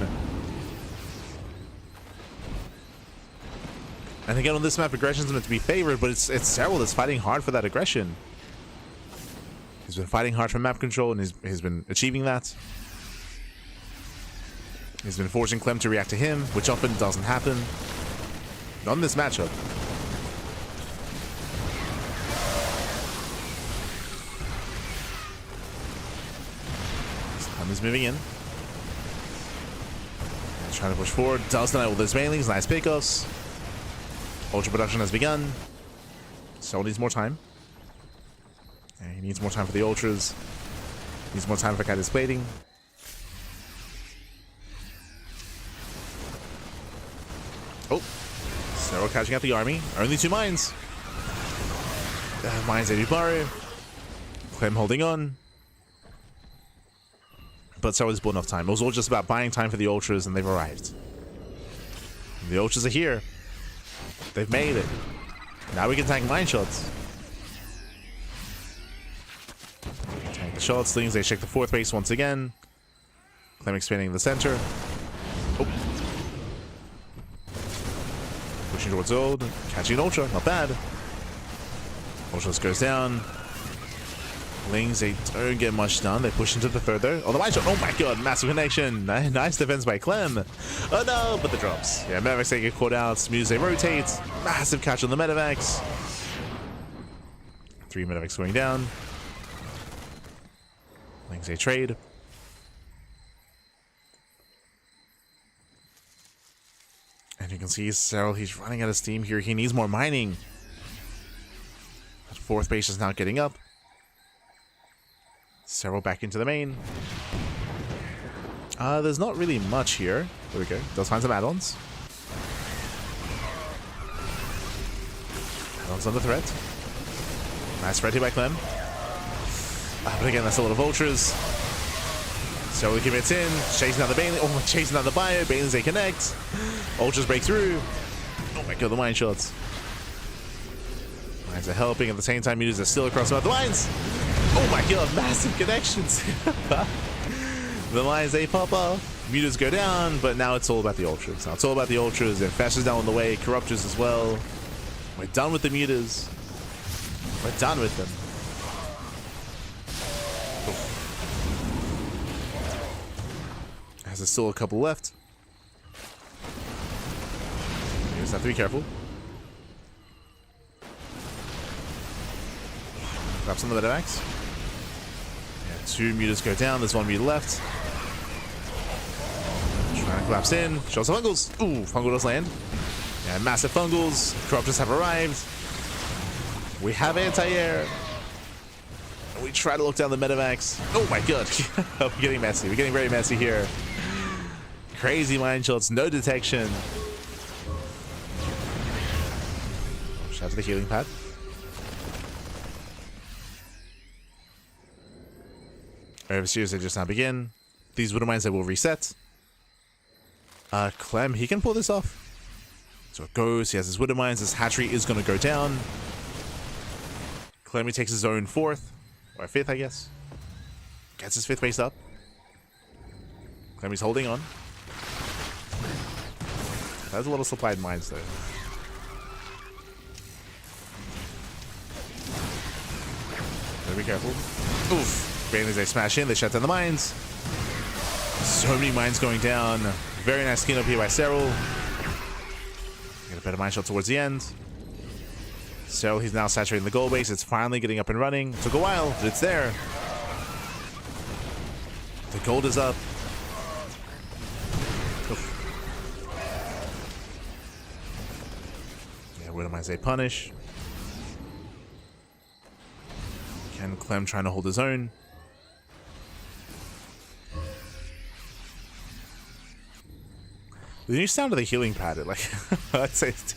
And again, on this map, aggression is meant to be favored, but it's Serral that's fighting hard for that aggression. He's been fighting hard for map control, and he's been achieving that. He's been forcing Clem to react to him, which often doesn't happen. Not in this matchup. Clem is moving in. Trying to push forward. Does deny all those banelings. Nice pickoffs. Ultra production has begun. Serral needs more time. Yeah, he needs more time for the ultras. Needs more time for Cadis plating. Oh, Serral catching out the army. Only 2 mines. Mines they do borrow. Clem holding on. But Serral has bought enough time. It was all just about buying time for the ultras, and they've arrived. The ultras are here. They've made it. Now we can tank mine shots. Tank the shots. Slings, they check the 4th base once again. Clem expanding the center. Oh. Pushing towards Old. Catching an ultra. Not bad. Ultras goes down. Lings, they don't get much done. They push into the 3rd though. Oh, the mine shot. Oh my god. Massive connection. Nice defense by Clem. Oh no, but the drops. Yeah, Medivacs, they get caught out. Smooths, they rotate. Massive catch on the Medivacs. 3 Medivacs going down. Lings, they trade. And you can see Serral, he's running out of steam here. He needs more mining. That 4th base is now getting up. Serral back into the main. There's not really much here. There we go. Does find some add-ons. Add-ons under threat. Nice spread here by Clem. But again, that's a lot of ultras. Serral commits in. Chasing out the Bailey. Oh, chasing out the bio. Bailey's they connect. Ultras break through. Oh my god, the mine shots. Mines are helping. At the same time, mutas are still across the lines. Oh my god, massive connections. The mines, they pop off. Mutas go down, but now it's all about the ultras. Now it's all about the ultras. And Fashions down on the way. Corruptors as well. We're done with the mutas. We're done with them. There's still a couple left. You just have to be careful. Grab some of the Medivacs. Yeah, 2 mutas go down. There's 1 muta left. Trying to collapse in. Show some fungals. Ooh, fungal does land. Yeah, massive fungals. Corruptors have arrived. We have anti-air. We try to look down the Medivacs. Oh my god. We're getting messy. We're getting very messy here. Crazy mine shots. No detection. Shout out to the healing pad. Overseers, they just now begin. These Widow Mines, they will reset. Clem, he can pull this off. So it goes. He has his Widow Mines. His hatchery is going to go down. Clem, he takes his own 4th. Or 5th, I guess. Gets his 5th base up. Clemmy's holding on. That's a lot of supplied mines, though. Gotta be careful. Oof. Bailey's, they smash in. They shut down the mines. So many mines going down. Very nice cleanup here by Serral. Get a better mine shot towards the end. Serral, he's now saturating the gold base. It's finally getting up and running. Took a while, but it's there. The gold is up. Oof. Yeah, what am I say? Punish. Can Clem trying to hold his own? The new sound of the healing pad, it like I'd say it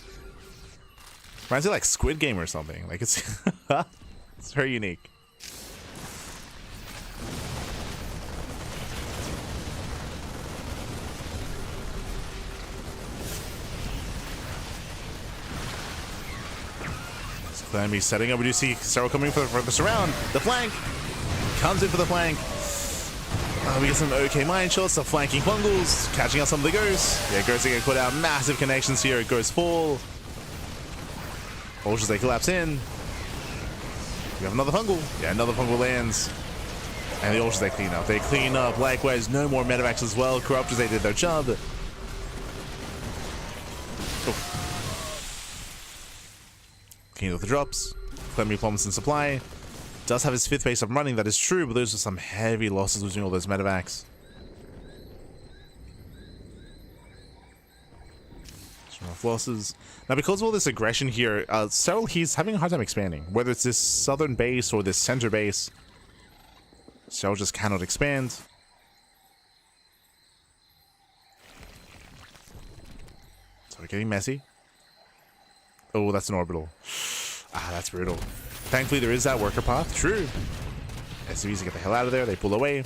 reminds me of like Squid Game or something. Like it's it's very unique. Clem, he's setting up. We do see Serral coming for the surround. The flank comes in for the flank. We get some okay mine shots, some flanking fungals, catching out some of the ghosts. Yeah, ghosts are getting put out. Massive connections here. Ghosts fall. Ultras, they collapse in. We have another fungal. Yeah, another fungal lands. And the ultras, they clean up. They clean up. Likewise, no more Medivacs as well. Corruptors, they did their job. Clean up the drops. Clem replumbs in supply. Does have his 5th base up running, that is true, but those are some heavy losses losing all those Medivacs. Flosses. Now, because of all this aggression here, Serral, he's having a hard time expanding. Whether it's this southern base or this center base, Serral just cannot expand. So we're getting messy. Oh, that's an orbital. Ah, that's brutal. Thankfully, there is that worker path. True. SCVs get the hell out of there. They pull away.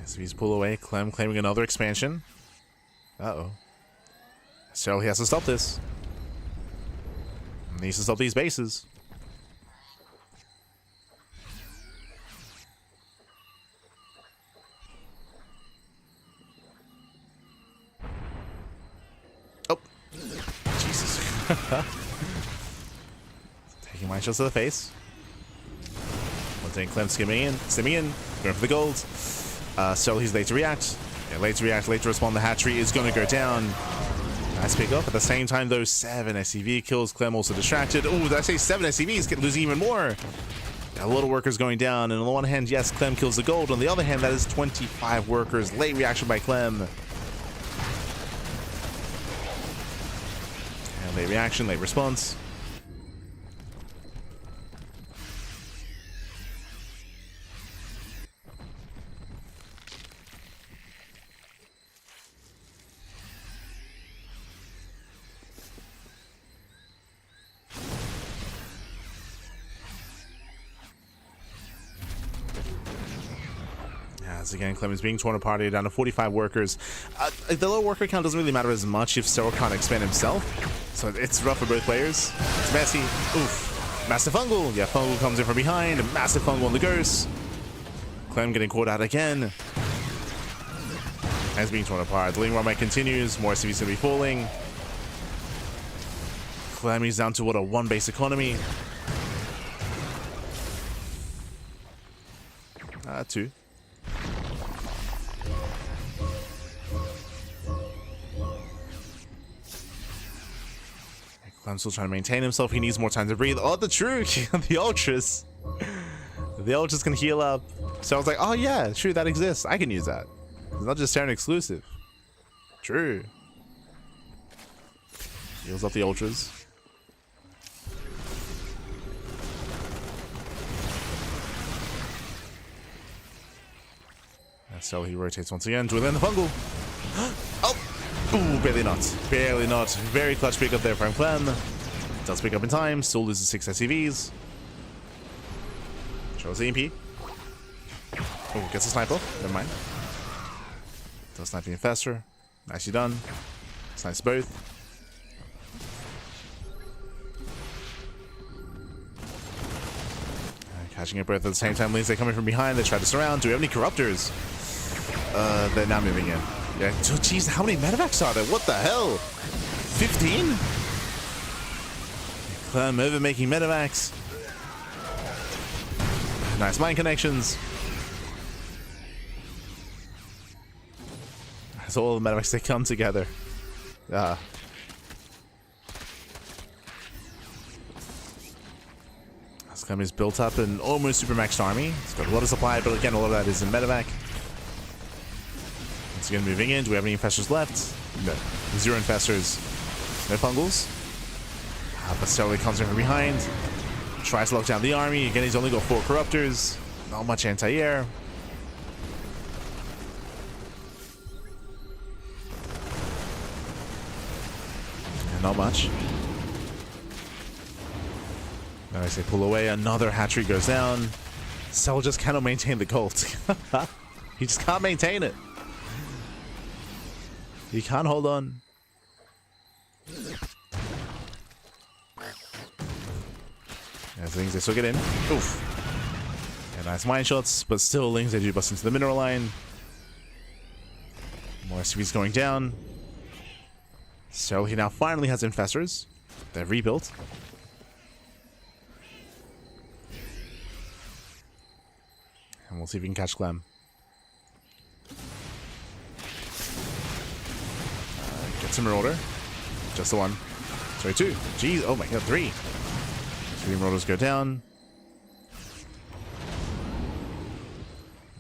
SCVs pull away. Clem claiming another expansion. Uh-oh. So he has to stop this. He needs to stop these bases. Oh. Jesus. Taking mine shots to the face. One thing, Clem skimming in, going for the gold. So he's late to react. Yeah, late to respond. The hatchery is going to go down. Nice pick up. At the same time, though, 7 SCV kills. Clem also distracted. Oh, did I say 7 SCVs? Losing even more. Got a lot of workers going down. And on the one hand, yes, Clem kills the gold. On the other hand, that is 25 workers. Late reaction by Clem. And late reaction, late response. Again, Clem is being torn apart here, down to 45 workers. The low worker count doesn't really matter as much if Serral can't expand himself, so it's rough for both players. It's messy. Oof. Massive fungal. Yeah, fungal comes in from behind. Massive fungal on the ghost. Clem getting caught out again. And is being torn apart. The Ling run continues. More SCVs going to be falling. Clem is down to what, a 1 base economy. 2. Clem's still trying to maintain himself. He needs more time to breathe. Oh, the true. The ultras. The ultras can heal up. So I was like, oh yeah, true, that exists. I can use that. It's not just Terran exclusive. True. Heals up the ultras. So he rotates once again to within the fungal. Oh! Ooh, barely not. Barely not. Very clutch pick up there from Clem. Does pick up in time. Still loses 6 SCVs. Shows the EMP. Oh, gets a sniper. Never mind. Does snipe the infestor. Nicely done. Snipes both. Catching it both at the same time. They're coming from behind. They try to surround. Do we have any corruptors? They're now moving in. Yeah, jeez, how many medevacs are there? What the hell? 15? Clem over making medevacs. Nice mine connections. That's all the medevacs, they come together. Clem is built up an almost supermaxed army. It's got a lot of supply, but again, a lot of that is in medevac. Once again, moving in. Do we have any infestors left? No. 0 infestors. No fungals. But Serral comes in from behind. Tries to lock down the army. Again, he's only got 4 corruptors. Not much anti-air. Not much. Now as they pull away, another hatchery goes down. Serral just cannot maintain the gold. He just can't maintain it. He can't hold on. Yeah, things they still get in. Oof. Yeah, nice mine shots, but still Lings, they do bust into the mineral line. More SCVs going down. So he now finally has infestors. They're rebuilt. And we'll see if we can catch Clem. Get some order. Just the one. Sorry, 2. Jeez, oh my god, 3. 3 Marauders go down.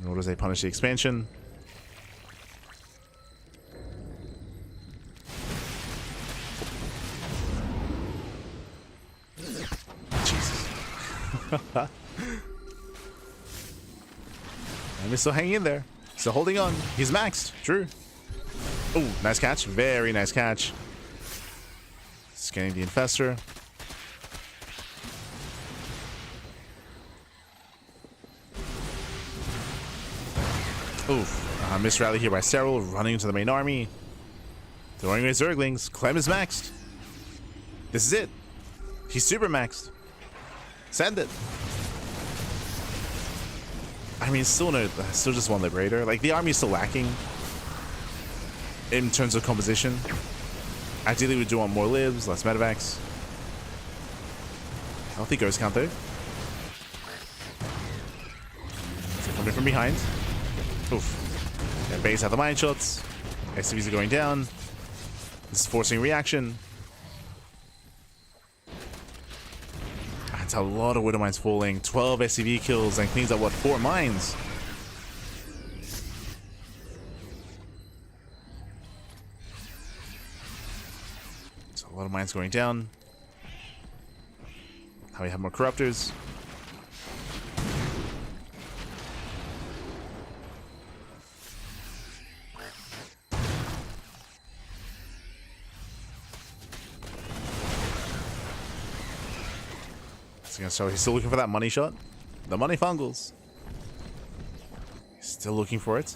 Marauders, they punish the expansion. Jesus. And we're still hanging in there. Still holding on. He's maxed. True. Oh, nice catch. Very nice catch. Scanning the infestor. Oof. Missed rally here by Serral, running into the main army. Throwing away Zerglings. Clem is maxed. This is it. He's super maxed. Send it. I mean, still just one Liberator. Like, the army is still lacking in terms of composition. Ideally, we do want more libs, less medevacs. Healthy ghost count, though. So coming from behind. Oof. Yeah, base have the mine shots. SCVs are going down. This is forcing reaction. That's a lot of Widow Mines falling. 12 SCV kills and cleans up, what, 4 mines? So a lot of mines going down. Now we have more corruptors. So he's still looking for that money shot. The money fungals. He's still looking for it.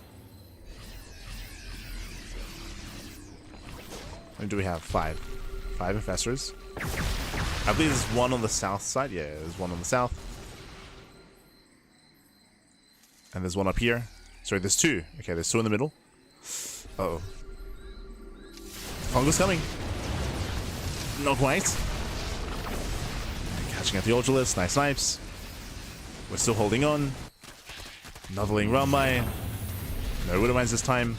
What do we have? 5. 5 infestors. I believe there's one on the south side. Yeah, there's one on the south. And there's one up here. Sorry, there's 2. Okay, there's 2 in the middle. Uh-oh. Fungus coming. Not quite. Catching at the Ultralist. Nice snipes. We're still holding on. Another lane run by. No Widow Mines this time.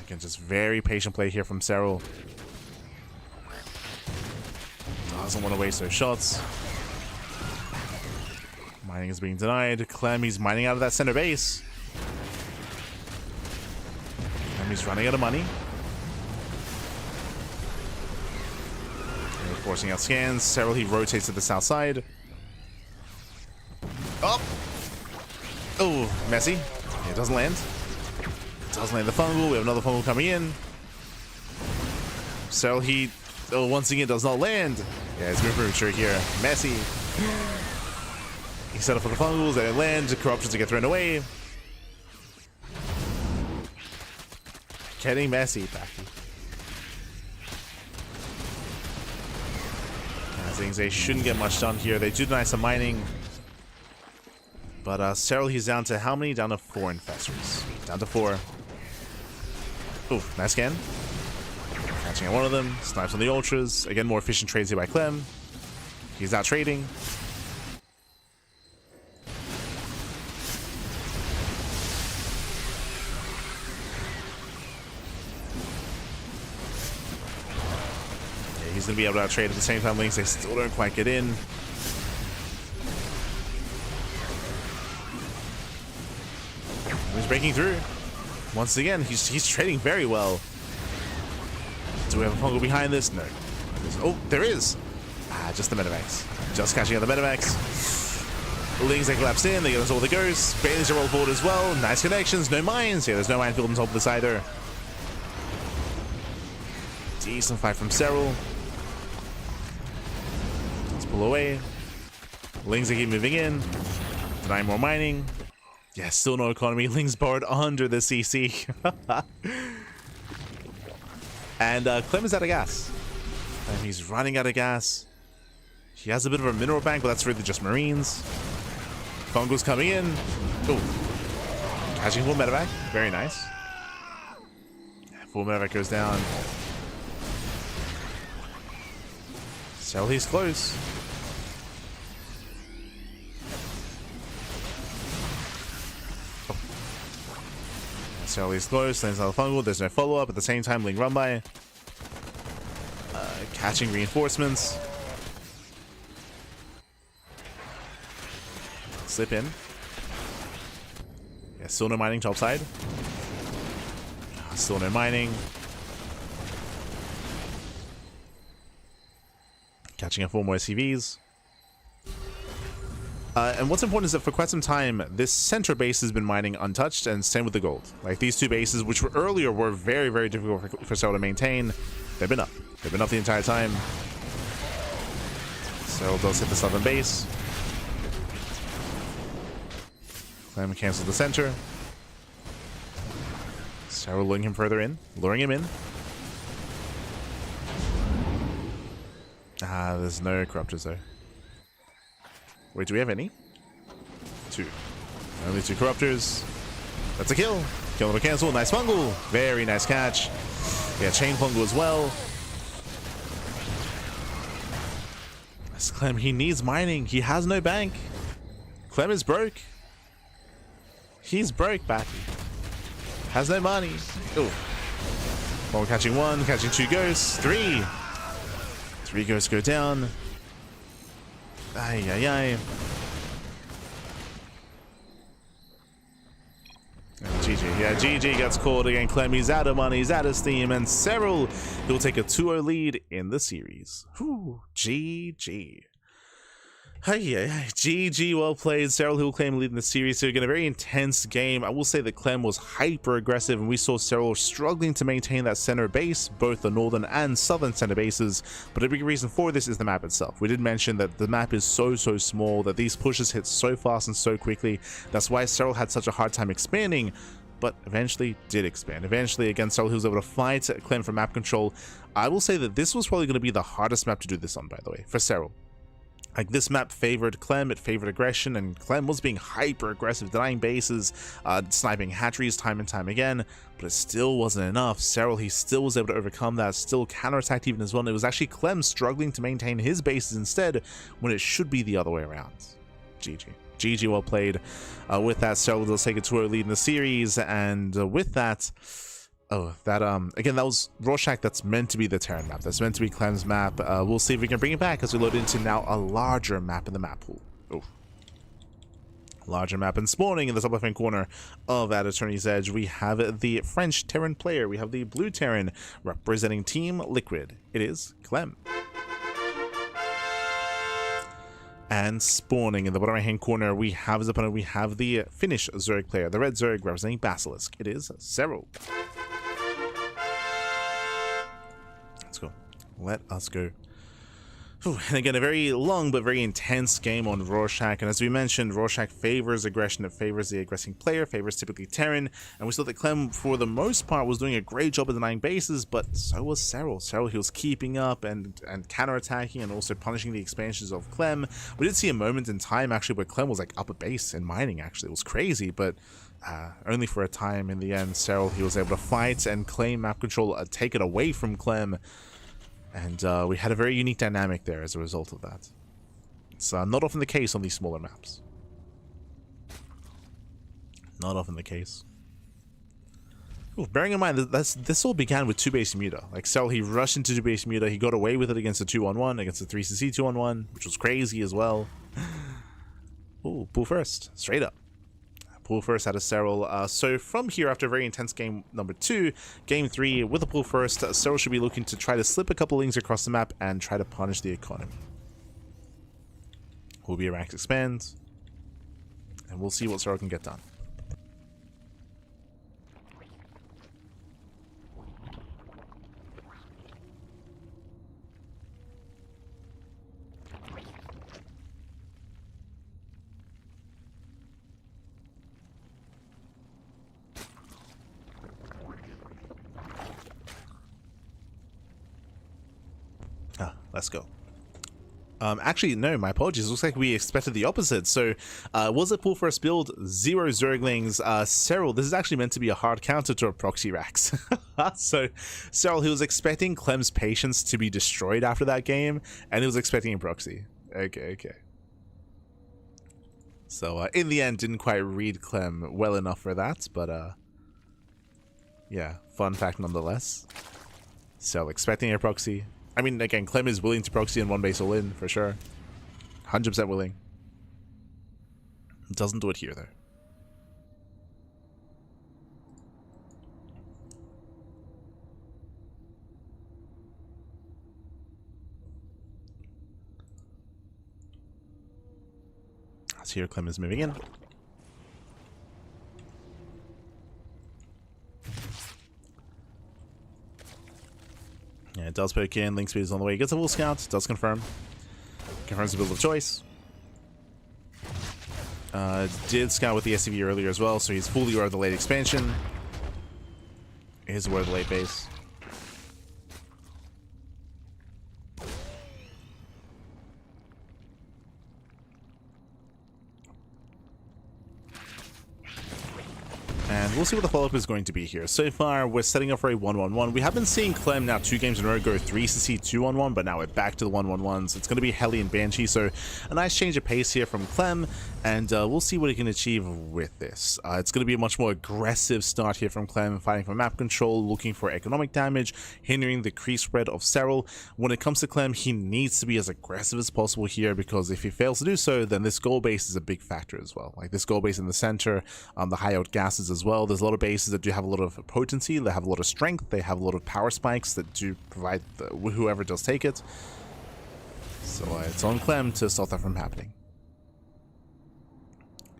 Again, just very patient play here from Serral. Doesn't want to waste those shots. Mining is being denied. Clem, he's mining out of that center base. Clem, he's running out of money. Forcing out scans. Serral, he rotates to the south side. Oh! Oh, messy. Yeah, it doesn't land. Doesn't land the fungal. We have another fungal coming in. Serral, he once again does not land. Yeah, it's very premature here. Messy. He set up for the fungals, they didn't land. Corruptions to get thrown away. Getting messy, Packy. Things they shouldn't get much done here. They do deny some mining, but Serral, he's down to how many? Down to 4 infestors. Down to 4. Ooh, nice scan. Catching at one of them. Snipes on the ultras. Again, more efficient trades here by Clem. He's not trading. He's going to be able to trade at the same time. Links, they still don't quite get in. He's breaking through. Once again, he's trading very well. Do we have a fungal behind this? No. Oh, there is. Just the medevacs. Just catching out the medevacs. Links, they collapse in. They get us all the ghosts. Baileys are rolled forward as well. Nice connections. No mines. Yeah, there's no minefield on top of this either. Decent fight from Serral. Pull away. Lings they keep moving in. Denying more mining. Yeah, still no economy. Lings borrowed under the CC. And Clem is out of gas. And he's running out of gas. He has a bit of a mineral bank, but that's really just Marines. Fungal's coming in. Oh. Catching full medevac. Very nice. Full medevac goes down. Serral, he's close. Serral is close, lands another fungal, there's no follow-up. At the same time, Ling run by. Catching reinforcements. Slip in. Yeah, still no mining topside. Still no mining. Catching up 4 more SCVs. And what's important is that for quite some time, this center base has been mining untouched, and same with the gold. Like, these two bases, which were earlier were very, very difficult for Serral to maintain, they've been up. They've been up the entire time. Serral does hit the southern base. Clem cancels the center. Serral luring him further in. Luring him in. Ah, there's no corruptors though. Wait, do we have any? 2. Only 2 corruptors. That's a kill. Kill number cancel. Nice fungal. Very nice catch. Yeah, chain fungal as well. That's Clem. He needs mining. He has no bank. Clem is broke. He's broke, backy. Has no money. Oh. Well, catching 1, catching 2 ghosts. 3. 3 ghosts go down. Ay, ay, ay. GG. Yeah, GG gets called again. Clem, he's out of money, he's out of steam, and Serral, he'll take a 2-0 lead in the series. Whew, GG. Hey, GG, well played. Serral, who will claim lead in the series. So again, a very intense game. I will say that Clem was hyper aggressive, and we saw Serral struggling to maintain that center base, both the northern and southern center bases. But a big reason for this is the map itself. We did mention that the map is so small, that these pushes hit so fast and so quickly. That's why Serral had such a hard time expanding, but eventually did expand. Eventually, again, Serral, he was able to fight Clem for map control. I will say that this was probably going to be the hardest map to do this on, by the way, for Serral. Like, this map favored Clem, it favored aggression, and Clem was being hyper aggressive, denying bases, sniping hatcheries time and time again, but it still wasn't enough. Serral, he still was able to overcome that, still counterattacked even as well, and it was actually Clem struggling to maintain his bases instead, when it should be the other way around. GG. GG, well played. With that, Serral will take a 2-0 lead in the series, and with that... Oh, that, again, that was Rorschach. That's meant to be the Terran map. That's meant to be Clem's map. We'll see if we can bring it back as we load into now a larger map in the map pool. Oh. Larger map, and spawning in the top left-hand corner of that Attorney's Edge, we have the French Terran player. We have the blue Terran representing Team Liquid. It is Clem. And spawning in the bottom right-hand corner, we have his opponent. We have the Finnish Zerg player, the red Zerg representing Basilisk. It is Serral. Let us go. Ooh, and again, a very long but very intense game on Rorschach. And as we mentioned, Rorschach favors aggression. It favors the aggressing player, favors typically Terran. And we saw that Clem, for the most part, was doing a great job of denying bases, but so was Serral. Serral, he was keeping up and counterattacking and also punishing the expansions of Clem. We did see a moment in time, actually, where Clem was like up a base and mining, actually. It was crazy, but only for a time. In the end, Serral, he was able to fight and claim map control, take it away from Clem. And we had a very unique dynamic there as a result of that. It's not often the case on these smaller maps. Not often the case. Ooh, bearing in mind that this all began with 2-base Muta. Like, Serral, he rushed into 2-base Muta. He got away with it against a 2-on-1, against a 3CC 2-on-1, which was crazy as well. Ooh, pull first. Straight up. Pull first out of Serral. So from here, after a very intense game number 2, game 3 with a pull first, Serral should be looking to try to slip a couple links across the map and try to punish the economy. Will be a ranks expand, and we'll see what Serral can get done. Let's go. Actually, no, my apologies. Looks like we expected the opposite. So, was it pull first build? 0 Zerglings. Serral, this is actually meant to be a hard counter to a proxy Rax. So, Serral, he was expecting Clem's patience to be destroyed after that game, and he was expecting a proxy. Okay. So, in the end, didn't quite read Clem well enough for that, but, yeah, fun fact nonetheless. So expecting a proxy. I mean, again, Clem is willing to proxy in one base all in for sure. 100% willing. Doesn't do it here though. So here Clem is moving in. Yeah, it does poke in. Link speed is on the way. He gets a full scout. Does confirm. Confirms the build of choice. Did scout with the SCV earlier as well, so he's fully aware of the late expansion. He's aware of the late base. And we'll see what the follow-up is going to be here. So far, we're setting up for a 1-1-1. We have been seeing Clem now 2 games in a row go 3CC 2-1-1, but now we're back to the 1-1-1s. It's going to be Hellion Banshee, so a nice change of pace here from Clem, and we'll see what he can achieve with this. It's going to be a much more aggressive start here from Clem, fighting for map control, looking for economic damage, hindering the creep spread of Serral. When it comes to Clem, he needs to be as aggressive as possible here, because if he fails to do so, then this goal base is a big factor as well. Like this goal base in the center, the high out gases as well. There's a lot of bases that do have a lot of potency, they have a lot of strength, they have a lot of power spikes that do provide whoever does take it. So it's on Clem to stop that from happening.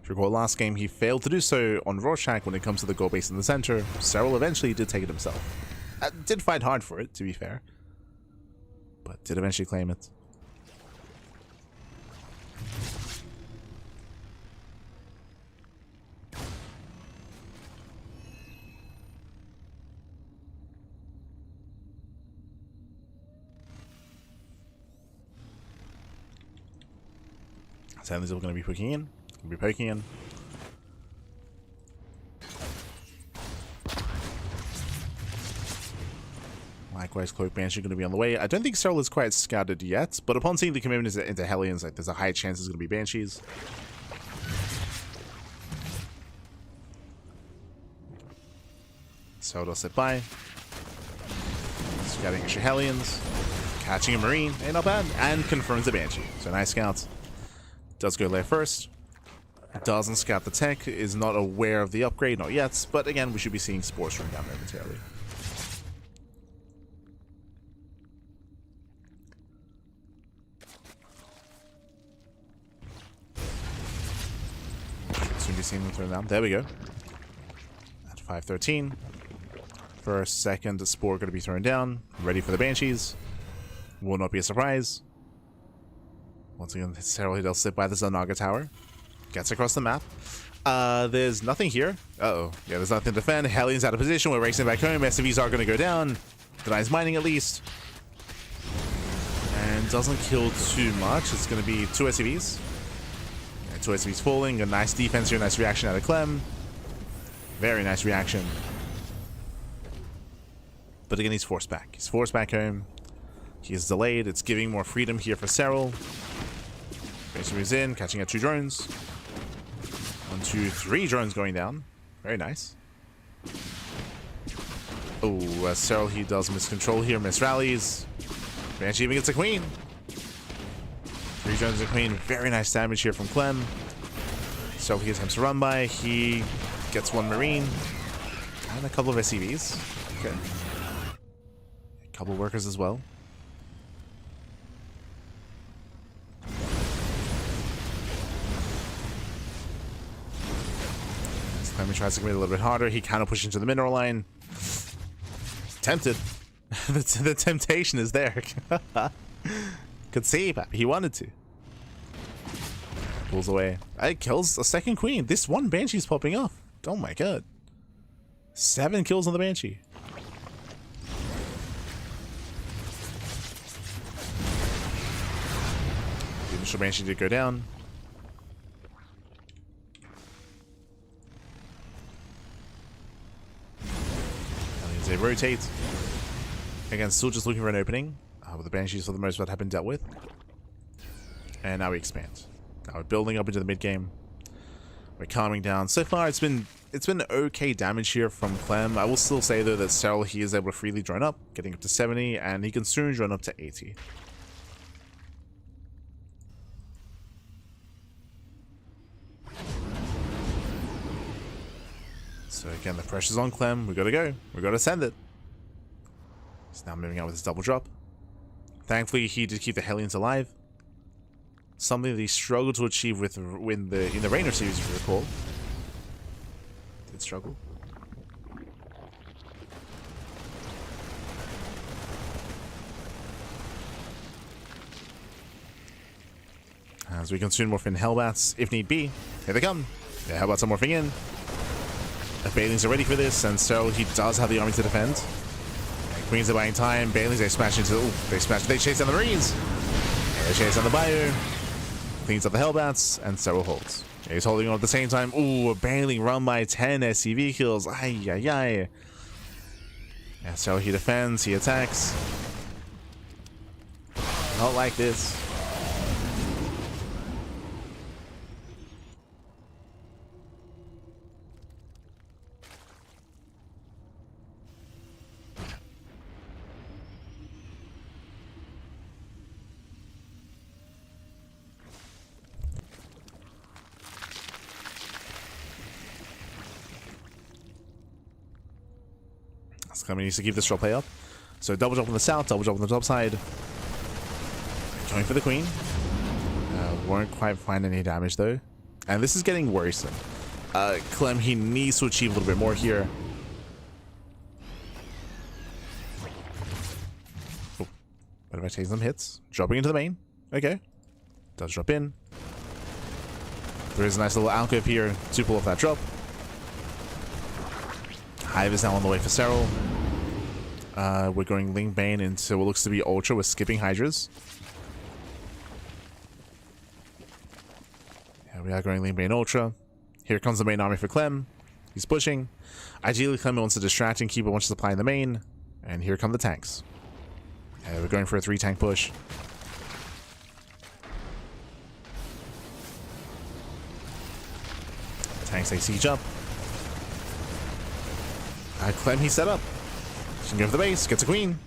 If you recall last game, he failed to do so on Rorschach when it comes to the goal base in the center. Serral eventually did take it himself. Did fight hard for it, to be fair, but did eventually claim it. Sadly, still going to be poking in. Going to be poking in. Likewise, Cloak Banshee going to be on the way. I don't think Serral is quite scouted yet, but upon seeing the commitment into Hellions, like there's a high chance it's going to be Banshees. Serral does sit by. Scouting extra Hellions. Catching a Marine. Hey, not bad. And confirms the Banshee. So nice scouts. Does go lair first. Doesn't scout the tech. Is not aware of the upgrade. Not yet. But again, we should be seeing Spores run down momentarily. Soon be seeing them thrown down. There we go. At 5:13. First, second, Spore going to be thrown down. Ready for the Banshees. Will not be a surprise. Once again, Serral does sit by the Zanaga Tower. Gets across the map. There's nothing here. Uh-oh. Yeah, there's nothing to defend. Hellion's out of position. We're racing back home. SCVs are going to go down. Denies mining at least. And doesn't kill too much. It's going to be 2 SCVs. Yeah, 2 SCVs falling. A nice defense here. Nice reaction out of Clem. Very nice reaction. But again, he's forced back. He's forced back home. He is delayed. It's giving more freedom here for Serral. Basically moves in, catching out 2 drones. 1, 2, 3 drones going down. Very nice. Oh, Serral, he does miscontrol here, misrallies. Banshee even gets a queen. 3 drones and a queen. Very nice damage here from Clem. Serral, he attempts to run by. He gets 1 marine. And a couple of SCVs. Okay. A couple workers as well. Clem tries to commit a little bit harder. He kind of pushes into the mineral line. Tempted. the temptation is there. Could see, but he wanted to. Pulls away. It kills a second queen. This one Banshee's popping off. Oh my god. 7 kills on the Banshee. The initial Banshee did go down. They rotate. Again, still just looking for an opening. With the Banshees for the most part have been dealt with. And now we expand. Now we're building up into the mid game. We're calming down. So far, it's been okay damage here from Clem. I will still say though that Serral, he is able to freely drone up, getting up to 70, and he can soon drone up to 80. So again, the pressure's on Clem. We gotta go. We gotta send it. He's now moving out with his double drop. Thankfully, he did keep the Hellions alive. Something that he struggled to achieve with in the Reynor series, if you recall. Did struggle. As we can soon morph in Hellbats, if need be. Here they come. Yeah, Hellbats are morphing in. The Banelings are ready for this, and so he does have the army to defend. And Queens are buying time. Banelings, they smash into... Ooh, they chase down the Marines. Yeah, they chase down the Bayou. Cleans up the Hellbats, and Serral holds. Yeah, he's holding on at the same time. Ooh, a Baneling run by 10 SCV kills. Ay, ay, ay. Yeah, Serral, he defends, he attacks. Not like this. Clem needs to keep this drop play up. So double drop on the south, double drop on the top side. Going for the queen. Won't quite find any damage though. And this is getting worrisome. Clem, he needs to achieve a little bit more here. Oh, what if I take some hits? Dropping into the main. Okay. Does drop in. There is a nice little alcove here to pull off that drop. Hive is now on the way for Serral. We're going Ling Bane into what looks to be Ultra with skipping Hydras. Yeah, we are going Ling Bane Ultra. Here comes the main army for Clem. He's pushing. Ideally, Clem wants to distract and keep a bunch of supply in the main. And here come the tanks. Yeah, we're going for a 3-tank push. Tanks, they siege up. Clem, he's set up. He can go for the base, gets a queen.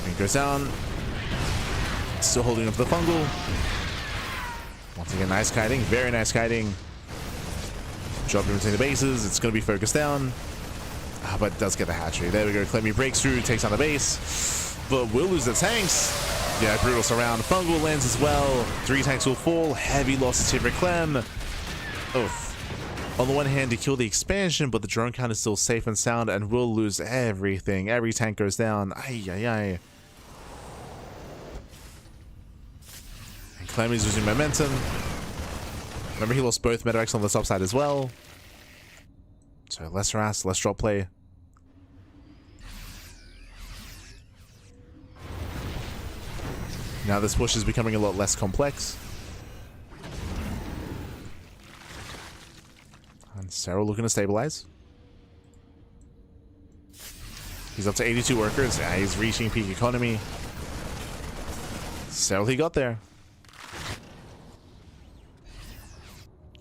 Queen goes down. Still holding up the fungal. Once again, nice kiting, very nice kiting. Dropping between the bases, it's going to be focused down. But it does get the hatchery. There we go, Clem, he breaks through, takes on the base. But will lose the tanks. Yeah, brutal surround. Fungal lands as well. 3 tanks will fall. Heavy losses here for Clem. Oof. On the one hand, he killed the expansion, but the drone count is still safe and sound and will lose everything. Every tank goes down. Ay, ay, ay. And Clem is losing momentum. Remember, he lost both Medivacs on the top side as well. So less harass, less drop play. Now this push is becoming a lot less complex. And Serral looking to stabilize. He's up to 82 workers. Yeah, he's reaching peak economy. Serral, he got there.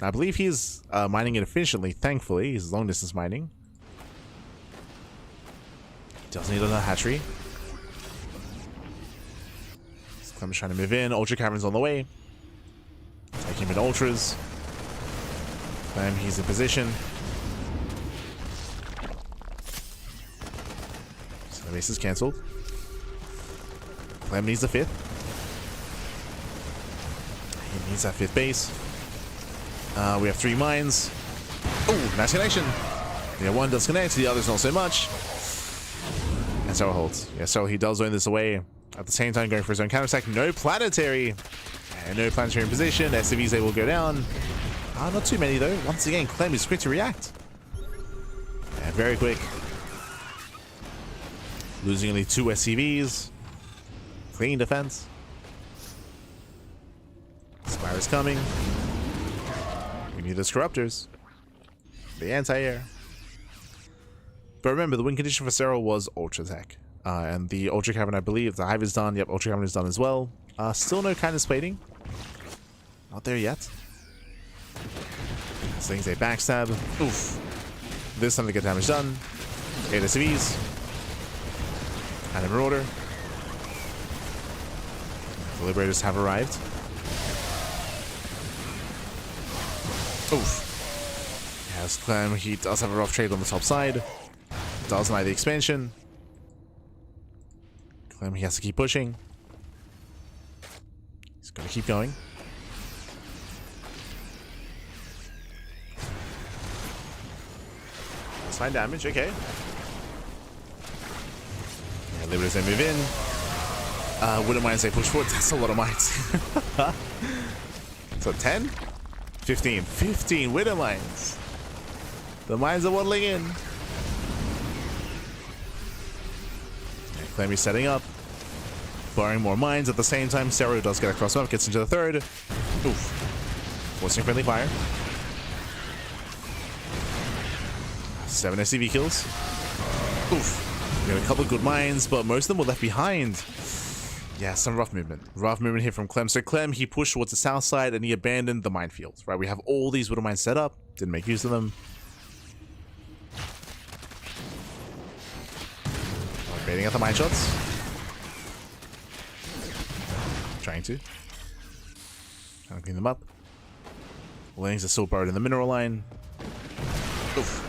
I believe he's mining it efficiently, thankfully. He's long distance mining. Doesn't need another hatchery. Clem's trying to move in. Ultra Cavern's on the way. Taking him in ultras. Clem, he's in position. So the base is cancelled. Clem needs the 5th. He needs that 5th base. We have 3 mines. Oh, nice connection. Yeah, one does connect, the other's not so much. And Serral holds. Yeah, so he does own this away. At the same time, going for his own counterattack. No planetary. And no planetary in position. SCVs able to go down. Not too many though. Once again, Clem is quick to react. Yeah, very quick. Losing only 2 SCVs. Clean defense. Spire is coming. We need those corruptors. The anti-air. But remember, the win condition for Serral was Ultra Tech. And the Ultra Cavern, I believe, the Hive is done. Yep, Ultra Cavern is done as well. Still no kindness plating. Not there yet. Slings a backstab. Oof. This time to get damage done. 8 SCVs. And a Marauder. The Liberators have arrived. Oof. Yes, Clem, he does have a rough trade on the top side. Doesn't like the expansion. Clem, he has to keep pushing. He's gonna keep going. That's 9 damage, okay. Yeah, Liberators they move in. Wouldn't mind say push forward. That's a lot of mines. So 10? 15. 15 Widow mines. The mines are waddling in. Clem is setting up. Firing more mines at the same time. Serral does get across map, gets into the third. Oof. Forcing friendly fire. 7 SCV kills. Oof. We got a couple of good mines, but most of them were left behind. Yeah, some rough movement. Rough movement here from Clem. So Clem, he pushed towards the south side and he abandoned the minefields, right? We have all these widow mines set up. Didn't make use of them. Baiting at the mine shots. Trying to clean them up. Lanes are still buried in the mineral line. Oof.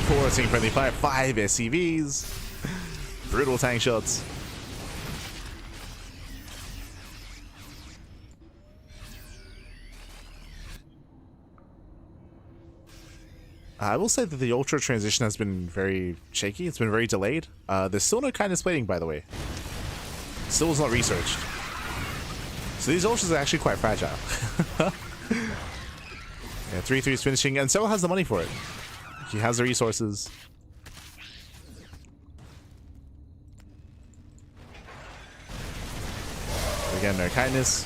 14 friendly fire, 5 SCVs. Brutal tank shots. I will say that the Ultra transition has been very shaky. It's been very delayed. There's still no kindness plating, by the way. Still was not researched. So these Ultras are actually quite fragile. Yeah, 3-3 is finishing, and Serral has the money for it. He has the resources. Again, no kindness.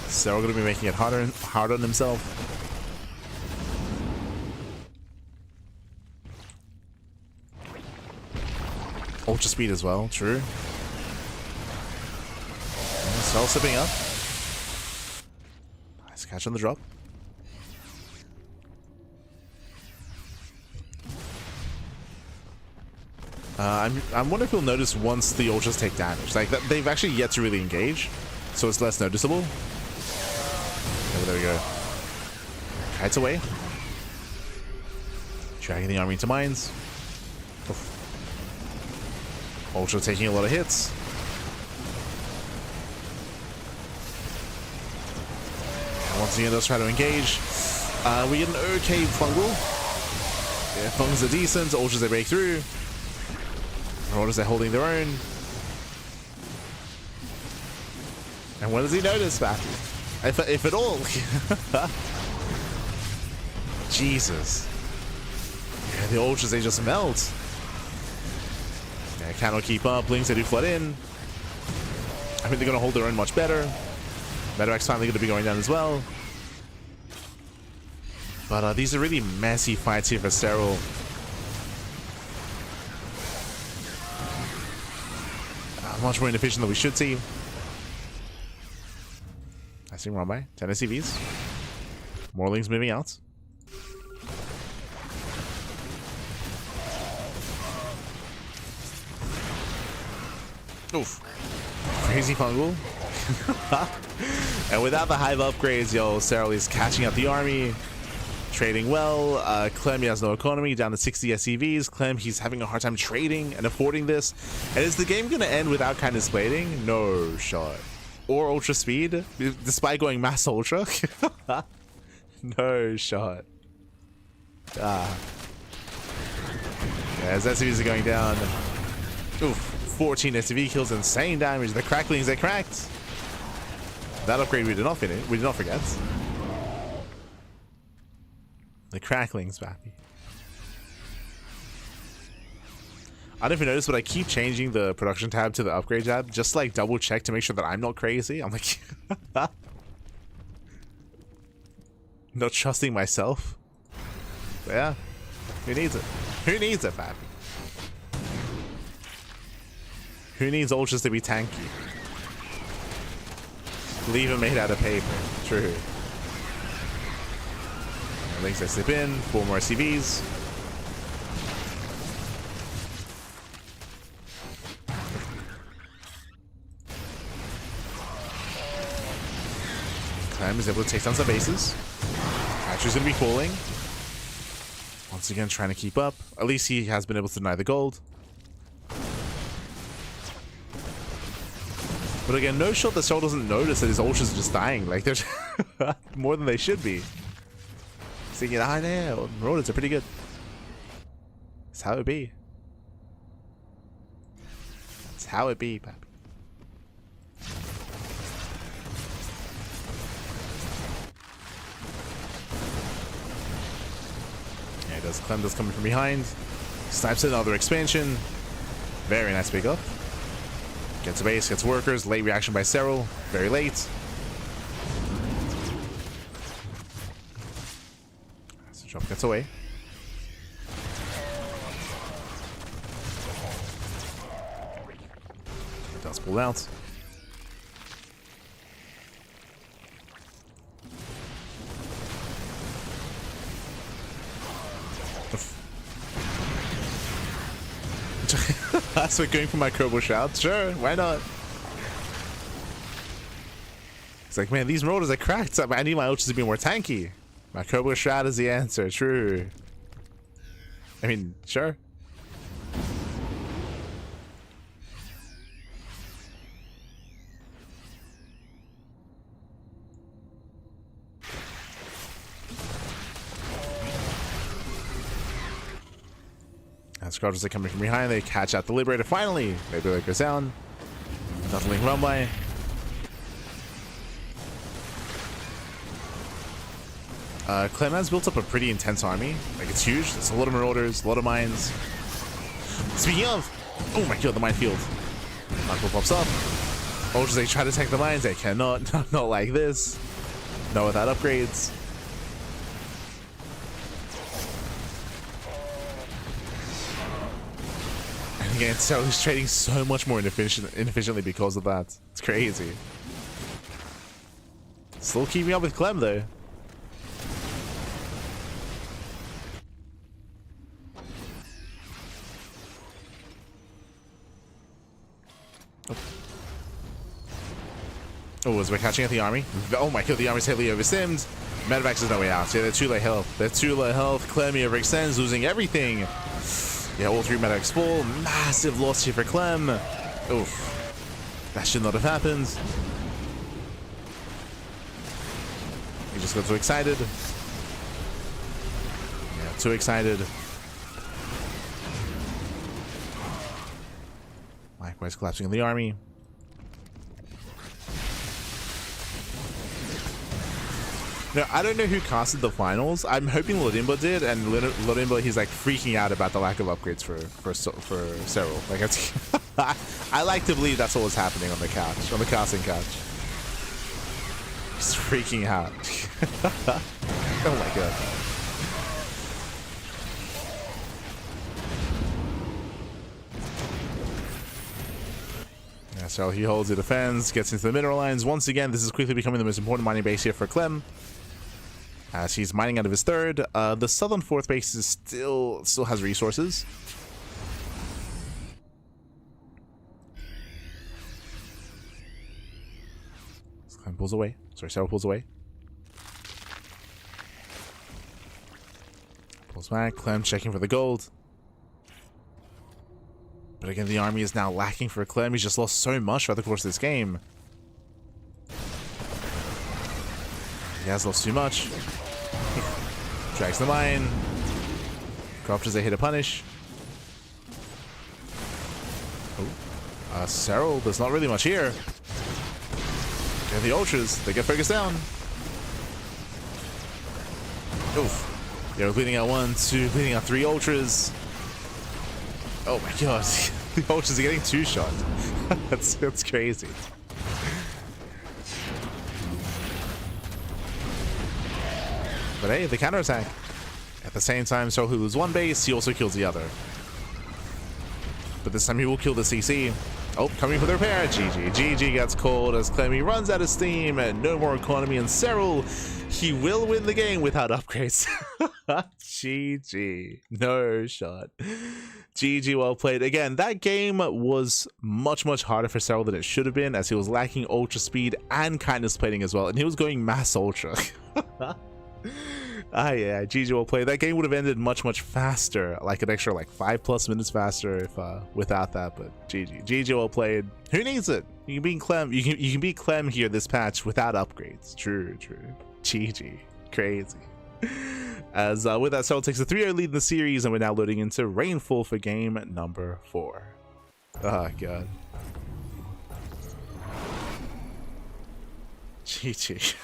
Serral gonna be making it hard on himself. Ultra speed as well, true. Serral sipping up. Nice catch on the drop. I'm wondering if you'll notice once the Ultras take damage. Like, they've actually yet to really engage, so it's less noticeable. Oh, there we go. Kites away. Dragging the army into mines. Oof. Ultra taking a lot of hits. And once again, does try to engage. We get an okay fungal. Yeah, fungals are decent. Ultras they break through. Marauders they're holding their own. And what does he notice, Matthew? If at all. Jesus. Yeah, the Ultras they just melt. Yeah, cannot keep up. Lings they do flood in. I think they're going to hold their own much better. Medevacs finally going to be going down as well. But these are really messy fights here for Serral. Much more inefficient than we should see. I see run by 10 SCVs. More Lings moving out. Oof. Crazy fungal. And without the hive upgrades, yo, Serral is catching up the army. Trading well. Clem, he has no economy, down to 60 SCVs. Clem, he's having a hard time trading and affording this. And is the game going to end without kindness plating? No shot. Or ultra speed, despite going mass ultra? No shot. Yeah, as SCVs are going down. Oof, 14 SCV kills, insane damage. The cracklings, they cracked. That upgrade we did not finish. We did not forget. The cracklings, Bappy. I don't know if you noticed, but I keep changing the production tab to the upgrade tab, just like double check to make sure that I'm not crazy. I'm like, not trusting myself. But yeah, who needs it? Who needs it, Bappy? Who needs ultras to be tanky? Leave them made out of paper. True. Links I slip in. 4 more CVs. Clem is able to take down some bases. Hatcher's gonna be falling. Once again, trying to keep up. At least he has been able to deny the gold. But again, no shot that Serral doesn't notice that his ultras are just dying. Like, there's more than they should be. Seeing it high there. Marauders are pretty good. That's how it be. That's how it be, papi. Yeah, he does. Clem does coming from behind. Snipes another expansion. Very nice pick up. Gets a base, gets workers. Late reaction by Serral. Very late. So drop gets away. It does pull out. That's what going for my Kerbal Shroud. Sure, why not? It's like, man, these marauders are cracked. I need my ultras to be more tanky. My Kerbal Shroud is the answer. True. I mean, sure. Scroggers are coming from behind. They catch out the Liberator. Finally, maybe it goes down. Nothing run by. Clem has built up a pretty intense army. Like, it's huge. There's a lot of marauders, a lot of mines. Speaking of, oh my god, the minefield. Michael pops up. Ultras, they try to take the mines. They cannot. Not like this. Not without upgrades. Again, so he's trading so much more inefficiently because of that. It's crazy. Still keeping up with Clem though. Oh, as we're catching at the army. Oh my god, the army's heavily oversimmed. Medevacs is no way out. Yeah, they're too low health. They're too low health. Clem here overextends, losing everything. Yeah, all 3 medics fall. Massive loss here for Clem. Oof. That should not have happened. He just got too excited. Yeah, too excited. Likewise collapsing in the army. No, I don't know who casted the finals. I'm hoping Lodimbo did, and Lodimbo, he's like freaking out about the lack of upgrades for Serral. Like, it's I like to believe that's what was happening on the couch, on the casting couch. He's freaking out. Oh my god. Yeah, so he holds, he defends, gets into the mineral lines. Once again, this is quickly becoming the most important mining base here for Clem, as he's mining out of his third. The southern fourth base is still has resources. Clem pulls away. Sorry, Serral pulls away. Pulls back. Clem checking for the gold. But again, the army is now lacking for Clem. He's just lost so much throughout the course of this game. He has lost too much. Drags the mine. Crafters, they hit a punish. Oh. Serral, there's not really much here. Get the ultras. They get focused down. Oof. They're bleeding out 1, 2, bleeding out 3 ultras. Oh my god. The ultras are getting 2 shot. That's crazy. But hey, the counterattack. At the same time, Serral loses 1 base, he also kills the other. But this time he will kill the CC. Oh, coming for the repair. GG gets called as Clem runs out of steam. No more economy. And Serral, he will win the game without upgrades. GG. No shot. GG, well played. Again, that game was much harder for Serral than it should have been, as he was lacking ultra speed and kindness plating as well. And he was going mass ultra. Yeah, GG, well played. That game would have ended much faster, like an extra 5+ minutes faster if without that. But GG, well played. Who needs it? You can beat Clem. You can beat Clem here this patch without upgrades. True. GG, crazy. As with that, Serral takes a 3-0 lead in the series, and we're now loading into Rainfall for game number 4. Oh god. GG.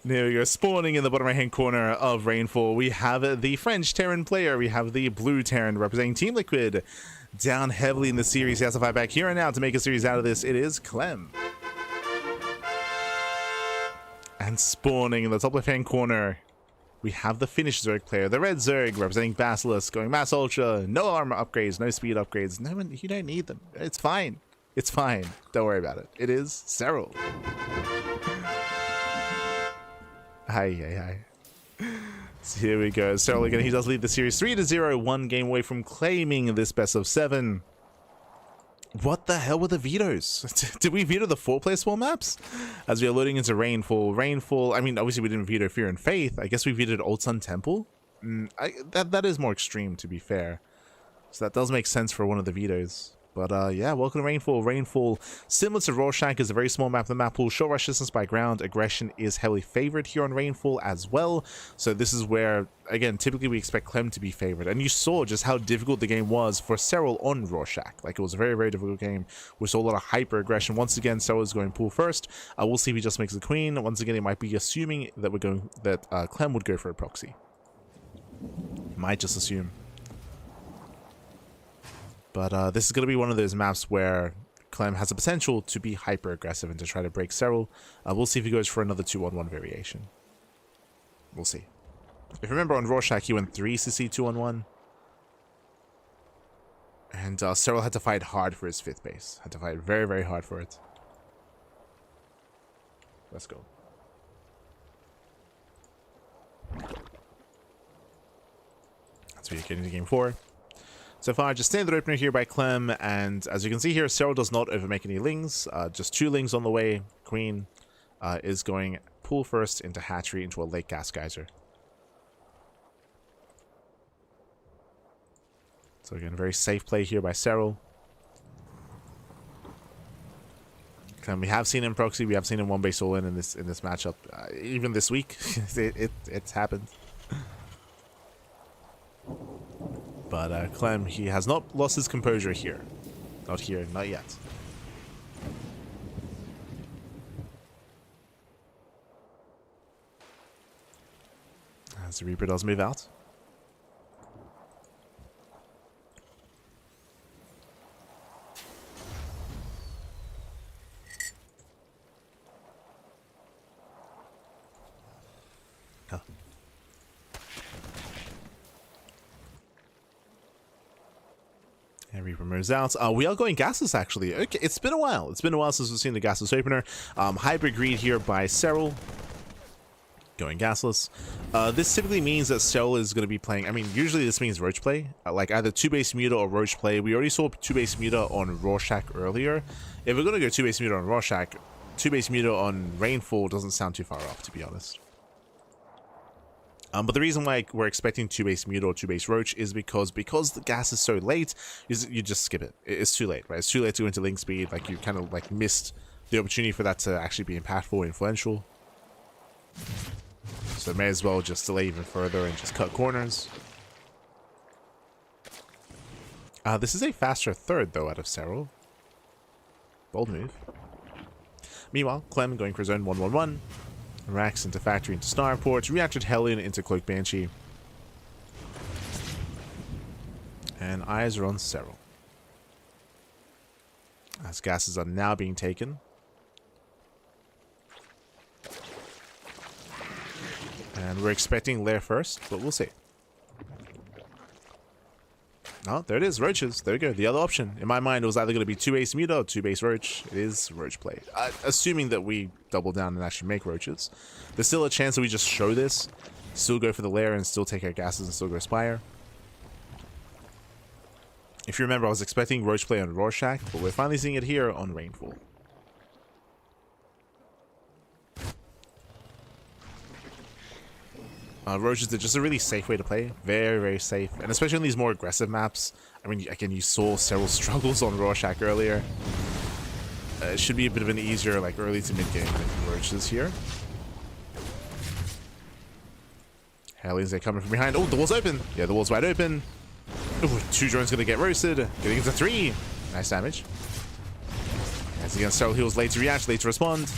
There we go, spawning in the bottom right hand corner of Rainfall, we have the French Terran player, we have the blue Terran representing Team Liquid, down heavily in the series. He has to fight back here and now to make a series out of this. It is Clem. And spawning in the top left hand corner, we have the Finnish Zerg player, the red Zerg representing Basilisk, going mass ultra, no armor upgrades, no speed upgrades. No one, you don't need them. It's fine. It's fine. Don't worry about it. It is Serral. Hi. So here we go. Serral again. He does lead the series 3-0, 1 game away from claiming this best of 7. What the hell were the vetoes? Did we veto the 4-player spawn maps? As we are loading into Rainfall, I mean, obviously we didn't veto Fear and Faith. I guess we vetoed Old Sun Temple. That is more extreme, to be fair. So that does make sense for one of the vetoes. But yeah, welcome to Rainfall. Rainfall, similar to Rorschach, is a very small map. The map pool, short rush distance by ground, aggression is heavily favored here on Rainfall as well. So this is where, again, typically we expect Clem to be favored. And you saw just how difficult the game was for Serral on Rorschach. Like, it was a very difficult game. We saw a lot of hyper aggression. Once again, Serral is going pool first. We'll see if he just makes the queen. Once again, he might be assuming that Clem would go for a proxy. Might just assume. But this is going to be one of those maps where Clem has the potential to be hyper aggressive and to try to break Serral. We'll see if he goes for another 2-on-1 variation. We'll see. If you remember on Rorschach, he went 3 CC 2-on-1. And Serral had to fight hard for his 5th base. Had to fight very hard for it. Let's go. That's where you're getting to game 4. So far, just standard opener here by Clem, and as you can see here, Serral does not overmake any lings. Just 2 lings on the way. Queen is going pool first into hatchery into a late gas geyser. So again, very safe play here by Serral. Clem, we have seen him proxy, we have seen him 1 base all in this matchup. Even this week, it's happened. But Clem, he has not lost his composure here. Not here, not yet. As the Reaper does move out. Huh. And Reaper moves out. We are going gasless, actually. Okay, it's been a while. It's been a while since we've seen the gasless opener. Hybrid greed here by Serral. Going gasless. This typically means that Serral is going to be playing... I mean, usually this means Roach play. Like either 2-base Muta or Roach play. We already saw 2-base Muta on Rorschach earlier. If we're going to go 2-base Muta on Rorschach, 2-base Muta on Rainfall doesn't sound too far off, to be honest. But the reason why we're expecting 2-base Muta or 2-base Roach is because the gas is so late, you just skip it. It's too late, right? It's too late to go into link speed. Like, you kind of like missed the opportunity for that to actually be impactful or influential. So may as well just delay even further and just cut corners. This is a faster 3rd, though, out of Serral. Bold move. Meanwhile, Clem going for his own 1-1-1. Rax into Factory into Starport. Reacted Hellion into Cloak Banshee. And eyes are on Serral. As gases are now being taken. And we're expecting Lair first, but we'll see. Oh, there it is, roaches. There we go. The other option. In my mind, it was either going to be 2 base muta or 2 base roach. It is roach play. Assuming that we double down and actually make roaches. There's still a chance that we just show this, still go for the lair and still take our gases and still go spire. If you remember, I was expecting roach play on Rorschach, but we're finally seeing it here on Rainfall. Roaches are just a really safe way to play. Very, very safe. And especially on these more aggressive maps. I mean, again, you saw several struggles on Rorschach earlier. It should be a bit of an easier, like, early to mid game with roaches here. Hellions, they're coming from behind. Oh, the wall's open. Yeah, the wall's wide open. Ooh, 2 drones gonna get roasted. Getting into 3. Nice damage. As again, Serral heals late to react, late to respond.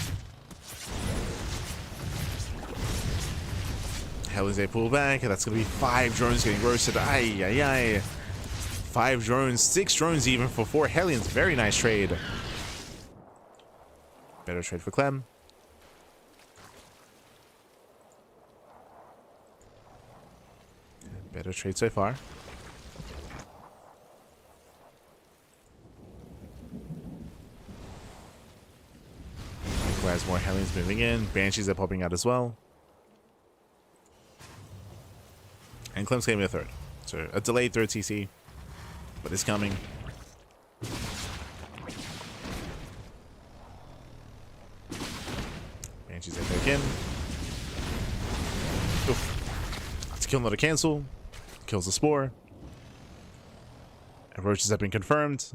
Hellions, they pull back. That's gonna be 5 drones getting roasted. Ay, ay, ay. 5 drones, 6 drones even for 4 Hellions. Very nice trade. Better trade for Clem. Better trade so far. Likewise, more Hellions moving in. Banshees are popping out as well. And Clem's getting a 3rd. So a delayed 3rd TC. But it's coming. Banshees are back in. Oof. That's a kill, not a cancel. Kills the spore. And roaches have been confirmed.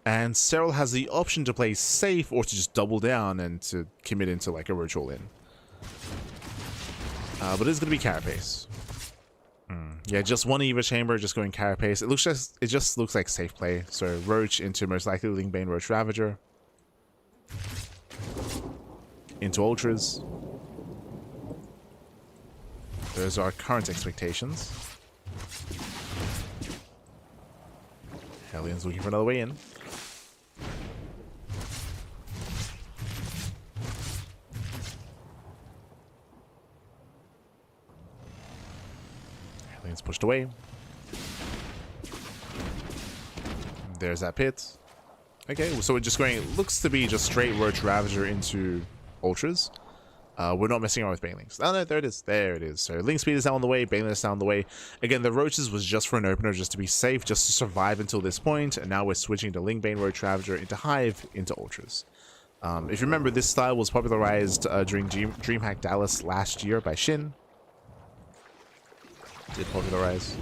And Serral has the option to play safe or to just double down and to commit into like a roach all-in. But it's going to be carapace. Yeah, just one Eva chamber, just going carapace. It just looks like safe play. So roach into most likely Lingbane Roach Ravager. Into ultras. Those are current expectations. Hellions looking for another way in. Hellions pushed away. There's that pit. Okay, so we're just going, it looks to be just straight Roach Ravager into ultras. We're not messing around with Banelings. Oh no, there it is. There it is. So Link Speed is now on the way, Baneling is now on the way. Again, the Roaches was just for an opener, just to be safe, just to survive until this point. And now we're switching to Lingbane Roach Ravager into Hive, into ultras. If you remember, this style was popularized during DreamHack Dallas last year by Shin. Did popularize.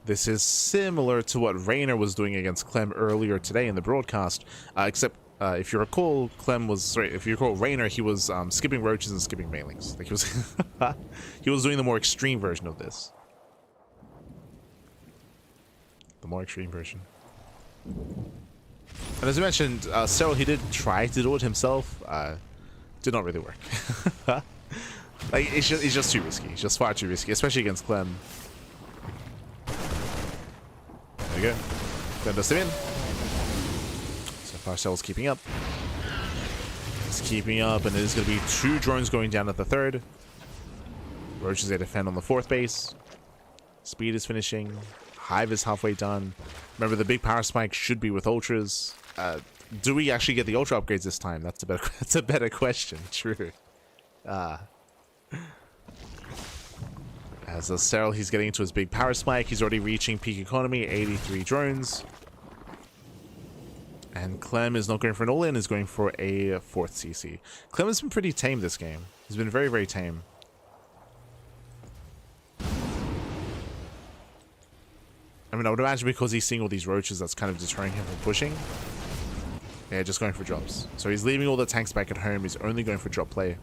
This is similar to what Reynor was doing against Clem earlier today in the broadcast, except if you recall, if you recall Reynor, he was skipping roaches and skipping Banelings. Like he was, he was doing the more extreme version of this. The more extreme version. And as I mentioned, Serral, he did try to do it himself. Did not really work. Like it's just too risky. It's just far too risky, especially against Clem. There we go. Clem does him in. So far, Serral's keeping up. It's keeping up, and there's going to be 2 drones going down at the 3rd. Roaches, they defend on the 4th base. Speed is finishing. Hive is halfway done. Remember, the big power spike should be with ultras. Do we actually get the ultra upgrades this time? That's a better question. True. As a Serral, he's getting into his big power spike. He's already reaching peak economy, 83 drones. And Clem is not going for an all-in, is going for a 4th CC. Clem has been pretty tame this game. He's been very, very tame. I mean, I would imagine because he's seeing all these roaches, that's kind of deterring him from pushing. Yeah, just going for drops. So he's leaving all the tanks back at home. He's only going for drop play.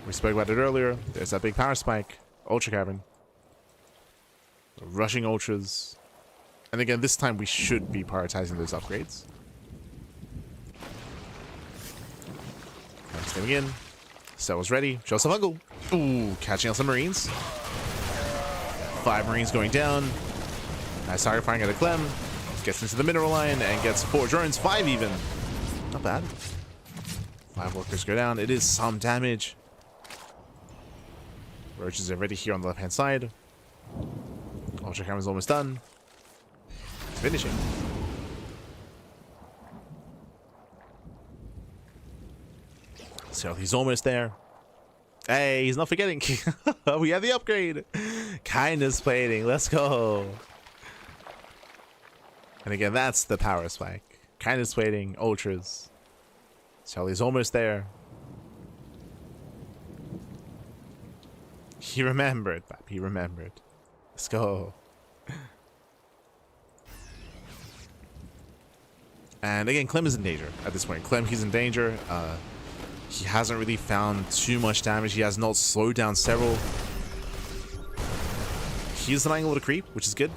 We spoke about it earlier. There's that big power spike. Ultra Cavern. Rushing ultras. And again, this time we should be prioritizing those upgrades. Clem's coming in. Serral's ready. Show us a fungal. Ooh, catching out some Marines. 5 Marines going down. Nice target firing at a Clem. Gets into the mineral line and gets 4 drones. 5 even. Not bad. 5 5 workers go down. It is some damage. Roaches are ready here on the left-hand side. Ultra camera's almost done. It's finishing. So he's almost there. Hey, he's not forgetting. We have the upgrade. Kindness plating. Let's go. And again, that's the power spike. Kindness plating, ultras. So he's almost there. He remembered, Pap. He remembered. Let's go. And again, Clem is in danger at this point. Clem, he's in danger. He hasn't really found too much damage. He has not slowed down Serral. He's denying a lot of creep, which is good.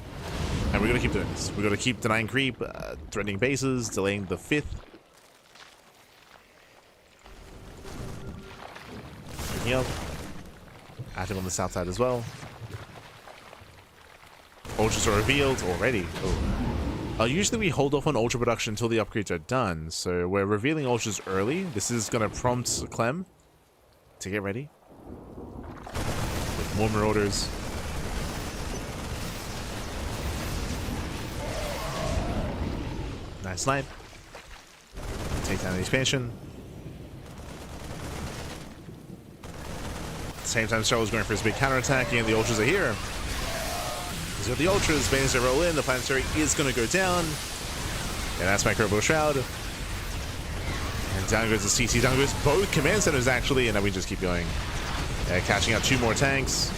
And we're going to keep doing this. We're going to keep denying creep, threatening bases, delaying the 5th. Heal. Active on the south side as well. Ultras are revealed already. Oh. Usually we hold off on ultra production until the upgrades are done, so we're revealing ultras early. This is going to prompt Clem to get ready. With more marauders. Nice snipe. Take down the expansion. At the same time, Serral is going for his big counterattack, and the ultras are here. He's got the ultras, Banes roll in, the planetary is going to go down. And that's Microbo Shroud. And down goes the CT, down goes both command centers actually, and then we just keep going. Catching out 2 more tanks.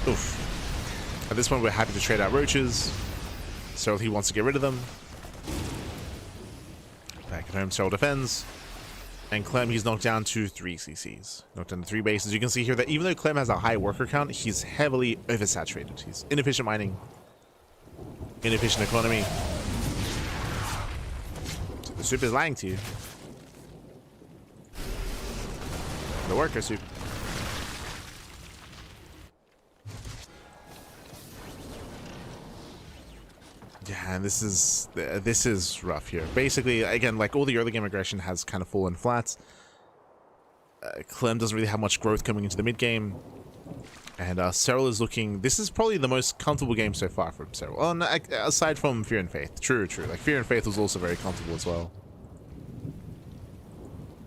Oof. At this point, we're happy to trade out roaches. Serral, he wants to get rid of them. Back at home, Serral defends. And Clem, he's knocked down to 3 CCs. Knocked down to 3 bases. You can see here that even though Clem has a high worker count, he's heavily oversaturated. He's inefficient mining. Inefficient economy. So the soup is lying to you. The worker soup. Yeah, and this is rough here. Basically, again, like all the early game aggression has kind of fallen flat. Clem doesn't really have much growth coming into the mid game, and Serral is looking. This is probably the most comfortable game so far from Serral. Oh, no, aside from Fear and Faith, true. Like Fear and Faith was also very comfortable as well.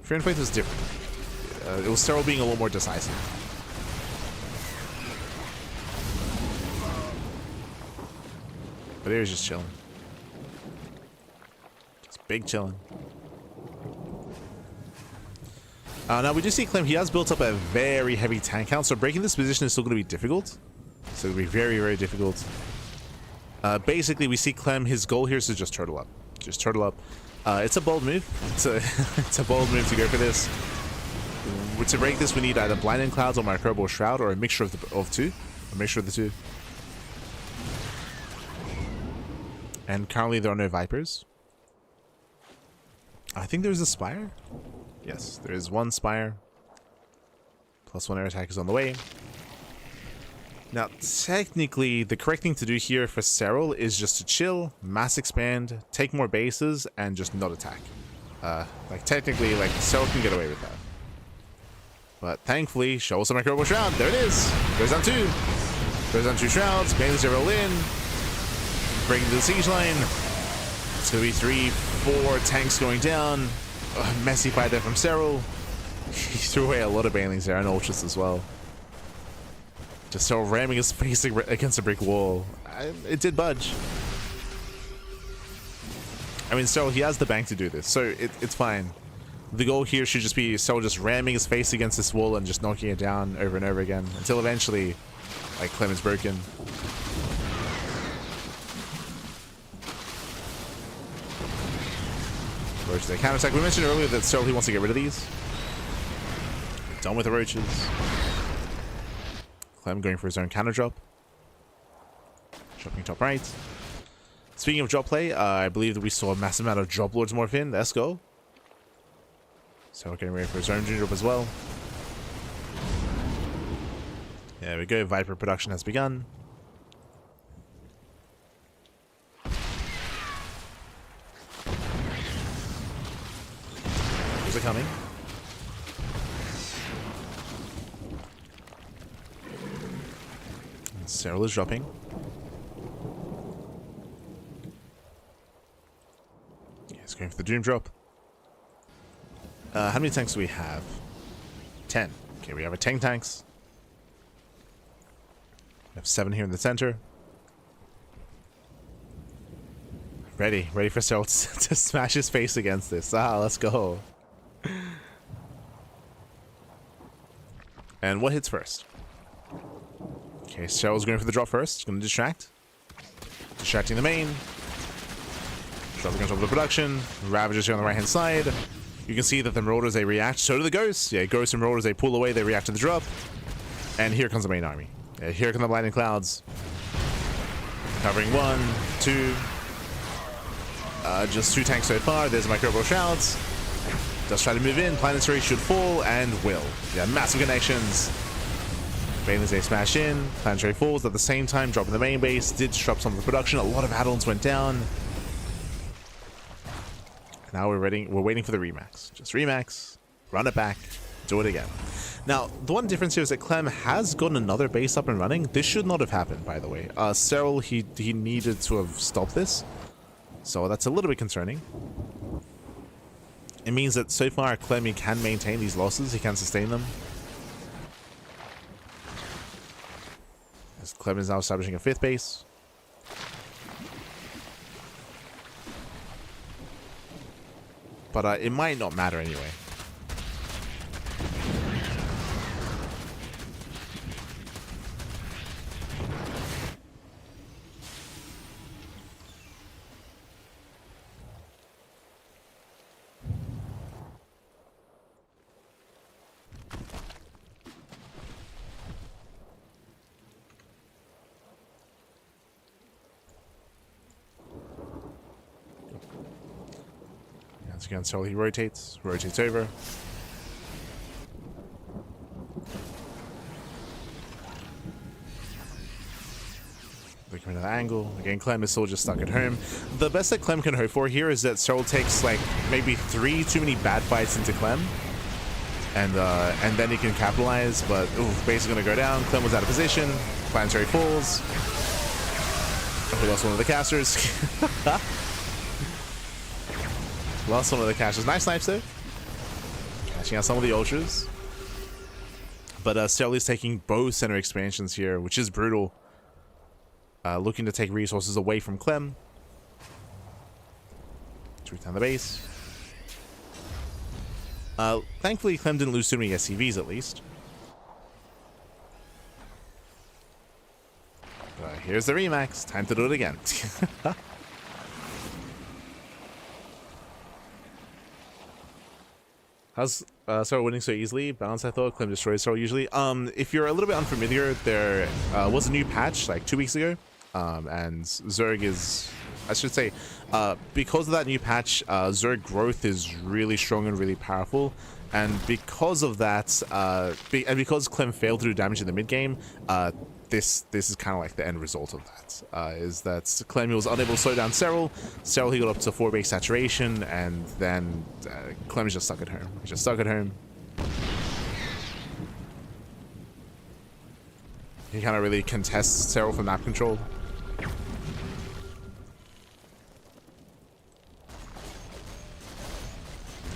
Fear and Faith was different. It was Serral being a little more decisive. But he was just chilling. Just big chilling. Now we do see Clem, he has built up a very heavy tank count, so breaking this position is still going to be difficult. So it'll be very, very difficult. Basically, we see Clem, his goal here is to just turtle up. Just turtle up. It's a bold move. It's a bold move to go for this. To break this, we need either Blinding Clouds or Microbial Shroud, or a mixture of two. A mixture of the two. And currently there are no Vipers. I think there's a Spire. Yes, there is 1 Spire. +1 air attack is on the way. Now, technically, the correct thing to do here for Serral is just to chill, mass expand, take more bases, and just not attack. Like, technically, like, Serral can get away with that. But thankfully, show us a Microbial Shroud. There it is. Goes down 2. Goes down 2 Shrouds. Banes roll in. Breaking to the siege line. It's going to be 3, 4 tanks going down. Messy fight there from Serral. He threw away a lot of banelings there and ultras as well. Just Serral ramming his face against a brick wall. It did budge. I mean, Serral, he has the bank to do this, so it's fine. The goal here should just be Serral just ramming his face against this wall and just knocking it down over and over again until eventually, like, Clem is broken. Roaches, they counterattack. We mentioned earlier that Serral, he wants to get rid of these. Done with the roaches. Clem going for his own counter drop. Dropping top right. Speaking of drop play, I believe that we saw a massive amount of drop lords morph in. Let's go. So we're getting ready for his own drop as well. There we go. Viper production has begun. Are coming. Serral is dropping. He's going for the Doom drop. How many tanks do we have? 10. Okay, we have our 10 tanks. We have 7 here in the center. Ready for Serral to smash his face against this. Let's go. And what hits first? Okay, Serral's going for the drop first. Going to distract. Distracting the main. Drop against over the production. Ravagers here on the right hand side. You can see that the Marauders, they react. So do the Ghosts. Yeah, Ghosts and Marauders, they pull away. They react to the drop. And here comes the main army. Yeah, here come the Blinding Clouds. Covering 1, 2. Just 2 tanks so far. There's Microbial Shrouds. Does try to move in. Planetary should fall and will. Yeah, massive connections. Banelings, they smash in. Planetary falls at the same time, dropping the main base. Did disrupt some of the production. A lot of add-ons went down. Now we're waiting for the Remax. Just Remax, run it back, do it again. Now, the one difference here is that Clem has gotten another base up and running. This should not have happened, by the way. Serral, he needed to have stopped this. So that's a little bit concerning. It means that so far Clem, he can maintain these losses. He can sustain them. As Clem is now establishing a 5th base. But it might not matter anyway. Once again, so he rotates over. Looking at the angle. Again, Clem is still just stuck at home. The best that Clem can hope for here is that Serral takes like maybe 3 too many bad fights into Clem. And then he can capitalize, but base is gonna go down. Clem was out of position. Planetary falls. We lost one of the casters. Lost one of the casters. Nice snipes though. Catching out some of the ultras. But Serral is taking both center expansions here, which is brutal. Looking to take resources away from Clem. To return the base. Thankfully, Clem didn't lose too many SCVs at least. Here's the Remax. Time to do it again. How's Serral winning so easily? Balance, I thought. Clem destroys Serral usually. If you're a little bit unfamiliar, there was a new patch like 2 weeks ago. And Zerg is, I should say, because of that new patch, Zerg growth is really strong and really powerful. And because of that, and because Clem failed to do damage in the mid game, this is kind of like the end result of that. Is that Clem was unable to slow down Serral. Serral, he got up to 4 base saturation, and then Clem is just stuck at home. He's just stuck at home. He kind of really contests Serral for map control.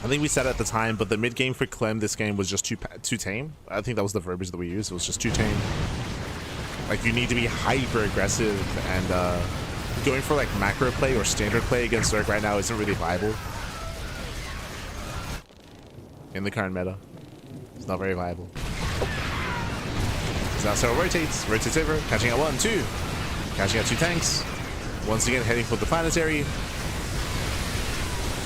I think we said at the time, but the mid game for Clem this game was just too tame. I think that was the verbiage that we used. It was just too tame. Like, you need to be hyper aggressive, and going for like macro play or standard play against Zerg right now isn't really viable in the current meta. It's not very viable. So now Serral rotates over, catching out 1, 2, catching out 2 tanks. Once again, heading for the planetary.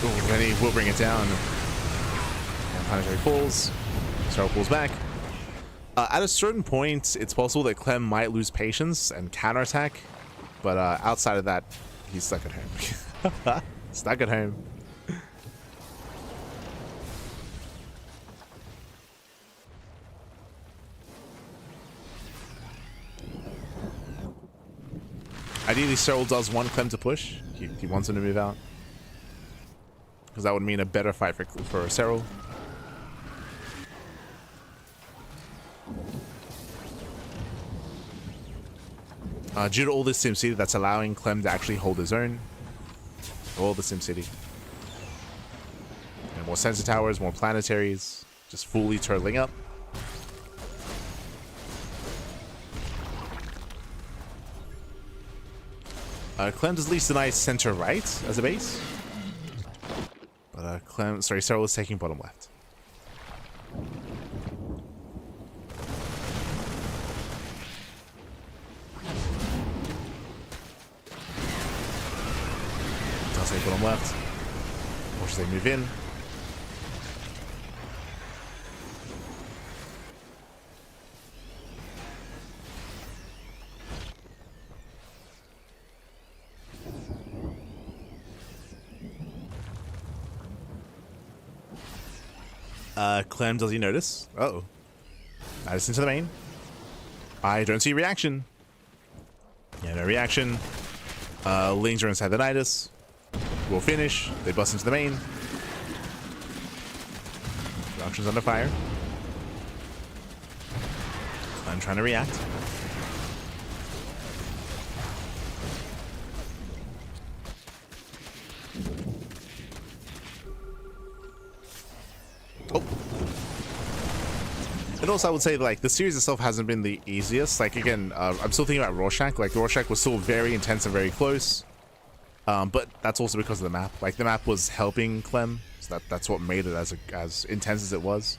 Ooh, then he will bring it down. And planetary falls. Serral pulls back. At a certain point, it's possible that Clem might lose patience and counterattack, but outside of that, he's stuck at home. Stuck at home. Ideally, Serral does want Clem to push. He wants him to move out, because that would mean a better fight for Serral. Due to all this SimCity, that's allowing Clem to actually hold his own. All the SimCity. And more sensor towers, more planetaries, just fully turtling up. Clem does at least deny center right as a base. But Serral is taking bottom left. Does take bottom left. Watch they move in. Clem, does he notice? Uh-oh. Nice into the main. I don't see reaction. Yeah, no reaction. Lings are inside the Nidus. We'll finish. They bust into the main. Junction's under fire. I'm trying to react. Oh. And also I would say, like, the series itself hasn't been the easiest. Like, again, I'm still thinking about Rorschach. Like, Rorschach was still very intense and very close. But that's also because of the map. Like, the map was helping Clem. So that's what made it as intense as it was.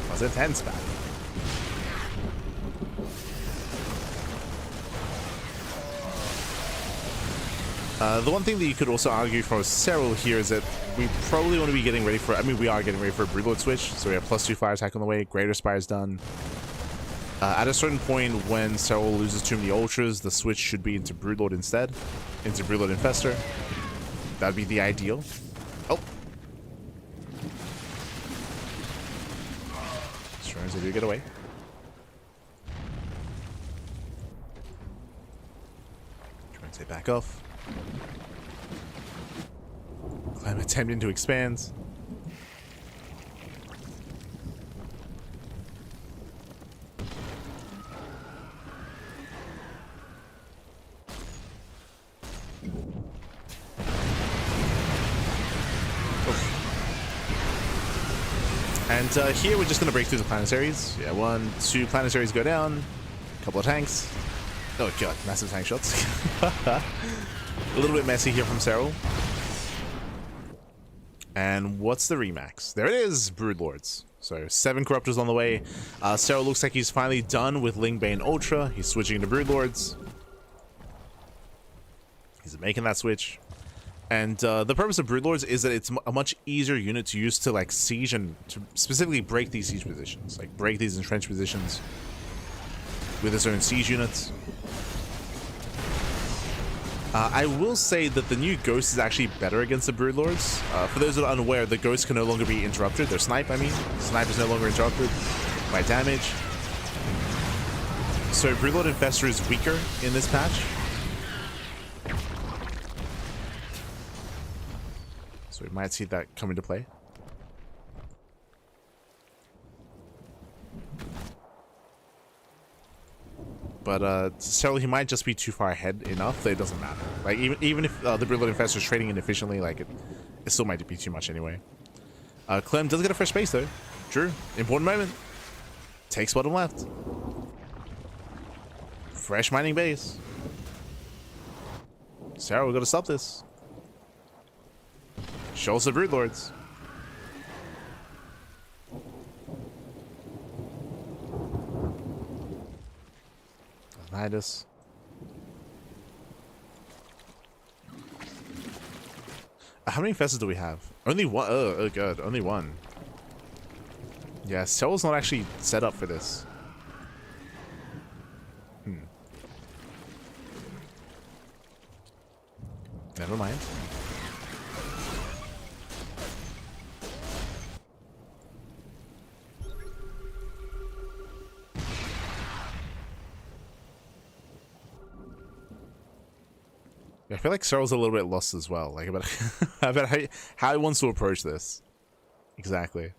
It was intense back. The one thing that you could also argue for Serral here is that we probably want to be getting ready for, I mean, we are getting ready for a Broodlord switch, so we have +2 fire attack on the way, Greater Spire's done. At a certain point, when Serral loses too many Ultras, the switch should be into Broodlord instead, into Broodlord Infestor. That'd be the ideal. Oh! Shrines, they do get away. Try and stay back off. Clem attempting to expand. And here we're just going to break through the planetaries. Yeah, 1, 2 planetaries go down. A couple of tanks. Oh god, massive tank shots. A little bit messy here from Serral. And what's the remax? There it is, Broodlords. So 7 Corruptors on the way. Serral looks like he's finally done with Lingbane Ultra. He's switching to Broodlords. He's making that switch. And the purpose of Broodlords is that it's a much easier unit to use to like siege and to specifically break these siege positions. Like break these entrenched positions with his own siege units. I will say that the new Ghost is actually better against the Broodlords. For those that are unaware, the Ghost can no longer be interrupted. Their snipe, I mean. Snipe is no longer interrupted by damage. So Broodlord Infestor is weaker in this patch. So we might see that come into play. But Serral, he might just be too far ahead enough that it doesn't matter. Like even if the Broodlord Infestor is trading inefficiently, like it still might be too much anyway. Clem does get a fresh base though. True, important moment. Takes bottom left. Fresh mining base. Serral, we gotta stop this. Show us the Broodlords. Nidus. How many infestors do we have? Only one. Oh god, only one. Yeah, Serral's not actually set up for this. Never mind. I feel like Serral's a little bit lost as well. Like about how he wants to approach this. Exactly.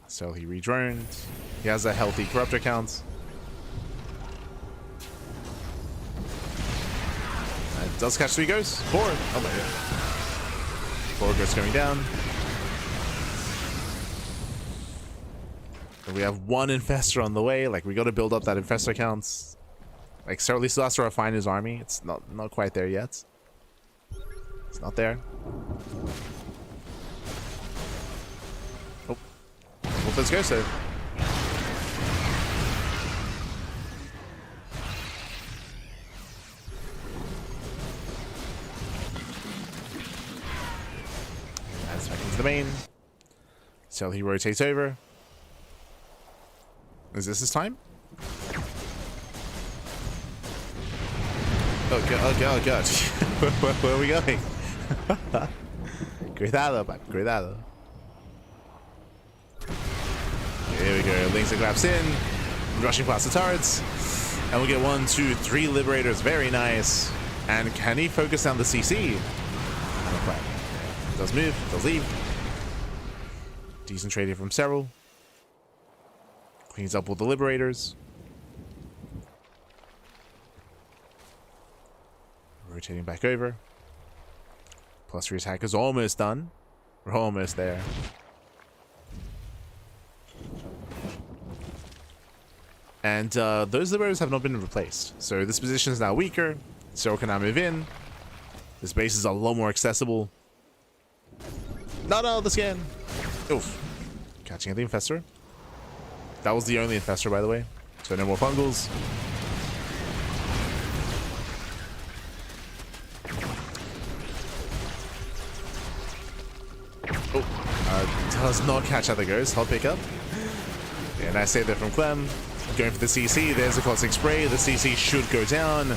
So he redroned. He has a healthy corruptor count. It does catch 3 ghosts. 4. Oh my god. 4 ghosts coming down. And we have 1 infestor on the way. Like, we got to build up that infestor counts. Like, Serral still has to refine his army. It's not quite there yet. It's not there. Oh. Well, let's go, so. That's back into the main. So he rotates over. Is this his time? Oh god, oh god, oh god. Where are we going? Cuidado, papi, cuidado. Here we go. Links and grabs in. Rushing past the turrets. And we get 1, 2, 3 liberators. Very nice. And can he focus down the CC? Not quite. Does move, does leave. Decent trade here from Serral. Cleans up with the liberators. Rotating back over. Plus 3 attack is almost done. We're almost there. And those liberators have not been replaced. So this position is now weaker. Serral can now move in. This base is a lot more accessible. No, the scan. Oof. Catching the infestor. That was the only infestor, by the way. So no more fungals. Does not catch other ghosts. Hot pickup. And I say that from Clem. Going for the CC. There's a classic spray. The CC should go down.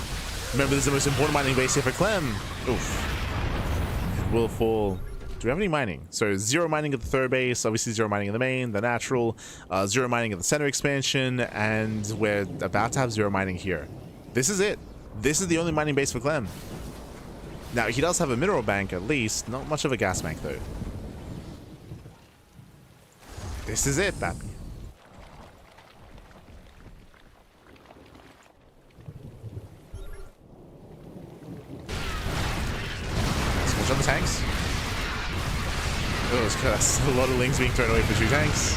Remember, this is the most important mining base here for Clem. Oof. It will fall. Do we have any mining? So 0 mining at the 3rd base. Obviously 0 mining in the main. The natural. 0 mining at the center expansion. And we're about to have 0 mining here. This is it. This is the only mining base for Clem. Now, he does have a mineral bank at least. Not much of a gas bank, though. This is it, papi. Switch on the tanks. Oh, that's a lot of lings being thrown away for 2 tanks.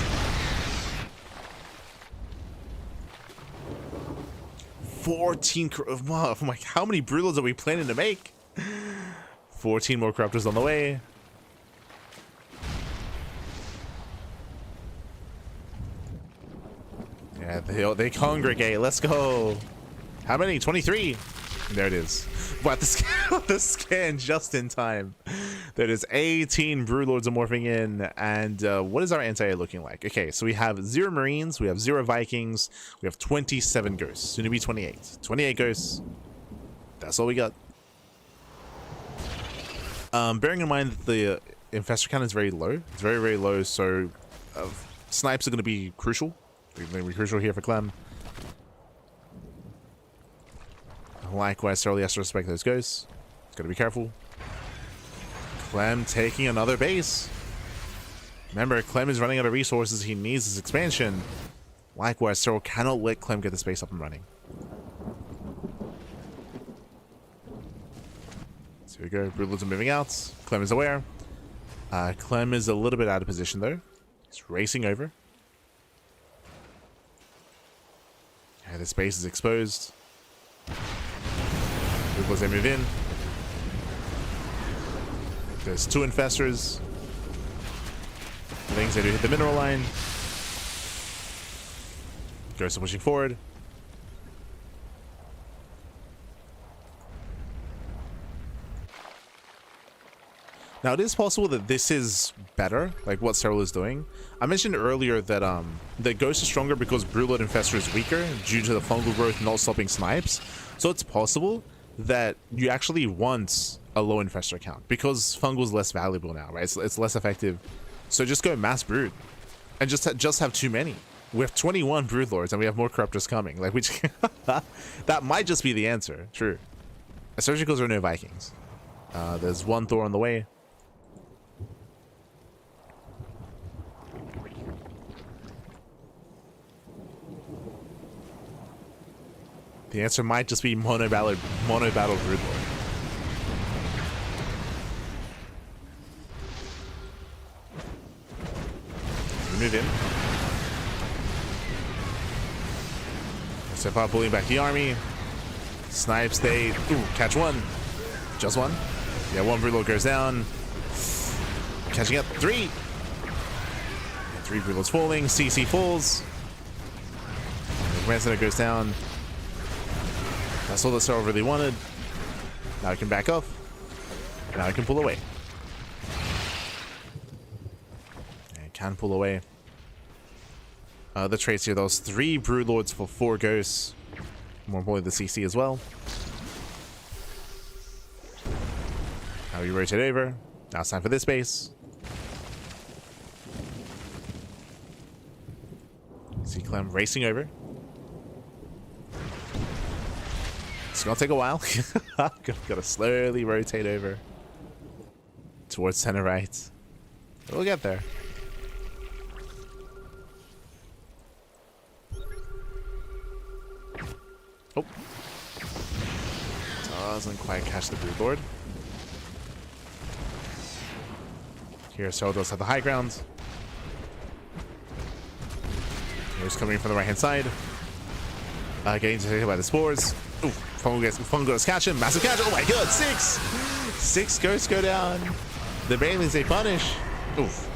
14. Oh my, how many Broodlords are we planning to make? 14 more corruptors on the way. Yeah, they congregate. Let's go. How many? 23. There it is. Wow, the scan just in time. There it is. 18 Broodlords are morphing in. And what is our anti-air looking like? Okay, so we have 0 Marines. We have 0 Vikings. We have 27 ghosts. Soon to be 28. 28 ghosts. That's all we got. Bearing in mind that the infestor count is very low. It's very, very low. So snipes are going to be crucial. They're going to be crucial here for Clem. Likewise, Serral has to respect those ghosts. He's got to be careful. Clem taking another base. Remember, Clem is running out of resources. He needs his expansion. Likewise, Serral cannot let Clem get this base up and running. So here we go. Broodlords are moving out. Clem is aware. Clem is a little bit out of position, though. He's racing over. Yeah, this base is exposed. Broodlords, they move in. There's 2 infestors. Things they do hit the mineral line. Ghosts are pushing forward. Now, it is possible that this is better, like what Serral is doing. I mentioned earlier that the Ghost is stronger because Broodlord Infestor is weaker due to the fungal growth not stopping snipes. So it's possible that you actually want a low Infestor count because fungal is less valuable now, right? It's less effective. So just go mass brood and just have too many. We have 21 Broodlords and we have more Corruptors coming. Like, that might just be the answer. True. Especially because there are no Vikings. There's 1 Thor on the way. The answer might just be mono battle Broodlord. Move in. Step up, pulling back the army. Snipes, they catch one. Just one. Yeah, one Broodlord goes down. Catching up, 3. 3 Broodlords falling. CC falls. The Command Center goes down. That's all the Serral really wanted. Now I can back off. Now I can pull away. I can pull away. The traits here, those 3 Broodlords for 4 Ghosts. More importantly, the CC as well. Now we rotate over. Now it's time for this base. See Clem racing over. It's gonna take a while. Gotta slowly rotate over towards center right. We'll get there. Oh. Doesn't quite catch the Broodlord. Here, Serral does have the high ground. Here's coming from the right hand side. Getting detected by the spores. Ooh, Fungal goes catch him. Massive catch. Oh my god, 6! 6 ghosts go down. The Banelings, they punish. Oof.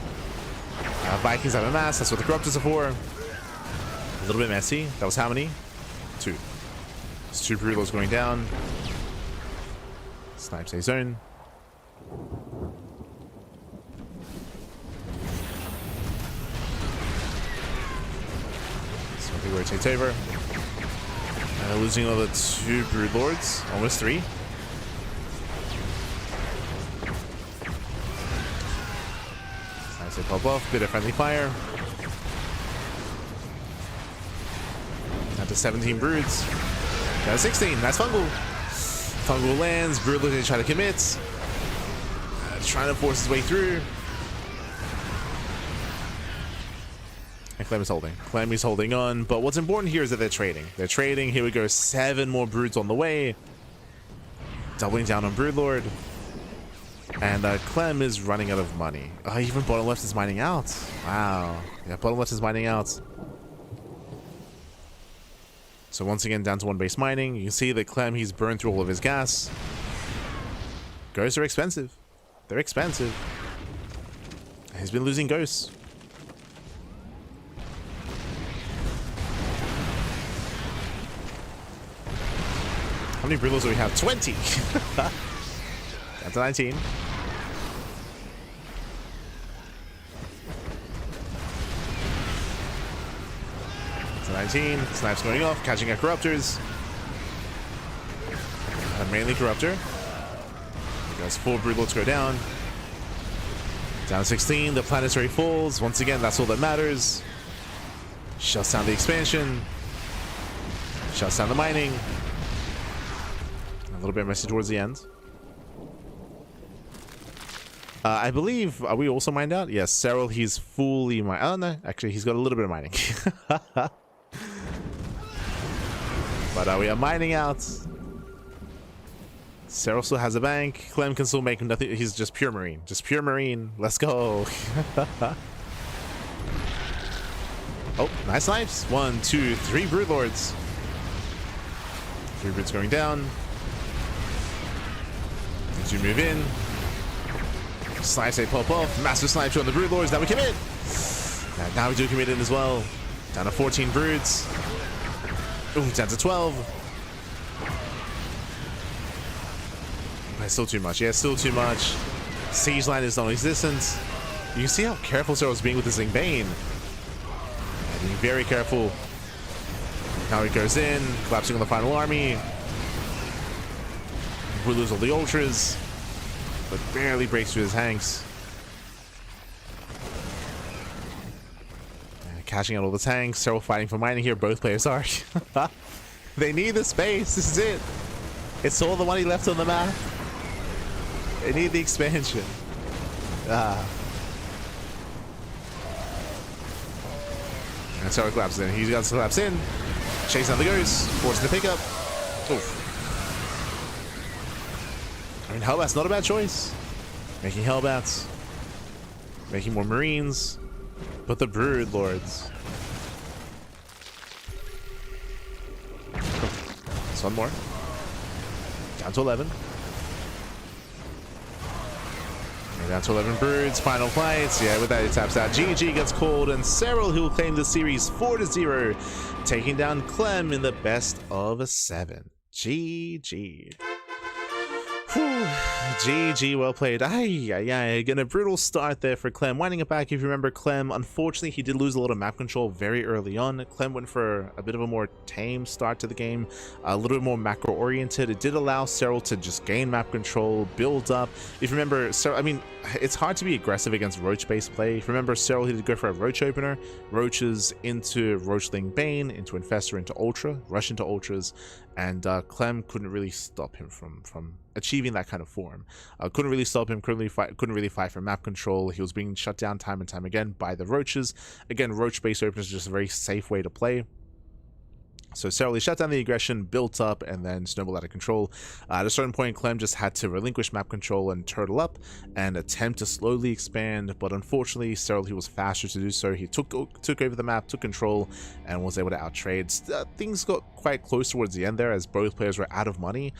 Vikings have a mass. That's what the Corruptors are for. A little bit messy. That was how many? 2. There's 2 Broodlords going down. Snipes a zone. So he rotates over. Losing another 2 Broodlords. Almost 3. Snipes a pop off. Bit of friendly fire. Down to 17 Broods. Down to 16. Nice Fungal. Fungal lands. Broodlord they try to commit. Trying to force his way through. And Clem is holding. Clem is holding on. But what's important here is that they're trading. They're trading. Here we go. 7 more Broods on the way. Doubling down on Broodlord. And Clem is running out of money. Even bottom left is mining out. Wow. Yeah, bottom left is mining out. So once again, down to 1 base mining. You can see that Clem, he's burned through all of his gas. Ghosts are expensive. They're expensive. He's been losing ghosts. How many Broodlords do we have? 20! Down to 19. To 19. Snipes going off, catching our Corruptors. Mainly Corruptor. There's 4 Broodlords go down. Down to 16. The planetary falls. Once again, that's all that matters. Shuts down the expansion. Shuts down the mining. A little bit messy towards the end. I believe, are we also mined out? Yes, Serral, he's fully mined. Oh, no. Actually, he's got a little bit of mining. But we are mining out. Serral still has a bank. Clem can still make him nothing. He's just pure marine. Just pure marine. Let's go. Oh, nice snipes. 1, 2, 3 Broodlords. 3 Broods going down. As you move in. Snipes they pop off. Massive snipes on the Broodlords. Now we commit. Now we do commit in as well. Down to 14 Broods. Ooh, down to 12. It's still too much. Yeah, still too much. Siege line is non-existent. You can see how careful Serral's being with this thing. Bane. Being very careful. Now he goes in, collapsing on the final army. We lose all the ultras, but barely breaks through his tanks. Catching out all the tanks. Serral fighting for mining here. Both players are. They need the space. This is it. It's all the money left on the map. They need the expansion. And Serral collapses in. He's got to collapse in. Chasing out the ghost. Forcing the pickup. Oof. I mean, Hellbat's not a bad choice. Making Hellbats. Making more Marines. But the Brood Lords. Just one more. Down to 11. And down to 11 Broods. Final fights. Yeah, with that he taps out. GG gets called, and Serral, who will claim the series 4-0, taking down Clem in the best of 7. GG. Whew. GG, well played. Again, a brutal start there for Clem. Winding it back, if you remember Clem, unfortunately, he did lose a lot of map control very early on. Clem went for a bit of a more tame start to the game, a little bit more macro-oriented. It did allow Serral to just gain map control, build up. If you remember, I mean, it's hard to be aggressive against Roach-based play. If you remember, Serral, he did go for a Roach opener, Roaches into Roachling Bane, into Infestor, into Ultra, Rush into Ultras, and Clem couldn't really stop him from achieving that kind of form. Couldn't really stop him, couldn't really fight for map control. He was being shut down time and time again by the Roaches. Again, Roach-based openers is just a very safe way to play. So Serral shut down the aggression, built up, and then snowballed out of control. At a certain point, Clem just had to relinquish map control and turtle up and attempt to slowly expand, but unfortunately, Serral, he was faster to do so. He took over the map, took control, and was able to outtrade. Things got quite close towards the end there as both players were out of money,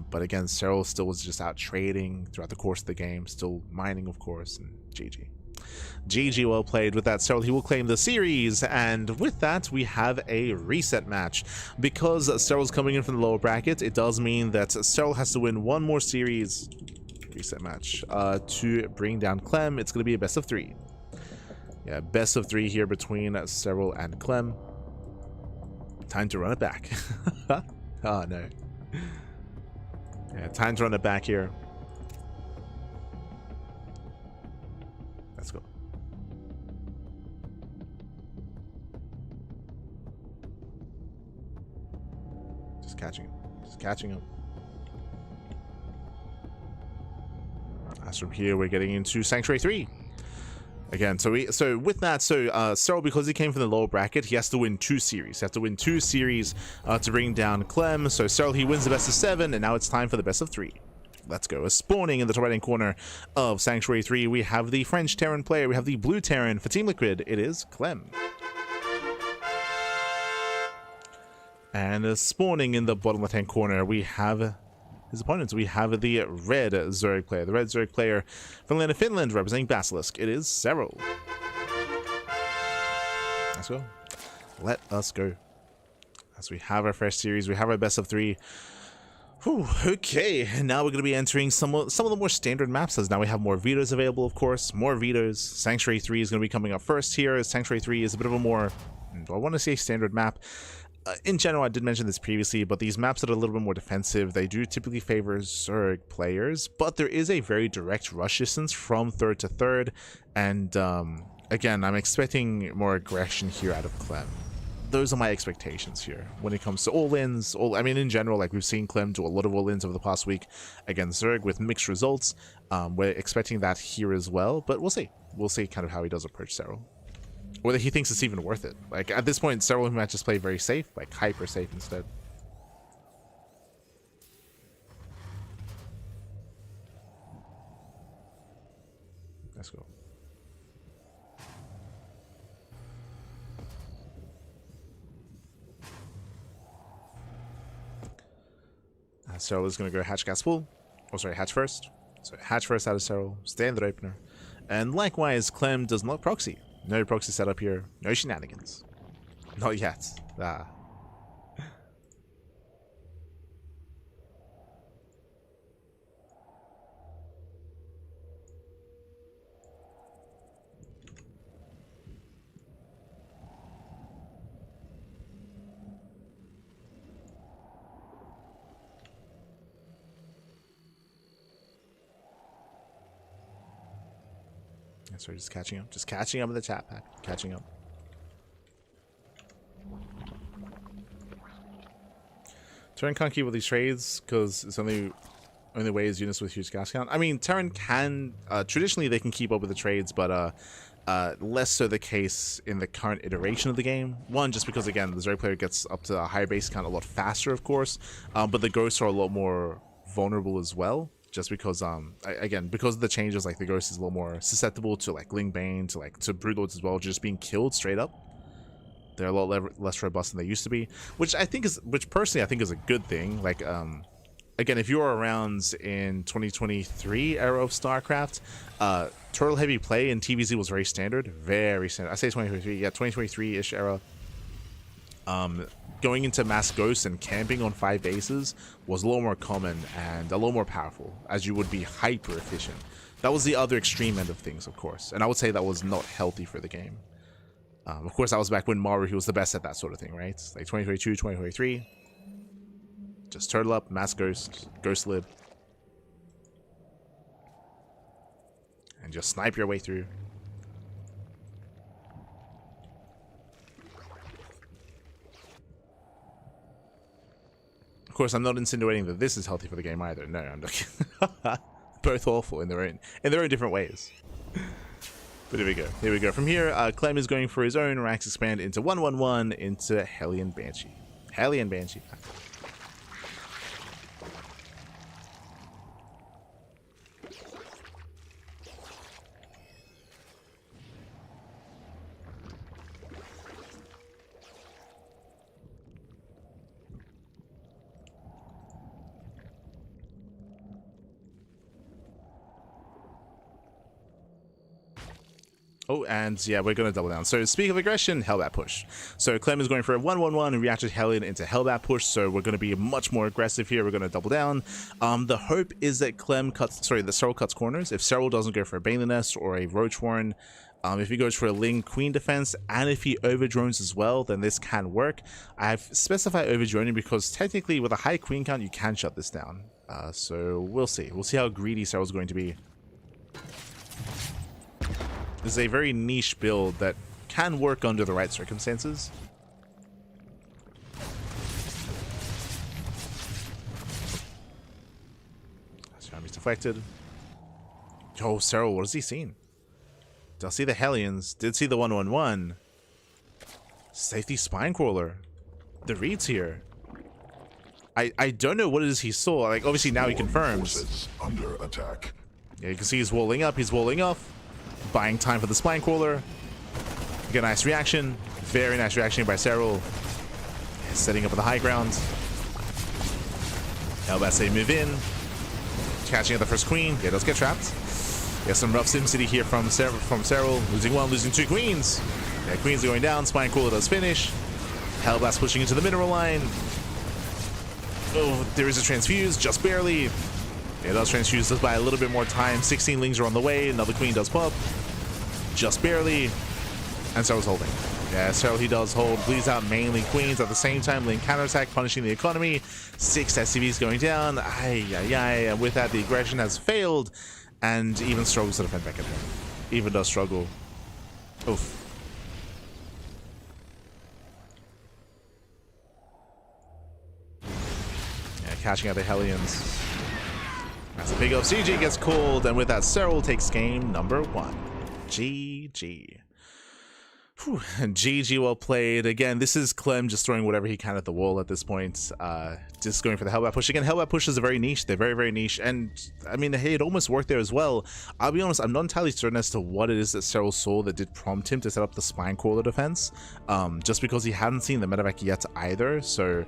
but again, Serral still was just out trading throughout the course of the game, still mining, of course, and GG. GG, well played. With that, Serral, he will claim the series, and with that, we have a reset match. Because Serral's coming in from the lower bracket, it does mean that Serral has to win one more series reset match to bring down Clem. It's going to be a best of 3. Yeah, best of 3 here between Serral and Clem. Time to run it back. Oh, no. Yeah, time to run it back here. Let's go. Just catching him. As from here, we're getting into Sanctuary 3. Again, so with that, Serral, because he came from the lower bracket, he has to win 2 series. He has to win 2 series to bring down Clem. So Serral, he wins the best of 7, and now it's time for the best of 3. Let's go. Spawning in the top right hand corner of Sanctuary 3, we have the French Terran player. We have the blue Terran for Team Liquid. It is Clem. And spawning in the bottom left hand corner, we have his opponents. We have the red Zerg player. The red Zerg player from the land of Finland, representing Basilisk. It is Serral. Let's go. Let us go. As we have our fresh series, we have our best of 3. Whew, okay, and now we're going to be entering some of the more standard maps, as now we have more vetoes available, of course, more vetoes. Sanctuary 3 is going to be coming up first here. Sanctuary 3 is a bit of a more, I want to say, standard map. In general, I did mention this previously, but these maps that are a little bit more defensive, they do typically favor Zerg players, but there is a very direct rush distance from 3rd to 3rd, and again, I'm expecting more aggression here out of Clem. Those are my expectations here when it comes to all-ins. I mean, in general, like we've seen Clem do a lot of all-ins over the past week against Zerg with mixed results. We're expecting that here as well, but we'll see. We'll see kind of how he does approach Serral. Whether he thinks it's even worth it. Like, at this point, Serral might just play very safe, like hyper safe instead. Let's go. Serral is going to go hatch gas full. Oh, sorry, hatch first. So hatch first out of Serral, standard opener. And likewise, Clem does not proxy. No proxy setup here. No shenanigans. Not yet. So just catching up in the chat pack, catching up. Turn CranKy with these trades because it's only Only way is units with huge gas count. I mean, Terran can traditionally they can keep up with the trades, but less so the case in the current iteration of the game. One, just because again the Zerg player gets up to a higher base count a lot faster, of course, but the ghosts are a lot more vulnerable as well. Just because again, because of the changes, like the ghost is a little more susceptible to like Ling Bane, to Broodlords as well, just being killed straight up. They're a lot less robust than they used to be, which personally I think is a good thing. Like again, if you were around in 2023 era of StarCraft, turtle heavy play in TVZ was very standard, very standard. I say 2023, yeah, 2023-ish era. Going into mass ghosts and camping on 5 bases was a little more common and a little more powerful, as you would be hyper efficient. That was the other extreme end of things, of course, and I would say that was not healthy for the game. Of course, that was back when Maru, he was the best at that sort of thing, right? Like 2022, 2023. Just turtle up, mass ghost, ghost lib. And just snipe your way through. Of course, I'm not insinuating that this is healthy for the game either. No, I'm not. Both awful in their own different ways. But here we go. Here we go. From here, Clem is going for his own Rax expand into 1/1/1 into Hellion Banshee. Hellion Banshee. Oh, and yeah, we're going to double down. So speak of aggression, Hellbat push. So Clem is going for a 1/1/1 and reacted Hellion into Hellbat push. So we're going to be much more aggressive here. We're going to double down. The hope is that the Serral cuts corners. If Serral doesn't go for a Bane Nest or a Roach Warren, if he goes for a Ling Queen defense, and if he overdrones as well, then this can work. I've specified overdroning because technically with a high Queen count, you can shut this down. So we'll see. We'll see how greedy Serral's going to be. This is a very niche build that can work under the right circumstances. He's deflected. Oh, Serral, what has he seen? Did I see the Hellions? Did see the 1/1/1. Safety Spine Crawler. The reads here. I don't know what it is he saw. Like, obviously now he confirms. Under attack. Yeah, you can see he's walling up. He's walling off. Buying time for the Spine Crawler. Get a nice reaction. Very nice reaction by Serral. Setting up at the high ground. Hellbat move in. Catching at the first queen. Yeah, does get trapped. Yeah, some rough SimCity here from Serral. Losing 1, losing 2 queens. Yeah, queens are going down. Spine Crawler does finish. Hellbat's pushing into the mineral line. Oh, there is a transfuse, just barely. Yeah, it does transfuse us by a little bit more time. 16 lings are on the way. Another queen does pop. Just barely. And Serral's holding. Yeah, Serral, he does hold. Bleeds out mainly queens. At the same time, Ling counterattack, punishing the economy. 6 SCVs going down. And with that, the aggression has failed. And even struggles to defend back at him. Even does struggle. Oof. Yeah, catching out the Hellions. As a big up, CG gets called, and with that, Serral takes game number 1. GG. Whew. GG, well played. Again, this is Clem just throwing whatever he can at the wall at this point. Just going for the Hellbat push. Again, Hellbat pushes are very niche. They're very, very niche. And, I mean, hey, it almost worked there as well. I'll be honest, I'm not entirely certain as to what it is that Serral saw that did prompt him to set up the Spine Crawler defense. Just because he hadn't seen the medevac yet either. So,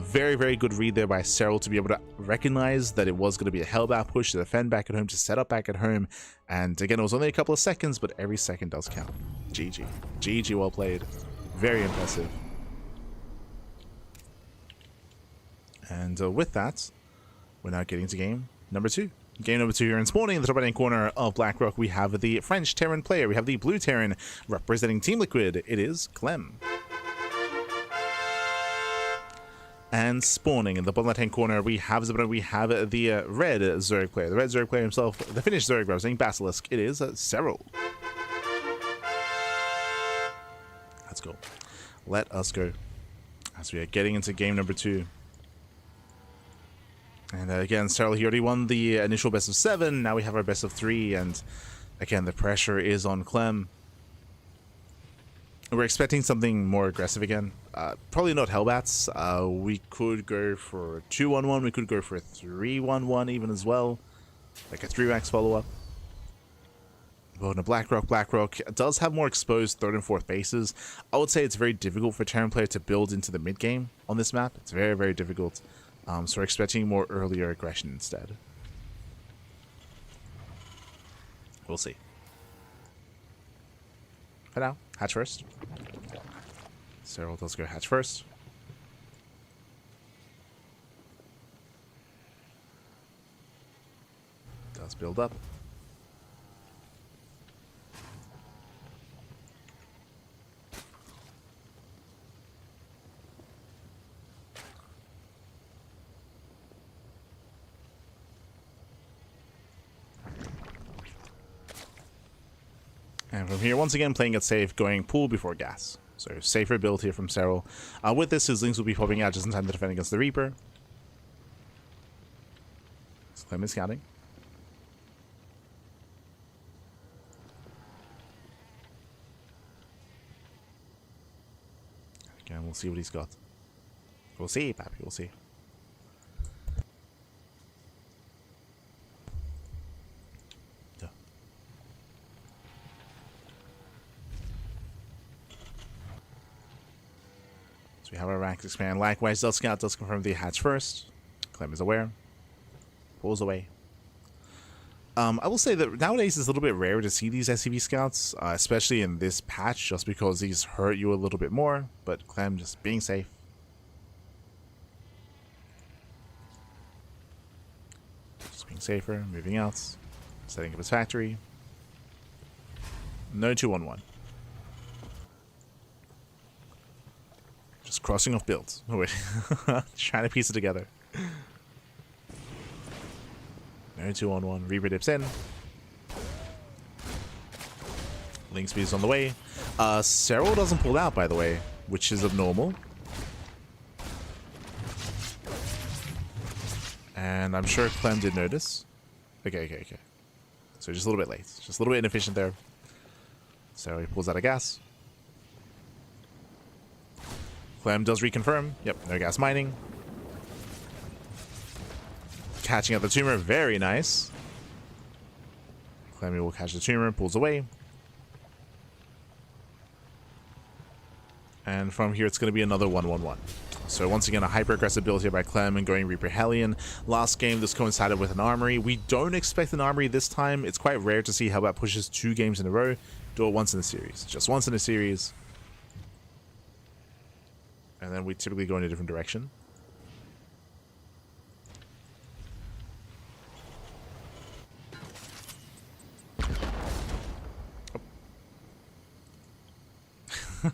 very, very good read there by Serral to be able to recognize that it was going to be a Hellbat push to defend back at home, to set up back at home. And, again, it was only a couple of seconds, but every second does count. GG. GG, well played. Very impressive. And with that, we're now getting to game number 2. Game number 2 here in spawning in the top right-hand corner of Blackrock. We have the French Terran player. We have the blue Terran representing Team Liquid. It is Clem. And spawning in the bottom left-hand corner, we have the red Zerg player. The red Zerg player himself, the Finnish Zerg representing Basilisk. It is Serral. Let's go. Let us go. As we are getting into game number 2. And again, Serral, he already won the initial best of 7. Now we have our best of 3, and again, the pressure is on Clem. We're expecting something more aggressive again. Probably not Hellbats. We could go for 2-1-1. We could go for a 3-1-1 even as well. Like a 3-max follow-up. Well, in a Blackrock does have more exposed 3rd and 4th bases. I would say it's very difficult for a Terran player to build into the mid game on this map. It's very, very difficult. So we're expecting more earlier aggression instead. We'll see. For now, hatch first. Serral does go hatch first. Does build up. And from here, once again, playing it safe, going pool before gas. So safer build here from Serral. With this, his Lings will be popping out just in time to defend against the Reaper. So Clem is scouting. Again, we'll see what he's got. We'll see, Pappy, we'll see. So we have our ranks expand. Likewise, Delta Scout does confirm the hatch first. Clem is aware. Pulls away. I will say that nowadays it's a little bit rare to see these SCV scouts, especially in this patch, just because these hurt you a little bit more. But Clem just being safe. Just being safer, moving out, setting up his factory. No 2-1-1. Just crossing off builds. Oh, wait. Trying to piece it together. No 2-1-1. Reaper dips in. Link speed is on the way. Serral doesn't pull out, by the way, which is abnormal. And I'm sure Clem did notice. Okay. So just a little bit late. Just a little bit inefficient there. So he pulls out a gas. Clem does reconfirm. Yep, no gas mining. Catching out the tumor, very nice. Clem will catch the tumor, pulls away. And from here, it's going to be another 1-1-1. So once again, a hyper-aggressive build here by Clem and going Reaper Hellion. Last game, this coincided with an armory. We don't expect an armory this time. It's quite rare to see how that pushes 2 games in a row. Do it once in a series. Just once in a series. And then we typically go in a different direction.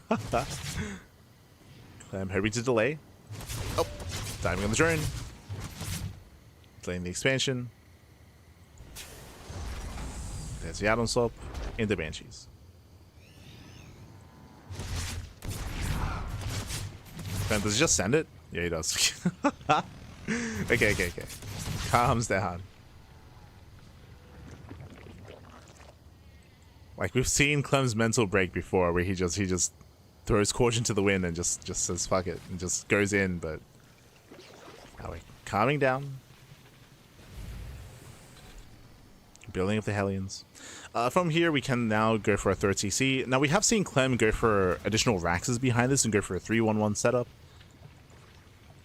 Oh. Clem hoping to delay. Oh, timing on the drone. Delaying the expansion. There's the add-on swap into Banshees. Does he just send it? Yeah, he does. Okay. Calms down. Like, we've seen Clem's mental break before, where he just throws caution to the wind and just says fuck it and just goes in, but now we're calming down. Building up the Hellions. From here, we can now go for a 3rd CC. Now, we have seen Clem go for additional Raxes behind this and go for a 3-1-1 setup.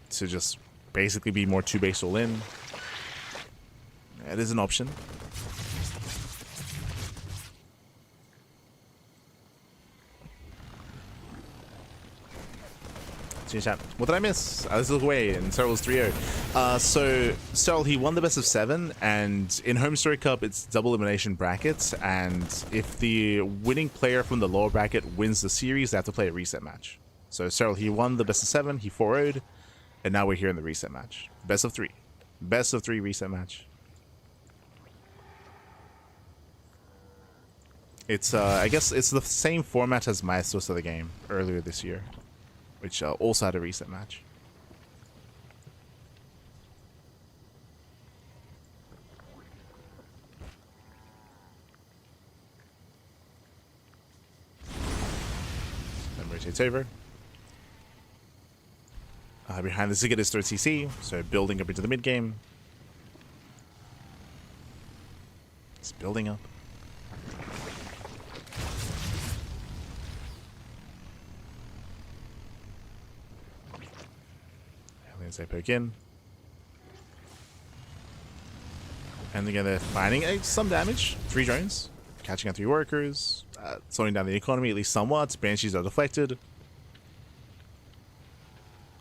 To just basically be more 2-base all in. It is an option. What did I miss? This is away in Serral's 3-0. So Serral, he won the best of 7, and in HomeStory Cup it's double elimination brackets, and if the winning player from the lower bracket wins the series, they have to play a reset match. So Serral, he won the best of 7, he 4-0'd, and now we're here in the reset match. Best of 3. Best of 3 reset match. It's I guess it's the same format as Maestros of the game earlier this year, which also had a reset match. Rotates over. Behind the Zigget is third CC, so building up into the mid game. It's building up. Aliens, they poke in. And again, they're finding some damage. 3 drones, catching out 3 workers, slowing down the economy at least somewhat. Banshees are deflected.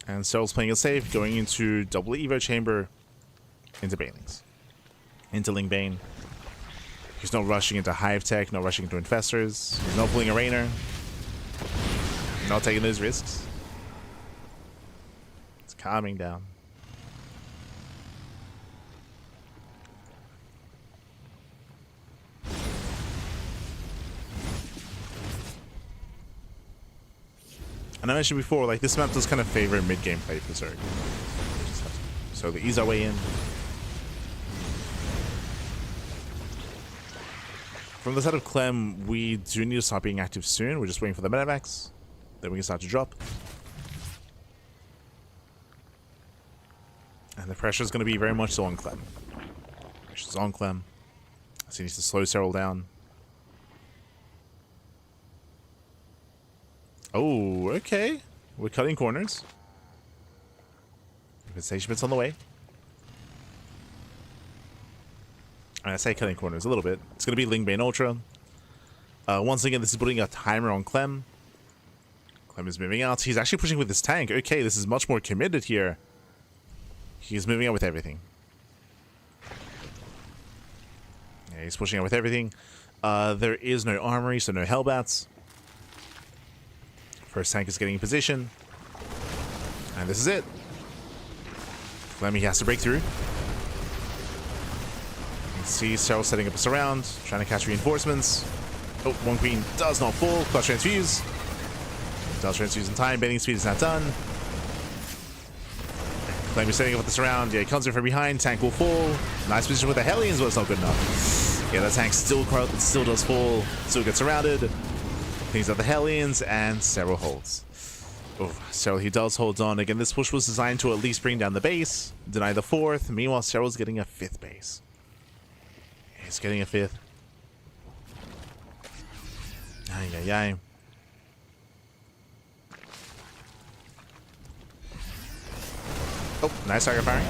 And Serral's playing it safe, going into double Evo chamber, into Banelings. Into Ling Bane. He's not rushing into Hive Tech, not rushing into Infestors. He's not pulling a Reynor. Not taking those risks. It's calming down. And I mentioned before, like, this map does kind of favor mid-game play for Zerg. So we ease our way in. From the side of Clem, we do need to start being active soon. We're just waiting for the medevacs. Then we can start to drop. And the pressure is going to be very much so on Clem. Pressure's on Clem. So he needs to slow Serral down. Oh, okay. We're cutting corners. Station bit's on the way. I say cutting corners a little bit. It's going to be Ling Bane Ultra. Once again, this is putting a timer on Clem. Clem is moving out. He's actually pushing with his tank. Okay, this is much more committed here. He's moving out with everything. Yeah, he's pushing out with everything. There is no armory, so no Hellbats. First tank is getting in position. And this is it. Clem, he has to break through. You can see Serral setting up a surround, trying to catch reinforcements. Oh, one queen does not fall. Clutch transfuse. Does transfuse in time. Bending speed is not done. Clem is setting up with the surround. Yeah, he comes in from behind. Tank will fall. Nice position with the Hellions, but it's not good enough. Yeah, that tank still does fall. Still gets surrounded. Cleans out the Hellions, and Serral holds. Oh, Serral, he does hold on. Again, this push was designed to at least bring down the base, deny the 4th. Meanwhile, Serral's getting a 5th base. He's getting a 5th. Ay, ay, ay. Oh, nice target firing.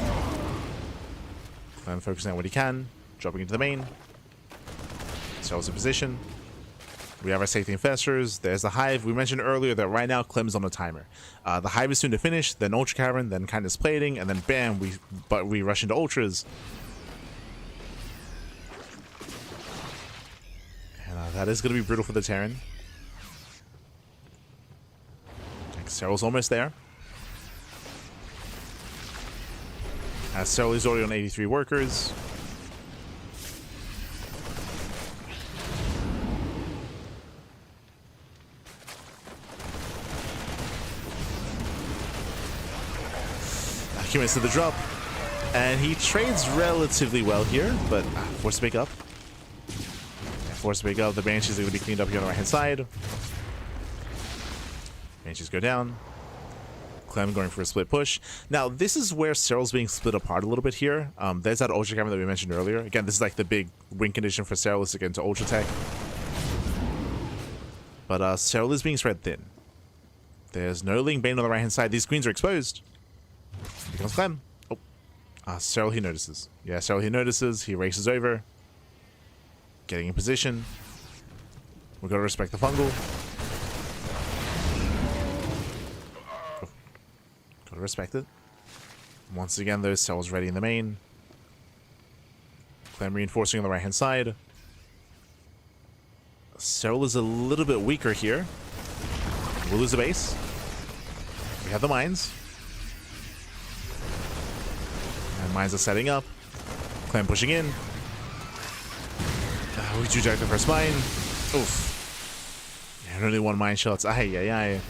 Clem focusing on what he can. Dropping into the main. Serral's in position. We have our safety infestors. There's the Hive. We mentioned earlier that right now Clem's on a timer. The Hive is soon to finish, then Ultra Cavern, then Kindness Plating, and then bam, we rush into Ultras. And that is going to be brutal for the Terran. Serral's almost there. Serral is already on 83 workers. He to the drop, and he trades relatively well here, but forced to pick up. Forced to pick up. The Banshees are going to be cleaned up here on the right hand side. Banshees go down. Clem going for a split push. Now, this is where Serral's being split apart a little bit here. There's that Ultra Camera that we mentioned earlier. Again, this is like the big win condition for Serral is to get into Ultra Tech. But Serral is being spread thin. There's no Ling Bane on the right hand side. These queens are exposed. Here comes Clem. Oh. Serral, he notices. Yeah, Serral, he notices. He races over. Getting in position. We've got to respect the fungal. Oh. Got to respect it. Once again, though, Serral's ready in the main. Clem reinforcing on the right-hand side. Serral is a little bit weaker here. We'll lose the base. We have the mines. And mines are setting up. Clem pushing in. We reject the first mine. Oof. Yeah, only 1 mine shot. Ay, ay, ay.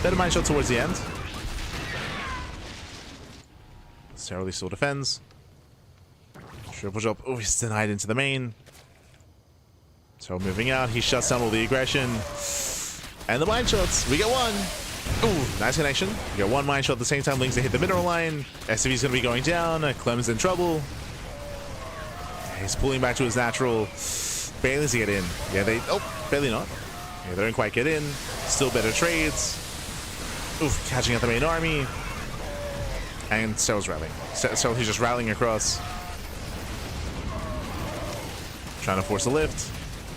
Better mine shot towards the end. Serral still defends. Triple jump. Oh, he's denied into the main. So moving out, he shuts down all the aggression. And the mine shots, we get one. Ooh, nice connection. We get one mine shot at the same time, Links to hit the mineral line. SCV's gonna be going down, Clem's in trouble. He's pulling back to his natural. Barely to get in. Yeah, barely not. Yeah, they don't quite get in. Still better trades. Oof, catching out the main army. And Serral's rallying. Serral, he's just rallying across. Trying to force a lift.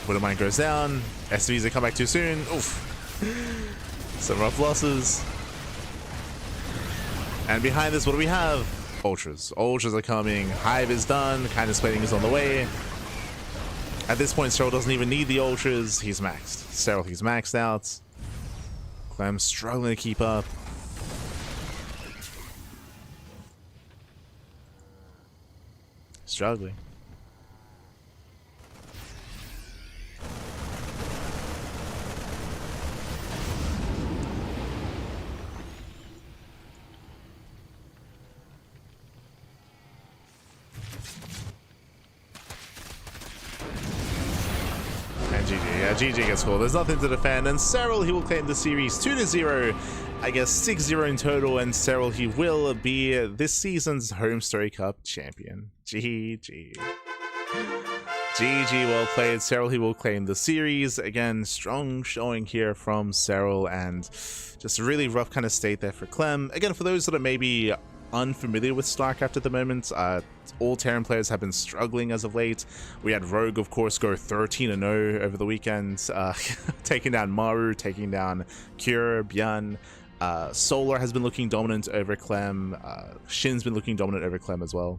Widow mine goes down. SCVs, they come back too soon. Oof. Some rough losses. And behind this, what do we have? Ultras. Ultras are coming. Hive is done. Kind of splitting is on the way. At this point, Serral doesn't even need the Ultras. He's maxed. Serral, he's maxed out. Clem struggling to keep up. Struggling. GG, yeah, GG gets called. There's nothing to defend, and Serral, he will claim the series 2-0. I guess 6-0 in total, and Serral, he will be this season's HomeStory Cup champion. GG. GG, well played. Serral, he will claim the series. Again, strong showing here from Serral, and just a really rough kind of state there for Clem. Again, for those that are maybe unfamiliar with StarCraft at the moment, all Terran players have been struggling as of late. We had Rogue, of course, go 13-0 over the weekend, taking down Maru, taking down Cure, Byan. Solar has been looking dominant over Clem. Shin's been looking dominant over Clem as well.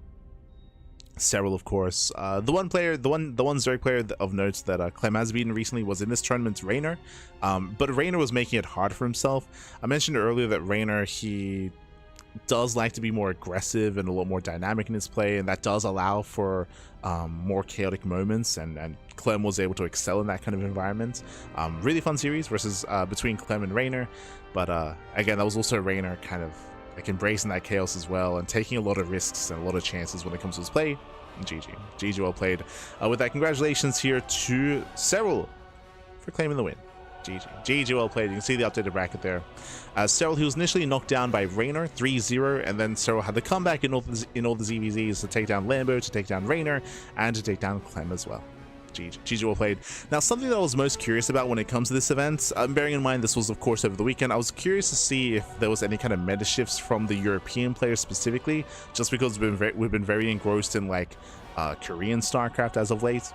Serral, of course. The one Zerg player of note that Clem has beaten recently was in this tournament, Reynor. But Reynor was making it hard for himself. I mentioned earlier that Reynor, he does like to be more aggressive and a lot more dynamic in his play, and that does allow for more chaotic moments, and Clem was able to excel in that kind of environment. Really fun series versus between Clem and Reynor, but again, that was also Reynor kind of like embracing that chaos as well and taking a lot of risks and a lot of chances when it comes to his play. And GG well played. With that, congratulations here to Serral for claiming the win. GG well played. You can see the updated bracket there. Serral, he was initially knocked down by Reynor 3-0, and then Serral had the comeback in all the ZVZs to take down Lambo, to take down Reynor, and to take down Clem as well. GG well played. Now, something that I was most curious about when it comes to this event, bearing in mind this was of course over the weekend, I was curious to see if there was any kind of meta shifts from the European players specifically, just because we've been very engrossed in like Korean StarCraft as of late.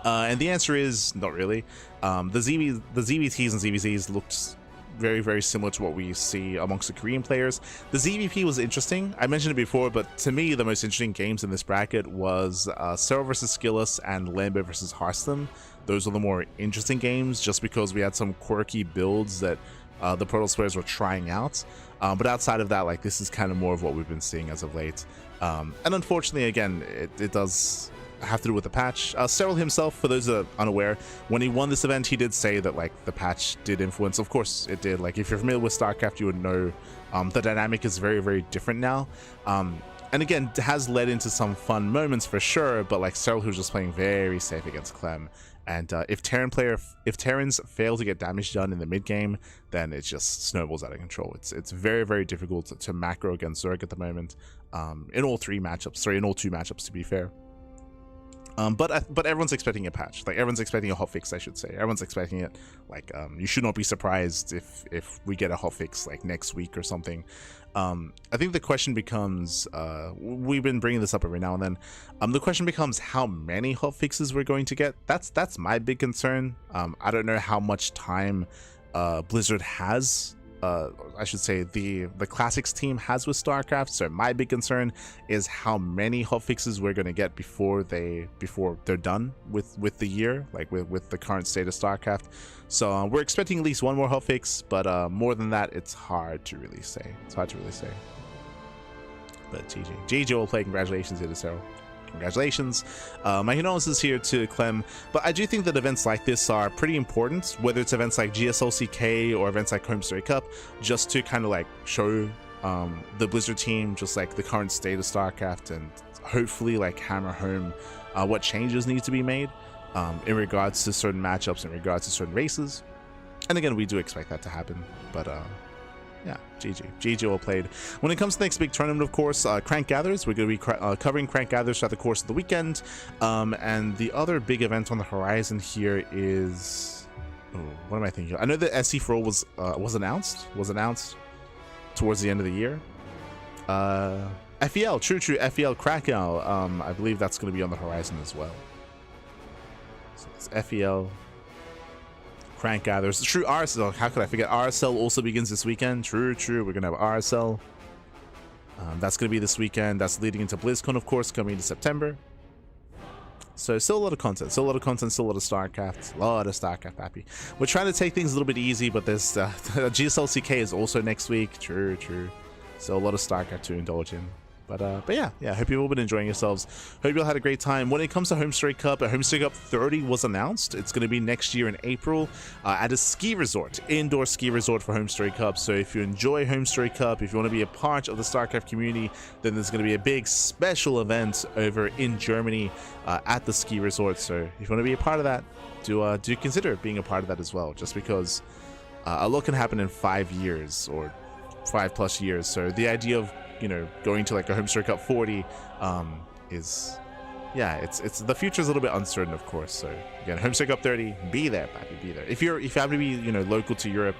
And the answer is not really. The ZVTs and ZVZs looked very, very similar to what we see amongst the Korean players. The ZVP was interesting. I mentioned it before, but to me, the most interesting games in this bracket was Serral versus Skillus and Lambo versus Hearthstone. Those were the more interesting games, just because we had some quirky builds that the Protoss players were trying out. But outside of that, like, this is kind of more of what we've been seeing as of late. And unfortunately, again, it does have to do with the patch. Serral himself, for those that are unaware, when he won this event, he did say that like the patch did influence. Of course it did. Like, if you're familiar with StarCraft, you would know the dynamic is very, very different now. And again, it has led into some fun moments for sure, but like Serral, who's just playing very safe against Clem, and if Terrans fail to get damage done in the mid game, then it just snowballs out of control. It's very, very difficult to macro against Zerg at the moment, in all two matchups, to be fair. But everyone's expecting a patch. Like, everyone's expecting a hotfix, I should say. Everyone's expecting it. Like, you should not be surprised if we get a hotfix like next week or something. I think the question becomes, we've been bringing this up every now and then. The question becomes how many hotfixes we're going to get. That's my big concern. I don't know how much time Blizzard has. I should say the Classics team has with StarCraft. So my big concern is how many hotfixes we're going to get before they're done with the year, like with the current state of StarCraft. So we're expecting at least one more hotfix, but more than that, it's hard to really say. But GG will play. Congratulations here to Serral. Congratulations. My condolences here to Clem, but I do think that events like this are pretty important, whether it's events like GSLCK or events like HomeStory Cup, just to kind of like show the Blizzard team just like the current state of StarCraft, and hopefully like hammer home what changes need to be made. in regards to certain matchups, in regards to certain races. And again, we do expect that to happen, but yeah, GG all played. When it comes to the next big tournament, of course, Crank Gathers. We're going to be covering Crank Gathers throughout the course of the weekend. And the other big event on the horizon here is... Oh, what am I thinking? I know that SC for All was announced. Was announced towards the end of the year. FEL, true, FEL Krakow. I believe that's going to be on the horizon as well. So it's FEL... Crank Gathers. True, RSL. How could I forget? RSL also begins this weekend. True. We're going to have RSL. That's going to be this weekend. That's leading into BlizzCon, of course, coming into September. So still a lot of content. Still a lot of StarCraft. A lot of StarCraft, happy. We're trying to take things a little bit easy, but there's GSL CK is also next week. True. So a lot of StarCraft to indulge in. But yeah, hope you've all been enjoying yourselves. Hope you all had a great time. When it comes to HomeStory Cup, HomeStory Cup 30 was announced. It's going to be next year in April at a ski resort, indoor ski resort for HomeStory Cup. So if you enjoy HomeStory Cup, if you want to be a part of the StarCraft community, then there's going to be a big special event over in Germany at the ski resort. So if you want to be a part of that, do consider being a part of that as well, just because a lot can happen in 5 years or 5+ years. So the idea of going to like a HomeStory Cup 40 is, yeah, it's the future is a little bit uncertain, of course. So again, HomeStory Cup 30, be there, baby, be there. If you happen to be local to Europe,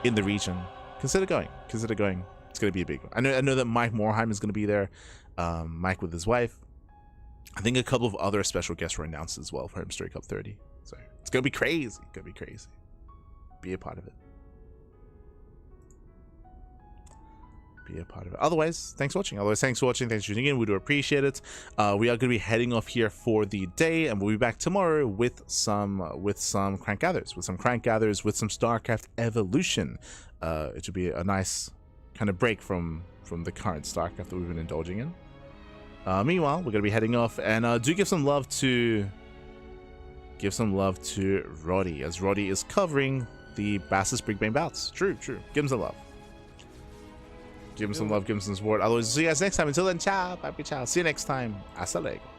in the region, consider going. It's going to be a big one. I know that Mike Morheim is going to be there, Mike with his wife. I think a couple of other special guests were announced as well for HomeStory Cup 30. So it's going to be crazy. Be a part of it. Be a part of it. Otherwise, thanks for watching. Thanks for tuning in. We do appreciate it. We are going to be heading off here for the day, and we'll be back tomorrow with some Crank Gathers, with some StarCraft Evolution. It should be a nice kind of break from the current StarCraft that we've been indulging in. Meanwhile, we're going to be heading off, and do give some love to Roddy, as Roddy is covering the Bassus Big Bang Bouts. True. Give him some love. Give him some love, give him some support. Otherwise, see you guys next time. Until then, ciao, papi, ciao. See you next time. Hasta luego.